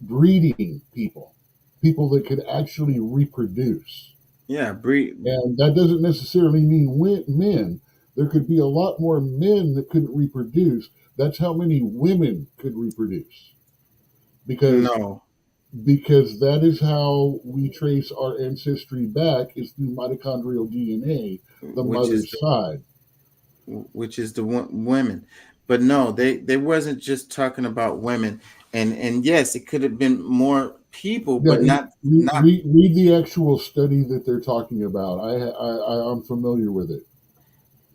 breeding people that could actually reproduce. Yeah, breed. And that doesn't necessarily mean men. There could be a lot more men that couldn't reproduce. That's how many women could reproduce. Because that is how we trace our ancestry back, is through mitochondrial DNA, the mother's side. Which is the women. But no, they wasn't just talking about women. And yes, it could have been more people, but not read the actual study that they're talking about. I'm familiar with it.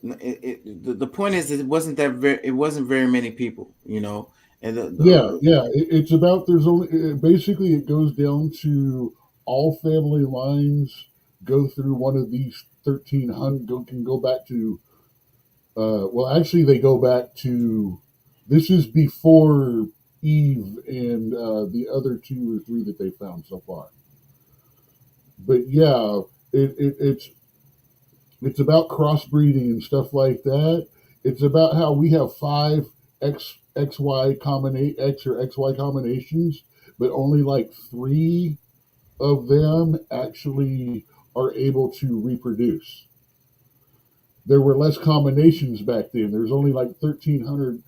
The point is, it wasn't very many people, and it's about, there's only, basically it goes down to all family lines go through one of these 1,300, can go back to actually they go back to, this is before Eve and the other 2 or 3 that they found so far. But yeah, it's about crossbreeding and stuff like that. It's about how we have 5 X or XY combinations, but only like 3 of them actually are able to reproduce. There were less combinations back then. There's only like 1,300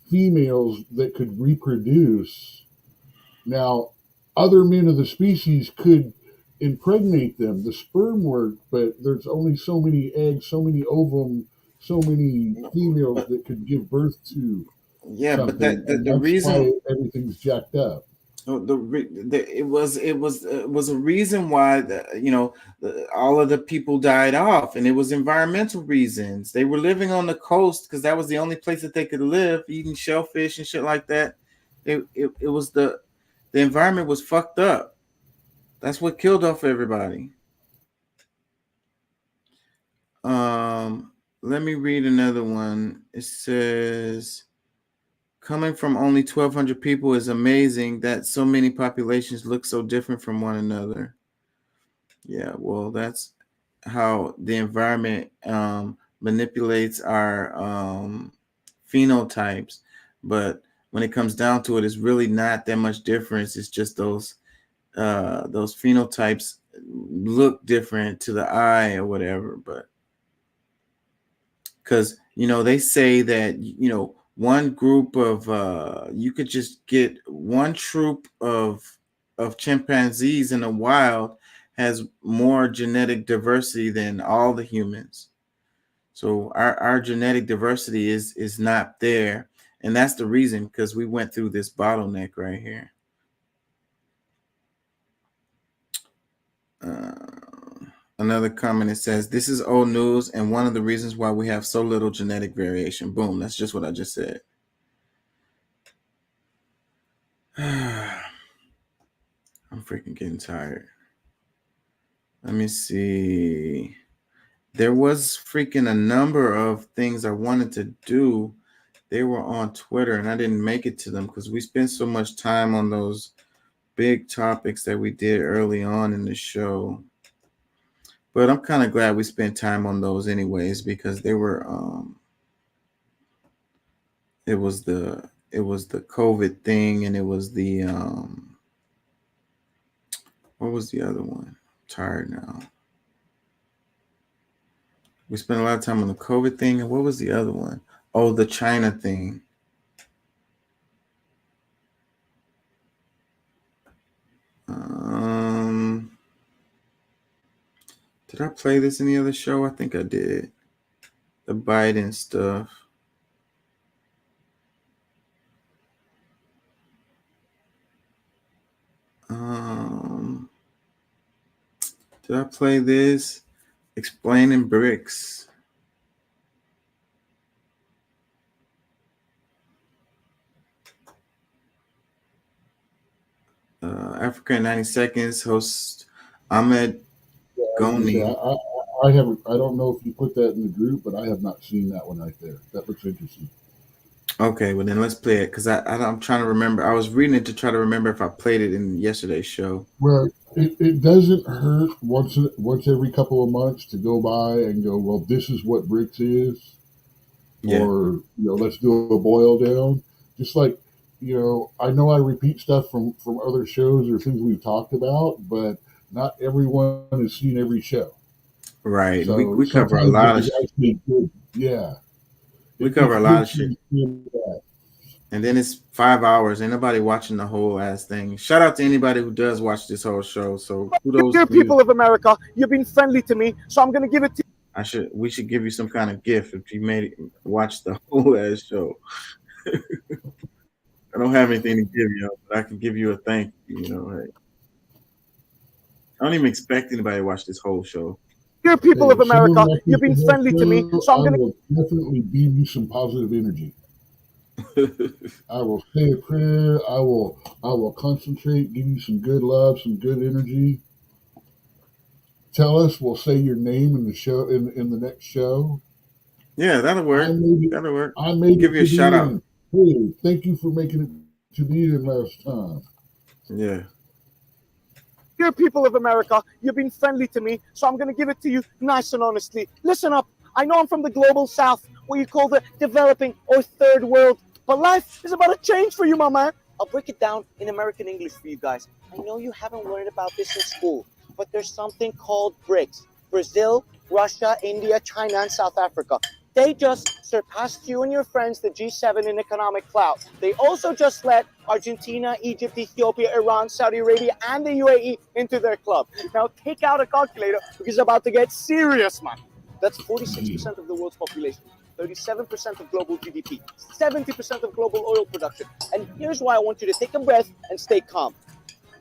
females that could reproduce. Now, other men of the species could impregnate them. The sperm worked, but there's only so many eggs, so many ovum, so many females that could give birth to something. But the that's reason why everything's jacked up. It was a reason why all of the people died off, and it was environmental reasons. They were living on the coast because that was the only place that they could live, eating shellfish and shit like that. It was the environment was fucked up. That's what killed off everybody. Let me read another one. It says, coming from only 1,200 people is amazing that so many populations look so different from one another. Yeah, well, that's how the environment manipulates our phenotypes. But when it comes down to it, it's really not that much difference. It's just those phenotypes look different to the eye or whatever. But because they say that one group of you could just get one troop of chimpanzees in the wild has more genetic diversity than all the humans. So our genetic diversity is not there. And that's the reason, because we went through this bottleneck right here. Another comment, it says, this is old news and one of the reasons why we have so little genetic variation. Boom, that's just what I just said. I'm freaking getting tired. Let me see. There was freaking a number of things I wanted to do. They were on Twitter and I didn't make it to them because we spent so much time on those big topics that we did early on in the show. But I'm kind of glad we spent time on those anyways, because they were it was the COVID thing, and it was the what was the other one? I'm tired now. We spent a lot of time on the COVID thing, and what was the other one? Oh, the China thing. Did I play this in the other show? I think I did. The Biden stuff. Did I play this? Explaining BRICS. Africa in 90 Seconds, host Ahmed Goni. I haven't. I don't know if you put that in the group, but I have not seen that one right there. That looks interesting. Okay, well then let's play it, because I'm trying to remember. I was reading it to try to remember if I played it in yesterday's show. Well, it doesn't hurt once every couple of months to go by and go, well, this is what BRICS is, or let's do a boil down. Just like, I know I repeat stuff from other shows or things we've talked about, but not everyone has seen every show. Right. So we cover a lot of shit. Yeah. We cover a lot of shit. And then it's 5 hours. Ain't nobody watching the whole ass thing. Shout out to anybody who does watch this whole show. So kudos. Dear people of America, you've been friendly to me, so I'm gonna give it to you. We should give you some kind of gift if you made it watch the whole ass show. I don't have anything to give you, but I can give you a thank you. Hey. I don't even expect anybody to watch this whole show. Dear people of America, you've been friendly to me, so I'm gonna definitely beam you some positive energy. I will say a prayer. I will concentrate, give you some good love, some good energy. Tell us, we'll say your name in the show in the next show. Yeah, that'll work. That'll work. I may give you a shout out. Hey, thank you for making it to the end last time. Yeah. Dear people of America, you've been friendly to me, so I'm going to give it to you nice and honestly. Listen up. I know I'm from the global south, what you call the developing or third world, but life is about to change for you, my man. I'll break it down in American English for you guys. I know you haven't learned about this in school, but there's something called BRICS. Brazil, Russia, India, China, and South Africa. They just surpassed you and your friends, the G7, in economic clout. They also just let Argentina, Egypt, Ethiopia, Iran, Saudi Arabia, and the UAE into their club. Now take out a calculator because it's about to get serious, man. That's 46% of the world's population, 37% of global GDP, 70% of global oil production. And here's why I want you to take a breath and stay calm.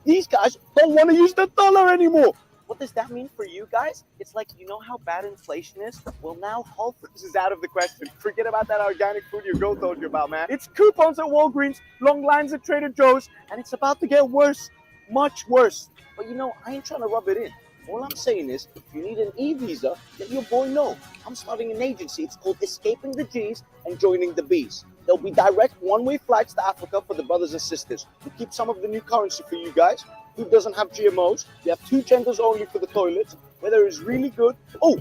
These guys don't want to use the dollar anymore. What does that mean for you guys? It's like, you know how bad inflation is? Well, now Whole Foods is out of the question. Forget about that organic food your girl told you about, man. It's coupons at Walgreens, long lines at Trader Joe's, and it's about to get worse, much worse. But I ain't trying to rub it in. All I'm saying is, if you need an e-visa, let your boy know. I'm starting an agency. It's called Escaping the G's and Joining the B's. There'll be direct one-way flights to Africa for the brothers and sisters. We keep some of the new currency for you guys. Food doesn't have GMOs. We have 2 genders only for the toilets. Weather is really good. Oh,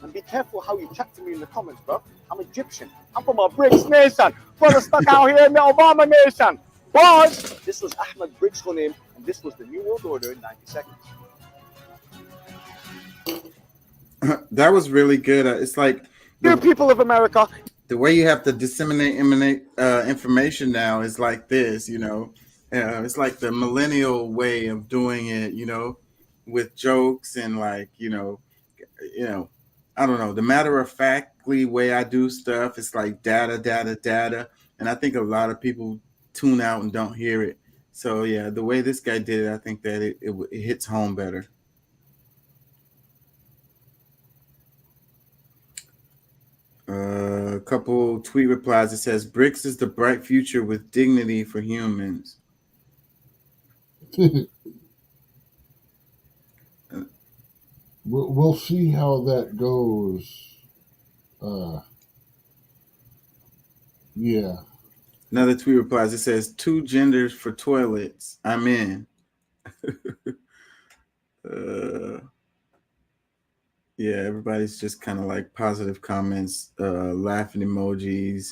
and be careful how you chat to me in the comments, bro. I'm Egyptian. I'm from a BRICS nation. Brother stuck out here in the Obama nation. But this was Ahmed BRICS Ghanim, and this was the New World Order in 90 seconds. That was really good. It's like Dear people of America, the way you have to disseminate information now is like this, it's like the millennial way of doing it, with jokes and I don't know, the matter of fact exactly way I do stuff. It's like data, data, data. And I think a lot of people tune out and don't hear it. So yeah, the way this guy did it, I think that it hits home better. A couple tweet replies. It says, BRICS is the bright future with dignity for humans. We'll see how that goes. Yeah. Another tweet replies. It says, 2 genders for toilets. I'm in. Yeah, everybody's just kind of like positive comments, laughing emojis.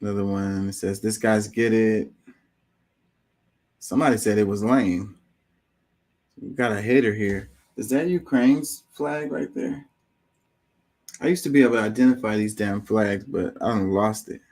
Another one says, this guy's get it. Somebody said it was lame. We got a hater here. Is that Ukraine's flag right there? I used to be able to identify these damn flags, but I done lost it.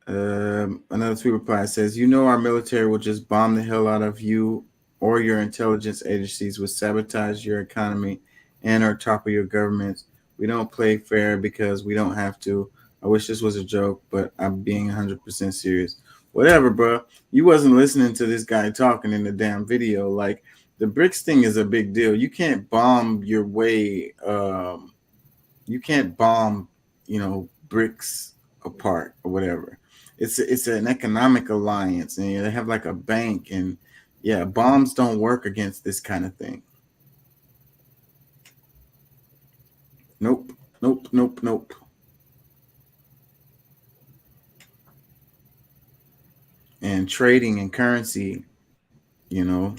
Another tweet reply says, you know our military will just bomb the hell out of you or your intelligence agencies, will sabotage your economy and or topple your governments. We don't play fair because we don't have to. I wish this was a joke, but I'm being 100% serious. Whatever, bro. You wasn't listening to this guy talking in the damn video. Like, the BRICS thing is a big deal. You can't bomb your way. You can't bomb, BRICS apart or whatever. It's an economic alliance, and they have like a bank, and yeah, bombs don't work against this kind of thing. Nope, nope, nope, nope. And trading and currency, and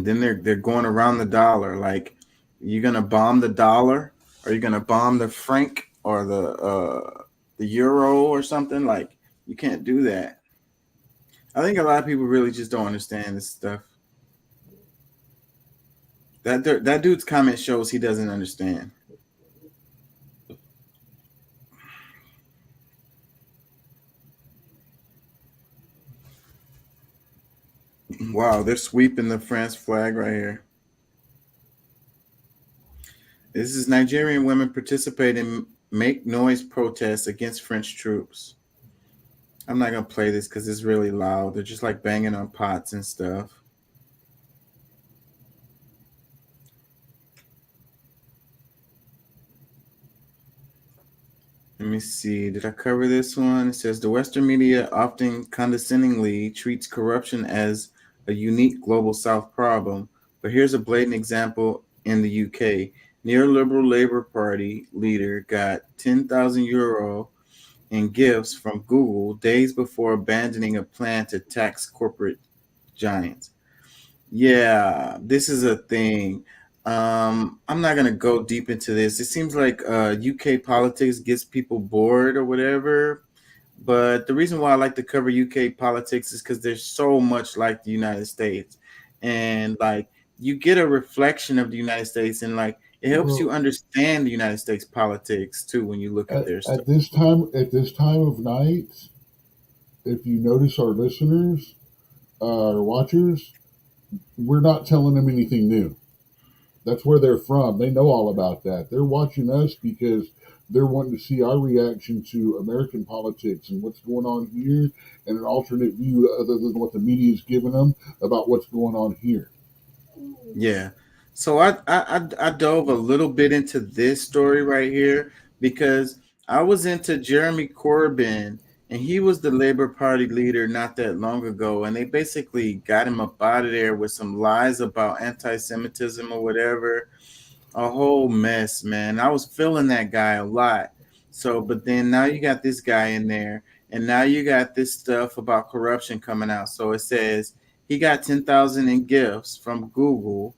then they're going around the dollar. Like, you're gonna bomb the dollar, or you're gonna bomb the franc or the euro or something. Like, you can't do that. I think a lot of people really just don't understand this stuff. That dude's comment shows he doesn't understand. Wow, they're sweeping the France flag right here. This is Nigerian women participate in make noise protests against French troops. I'm not going to play this because it's really loud. They're just like banging on pots and stuff. Let me see. Did I cover this one? It says the Western media often condescendingly treats corruption as a unique global South problem. But here's a blatant example in the UK. Neoliberal Labour Party leader got 10,000 euro in gifts from Google days before abandoning a plan to tax corporate giants. Yeah, this is a thing. I'm not gonna go deep into this. It seems like UK politics gets people bored or whatever. But the reason why I like to cover UK politics is because they're so much like the United States, and like you get a reflection of the United States, and like it helps you understand the United States politics too when you look at their stuff. At this time of night, if you notice our listeners, our watchers, we're not telling them anything new. That's where they're from. They know all about that. They're watching us because they're wanting to see our reaction to American politics and what's going on here, and an alternate view other than what the media is giving them about what's going on here. Yeah. So I dove a little bit into this story right here because I was into Jeremy Corbyn, and he was the Labour Party leader not that long ago, and they basically got him up out of there with some lies about anti-Semitism or whatever. A whole mess, man. I was feeling that guy a lot. So, but then now you got this guy in there, and now you got this stuff about corruption coming out. So it says he got 10,000 in gifts from Google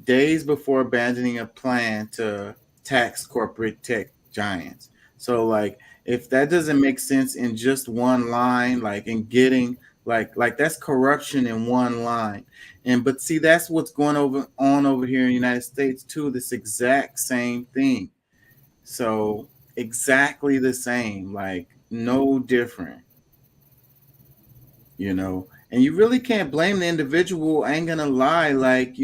days before abandoning a plan to tax corporate tech giants. So, like, if that doesn't make sense in just one line, like in getting like that's corruption in one line. And but see, that's what's going on over here in the United States too. This exact same thing. So exactly the same, like no different. And you really can't blame the individual. I ain't gonna lie, like,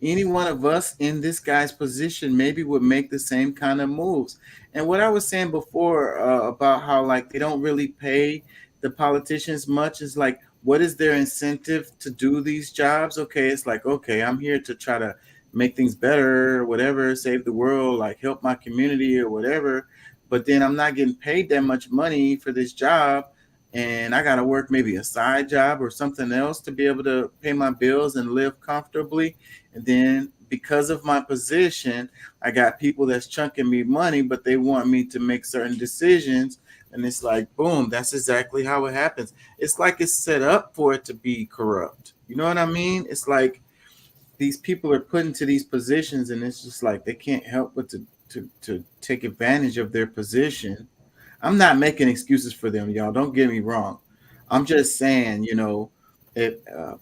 any one of us in this guy's position maybe would make the same kind of moves. And what I was saying before about how like they don't really pay the politicians much is like, what is their incentive to do these jobs? Okay, it's like, okay, I'm here to try to make things better, whatever, save the world, like help my community or whatever. But then I'm not getting paid that much money for this job. And I got to work maybe a side job or something else to be able to pay my bills and live comfortably. And then because of my position, I got people that's chunking me money, but they want me to make certain decisions. And it's like, boom, that's exactly how it happens. It's like it's set up for it to be corrupt. You know what I mean? It's like these people are put into these positions, and it's just like they can't help but to take advantage of their position. I'm not making excuses for them, y'all. Don't get me wrong. I'm just saying,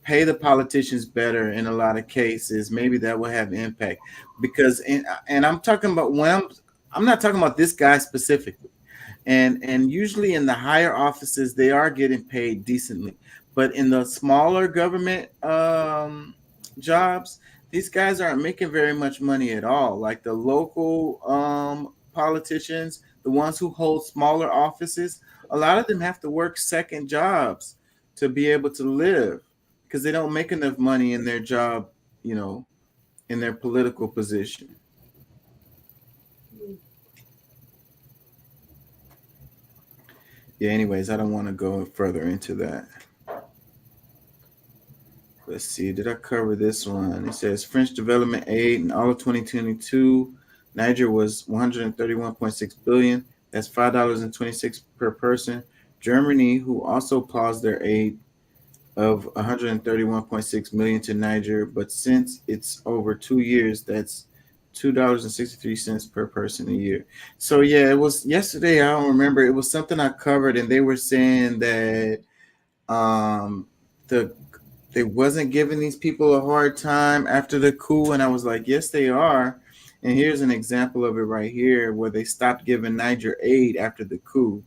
pay the politicians better in a lot of cases. Maybe that will have impact because, and I'm talking about I'm not talking about this guy specifically. And usually in the higher offices, they are getting paid decently, but in the smaller government jobs, these guys aren't making very much money at all. Like the local politicians, the ones who hold smaller offices, a lot of them have to work second jobs to be able to live because they don't make enough money in their job, in their political position. Yeah, anyways, I don't want to go further into that. Let's see, did I cover this one? It says French development aid in all of 2022, Niger was 131.6 billion. That's $5.26 per person. Germany, who also paused their aid of 131.6 million to Niger, but since it's over 2 years, that's $2.63 per person a year. So yeah, it was yesterday. I don't remember. It was something I covered, and they were saying that the they wasn't giving these people a hard time after the coup, and I was like, yes, they are. And here's an example of it right here, where they stopped giving Niger aid after the coup.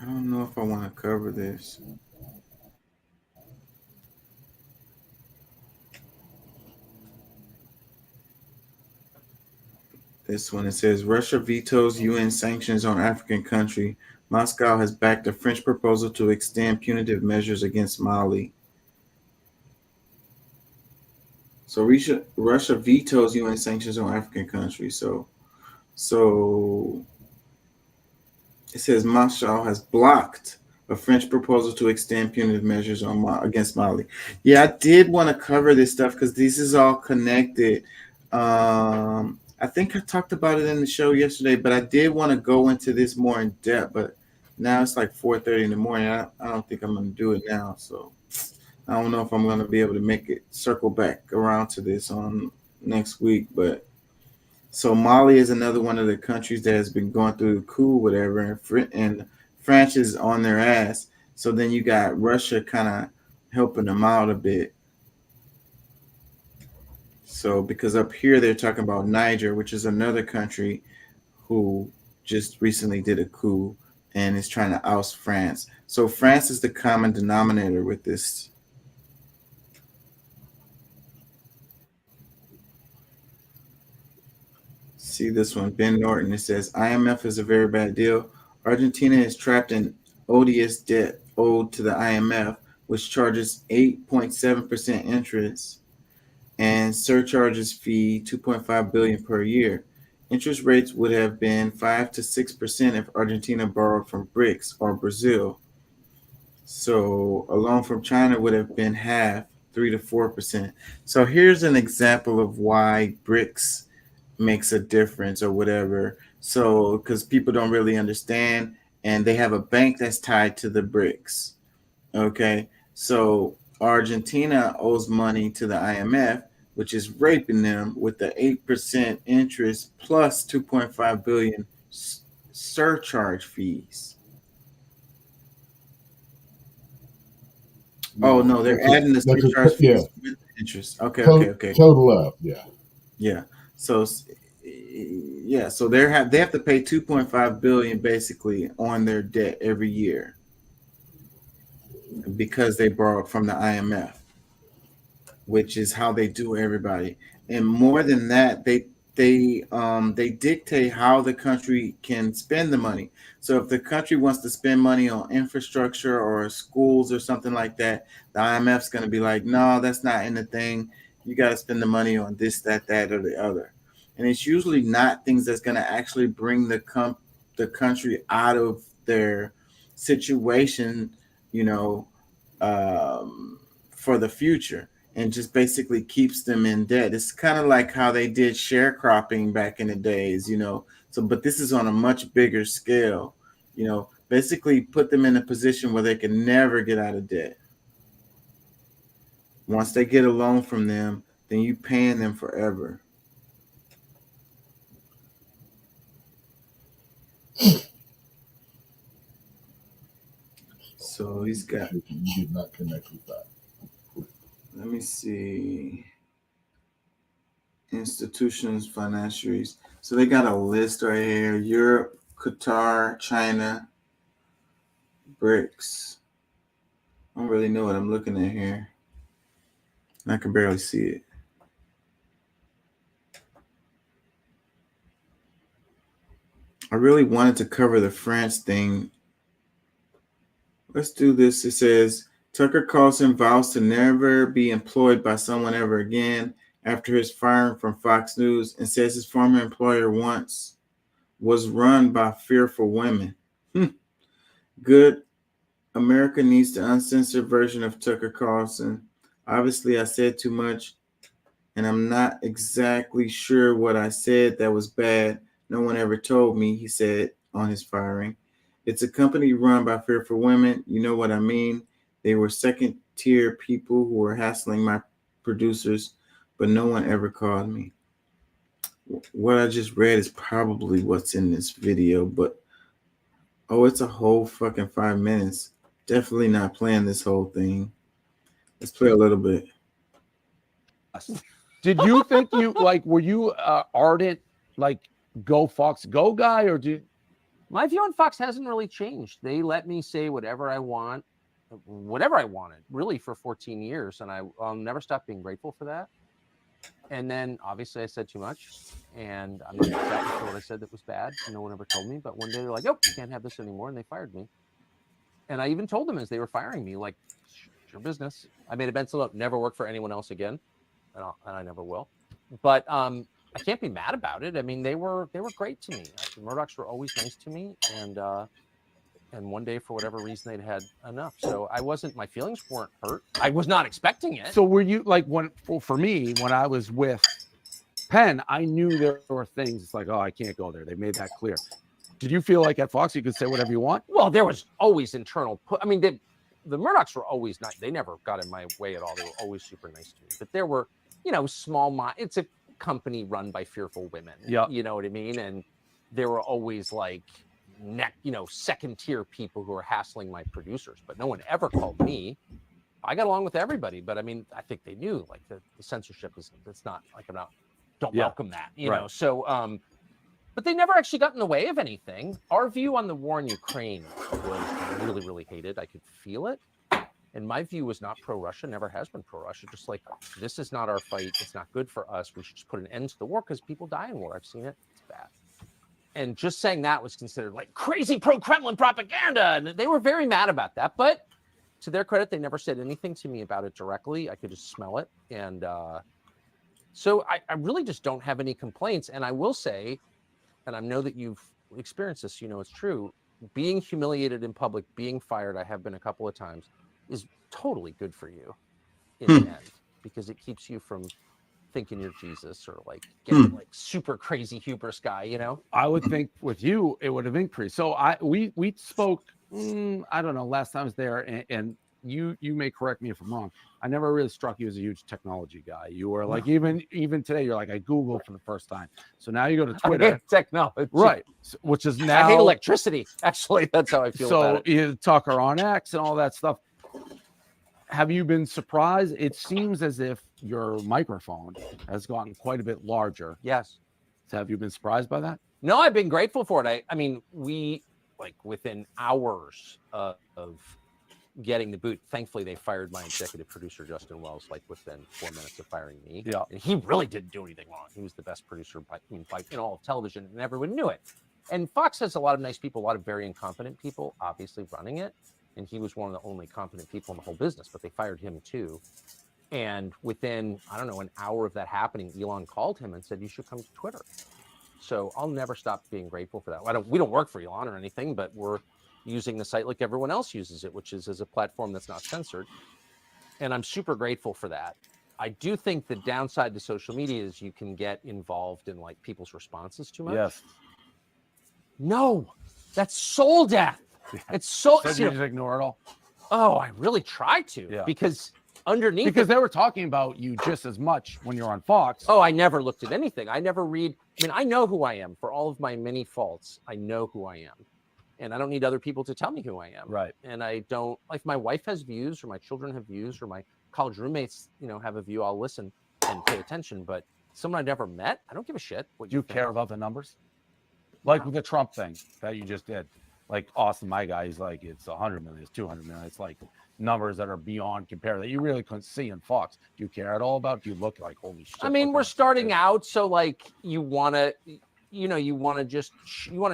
I don't know if I want to cover this. This one, it says Russia vetoes UN sanctions on African country. Moscow has backed a French proposal to extend punitive measures against Mali. So Russia vetoes UN sanctions on African countries. So it says Moscow has blocked a French proposal to extend punitive measures against Mali. Yeah, I did want to cover this stuff because this is all connected. I think I talked about it in the show yesterday, but I did want to go into this more in depth. But now it's like 4:30 in the morning. I don't think I'm going to do it now. So I don't know if I'm going to be able to make it circle back around to this on next week. But so Mali is another one of the countries that has been going through the coup, whatever, and France is on their ass. So then you got Russia kind of helping them out a bit. So because up here they're talking about Niger, which is another country who just recently did a coup and is trying to oust France. So France is the common denominator with this. See this one, Ben Norton. It says IMF is a very bad deal. Argentina is trapped in odious debt owed to the IMF, which charges 8.7% interest and surcharges fee 2.5 billion per year. Interest rates would have been 5 to 6% if Argentina borrowed from BRICS or Brazil. So a loan from China would have been half, 3 to 4%. So here's an example of why BRICS makes a difference or whatever. So because people don't really understand, and they have a bank that's tied to the BRICS. Okay, so Argentina owes money to the IMF, which is raping them with the 8% interest plus 2.5 billion surcharge fees. Oh no, they're adding the surcharge fees with interest. Okay. Total up, yeah. Yeah. So yeah, so they have to pay 2.5 billion basically on their debt every year. because they borrowed from the IMF, which is how they do everybody. And more than that, they dictate how the country can spend the money. So if the country wants to spend money on infrastructure or schools or something like that, the IMF's going to be like, no, that's not in the thing. You got to spend the money on this, that, or the other. And it's usually not things that's going to actually bring the country out of their situation, you know, for the future, and just basically keeps them in debt. It's kind of like how they did sharecropping back in the days, you know. So, but this is on a much bigger scale, you know, basically put them in a position where they can never get out of debt. Once they get a loan from them, then you paying them forever. So he's got. You did not connect with that. Let me see. Institutions, financiaries. So they got a list right here: Europe, Qatar, China, BRICS. I don't really know what I'm looking at here. I can barely see it. I really wanted to cover the France thing. Let's do this. It says Tucker Carlson vows to never be employed by someone ever again after his firing from Fox News, and says his former employer once was run by fearful women. Good. America needs the uncensored version of Tucker Carlson. Obviously, I said too much, and I'm not exactly sure what I said that was bad. No one ever told me, he said on his firing. It's a company run by fearful women. You know what I mean? They were second-tier people who were hassling my producers, but no one ever called me. What I just read is probably what's in this video, but oh, it's a whole fucking 5 minutes. Definitely not playing this whole thing. Let's play a little bit. Did you think were you ardent, like, go Fox, go guy, or do? My view on Fox hasn't really changed. They let me say whatever I want, whatever I wanted, really, for 14 years. And I'll never stop being grateful for that. And then, obviously, I said too much. And I'm not exactly sure what I said that was bad. No one ever told me. But one day they're like, nope, you can't have this anymore. And they fired me. And I even told them as they were firing me, like, it's your business. I made a mental note, never work for anyone else again. And I never will. But I can't be mad about it. I mean, they were great to me. The Murdochs were always nice to me, and one day, for whatever reason, they'd had enough. So my feelings weren't hurt. I was not expecting it. So were you, like, for me, when I was with Penn, I knew there were things. It's like, oh, I can't go there. They made that clear. Did you feel like at Fox you could say whatever you want? Well, there was always internal. I mean, the Murdochs were always nice. They never got in my way at all. They were always super nice to me. But there were, it's a company run by fearful women. Yeah. You know what I mean? And there were always like second tier people who were hassling my producers, but no one ever called me. I got along with everybody, but I mean, I think they knew like the censorship it's not like don't welcome that, you know? So, but they never actually got in the way of anything. Our view on the war in Ukraine was really, really hated. I could feel it. And my view was not pro-Russia, never has been pro-Russia. Just like, this is not our fight. It's not good for us. We should just put an end to the war because people die in war. I've seen it. It's bad. And just saying that was considered like crazy pro-Kremlin propaganda. And they were very mad about that. But to their credit, they never said anything to me about it directly. I could just smell it. And so I really just don't have any complaints. And I will say, and I know that you've experienced this, it's true, being humiliated in public, being fired, I have been a couple of times, is totally good for you in the end, because it keeps you from thinking you're Jesus or like getting like super crazy hubris guy, I would think with you, it would have increased. So we spoke, I don't know, last time I was there, and you may correct me if I'm wrong. I never really struck you as a huge technology guy. You were like, even today, you're like, I Googled for the first time. So now you go to Twitter. I hate technology. Right. Which is now. I hate electricity. Actually, that's how I feel about it. So you Tucker on X and all that stuff. Have you been surprised? It seems as if your microphone has gotten quite a bit larger. Yes. So have you been surprised by that? No, I've been grateful for it. I mean, we, like, within hours of getting the boot. Thankfully, they fired my executive producer, Justin Wells, like within 4 minutes of firing me. Yeah. And he really didn't do anything wrong. He was the best producer in all of television, and everyone knew it. And Fox has a lot of nice people, a lot of very incompetent people, obviously running it. And he was one of the only competent people in the whole business, but they fired him too. And within, I don't know, an hour of that happening, Elon called him and said, you should come to Twitter. So I'll never stop being grateful for that. We don't work for Elon or anything, but we're using the site like everyone else uses it, which is as a platform that's not censored. And I'm super grateful for that. I do think the downside to social media is you can get involved in like people's responses too much. Yes. No, that's soul death. It's so. So you just ignore it all? Oh, I really try to because underneath they were talking about you just as much when you're on Fox. Oh, I never looked at anything. I never read. I mean, I know who I am for all of my many faults. I know who I am. And I don't need other people to tell me who I am. Right. And I don't, like, my wife has views or my children have views or my college roommates, have a view. I'll listen and pay attention. But someone I've never met, I don't give a shit. Do you care about the numbers? Like with the Trump thing that you just did. Like Austin, my guy, he's like, it's 100 million, it's 200 million. It's like numbers that are beyond compare that you really couldn't see in Fox. Do you care at all about? Do you look like, holy shit? I mean, we're starting out. So, like, you want to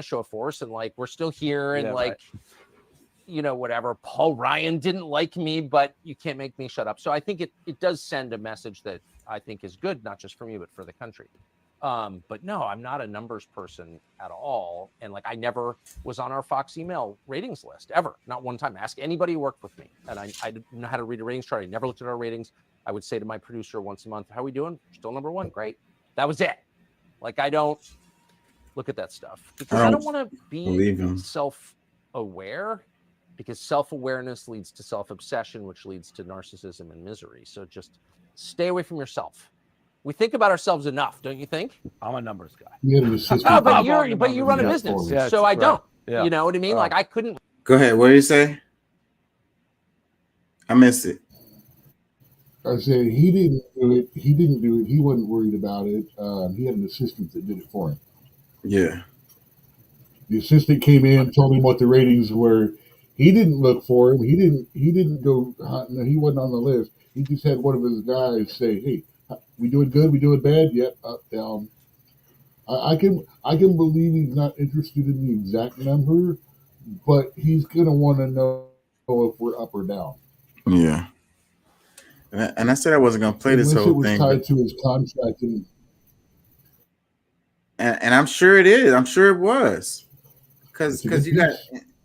show a force and like, we're still here and whatever. Paul Ryan didn't like me, but you can't make me shut up. So I think it does send a message that I think is good, not just for me, but for the country. But no, I'm not a numbers person at all. And like, I never was on our Fox email ratings list ever. Not one time. Ask anybody who worked with me. And I didn't know how to read a ratings chart. I never looked at our ratings. I would say to my producer once a month, how are we doing? Still number one. Great. That was it. Like, I don't look at that stuff because I don't want to be self-aware, because self-awareness leads to self-obsession, which leads to narcissism and misery. So just stay away from yourself. We think about ourselves enough, don't you think? I'm a numbers guy. Oh, but you run a business, so I don't. Yeah. You know what I mean? Like, I couldn't. Go ahead. What did you say? I missed it. I said he didn't do it. He wasn't worried about it. He had an assistant that did it for him. Yeah. The assistant came in, told him what the ratings were. He didn't look for him. He didn't go hunting. He wasn't on the list. He just had one of his guys say, "Hey, we doing good? We doing bad? Yep, up, down." I can believe he's not interested in the exact number, but he's gonna want to know if we're up or down. Yeah. And I said I wasn't gonna play this whole thing. Tied to his contract, and I'm sure it is. I'm sure it was, because you got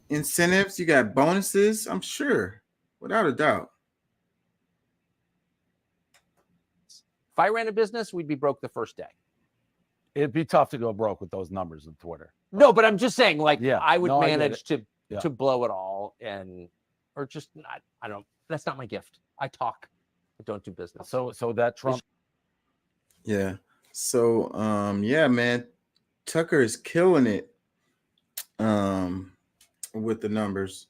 incentives, you got bonuses. I'm sure, without a doubt. If I ran a business, we'd be broke the first day. It'd be tough to go broke with those numbers on Twitter. No, but I'm just saying, like, I would manage to blow it all or just not. I don't. That's not my gift. I talk. I don't do business. So that Trump. Yeah. So yeah, man, Tucker is killing it with the numbers.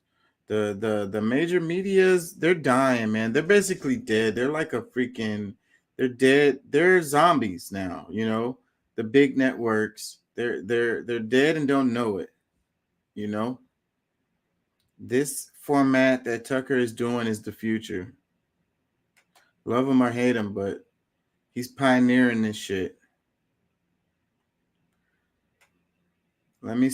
The major medias, they're dying, man. They're basically dead. They're like they're dead. They're zombies now, The big networks, they're dead and don't know it. This format that Tucker is doing is the future. Love him or hate him, but he's pioneering this shit. Let me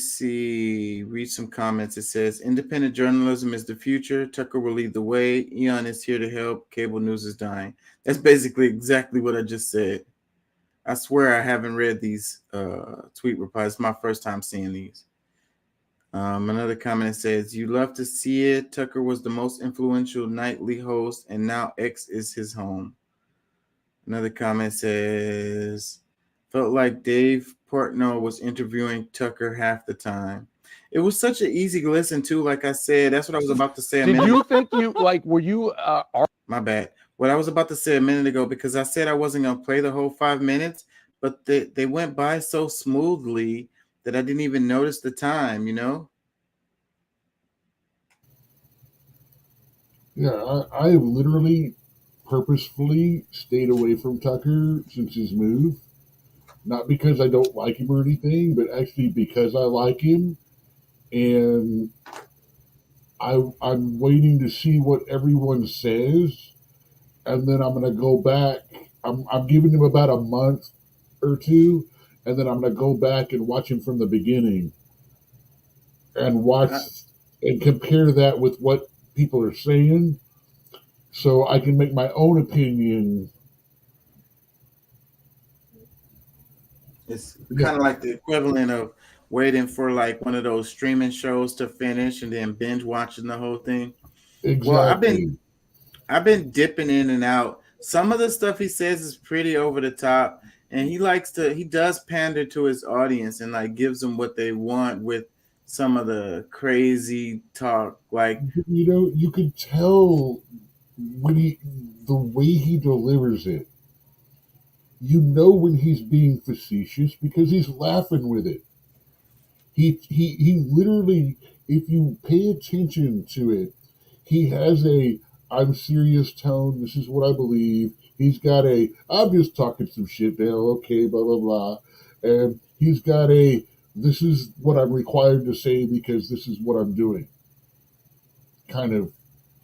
read some comments. It says, independent journalism is the future. Tucker will lead the way. Eon is here to help. Cable news is dying. That's basically exactly what I just said. I swear I haven't read these tweet replies. It's my first time seeing these. Another comment says, you love to see it. Tucker was the most influential nightly host, and now X is his home. Another comment says, felt like Dave Portnoy was interviewing Tucker half the time. It was such an easy listen to. Like I said, that's what I was about to say. Did you think were you? My bad. What I was about to say a minute ago, because I said I wasn't going to play the whole 5 minutes, but they went by so smoothly that I didn't even notice the time, Yeah, I have literally purposefully stayed away from Tucker since his move. Not because I don't like him or anything, but actually because I like him. And I'm waiting to see what everyone says, and then I'm going to go back. I'm giving him about a month or two, and then I'm going to go back and watch him from the beginning and and compare that with what people are saying, so I can make my own opinion. It's kind of like the equivalent of waiting for like one of those streaming shows to finish and then binge watching the whole thing. Exactly. Well, I've been dipping in and out. Some of the stuff he says is pretty over the top, and he does pander to his audience and like gives them what they want with some of the crazy talk. Like, you could tell when the way he delivers it. You know when he's being facetious because he's laughing with it. He literally, if you pay attention to it, he has a I'm serious tone. This is what I believe. He's got a I'm just talking some shit now. Okay, blah blah blah, and he's got a this is what I'm required to say because this is what I'm doing. Kind of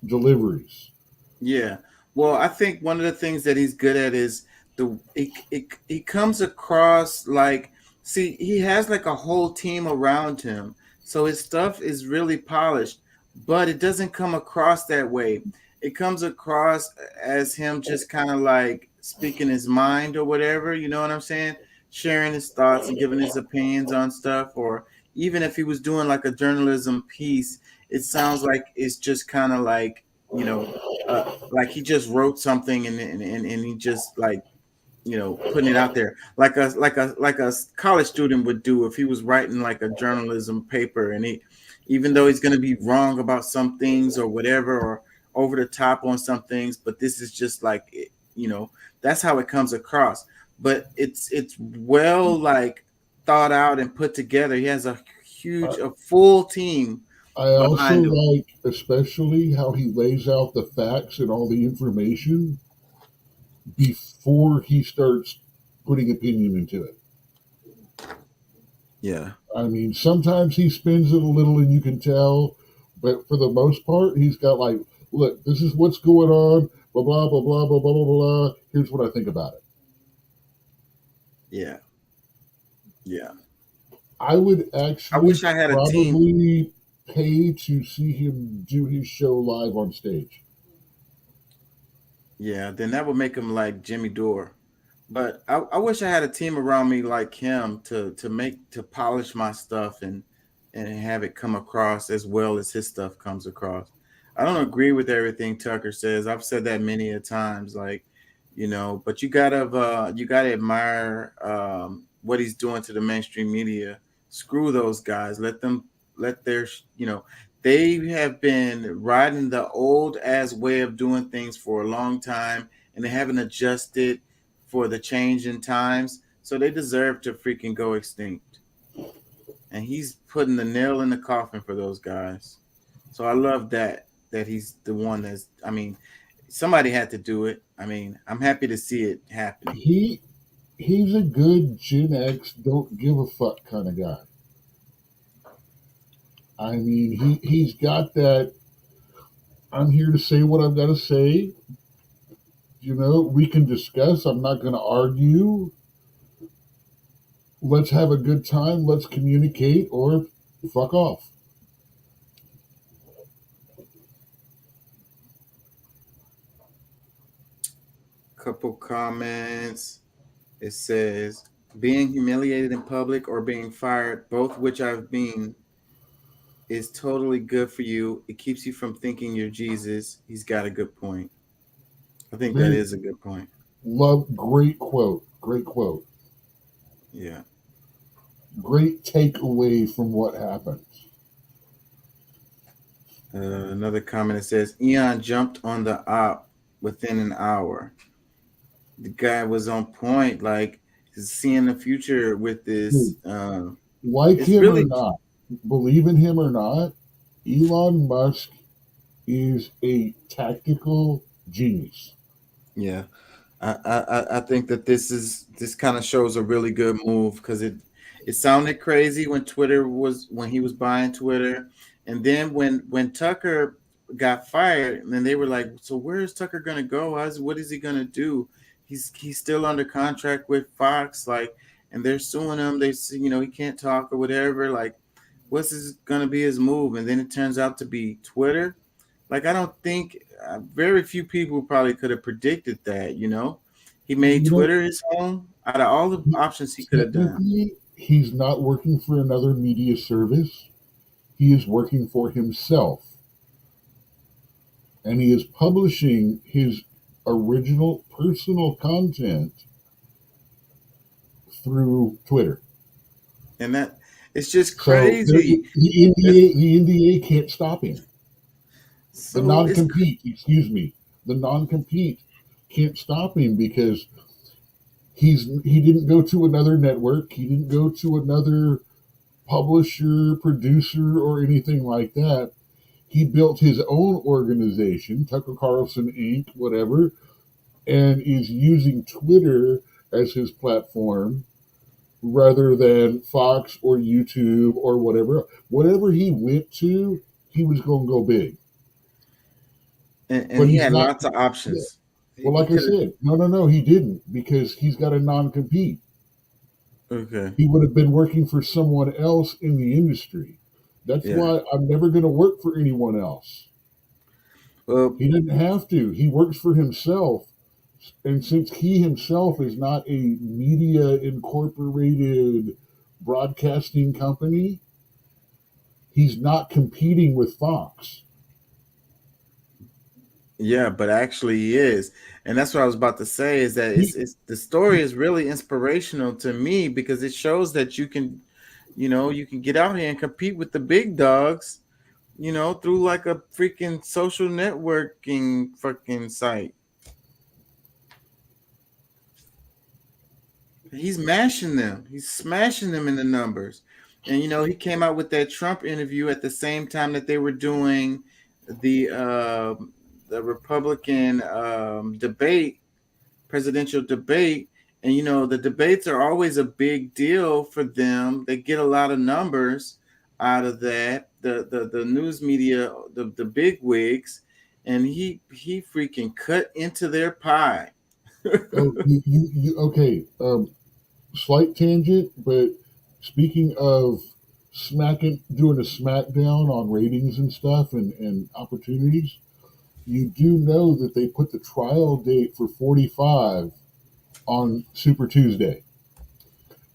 deliveries. yeah. Well, I think one of the things that he's good at is he comes across like, see, he has like a whole team around him. So his stuff is really polished, but it doesn't come across that way. It comes across as him just kind of like speaking his mind or whatever, you know what I'm saying? Sharing his thoughts and giving his opinions on stuff, or even if he was doing like a journalism piece, it sounds like it's just kind of like, like he just wrote something and he just like, putting it out there like a college student would do if he was writing like a journalism paper, and even though he's going to be wrong about some things or whatever, or over the top on some things, but this is just like, that's how it comes across. But it's well like thought out and put together. He has a full team I also behind him. like especially how he lays out the facts and all the information before he starts putting opinion into it. Yeah. I mean, sometimes he spins it a little and you can tell, but for the most part, he's got like, look, this is what's going on, blah, blah, blah, blah, blah, blah, blah, blah. Here's what I think about it. Yeah. Yeah. I would actually I wish I had a team. probably pay to see him do his show live on stage. Yeah, then that would make him like Jimmy Dore. But I wish I had a team around me like him to polish my stuff and have it come across as well as his stuff comes across. I don't agree with everything Tucker says. I've said that many a times, like, but you gotta admire what he's doing to the mainstream media. Screw those guys. Let their they have been riding the old ass way of doing things for a long time, and they haven't adjusted for the change in times. So they deserve to freaking go extinct. And he's putting the nail in the coffin for those guys. So I love that he's the one that's, I mean, somebody had to do it. I mean, I'm happy to see it happening. He's a good Gen X, don't give a fuck kind of guy. I mean, he's got that. I'm here to say what I've got to say. We can discuss. I'm not going to argue. Let's have a good time. Let's communicate, or fuck off. Couple comments. It says, being humiliated in public or being fired, both which I've been, is totally good for you. It keeps you from thinking you're Jesus. He's got a good point. I think that is a good point. Great quote. Great quote. Yeah. Great takeaway from what happened. Another comment that says, Eon jumped on the op within an hour. The guy was on point, like seeing the future with this. Like him or not, believe in him or not, Elon Musk is a tactical genius. Yeah, I think that this kind of shows a really good move, because it sounded crazy when he was buying Twitter, And then when Tucker got fired, and they were like, so where is Tucker going to go? What is he going to do? He's still under contract with Fox, like, and they're suing him. They say, he can't talk or whatever. Like, what's going to be his move? And then it turns out to be Twitter. Like, I don't think very few people probably could have predicted that. He made Twitter his home out of all the options he could have done. He's not working for another media service. He is working for himself. And he is publishing his original personal content through Twitter. And that it's just crazy. So the NDA can't stop him. So the non-compete, the non-compete can't stop him because he didn't go to another network. He didn't go to another publisher, producer, or anything like that. He built his own organization, Tucker Carlson Inc., whatever, and is using Twitter as his platform rather than Fox or YouTube or whatever. Whatever he went to, he was going to go big. And he had lots of options. Yeah. Well, like I said, no, he didn't, because he's got a non-compete. Okay. He would have been working for someone else in the industry. That's why I'm never going to work for anyone else. Well, he didn't have to. He works for himself. And since he himself is not a media incorporated broadcasting company, he's not competing with Fox. Yeah, but actually he is. And that's what I was about to say, is that it's the story is really inspirational to me, because it shows that you can get out here and compete with the big dogs, through like a freaking social networking fucking site. He's mashing them. He's smashing them in the numbers. And he came out with that Trump interview at the same time that they were doing the Republican presidential debate. And the debates are always a big deal for them. They get a lot of numbers out of that. The news media, the big wigs, and he freaking cut into their pie. Okay. Slight tangent, but speaking of doing a smackdown on ratings and stuff and opportunities, you do know that they put the trial date for 45 on Super Tuesday,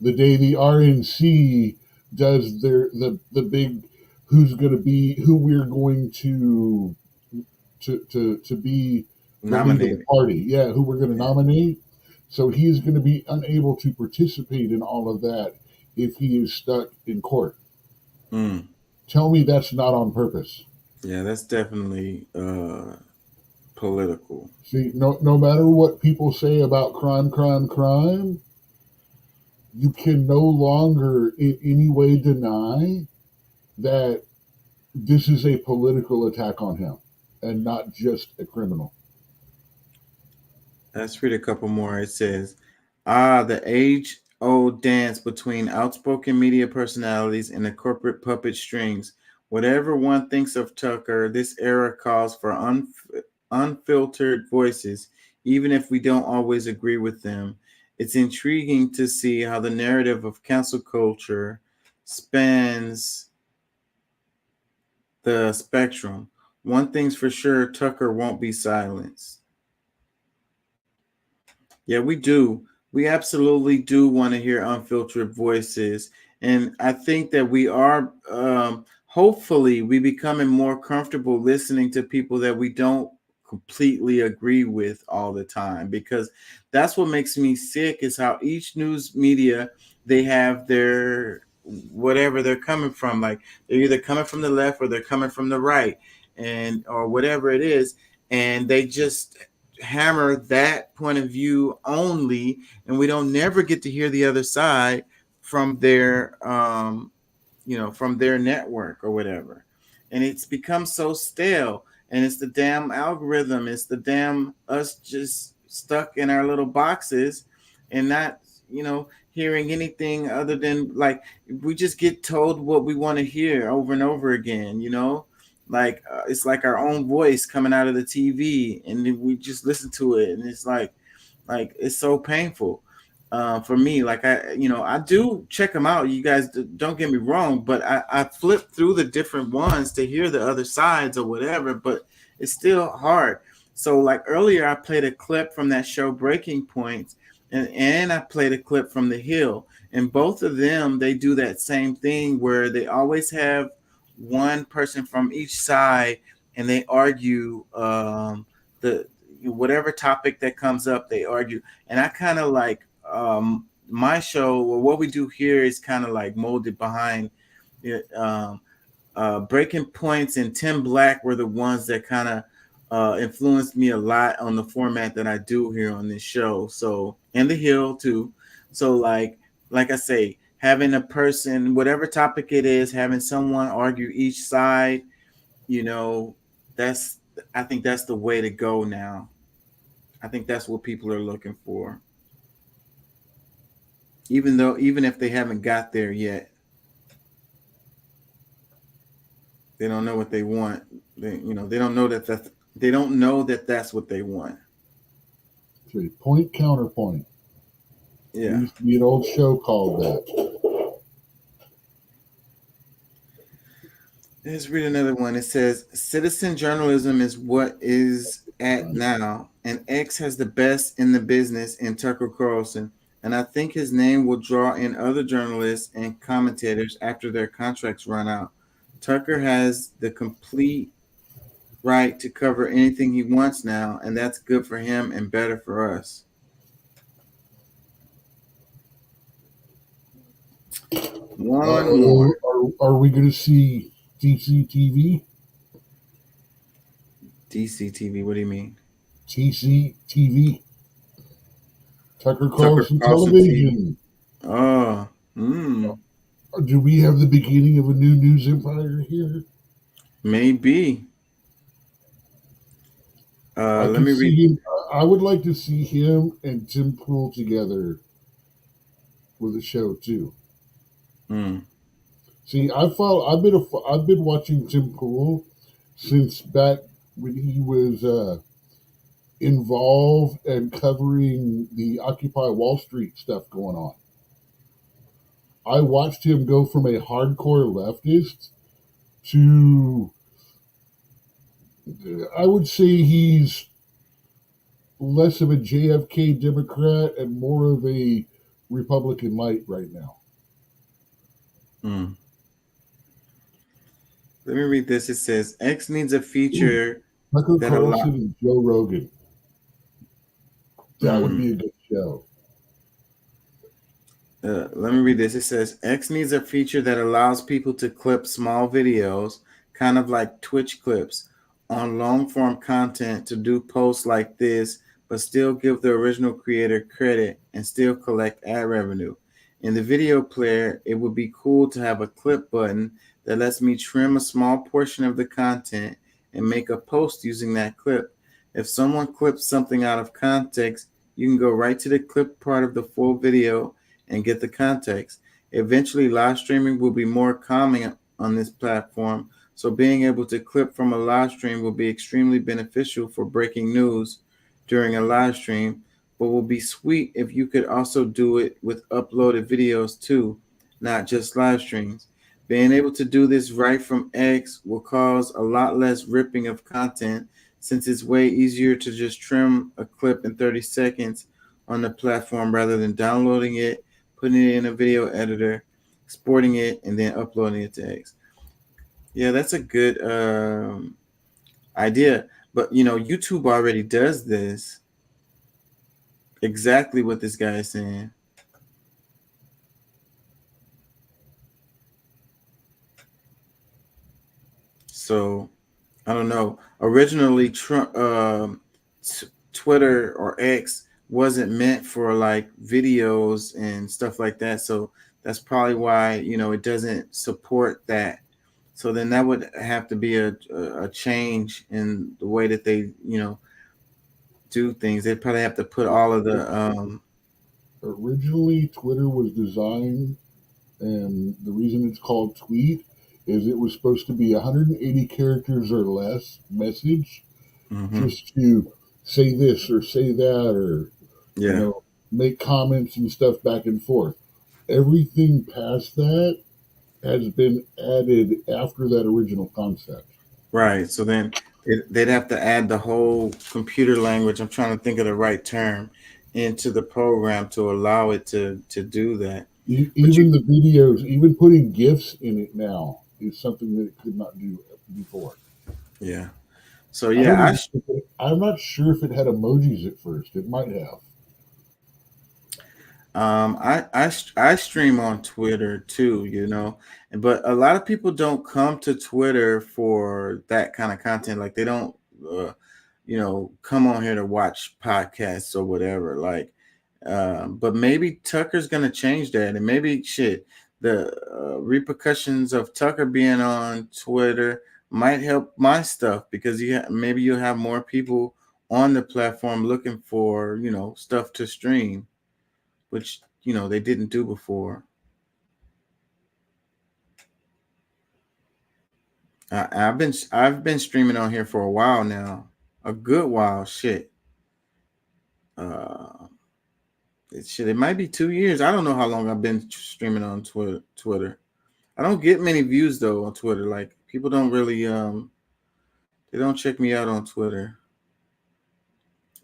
the day the RNC does the big who we're going to be nominated the party. Yeah, who we're going to nominate. So he's going to be unable to participate in all of that if he is stuck in court. Tell me that's not on purpose. Yeah, that's definitely political. See, no matter what people say about crime, you can no longer in any way deny that this is a political attack on him and not just a criminal. Let's read a couple more. It says, the age-old dance between outspoken media personalities and the corporate puppet strings. Whatever one thinks of Tucker, this era calls for unfiltered voices, even if we don't always agree with them. It's intriguing to see how the narrative of cancel culture spans the spectrum. One thing's for sure, Tucker won't be silenced. Yeah, we do. We absolutely do want to hear unfiltered voices. And I think that we are, hopefully, we becoming more comfortable listening to people that we don't completely agree with all the time, because that's what makes me sick, is how each news media, they have their whatever they're coming from. Like, they're either coming from the left or they're coming from the right, and or whatever it is. And they just hammer that point of view only, and we don't never get to hear the other side from their from their network or whatever. And it's become so stale, and it's the damn algorithm, it's the damn us just stuck in our little boxes and not hearing anything other than like we just get told what we want to hear over and over again. Like it's like our own voice coming out of the TV, and then we just listen to it, and it's like it's so painful. For me, like I do check them out. You guys don't get me wrong, but I flip through the different ones to hear the other sides or whatever, but it's still hard. So like earlier, I played a clip from that show Breaking Points, and I played a clip from The Hill, and both of them, they do that same thing where they always have one person from each side, and they argue the whatever topic that comes up, they argue. And I kind of like my show, or what we do here, is kind of like molded behind it. Breaking Points and Tim Black were the ones that kind of influenced me a lot on the format that I do here on this show. So, and The Hill too. So like I say, having a person, whatever topic it is, having someone argue each side, I think that's the way to go now. I think that's what people are looking for. Even if they haven't got there yet, they don't know what they want. They don't know that that's what they want. Okay, point counterpoint. Yeah. There used to be an old show called that. Let's read another one. It says, citizen journalism is what is at now, and X has the best in the business in Tucker Carlson, and I think his name will draw in other journalists and commentators after their contracts run out. Tucker has the complete right to cover anything he wants now, and that's good for him and better for us. One more. Are we going to see DCTV? DCTV, what do you mean? TCTV. Tucker Carlson Television. Oh. Do we have the beginning of a new news empire here? Maybe. Let me read. Him. I would like to see him and Tim Pool together with a show too. See, I've been watching Tim Pool since back when he was involved and covering the Occupy Wall Street stuff going on. I watched him go from a hardcore leftist to, I would say he's less of a JFK Democrat and more of a Republican light right now. Let me read this. It says, X needs a feature Tucker Carlson and Joe Rogan. That would be a good show. Let me read this. It says, X needs a feature that allows people to clip small videos, kind of like Twitch clips, on long-form content to do posts like this, but still give the original creator credit and still collect ad revenue. In the video player, it would be cool to have a clip button that lets me trim a small portion of the content and make a post using that clip. If someone clips something out of context, you can go right to the clip part of the full video and get the context. Eventually, live streaming will be more common on this platform, so being able to clip from a live stream will be extremely beneficial for breaking news during a live stream, but will be sweet if you could also do it with uploaded videos too, not just live streams. Being able to do this right from X will cause a lot less ripping of content, since it's way easier to just trim a clip in 30 seconds on the platform rather than downloading it, putting it in a video editor, exporting it, and then uploading it to X. Yeah, that's a good idea. But, YouTube already does this. Exactly what this guy is saying. So, I don't know. Originally, Twitter or X wasn't meant for like videos and stuff like that. So that's probably why, it doesn't support that. So then that would have to be a change in the way that they, do things. They'd probably have to put all of the Originally, Twitter was designed, and the reason it's called tweet is it was supposed to be 180 characters or less message, just to say this or say that, or make comments and stuff back and forth. Everything past that has been added after that original concept. Right. So then they'd have to add the whole computer language. I'm trying to think of the right term into the program to allow it to do that. Even the videos, even putting GIFs in it now is something that it could not do before. Yeah. So yeah, I'm not sure if it had emojis at first. It might have. I stream on Twitter too, you know, but a lot of people don't come to Twitter for that kind of content. Like they don't, you know, come on here to watch podcasts or whatever. Like, but maybe Tucker's gonna change that, and maybe the repercussions of Tucker being on Twitter might help my stuff because maybe you'll have more people on the platform looking for, you know, stuff to stream, which, you know, they didn't do before. I've been streaming on here for a while now, a good while. It might be 2 years. I don't know how long I've been streaming on Twitter. I don't get many views though on Twitter. Like people don't really they don't check me out on Twitter.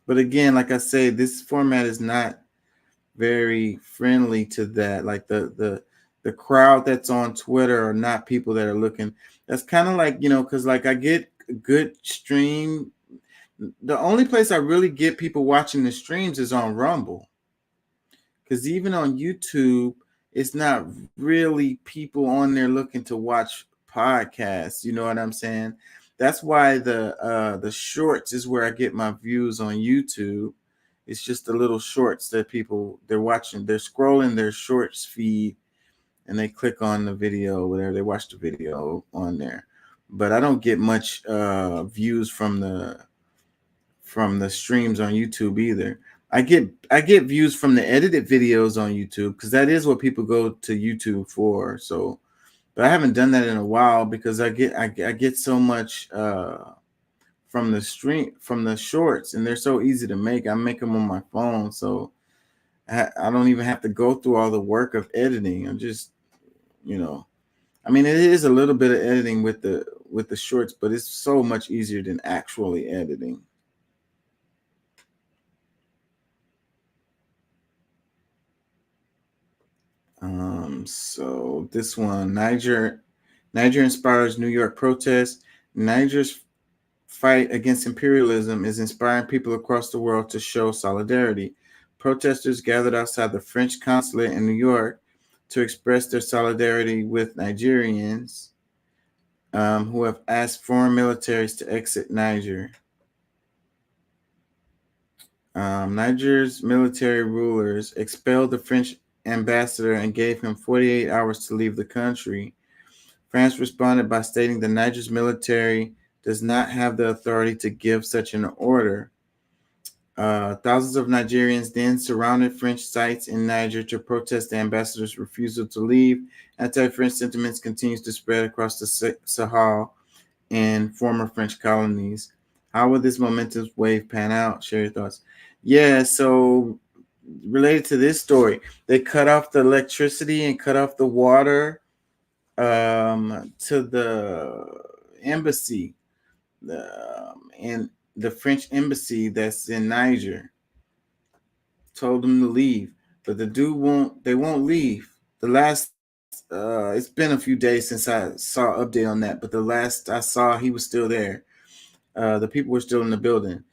But again, like I say, this format is not very friendly to that. Like the crowd that's on Twitter are not people that are looking. That's kind of like, you know, because like I get a good stream. The only place I really get people watching the streams is on Rumble. Because even on YouTube, it's not really people on there looking to watch podcasts. You know what I'm saying? That's why the shorts is where I get my views on YouTube. It's just the little shorts that they're watching. They're scrolling their shorts feed and they click on the video, whatever, they watch the video on there. But I don't get much views from the streams on YouTube either. I get views from the edited videos on YouTube because that is what people go to YouTube for. So, but I haven't done that in a while because I get so much from the shorts, and they're so easy to make. I make them on my phone, so I don't even have to go through all the work of editing. I'm just, you know, I mean, it is a little bit of editing with the shorts, but it's so much easier than actually editing. So this one, Niger inspires New York protests. Niger's fight against imperialism is inspiring people across the world to show solidarity. Protesters gathered outside the French consulate in New York to express their solidarity with Nigerians who have asked foreign militaries to exit Niger. Niger's military rulers expelled the French ambassador and gave him 48 hours to leave the country. France responded by stating that Niger's military does not have the authority to give such an order. Thousands of Nigerians then surrounded French sites in Niger to protest the ambassador's refusal to leave. Anti-French sentiments continues to spread across the Sahel and former French colonies. How will this momentous wave pan out? Share your thoughts. Yeah, so related to this story, they cut off the electricity and cut off the water to the embassy, and the French embassy that's in Niger. Told them to leave, but they won't leave. The last it's been a few days since I saw an update on that, but the last I saw, he was still there. The people were still in the building,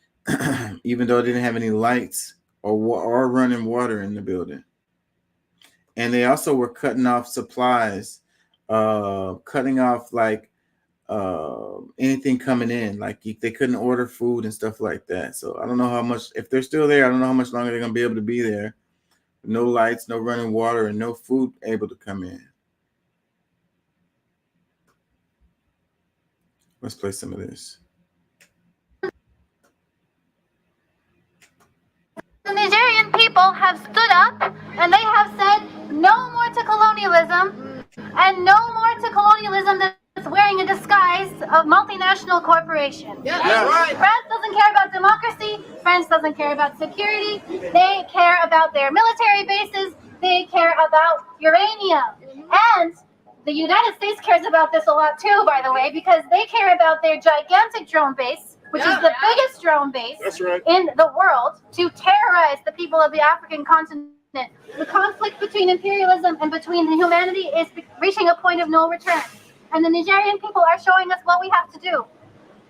even though it didn't have any lights or running water in the building. And they also were cutting off supplies, cutting off like anything coming in. Like they couldn't order food and stuff like that. So I don't know how much, if they're still there, I don't know how much longer they're going to be able to be there. No lights, no running water, and no food able to come in. Let's play some of this. The Nigerian people people have stood up and they have said no more to colonialism, and no more to colonialism that's wearing a disguise of multinational corporation. That's right. France doesn't care about democracy. France doesn't care about security. They care about their military bases. They care about uranium. And the United States cares about this a lot too, by the way, because they care about their gigantic drone base, which is the biggest drone base in the world, to terrorize the people of the African continent. The conflict between imperialism and between humanity is reaching a point of no return. And the Nigerian people are showing us what we have to do.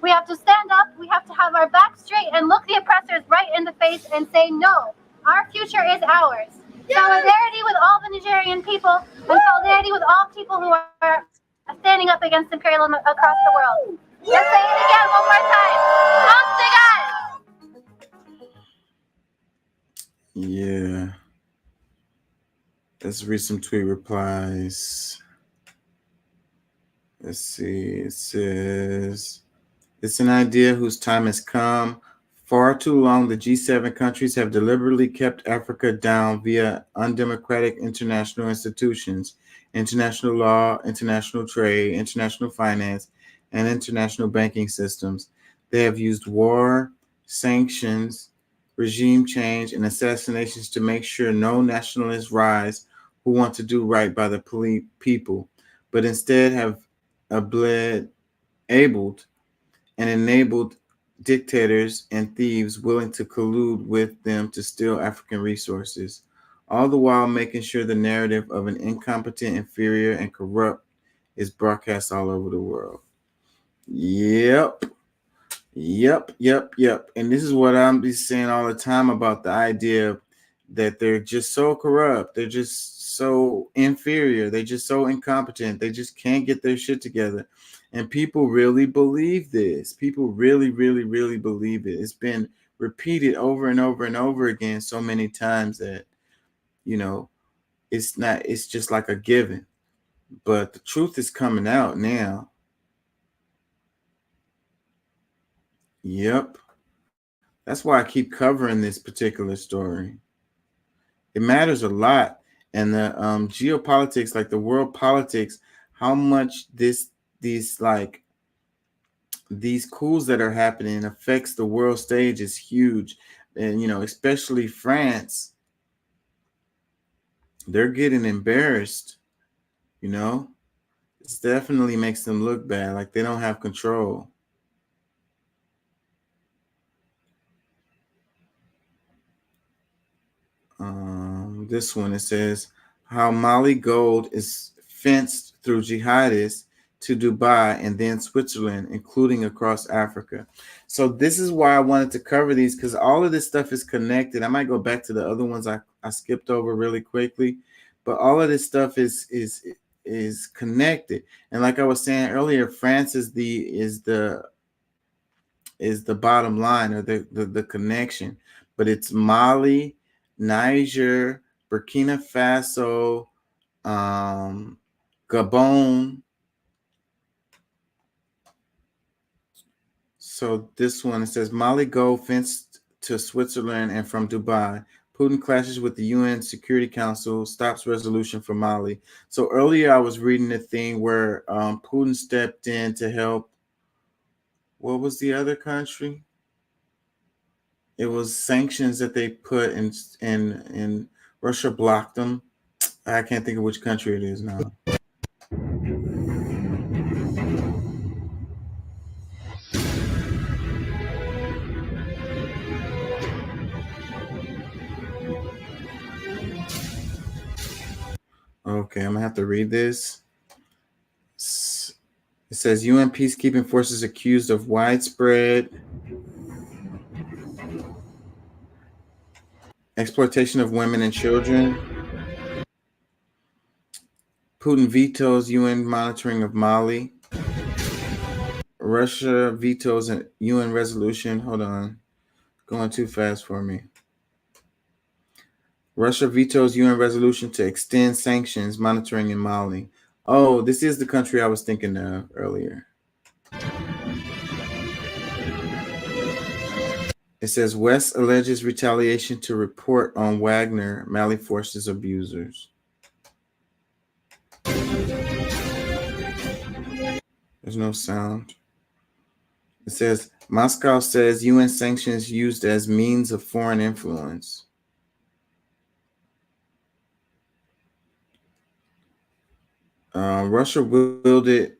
We have to stand up, we have to have our back straight and look the oppressors right in the face and say, no, our future is ours. Solidarity with all the Nigerian people, and solidarity with all people who are standing up against imperialism across the world. Let's say it again one more time. Yeah. Let's read some tweet replies. Let's see. It says, it's an idea whose time has come. Far too long, the G7 countries have deliberately kept Africa down via undemocratic international institutions, international law, international trade, international finance, and international banking systems. They have used war, sanctions, regime change, and assassinations to make sure no nationalists rise who want to do right by the people, but instead have abled and enabled dictators and thieves willing to collude with them to steal African resources, all the while making sure the narrative of an incompetent, inferior, and corrupt is broadcast all over the world. Yep. And this is what I'm be saying all the time about the idea that they're just so corrupt. They're just so inferior. They're just so incompetent. They just can't get their shit together. And people really believe this. People really, really, really believe it. It's been repeated over and over and over again so many times that, you know, it's just like a given. But the truth is coming out now. Yep. That's why I keep covering this particular story. It matters a lot. And the geopolitics, like the world politics, how much these coups that are happening affects the world stage is huge. And, you know, especially France, they're getting embarrassed, you know. It definitely makes them look bad, like they don't have control. This one, it says how Mali gold is fenced through jihadists to Dubai and then Switzerland, including across Africa. So this is why I wanted to cover these, because all of this stuff is connected. I might go back to the other ones I skipped over really quickly, but all of this stuff is connected. And like I was saying earlier, France is the bottom line, or the connection, but it's Mali, Niger, Burkina Faso, Gabon. So this one, it says Mali gold fenced to Switzerland and from Dubai. Putin clashes with the UN Security Council, stops resolution for Mali. So earlier I was reading the thing where Putin stepped in to help. What was the other country? It was sanctions that they put in, and Russia blocked them. I can't think of which country it is now. Okay, I'm gonna have to read this. It says UN peacekeeping forces accused of widespread exploitation of women and children. Putin vetoes UN monitoring of Mali. Russia vetoes a UN resolution. Hold on. Going too fast for me. Russia vetoes UN resolution to extend sanctions monitoring in Mali. Oh, this is the country I was thinking of earlier. It says West alleges retaliation to report on Wagner, Mali forces abusers. There's no sound. It says Moscow says UN sanctions used as means of foreign influence. Russia wielded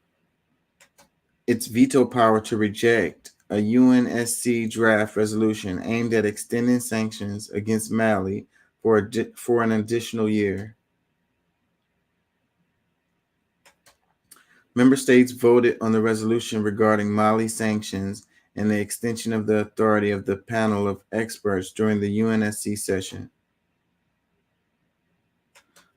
its veto power to reject a UNSC draft resolution aimed at extending sanctions against Mali for an additional year. Member states voted on the resolution regarding Mali sanctions and the extension of the authority of the panel of experts during the UNSC session.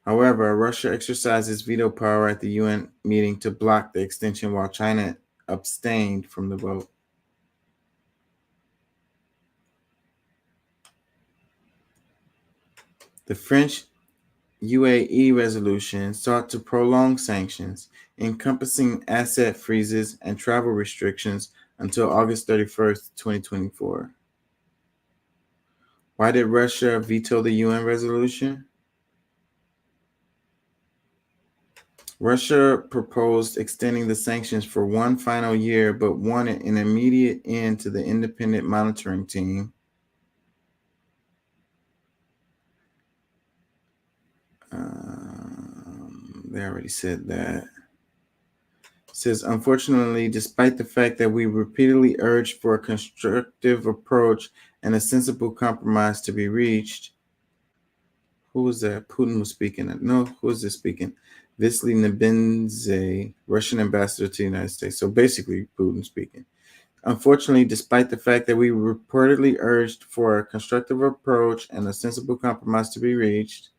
However, Russia exercised its veto power at the UN meeting to block the extension while China abstained from the vote. The French UAE resolution sought to prolong sanctions, encompassing asset freezes and travel restrictions until August 31st, 2024. Why did Russia veto the UN resolution? Russia proposed extending the sanctions for one final year, but wanted an immediate end to the independent monitoring team. They already said that. It says, unfortunately, despite the fact that we repeatedly urged for a constructive approach and a sensible compromise to be reached. Who was that? Putin was speaking. No, who is this speaking? Vasily Nebenzhe, Russian ambassador to the United States. So basically, Putin speaking. Unfortunately, despite the fact that we reportedly urged for a constructive approach and a sensible compromise to be reached,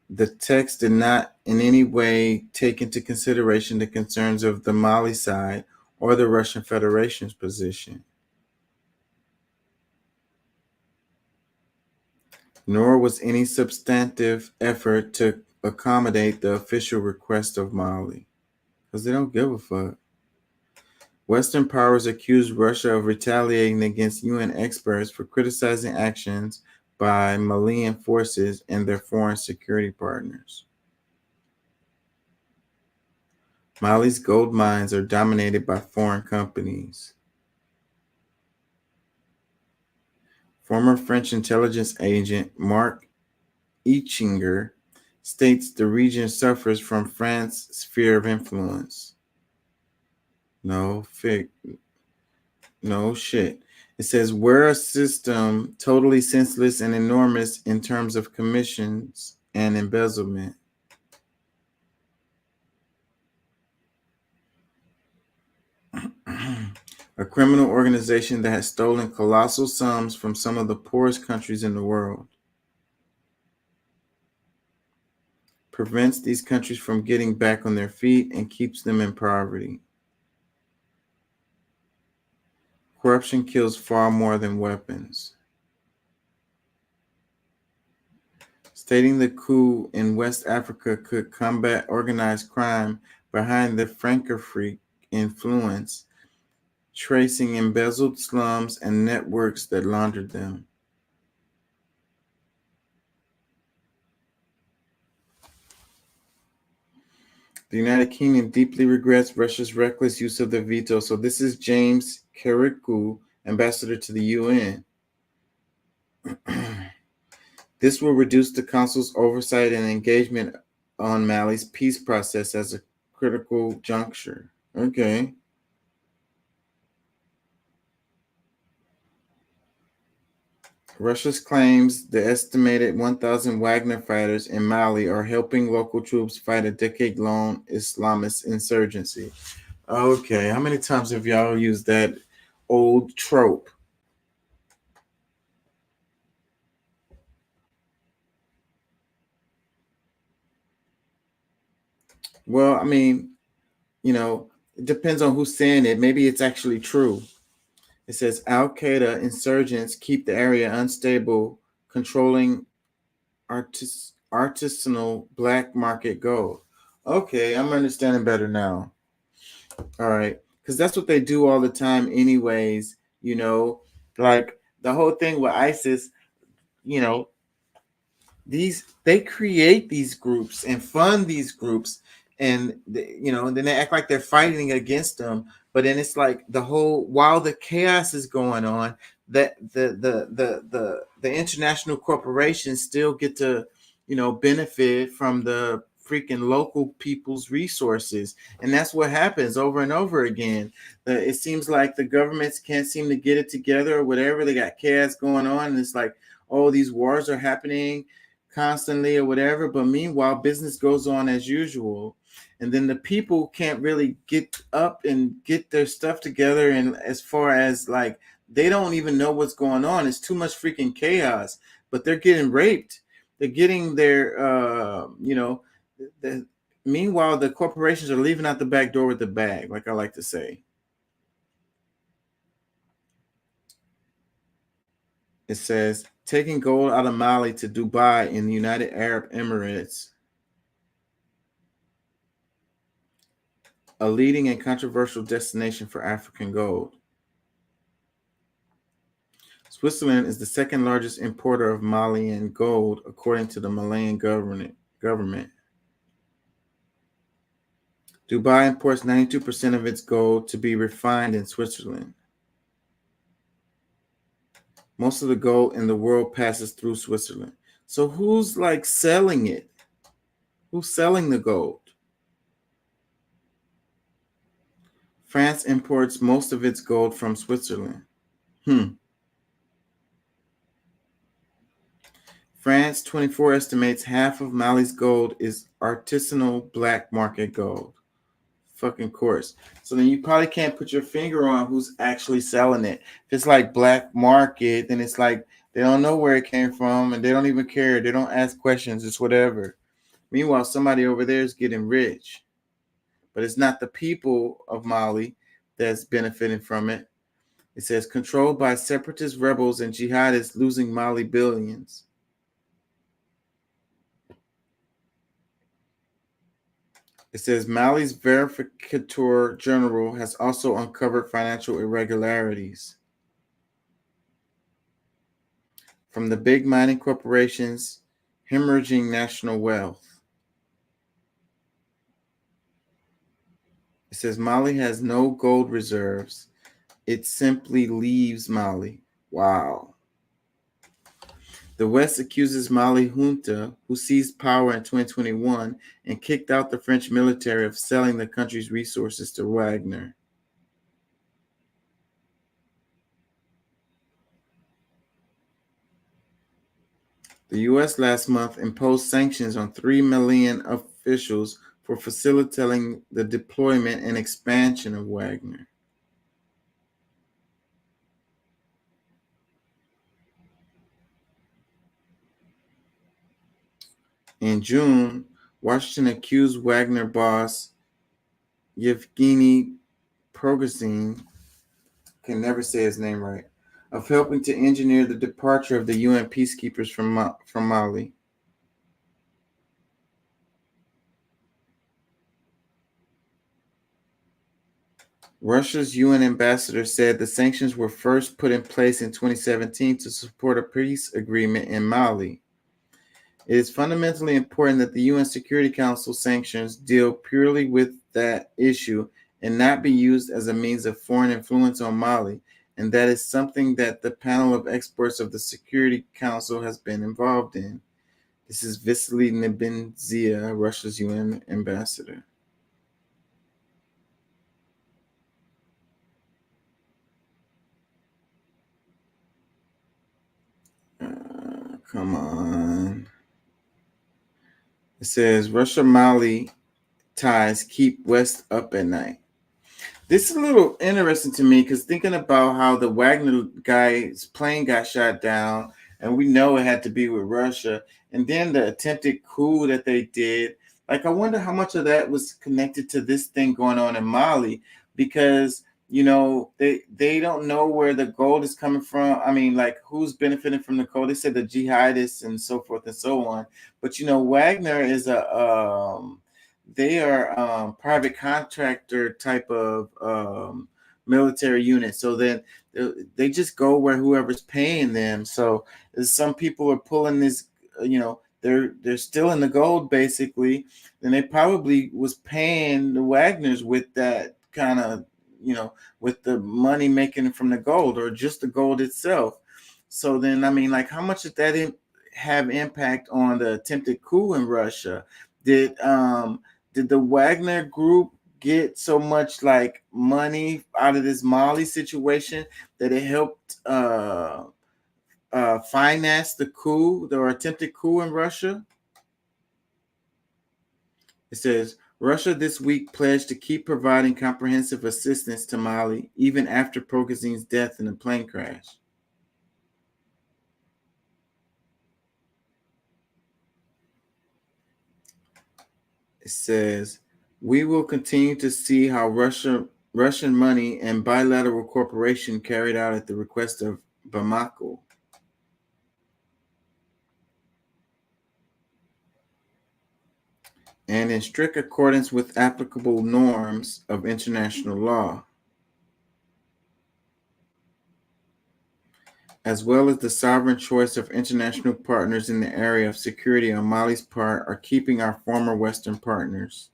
the text did not in any way take into consideration the concerns of the Mali side or the Russian Federation's position. Nor was any substantive effort to accommodate the official request of Mali, because they don't give a fuck. Western powers accused Russia of retaliating against UN experts for criticizing actions by Malian forces and their foreign security partners. Mali's gold mines are dominated by foreign companies. Former French intelligence agent Marc Eichinger states the region suffers from France's sphere of influence. No shit. It says, we're a system totally senseless and enormous in terms of commissions and embezzlement. A criminal organization that has stolen colossal sums from some of the poorest countries in the world. Prevents these countries from getting back on their feet and keeps them in poverty. Corruption kills far more than weapons. Stating the coup in West Africa could combat organized crime behind the Francofrique influence, tracing embezzled slums and networks that laundered them. The United Kingdom deeply regrets Russia's reckless use of the veto. So this is James Carrickou, ambassador to the UN. This will reduce the Council's oversight and engagement on Mali's peace process as a critical juncture. Okay. Russia's claims the estimated 1,000 Wagner fighters in Mali are helping local troops fight a decade-long Islamist insurgency. Okay, how many times have y'all used that old trope? Well, I mean, it depends on who's saying it. Maybe it's actually true. It says Al-Qaeda insurgents keep the area unstable, controlling artisanal black market gold. Okay, I'm understanding better now. All right, because that's what they do all the time anyways. Like the whole thing with ISIS, you know, they create these groups and fund these groups, and you know, and then they act like they're fighting against them. But then it's like the whole while the chaos is going on, that the international corporations still get to, you know, benefit from the freaking local people's resources. And that's what happens over and over again. It seems like the governments can't seem to get it together or whatever. They got chaos going on, and it's like, oh, these wars are happening constantly or whatever, but meanwhile business goes on as usual, and then the people can't really get up and get their stuff together, and as far as like they don't even know what's going on. It's too much freaking chaos, but they're getting raped, they're getting their you know, meanwhile the corporations are leaving out the back door with the bag, like I like to say. It says taking gold out of Mali to Dubai in the United Arab Emirates, a leading and controversial destination for African gold. Switzerland is the second largest importer of Malian gold, according to the Malian government. Dubai imports 92% of its gold to be refined in Switzerland. Most of the gold in the world passes through Switzerland. So who's like selling it? Who's selling the gold? France imports most of its gold from Switzerland. France 24 estimates half of Mali's gold is artisanal black market gold. Fucking course. So then you probably can't put your finger on who's actually selling it. If it's like black market, then it's like they don't know where it came from and they don't even care. They don't ask questions. It's whatever. Meanwhile, somebody over there is getting rich. But it's not the people of Mali that's benefiting from it. It says controlled by separatist rebels and jihadists losing Mali billions. It says Mali's Verificateur General has also uncovered financial irregularities from the big mining corporations hemorrhaging national wealth. It says Mali has no gold reserves. It simply leaves Mali. Wow. The West accuses Mali junta, who seized power in 2021 and kicked out the French military, of selling the country's resources to Wagner. The U.S. last month imposed sanctions on 3 Malian officials for facilitating the deployment and expansion of Wagner. In June, Washington accused Wagner boss Yevgeny Prigozhin, can never say his name right, of helping to engineer the departure of the UN peacekeepers from Mali. Russia's UN ambassador said the sanctions were first put in place in 2017 to support a peace agreement in Mali. It is fundamentally important that the UN Security Council sanctions deal purely with that issue and not be used as a means of foreign influence on Mali, and that is something that the panel of experts of the Security Council has been involved in. This is Vasily Nebenzia, Russia's UN ambassador. Come on. It says Russia-Mali ties keep West up at night. This is a little interesting to me because thinking about how the Wagner guy's plane got shot down, and we know it had to be with Russia, and then the attempted coup that they did. Like, I wonder how much of that was connected to this thing going on in Mali, because you know they don't know where the gold is coming from. I mean, like, who's benefiting from the gold? They said the jihadists and so forth and so on. But you know, Wagner is they are private contractor type of military unit. So then they just go where whoever's paying them. So some people are pulling this, they're still in the gold basically. Then they probably was paying the Wagners with that kind of, with the money making from the gold or just the gold itself. So then, I mean, like, how much did that have impact on the attempted coup in Russia? Did the Wagner group get so much like money out of this Mali situation that it helped finance the coup, the attempted coup in Russia? It says, Russia this week pledged to keep providing comprehensive assistance to Mali even after Progazin's death in a plane crash. It says, we will continue to see how Russian money and bilateral cooperation carried out at the request of Bamako. And in strict accordance with applicable norms of international law, as well as the sovereign choice of international partners in the area of security on Mali's part, are keeping our former Western partners.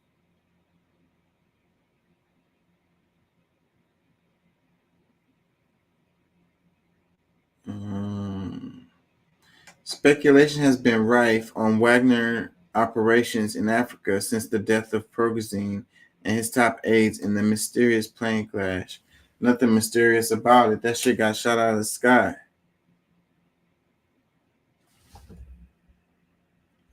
Speculation has been rife on Wagner operations in Africa since the death of Prigozhin and his top aides in the mysterious plane crash. Nothing mysterious about it. That shit got shot out of the sky.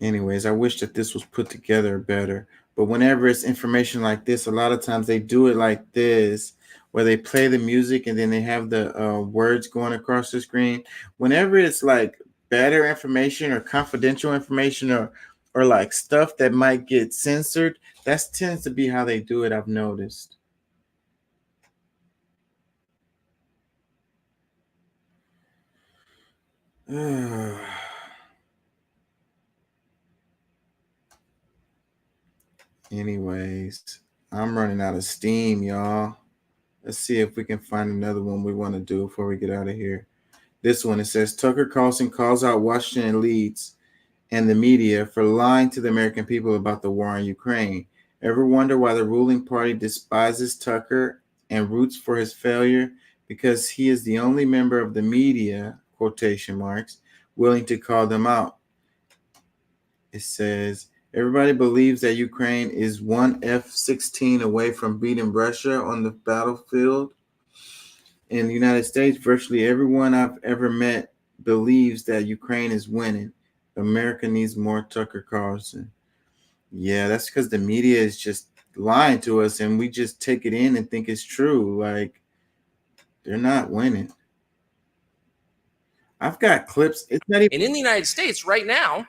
Anyways, I wish that this was put together better. But whenever it's information like this, a lot of times they do it like this, where they play the music and then they have the words going across the screen. Whenever it's like better information or confidential information or like stuff that might get censored, that tends to be how they do it, I've noticed. Anyways, I'm running out of steam, y'all. Let's see if we can find another one we want to do before we get out of here. This one, it says, Tucker Carlson calls out Washington elites and the media for lying to the American people about the war in Ukraine. Ever wonder why the ruling party despises Tucker and roots for his failure? Because he is the only member of the media, quotation marks, willing to call them out. It says, everybody believes that Ukraine is one F-16 away from beating Russia on the battlefield. In the United States, virtually everyone I've ever met believes that Ukraine is winning. America needs more Tucker Carlson. Yeah, that's because the media is just lying to us and we just take it in and think it's true. Like, they're not winning. I've got clips. It's not even, and in the United States right now,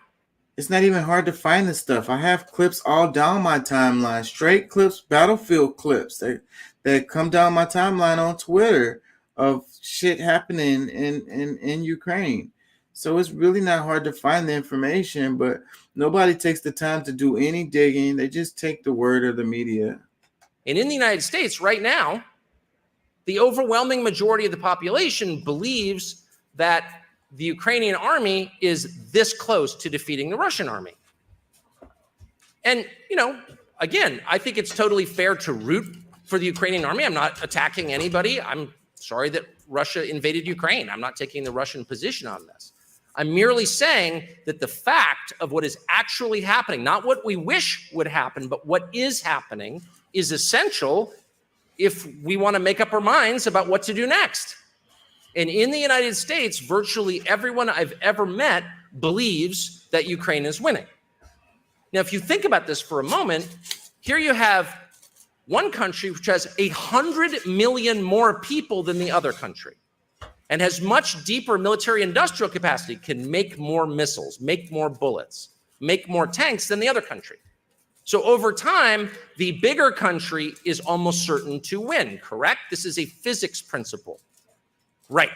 it's not even hard to find this stuff. I have clips all down my timeline, straight clips, battlefield clips that come down my timeline on Twitter of shit happening in Ukraine. So it's really not hard to find the information, but nobody takes the time to do any digging. They just take the word of the media. And in the United States right now, the overwhelming majority of the population believes that the Ukrainian army is this close to defeating the Russian army. And, again, I think it's totally fair to root for the Ukrainian army. I'm not attacking anybody. I'm sorry that Russia invaded Ukraine. I'm not taking the Russian position on this. I'm merely saying that the fact of what is actually happening, not what we wish would happen, but what is happening, is essential if we want to make up our minds about what to do next. And in the United States, virtually everyone I've ever met believes that Ukraine is winning. Now, if you think about this for a moment, here you have one country which has 100 million more people than the other country and has much deeper military industrial capacity, can make more missiles, make more bullets, make more tanks than the other country. So over time, the bigger country is almost certain to win, correct? This is a physics principle. Right.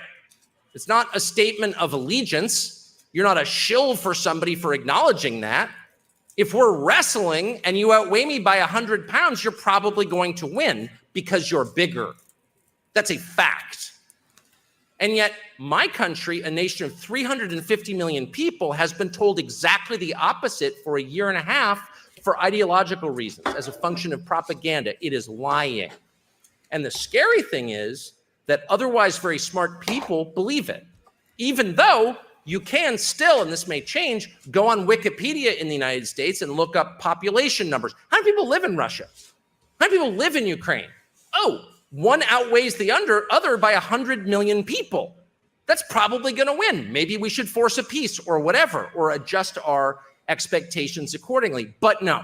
It's not a statement of allegiance. You're not a shill for somebody for acknowledging that. If we're wrestling and you outweigh me by 100 pounds, you're probably going to win because you're bigger. That's a fact. And yet, my country, a nation of 350 million people, has been told exactly the opposite for a year and a half for ideological reasons, as a function of propaganda. It is lying. And the scary thing is that otherwise very smart people believe it, even though you can still, and this may change, go on Wikipedia in the United States and look up population numbers. How many people live in Russia? How many people live in Ukraine? Oh, one outweighs the other by 100 million people. That's probably going to win. Maybe we should force a peace or whatever, or adjust our expectations accordingly. But no.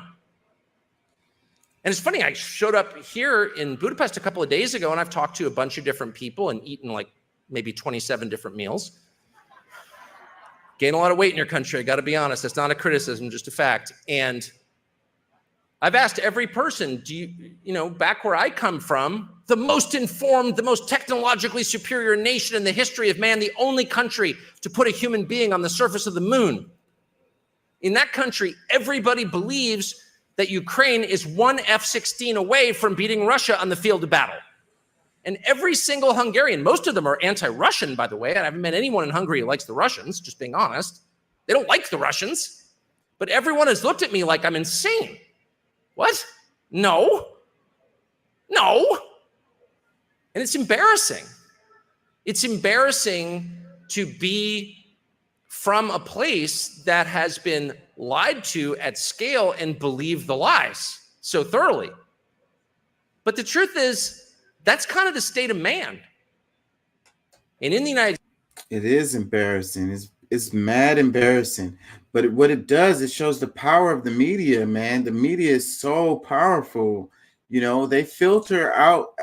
And it's funny, I showed up here in Budapest a couple of days ago, and I've talked to a bunch of different people and eaten like maybe 27 different meals. Gain a lot of weight in your country, I got to be honest. That's not a criticism, just a fact. And I've asked every person, back where I come from, the most informed, the most technologically superior nation in the history of man, the only country to put a human being on the surface of the moon. In that country, everybody believes that Ukraine is one F-16 away from beating Russia on the field of battle. And every single Hungarian, most of them are anti-Russian, by the way. I haven't met anyone in Hungary who likes the Russians, just being honest. They don't like the Russians. But everyone has looked at me like I'm insane. What? No. And it's embarrassing. It's embarrassing to be from a place that has been lied to at scale and believe the lies so thoroughly. But the truth is, that's kind of the state of man. And in the United States, it is embarrassing. It's mad embarrassing. But what it does, it shows the power of the media, man. The media is so powerful. They filter out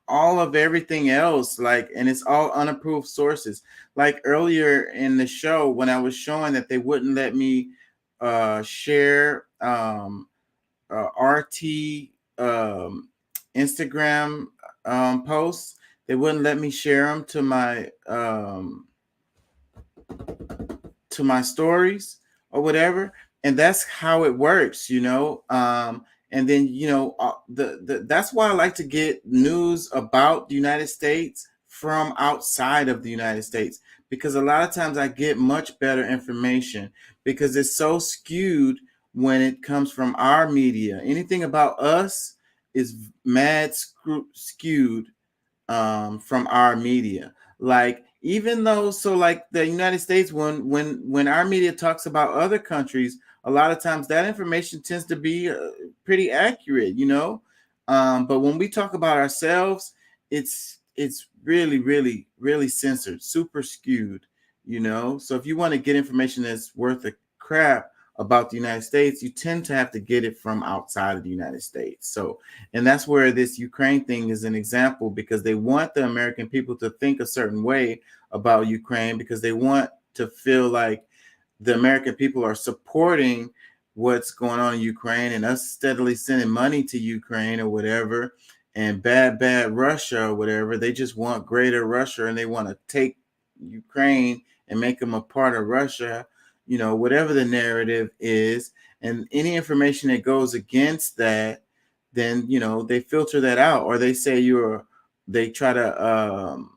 all of everything else, and it's all unapproved sources. Like earlier in the show, when I was showing that they wouldn't let me share RT Instagram posts. They wouldn't let me share them to my stories or whatever. And that's how it works, and then, that's why I like to get news about the United States from outside of the United States, because a lot of times I get much better information because it's so skewed when it comes from our media. Anything about us is mad skewed from our media. Even though, the United States, when our media talks about other countries, a lot of times that information tends to be pretty accurate, but when we talk about ourselves, it's really, really, really censored, super skewed, so if you want to get information that's worth a crap about the United States, you tend to have to get it from outside of the United States. So, and that's where this Ukraine thing is an example, because they want the American people to think a certain way about Ukraine, because they want to feel like the American people are supporting what's going on in Ukraine and us steadily sending money to Ukraine or whatever, and bad Russia or whatever. They just want greater Russia, and they want to take Ukraine and make them a part of Russia, whatever the narrative is. And any information that goes against that, then, they filter that out, or they say they try to,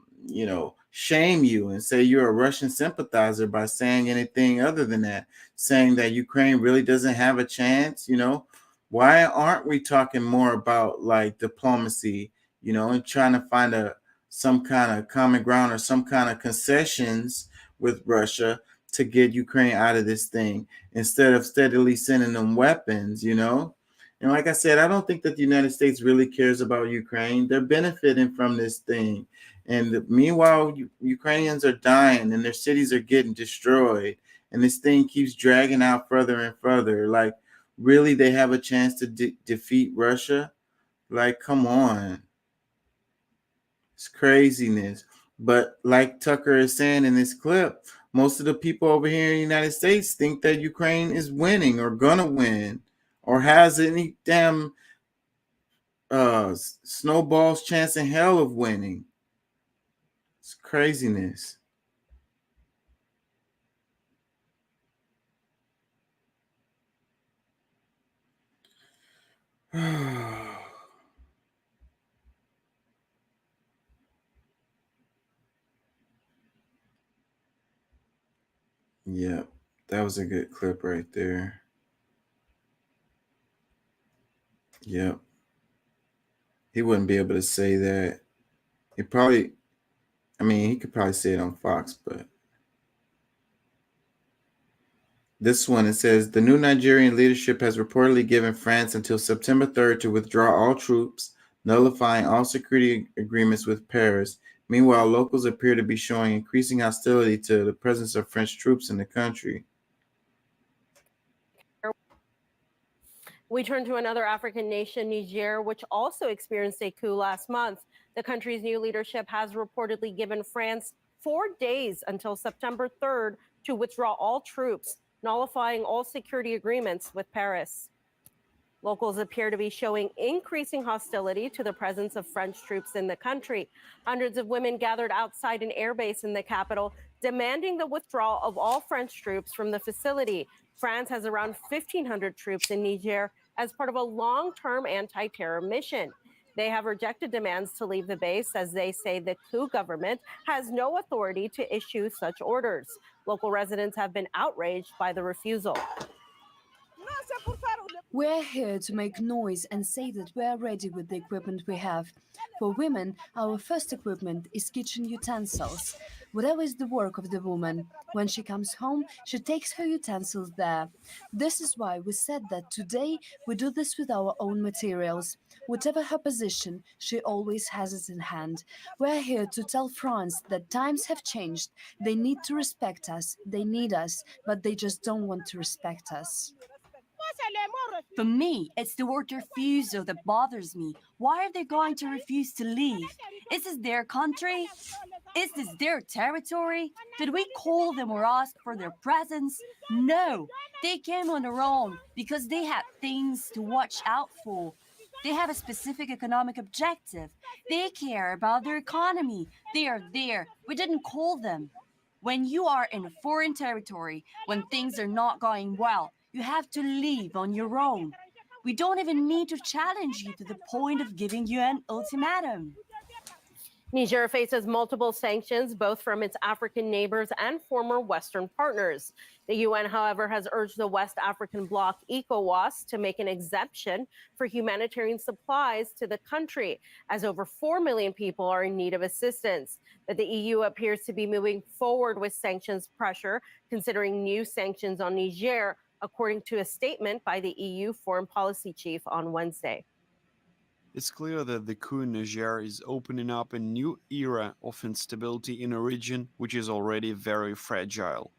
shame you and say you're a Russian sympathizer by saying anything other than that, saying that Ukraine really doesn't have a chance. Why aren't we talking more about diplomacy, and trying to find some kind of common ground or some kind of concessions with Russia to get Ukraine out of this thing, instead of steadily sending them weapons, And like I said, I don't think that the United States really cares about Ukraine. They're benefiting from this thing. And meanwhile, Ukrainians are dying and their cities are getting destroyed. And this thing keeps dragging out further and further. Really, they have a chance to defeat Russia? Come on. It's craziness. But like Tucker is saying in this clip, most of the people over here in the United States think that Ukraine is winning or gonna win or has any damn snowball's chance in hell of winning. It's craziness. Yep, that was a good clip right there. Yep. He wouldn't be able to say that. He could probably say it on Fox, but this one, it says, the new Nigerian leadership has reportedly given France until September 3rd to withdraw all troops, nullifying all security agreements with Paris. Meanwhile, locals appear to be showing increasing hostility to the presence of French troops in the country. We turn to another African nation, Niger, which also experienced a coup last month. The country's new leadership has reportedly given France 4 days until September 3rd to withdraw all troops, nullifying all security agreements with Paris. Locals appear to be showing increasing hostility to the presence of French troops in the country. Hundreds of women gathered outside an airbase in the capital, demanding the withdrawal of all French troops from the facility. France has around 1,500 troops in Niger as part of a long-term anti-terror mission. They have rejected demands to leave the base, as they say the coup government has no authority to issue such orders. Local residents have been outraged by the refusal. We're here to make noise and say that we're ready with the equipment we have. For women, our first equipment is kitchen utensils. Whatever is the work of the woman, when she comes home, she takes her utensils there. This is why we said that today we do this with our own materials. Whatever her position, she always has it in hand. We're here to tell France that times have changed. They need to respect us. They need us, but they just don't want to respect us. For me, it's the word refusal that bothers me. Why are they going to refuse to leave? Is this their country? Is this their territory? Did we call them or ask for their presence? No, they came on their own because they had things to watch out for. They have a specific economic objective. They care about their economy. They are there. We didn't call them. When you are in a foreign territory, when things are not going well, you have to leave on your own. We don't even need to challenge you to the point of giving you an ultimatum. Niger faces multiple sanctions, both from its African neighbors and former Western partners. The UN, however, has urged the West African bloc, ECOWAS, to make an exemption for humanitarian supplies to the country, as over 4 million people are in need of assistance. But the EU appears to be moving forward with sanctions pressure, considering new sanctions on Niger, according to a statement by the EU Foreign Policy Chief on Wednesday. It's clear that the coup in Niger is opening up a new era of instability in a region which is already very fragile.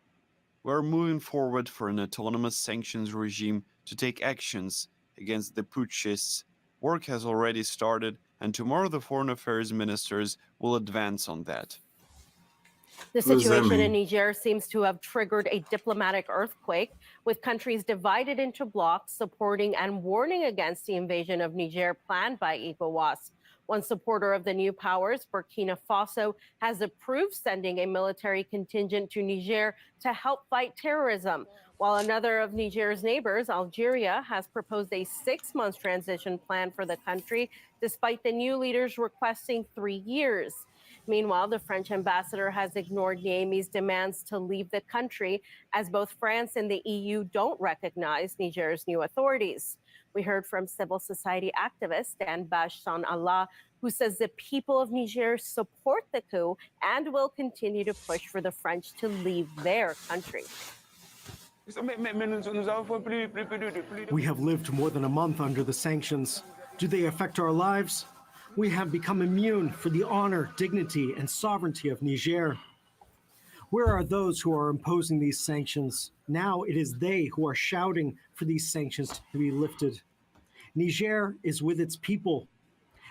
We're moving forward for an autonomous sanctions regime to take actions against the putschists. Work has already started, and tomorrow the foreign affairs ministers will advance on that. The situation in Niger seems to have triggered a diplomatic earthquake, with countries divided into blocs supporting and warning against the invasion of Niger planned by ECOWAS. One supporter of the new powers, Burkina Faso, has approved sending a military contingent to Niger to help fight terrorism, while another of Niger's neighbors, Algeria, has proposed a 6-month transition plan for the country, despite the new leaders requesting 3 years. Meanwhile, the French ambassador has ignored Niamey's demands to leave the country, as both France and the EU don't recognize Niger's new authorities. We heard from civil society activist Dan Bashsan Allah, who says the people of Niger support the coup and will continue to push for the French to leave their country. We have lived more than a month under the sanctions. Do they affect our lives? We have become immune for the honor, dignity, and sovereignty of Niger. Where are those who are imposing these sanctions? Now it is they who are shouting for these sanctions to be lifted. Niger is with its people,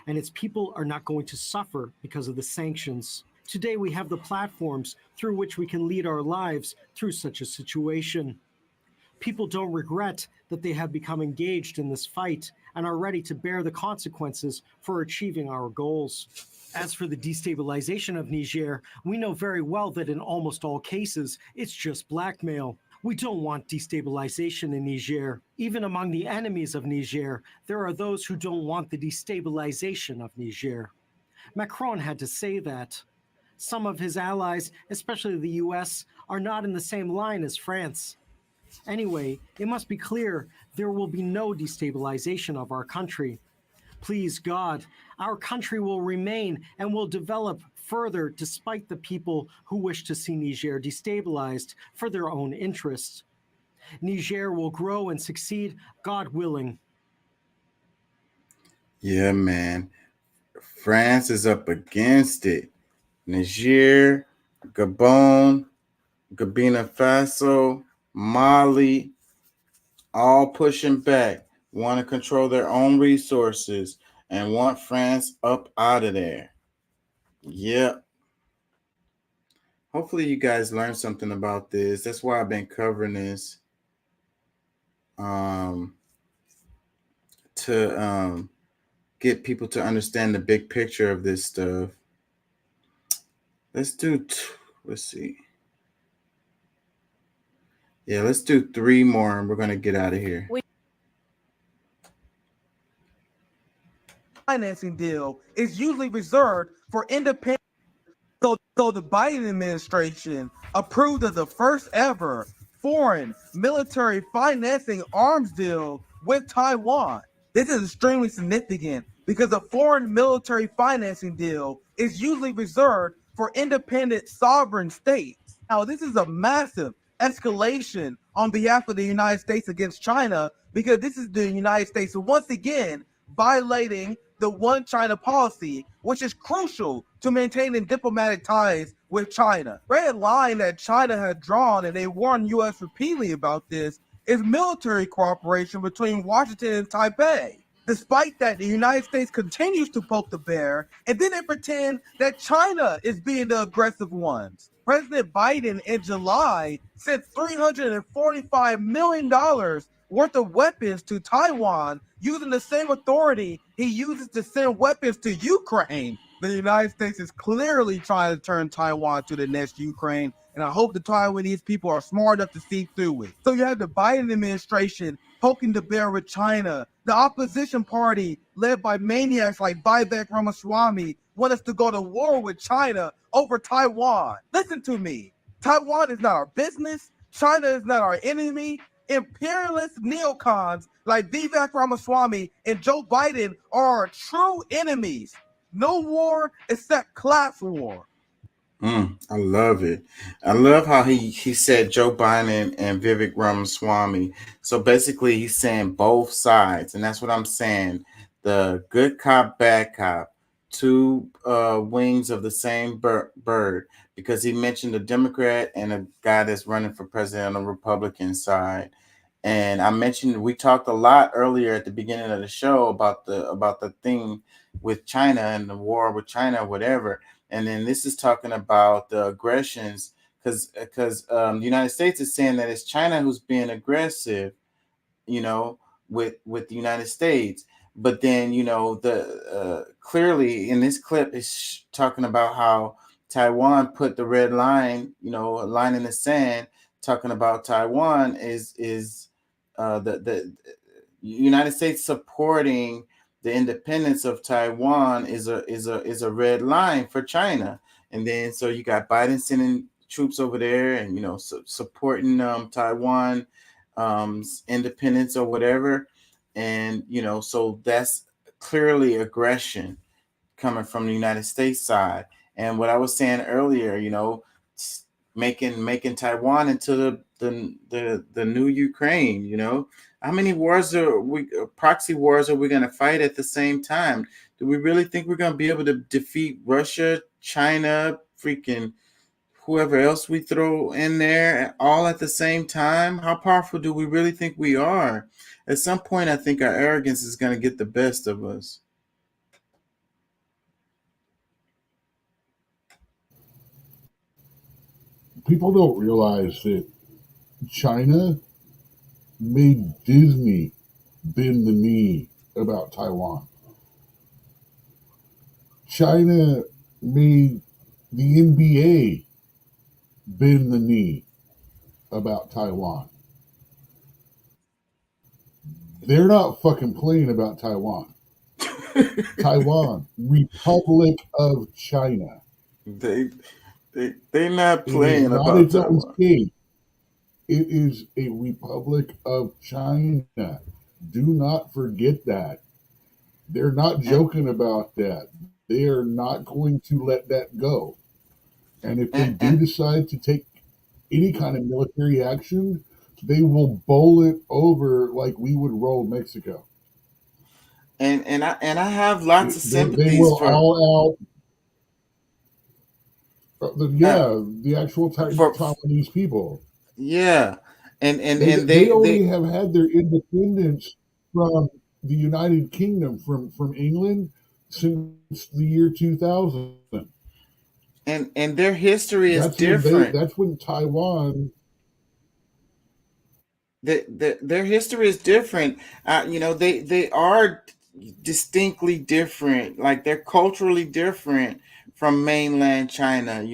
and its people are not going to suffer because of the sanctions. Today we have the platforms through which we can lead our lives through such a situation. People don't regret that they have become engaged in this fight and are ready to bear the consequences for achieving our goals. As for the destabilization of Niger, we know very well that in almost all cases, it's just blackmail. We don't want destabilization in Niger. Even among the enemies of Niger, there are those who don't want the destabilization of Niger. Macron had to say that. Some of his allies, especially the US, are not in the same line as France. Anyway, it must be clear there will be no destabilization of our country. Please God, our country will remain and will develop further despite the people who wish to see Niger destabilized for their own interests. Niger will grow and succeed, God willing. Yeah, man. France is up against it. Niger, Gabon, Burkina Faso, Mali, all pushing back, want to control their own resources, and want France up out of there. Yep. Hopefully you guys learned something about this. That's why I've been covering this. To get people to understand the big picture of this stuff. Let's see. Yeah, let's do 3 more and we're going to get out of here. Financing deal is usually reserved for independent. So the Biden administration approved of the first ever foreign military financing arms deal with Taiwan. This is extremely significant because a foreign military financing deal is usually reserved for independent sovereign states. Now, this is a massive escalation on behalf of the United States against China because this is the United States once again violating the one China policy, which is crucial to maintaining diplomatic ties with China. Red line that China had drawn, and they warned U.S. repeatedly about this, is military cooperation between Washington and Taipei. Despite that, the United States continues to poke the bear, and then they pretend that China is being the aggressive ones. President Biden in July sent $345 million worth of weapons to Taiwan using the same authority he uses to send weapons to Ukraine. The United States is clearly trying to turn Taiwan to the next Ukraine, and I hope the Taiwanese people are smart enough to see through it. So you have the Biden administration poking the bear with China. The opposition party, led by maniacs like Vivek Ramaswamy, want us to go to war with China over Taiwan. Listen to me. Taiwan is not our business. China is not our enemy. Imperialist neocons like Vivek Ramaswamy and Joe Biden are our true enemies. No war except class war. I love it. I love how he said Joe Biden and Vivek Ramaswamy. So basically, he's saying both sides, and that's what I'm saying. The good cop, bad cop, 2 wings of the same bird. Because he mentioned a Democrat and a guy that's running for president on the Republican side. And I mentioned we talked a lot earlier at the beginning of the show about the thing with China and the war with China, whatever. And then this is talking about the aggressions because the United States is saying that it's China who's being aggressive, with the United States. But then, the clearly in this clip is talking about how Taiwan put the red line, a line in the sand, talking about Taiwan is the United States supporting the independence of Taiwan is a red line for China. And then so you got Biden sending troops over there and supporting Taiwan independence or whatever. And so that's clearly aggression coming from the United States side. And what I was saying earlier, making Taiwan into the new Ukraine. How many wars proxy wars are we going to fight at the same time? Do we really think we're going to be able to defeat Russia, China, freaking whoever else we throw in there all at the same time? How powerful do we really think we are? At some point, I think our arrogance is going to get the best of us. People don't realize that China made Disney bend the knee about Taiwan. China made the NBA bend the knee about Taiwan. They're not fucking playing about Taiwan. Taiwan, Republic of China. They're not It is playing not about its own Taiwan. state. It is a Republic of China. Do not forget that. They're not joking about that. They are not going to let that go. And if they do decide to take any kind of military action, they will bowl it over like we would roll Mexico. And I have lots of They sympathies will for all out. The actual Taiwanese people. yeah, and They they only have had their independence from the United Kingdom from England since the year 2000. and their history is different. That's when Taiwan. Their history is different. They are distinctly different. Like they're culturally different from mainland China.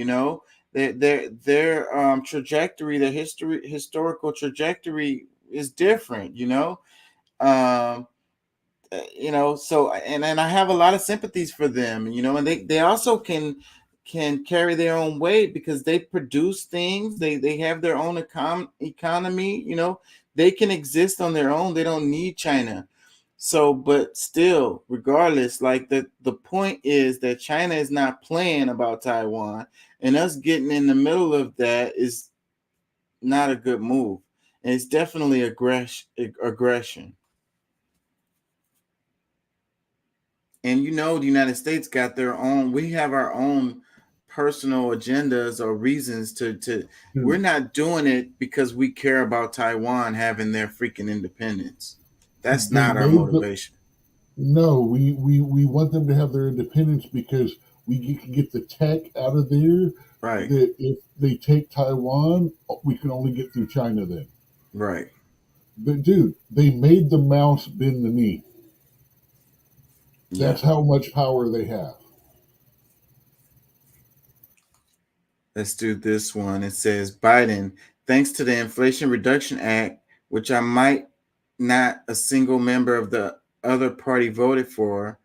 Their trajectory, their historical trajectory is different. Um, so and I have a lot of sympathies for them. And they also can carry their own weight because they produce things. They have their own economy. They can exist on their own. They don't need China. So, but still, regardless, like the point is that China is not playing about Taiwan, and us getting in the middle of that is not a good move. And it's definitely aggression. And the United States got their own. We have our own personal agendas or reasons to we're not doing it because we care about Taiwan having their freaking independence. That's They not our made motivation. No, we want them to have their independence because we can get the tech out of there. Right. That if they take Taiwan, we can only get through China then. Right. But dude, they made the mouse bend the knee. That's how much power they have. Let's do this one. It says Biden, thanks to the Inflation Reduction Act, which I might not a single member of the other party voted for,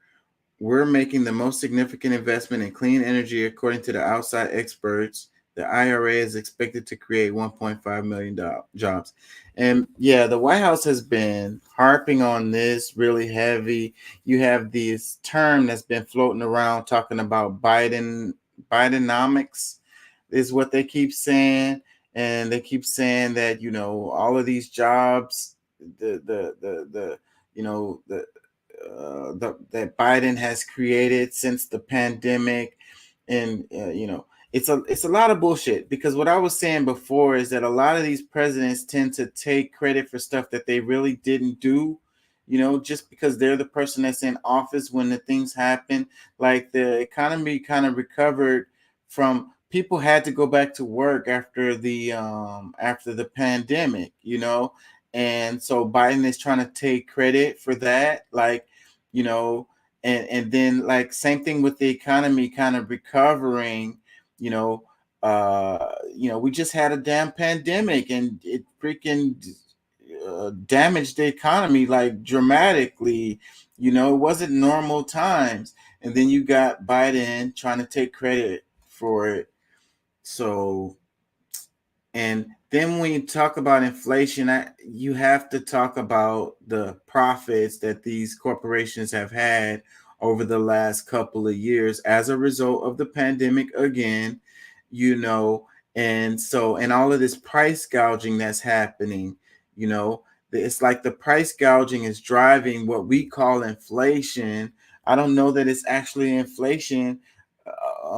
we're making the most significant investment in clean energy, according to the outside experts. The IRA is expected to create 1.5 million jobs. And yeah, the White House has been harping on this really heavy. You have this term that's been floating around talking about Bidenomics is what they keep saying. And they keep saying that, all of these jobs, that Biden has created since the pandemic, and it's a lot of bullshit, because what I was saying before is that a lot of these presidents tend to take credit for stuff that they really didn't do, just because they're the person that's in office when the things happen. Like the economy kind of recovered from people had to go back to work after the pandemic, and so Biden is trying to take credit for that, like, and then like same thing with the economy kind of recovering, we just had a damn pandemic and it freaking damaged the economy like dramatically. It wasn't normal times, and then you got Biden trying to take credit for it. So, and then when you talk about inflation, you have to talk about the profits that these corporations have had over the last couple of years as a result of the pandemic again, and so, and all of this price gouging that's happening, it's like the price gouging is driving what we call inflation. I don't know that it's actually inflation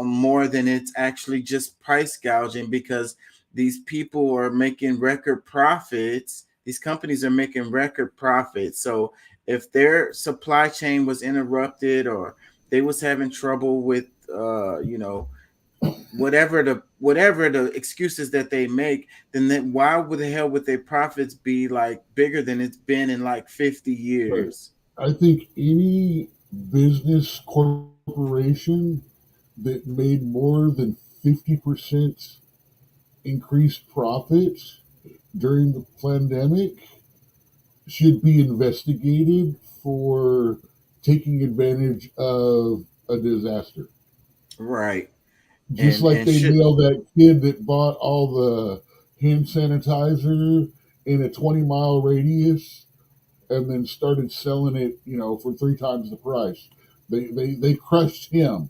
more than it's actually just price gouging, because these people are making record profits. These companies are making record profits. So if their supply chain was interrupted, or they was having trouble with, whatever the excuses that they make, then why would the hell would their profits be like bigger than it's been in like 50 years? But I think any business corporation that made more than 50% increased profits during the pandemic should be investigated for taking advantage of a disaster. Right. Just like they nailed that kid that bought all the hand sanitizer in a 20-mile radius and then started selling it, for 3 times the price. They crushed him.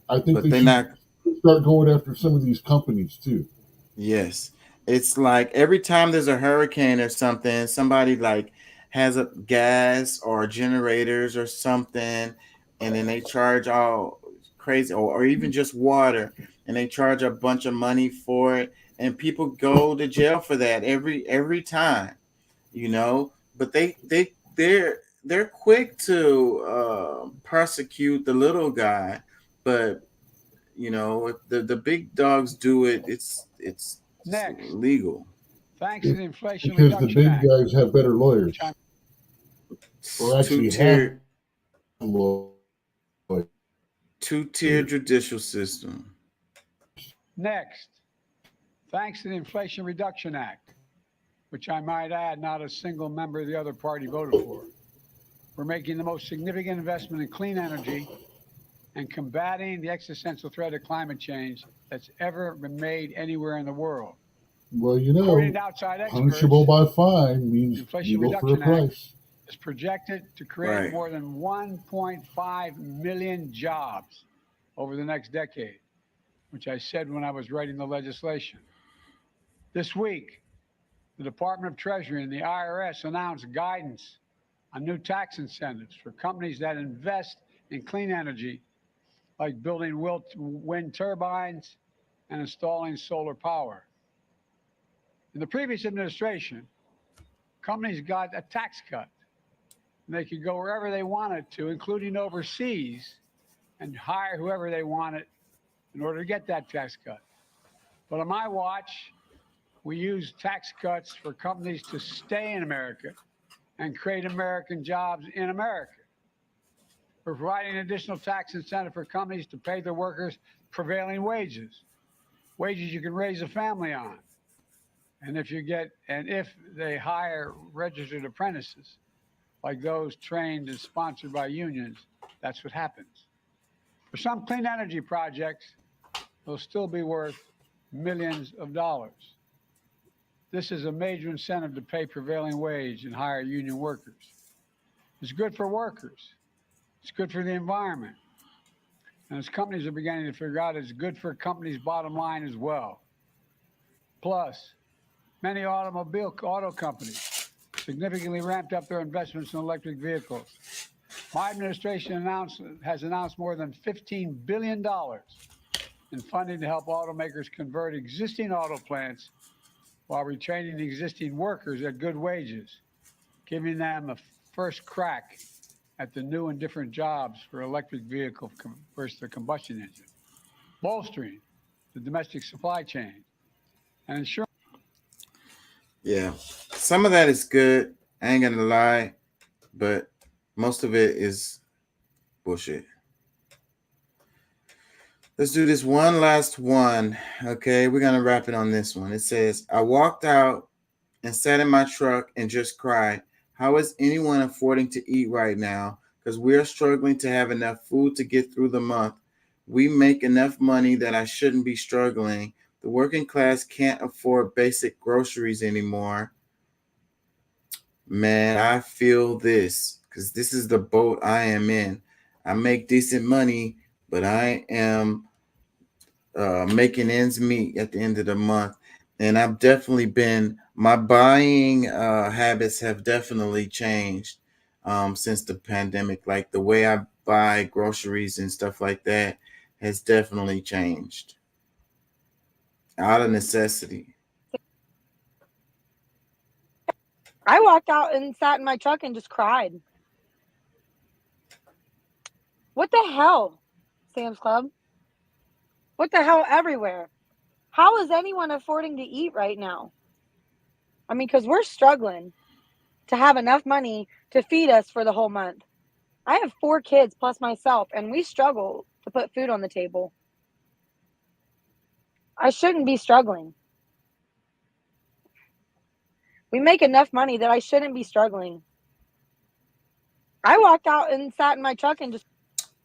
I think they should start going after some of these companies too. Yes. It's like every time there's a hurricane or something, somebody like has a gas or generators or something, and then they charge all crazy, or even just water, and they charge a bunch of money for it, and people go to jail for that every time, But they're quick to prosecute the little guy, but if the big dogs do it, it's legal. Thanks to the Inflation Because the Reduction big Act. guys have better lawyers. Or actually have lawyers. Two-tier judicial system. Next, thanks to the Inflation Reduction Act, which I might add, not a single member of the other party voted for. We're making the most significant investment in clean energy and combating the existential threat of climate change that's ever been made anywhere in the world. Well, According to outside experts, punishable by fine means Inflation legal for a Reduction Act price. is projected to create Right. more than 1.5 million jobs over the next decade, which I said when I was writing the legislation. This week, the Department of Treasury and the IRS announced guidance on new tax incentives for companies that invest in clean energy, like building wind turbines and installing solar power. In the previous administration, companies got a tax cut. And they could go wherever they wanted to, including overseas, and hire whoever they wanted in order to get that tax cut. But on my watch, we use tax cuts for companies to stay in America and create American jobs in America. We're providing additional tax incentive for companies to pay their workers prevailing wages you can raise a family on. And if they hire registered apprentices, like those trained and sponsored by unions, that's what happens. For some clean energy projects, they'll still be worth millions of dollars. This is a major incentive to pay prevailing wage and hire union workers. It's good for workers. It's good for the environment. And as companies are beginning to figure out, it's good for companies' bottom line as well. Plus, many auto companies significantly ramped up their investments in electric vehicles. My administration has announced more than $15 billion in funding to help automakers convert existing auto plants while retraining existing workers at good wages, giving them a first crack at the new and different jobs for electric vehicle versus the combustion engine, bolstering the domestic supply chain, and ensuring. Yeah, some of that is good. I ain't gonna lie, but most of it is bullshit. Let's do this one last one. Okay, we're gonna wrap it on this one. It says, I walked out and sat in my truck and just cried. How is anyone affording to eat right now? Because we're struggling to have enough food to get through the month. We make enough money that I shouldn't be struggling. The working class can't afford basic groceries anymore. Man, I feel this because this is the boat I am in. I make decent money, but I am making ends meet at the end of the month. And I've definitely my buying habits have definitely changed since the pandemic. Like the way I buy groceries and stuff like that has definitely changed out of necessity. I walked out and sat in my truck and just cried. What the hell, Sam's Club? What the hell everywhere? How is anyone affording to eat right now? I mean, because we're struggling to have enough money to feed us for the whole month. I have 4 kids plus myself, and we struggle to put food on the table. I shouldn't be struggling. We make enough money that I shouldn't be struggling. I walked out and sat in my truck and just...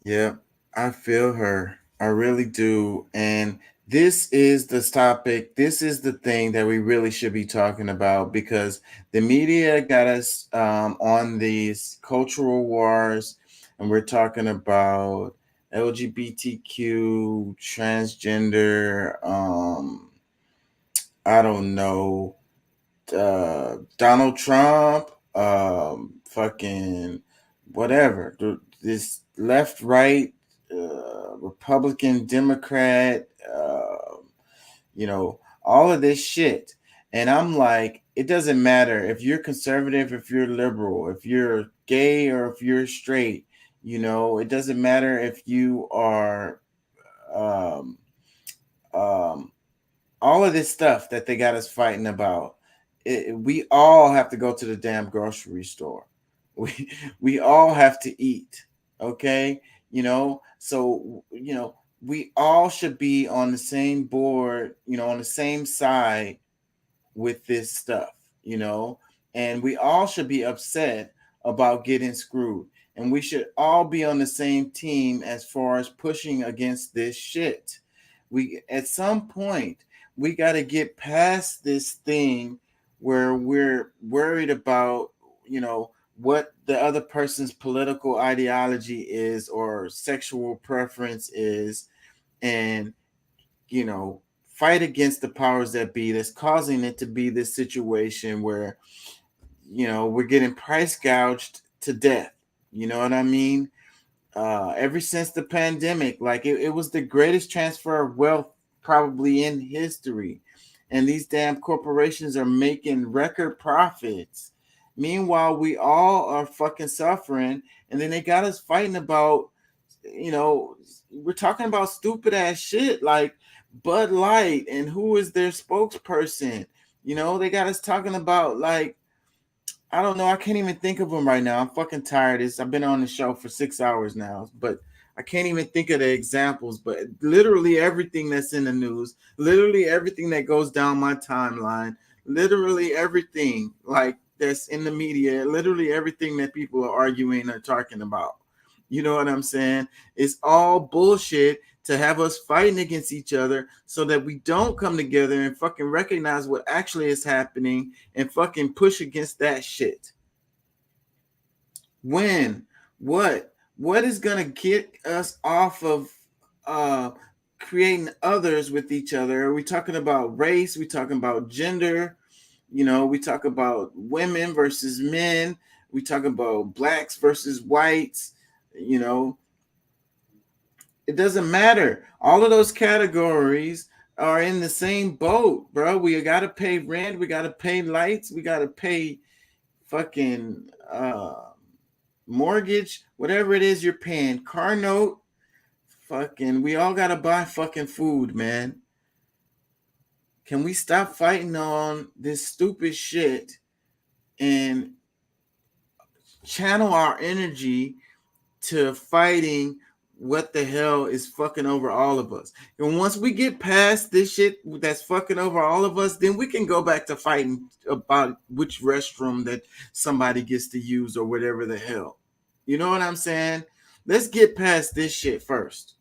Yeah, I feel her. I really do. And this is the topic. This is the thing that we really should be talking about because the media got us on these cultural wars, and we're talking about LGBTQ, transgender, I don't know, Donald Trump, fucking whatever, this left, right, Republican, Democrat, all of this shit. And I'm like, it doesn't matter if you're conservative, if you're liberal, if you're gay, or if you're straight. It doesn't matter if you are um, um, all of this stuff that they got us fighting about. We all have to go to the damn grocery store. We all have to eat. Okay, so we all should be on the same board, on the same side with this stuff, and we all should be upset about getting screwed. And we should all be on the same team as far as pushing against this shit. We, at some point, we got to get past this thing where we're worried about, what the other person's political ideology is or sexual preference is, and fight against the powers that be that's causing it to be this situation where we're getting price gouged to death. You know what I mean? Ever since the pandemic, like it was the greatest transfer of wealth probably in history, and these damn corporations are making record profits. Meanwhile, we all are fucking suffering, and then they got us fighting about, we're talking about stupid ass shit like Bud Light and who is their spokesperson. They got us talking about, like, I don't know. I can't even think of them right now. I'm fucking tired. I've been on the show for 6 hours now, but I can't even think of the examples. But literally everything that's in the news, literally everything that goes down my timeline, literally everything like that's in the media, literally everything that people are arguing or talking about. You know what I'm saying? It's all bullshit to have us fighting against each other so that we don't come together and fucking recognize what actually is happening and fucking push against that shit. When? What is gonna get us off of creating others with each other? Are we talking about race? We talking about gender? We talk about women versus men. We talk about blacks versus whites. It doesn't matter. All of those categories are in the same boat, bro. We got to pay rent. We got to pay lights. We got to pay fucking mortgage, whatever it is you're paying, car note. Fucking, we all got to buy fucking food, man. Can we stop fighting on this stupid shit and channel our energy to fighting what the hell is fucking over all of us? And once we get past this shit that's fucking over all of us, then we can go back to fighting about which restroom that somebody gets to use or whatever the hell. You know what I'm saying? Let's get past this shit first.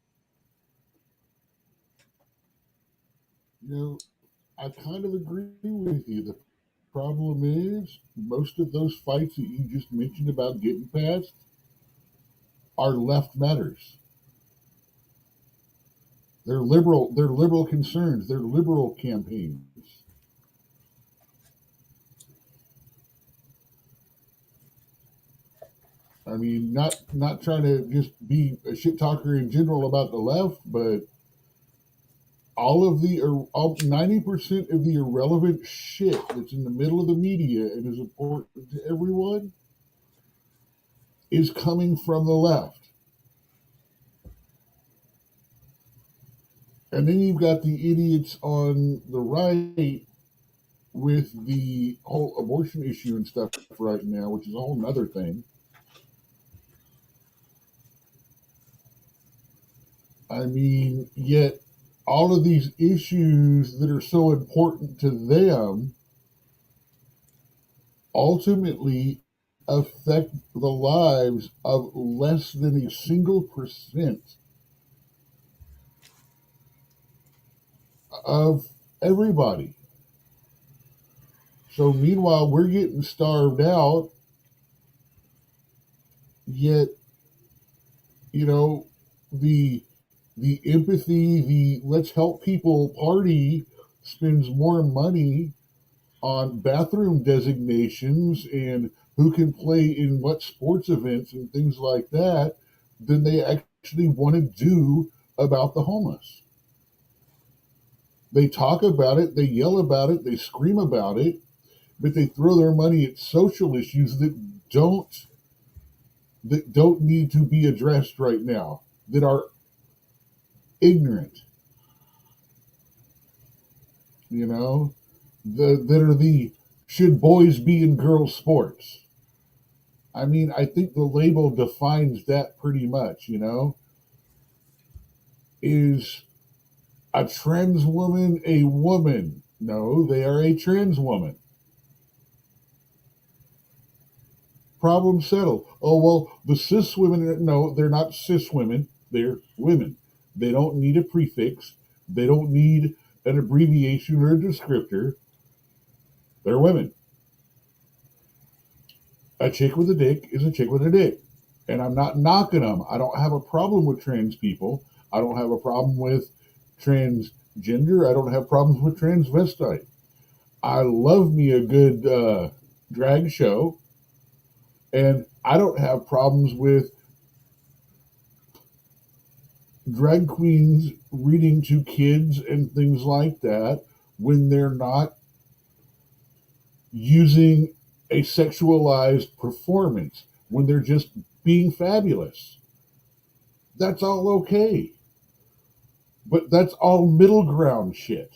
I kind of agree with you. The problem is most of those fights that you just mentioned about getting past are left matters. They're liberal concerns, they're liberal campaigns. I mean, not trying to just be a shit talker in general about the left, but all 90% of the irrelevant shit that's in the middle of the media and is important to everyone is coming from the left. And then you've got the idiots on the right with the whole abortion issue and stuff right now, which is a whole nother thing. I mean, yet all of these issues that are so important to them ultimately affect the lives of less than a single percent of everybody. So meanwhile, we're getting starved out, yet, you know, the empathy, the let's help people party spends more money on bathroom designations and who can play in what sports events and things like that than they actually want to do about the homeless. They talk about it, they yell about it, they scream about it, but they throw their money at social issues that don't need to be addressed right now, that are ignorant. You know, that are the should boys be in girls sports. I mean, I think the label defines that pretty much. You know, is a trans woman a woman? No, they are a trans woman. Problem settled. Oh, well, the cis women, no, they're not cis women. They're women. They don't need a prefix. They don't need an abbreviation or a descriptor. They're women. A chick with a dick is a chick with a dick. And I'm not knocking them. I don't have a problem with trans people. I don't have a problem with transgender. I don't have problems with transvestite. I love me a good drag show. And I don't have problems with drag queens reading to kids and things like that when they're not using a sexualized performance, when they're just being fabulous. That's all okay. But that's all middle ground shit.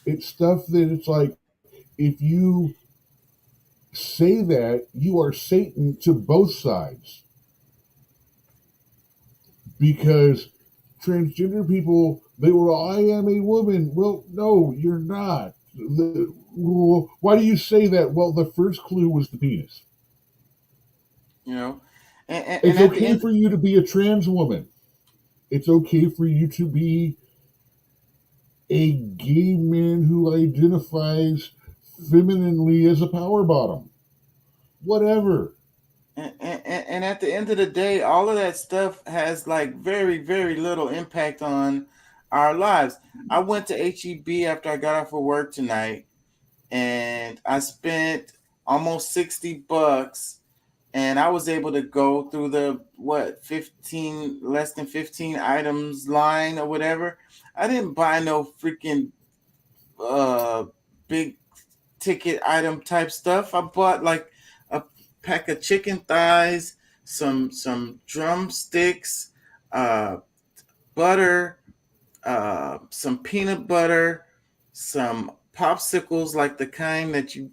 It's stuff that it's like, if you say that, you are Satan to both sides. Because transgender people, they were, I am a woman. Well, no, you're not. Why do you say that? Well, the first clue was the penis. You know, it's okay for you to be a trans woman. It's okay for you to be a gay man who identifies femininely as a power bottom. Whatever. And at the end of the day, all of that stuff has like very, very little impact on our lives. I went to HEB after I got off of work tonight, and I spent almost $60, and I was able to go through the 15 less than 15 items line or whatever. I didn't buy no freaking big ticket item type stuff. I bought like a pack of chicken thighs, some drumsticks, butter, some peanut butter, some popsicles like the kind that the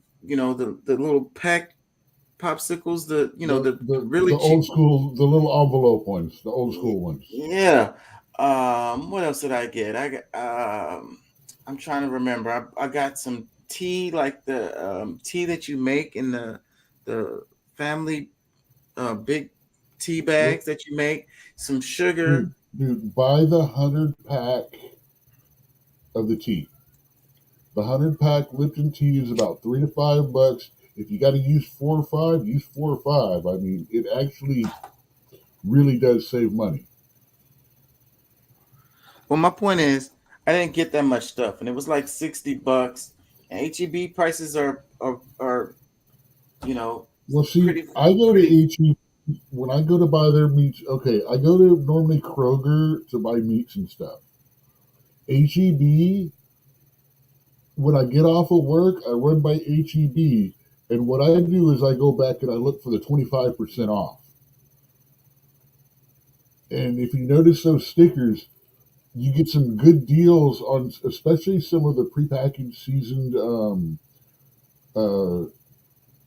little pack popsicles, the really the old school, the little envelope ones, the old school ones. Yeah. What else did I get? I got I'm trying to remember. I got some tea, like the tea that you make in the family big tea bags that you make. Some sugar. Dude, buy the 100-pack of the tea. The 100-pack Lipton tea is about $3 to $5. If you got to use 4 or 5, use 4 or 5. I mean, it actually really does save money. Well, my point is, I didn't get that much stuff, and it was like $60. And HEB prices are Well, see, I go to HEB when I go to buy their meats. Okay, I go to normally Kroger to buy meats and stuff. HEB, when I get off of work, I run by HEB, and what I do is I go back and I look for the 25% off. And if you notice those stickers, you get some good deals on, especially some of the prepackaged seasoned,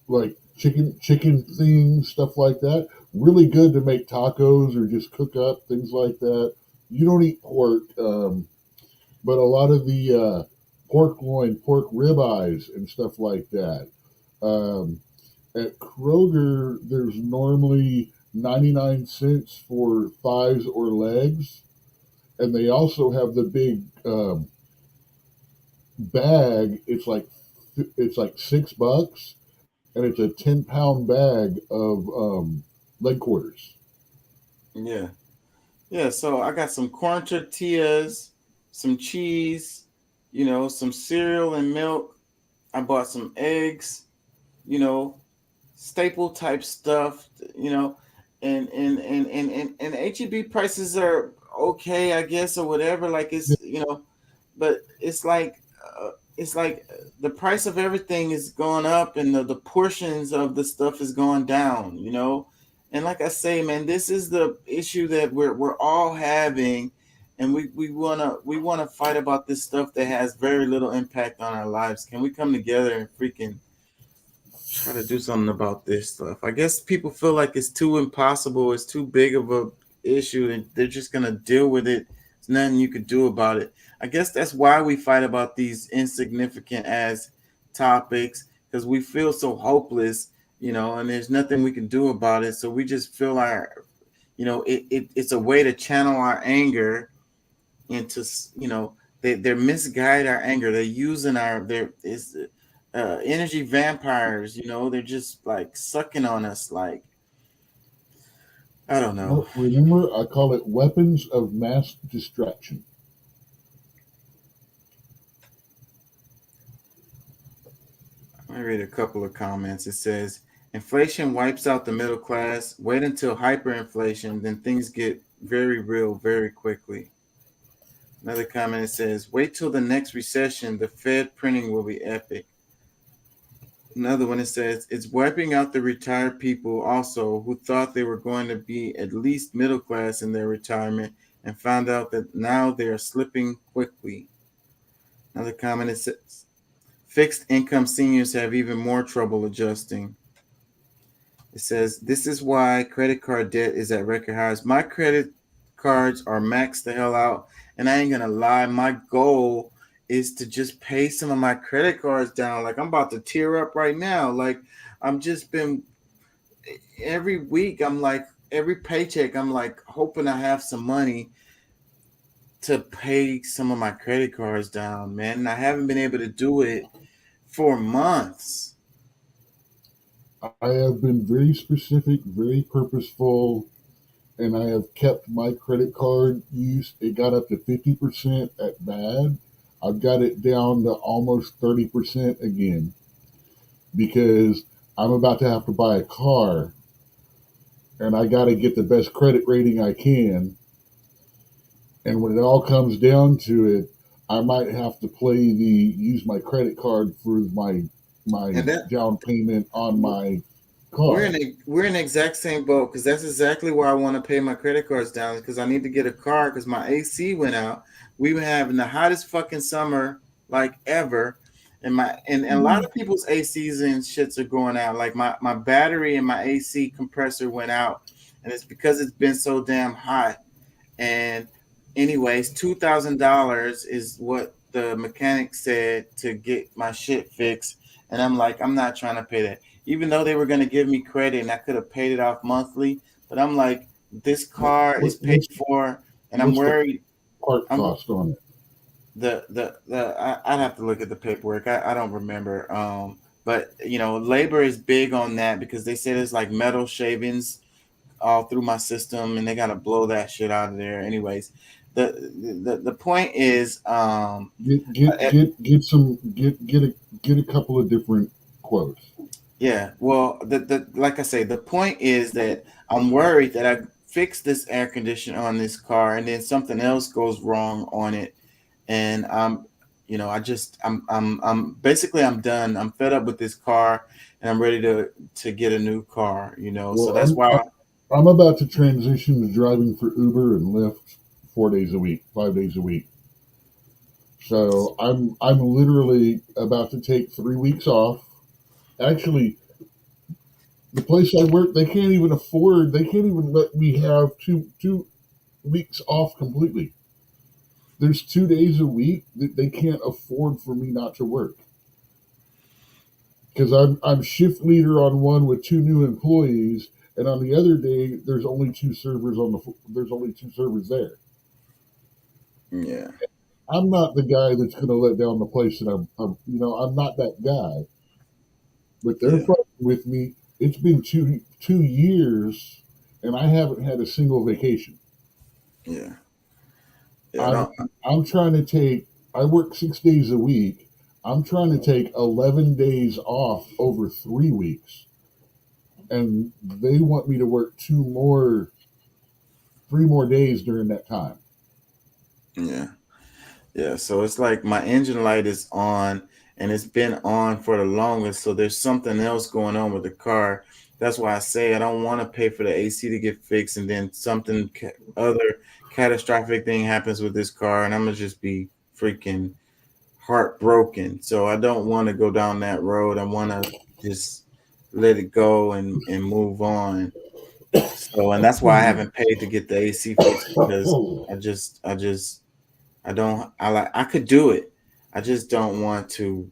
like chicken things, stuff like that. Really good to make tacos or just cook up, things like that. You don't eat pork, but a lot of the pork loin, pork ribeyes, and stuff like that. At Kroger, there's normally 99 cents for thighs or legs. And they also have the big bag, it's like $6, and it's a 10-pound bag of leg quarters. Yeah. Yeah, so I got some corn tortillas, some cheese, some cereal and milk. I bought some eggs, you know, staple type stuff, and HEB prices are okay, I guess, or whatever. Like but it's like the price of everything is going up, and the portions of the stuff is going down, And like I say, man, this is the issue that we're all having, and we wanna fight about this stuff that has very little impact on our lives. Can we come together and freaking try to do something about this stuff? I guess people feel like it's too impossible, it's too big of a issue, and they're just gonna deal with it. There's nothing you could do about it. I guess that's why we fight about these insignificant as topics, because we feel so hopeless, and there's nothing we can do about it. So we just feel it's a way to channel our anger into, they're misguide our anger. They're using energy vampires, they're just like sucking on us, like, I don't know. Remember, I call it weapons of mass distraction. I read a couple of comments. It says, inflation wipes out the middle class. Wait until hyperinflation, then things get very real very quickly. Another comment says, wait till the next recession. The Fed printing will be epic. Another one, it says, it's wiping out the retired people also who thought they were going to be at least middle class in their retirement and found out that now they are slipping quickly. Another comment, it says, fixed income seniors have even more trouble adjusting. It says, this is why credit card debt is at record highs. My credit cards are maxed the hell out. And I ain't going to lie, my goal is to just pay some of my credit cards down. Like, I'm about to tear up right now. Like, I'm just been, every week, I'm like, every paycheck, I'm like hoping I have some money to pay some of my credit cards down, man. And I haven't been able to do it for months. I have been very specific, very purposeful, and I have kept my credit card use. It got up to 50% at bad. I've got it down to almost 30% again because I'm about to have to buy a car, and I got to get the best credit rating I can. And when it all comes down to it, I might have to use my credit card for my down payment on my car. We're in the exact same boat, because that's exactly why I want to pay my credit cards down, because I need to get a car because my AC went out. We were having the hottest fucking summer like ever, and a lot of people's ACs and shits are going out. Like my battery and my AC compressor went out, and it's because it's been so damn hot. And anyways, $2,000 is what the mechanic said to get my shit fixed, and I'm like, I'm not trying to pay that. Even though they were going to give me credit and I could have paid it off monthly, but I'm like, this car is paid for, and I'm worried. Part cost on it. I'd have to look at the paperwork. I don't remember. But labor is big on that, because they said it's like metal shavings all through my system, and they got to blow that shit out of there. Anyways, the point is, get a couple of different quotes. Yeah, well, like I say, the point is that I'm worried that I fix this air conditioner on this car, and then something else goes wrong on it, and I'm basically, I'm done. I'm fed up with this car, and I'm ready to get a new car. Well, so that's why I'm about to transition to driving for Uber and Lyft 4 days a week, 5 days a week. So I'm literally about to take 3 weeks off. Actually, the place I work, they can't even let me have two weeks off completely. There's 2 days a week that they can't afford for me not to work. Because I'm shift leader on one with 2 new employees, and on the other day there's only 2 servers there. Yeah. I'm not the guy that's going to let down the place, and I'm not that guy. But they're fucking with me. It's been 2 years, and I haven't had a single vacation. Yeah. I'm trying to take. I work 6 days a week. I'm trying to take 11 days off over 3 weeks, and they want me to work 3 more days during that time. Yeah. Yeah. So it's like my engine light is on, and it's been on for the longest. So there's something else going on with the car. That's why I say I don't want to pay for the AC to get fixed, and then something other catastrophic thing happens with this car, and I'm gonna just be freaking heartbroken. So I don't want to go down that road. I want to just let it go and move on. So, and that's why I haven't paid to get the AC fixed, because I could do it. I just don't want to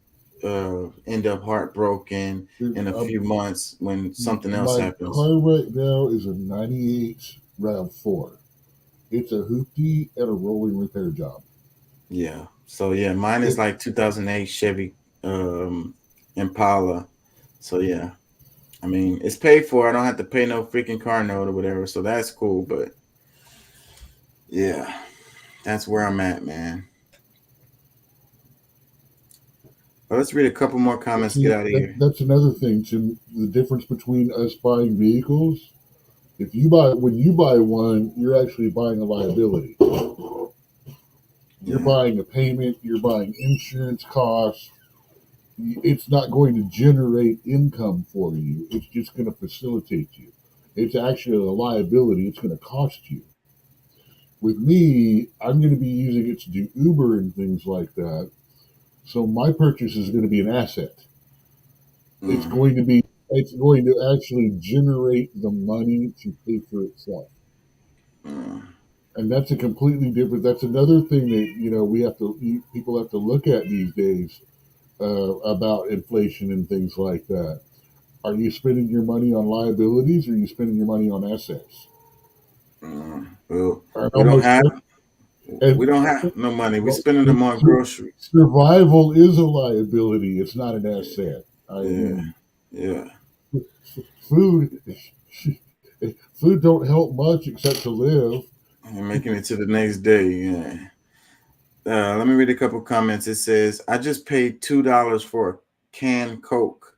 end up heartbroken in a few months when something else My happens. car right now is a 98 RAV4. It's a hoopty and a rolling repair job. Yeah. So yeah, mine is like 2008 Chevy Impala. So yeah, I mean it's paid for. I don't have to pay no freaking car note or whatever. So that's cool. But yeah, that's where I'm at, man. Well, let's read a couple more comments. Get out of here. That's another thing, Jim. The difference between us buying vehicles. When you buy one, you're actually buying a liability. You're buying a payment. You're buying insurance costs. It's not going to generate income for you. It's just going to facilitate you. It's actually a liability. It's going to cost you. With me, I'm going to be using it to do Uber and things like that. So my purchase is going to be an asset. It's going to actually generate the money to pay for itself. And that's a completely different. That's another thing that people have to look at these days about inflation and things like that. Are you spending your money on liabilities, or are you spending your money on assets? Well, we don't have no money. We're spending them on groceries. Survival is a liability. It's not an asset. Yeah. Food don't help much except to live. And making it to the next day. Yeah. Let me read a couple comments. It says, I just paid $2 for a canned Coke.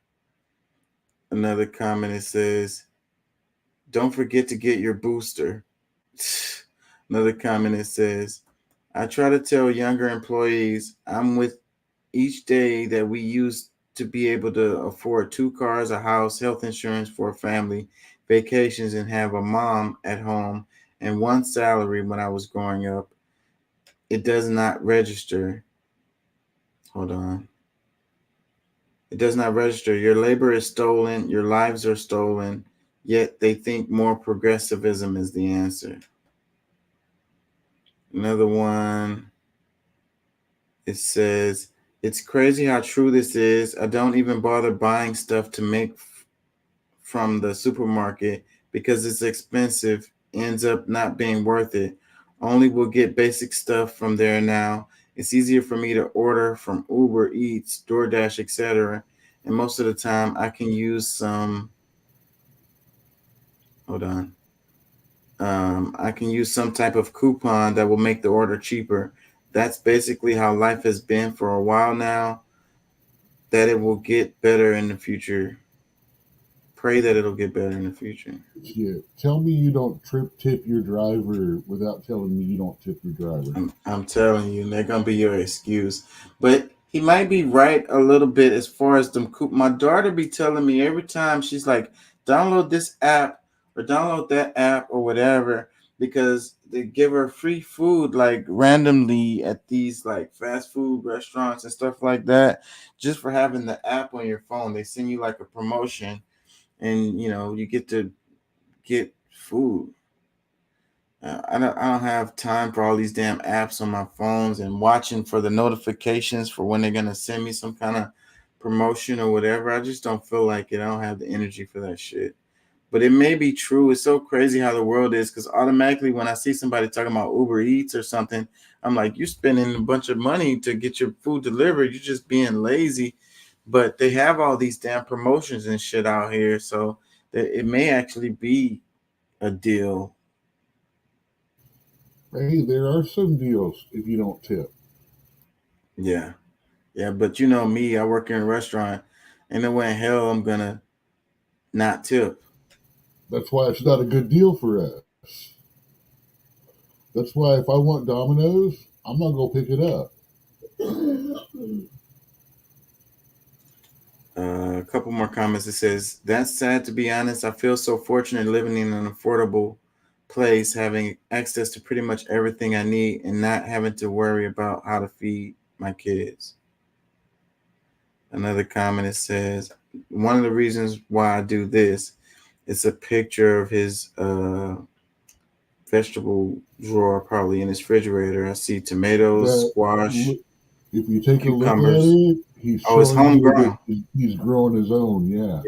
Another comment, it says, don't forget to get your booster. Another comment, it says, I try to tell younger employees I'm with each day that we used to be able to afford 2 cars, a house, health insurance for a family, vacations, and have a mom at home and 1 salary when I was growing up. It does not register. Hold on. It does not register. Your labor is stolen. Your lives are stolen. Yet they think more progressivism is the answer. Another one. It says, it's crazy how true this is. I don't even bother buying stuff to make from the supermarket because it's expensive. Ends up not being worth it. Only will get basic stuff from there now. It's easier for me to order from Uber Eats, DoorDash, etc. And most of the time I can use some, hold on. I can use some type of coupon that will make the order cheaper. That's basically how life has been for a while now. That it will get better in the future. Pray that it'll get better in the future. Yeah. Tell me you don't tip your driver without telling me you don't tip your driver. I'm telling you, they're gonna be your excuse. But he might be right a little bit as far as them. My daughter be telling me every time, she's like, download this app or download that app or whatever, because they give her free food like randomly at these like fast food restaurants and stuff like that, just for having the app on your phone. They send you like a promotion, and you get to get food. I don't have time for all these damn apps on my phones and watching for the notifications for when they're gonna send me some kind of promotion or whatever. I just don't feel like it. I don't have the energy for that shit. but it may be true. It's so crazy how the world is, because automatically when I see somebody talking about Uber Eats or something, I'm like, you're spending a bunch of money to get your food delivered. You're just being lazy. But they have all these damn promotions and shit out here, so that it may actually be a deal. Hey, there are some deals if you don't tip. Yeah. Yeah, but you know me, I work in a restaurant, and no way in hell I'm gonna not tip. That's why it's not a good deal for us. That's why if I want Domino's, I'm not gonna pick it up. A couple more comments. It says, that's sad to be honest. I feel so fortunate living in an affordable place, having access to pretty much everything I need and not having to worry about how to feed my kids. Another comment, it says, one of the reasons why I do this, it's a picture of his vegetable drawer, probably in his refrigerator. I see tomatoes, squash, if you take cucumbers. a look at it, he's Oh, it's showing you homegrown. that he's growing his own. Yeah.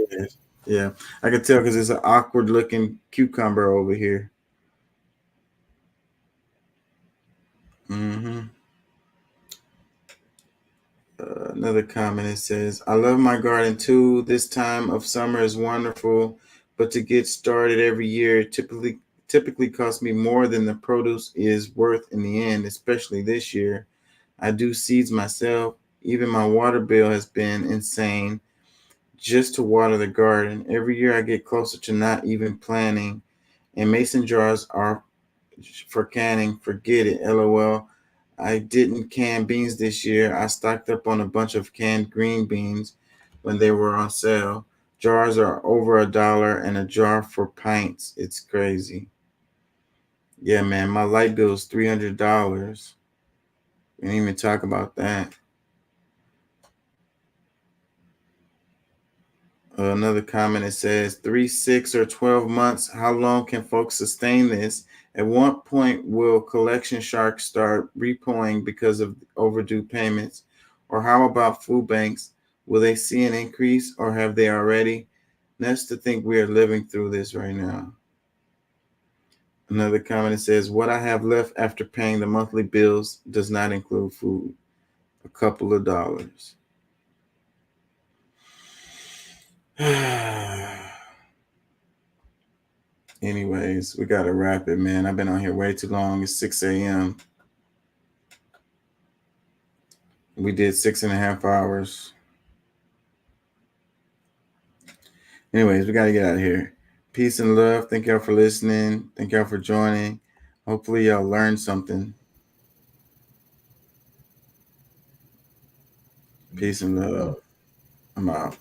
Yeah, I can tell because it's an awkward looking cucumber over here. Mm-hmm. Another comment, it says, I love my garden too. This time of summer is wonderful, but to get started every year typically costs me more than the produce is worth in the end, especially this year. I do seeds myself. Even my water bill has been insane just to water the garden. Every year I get closer to not even planting, and mason jars are for canning. Forget it. LOL. I didn't can beans this year. I stocked up on a bunch of canned green beans when they were on sale. Jars are over $1 and a jar for pints. It's crazy. Yeah, man, my light bill is $300. We didn't even talk about that. Another comment, it says 3, 6, or 12 months. How long can folks sustain this? At what point will collection sharks start repoing because of overdue payments? Or how about food banks? Will they see an increase or have they already? That's to think we are living through this right now. Another comment, it says, what I have left after paying the monthly bills does not include food. A couple of dollars. Anyways, we got to wrap it, man. I've been on here way too long. It's 6 a.m. We did 6.5 hours. Anyways, we got to get out of here. Peace and love. Thank y'all for listening. Thank y'all for joining. Hopefully y'all learned something. Peace and love. I'm out.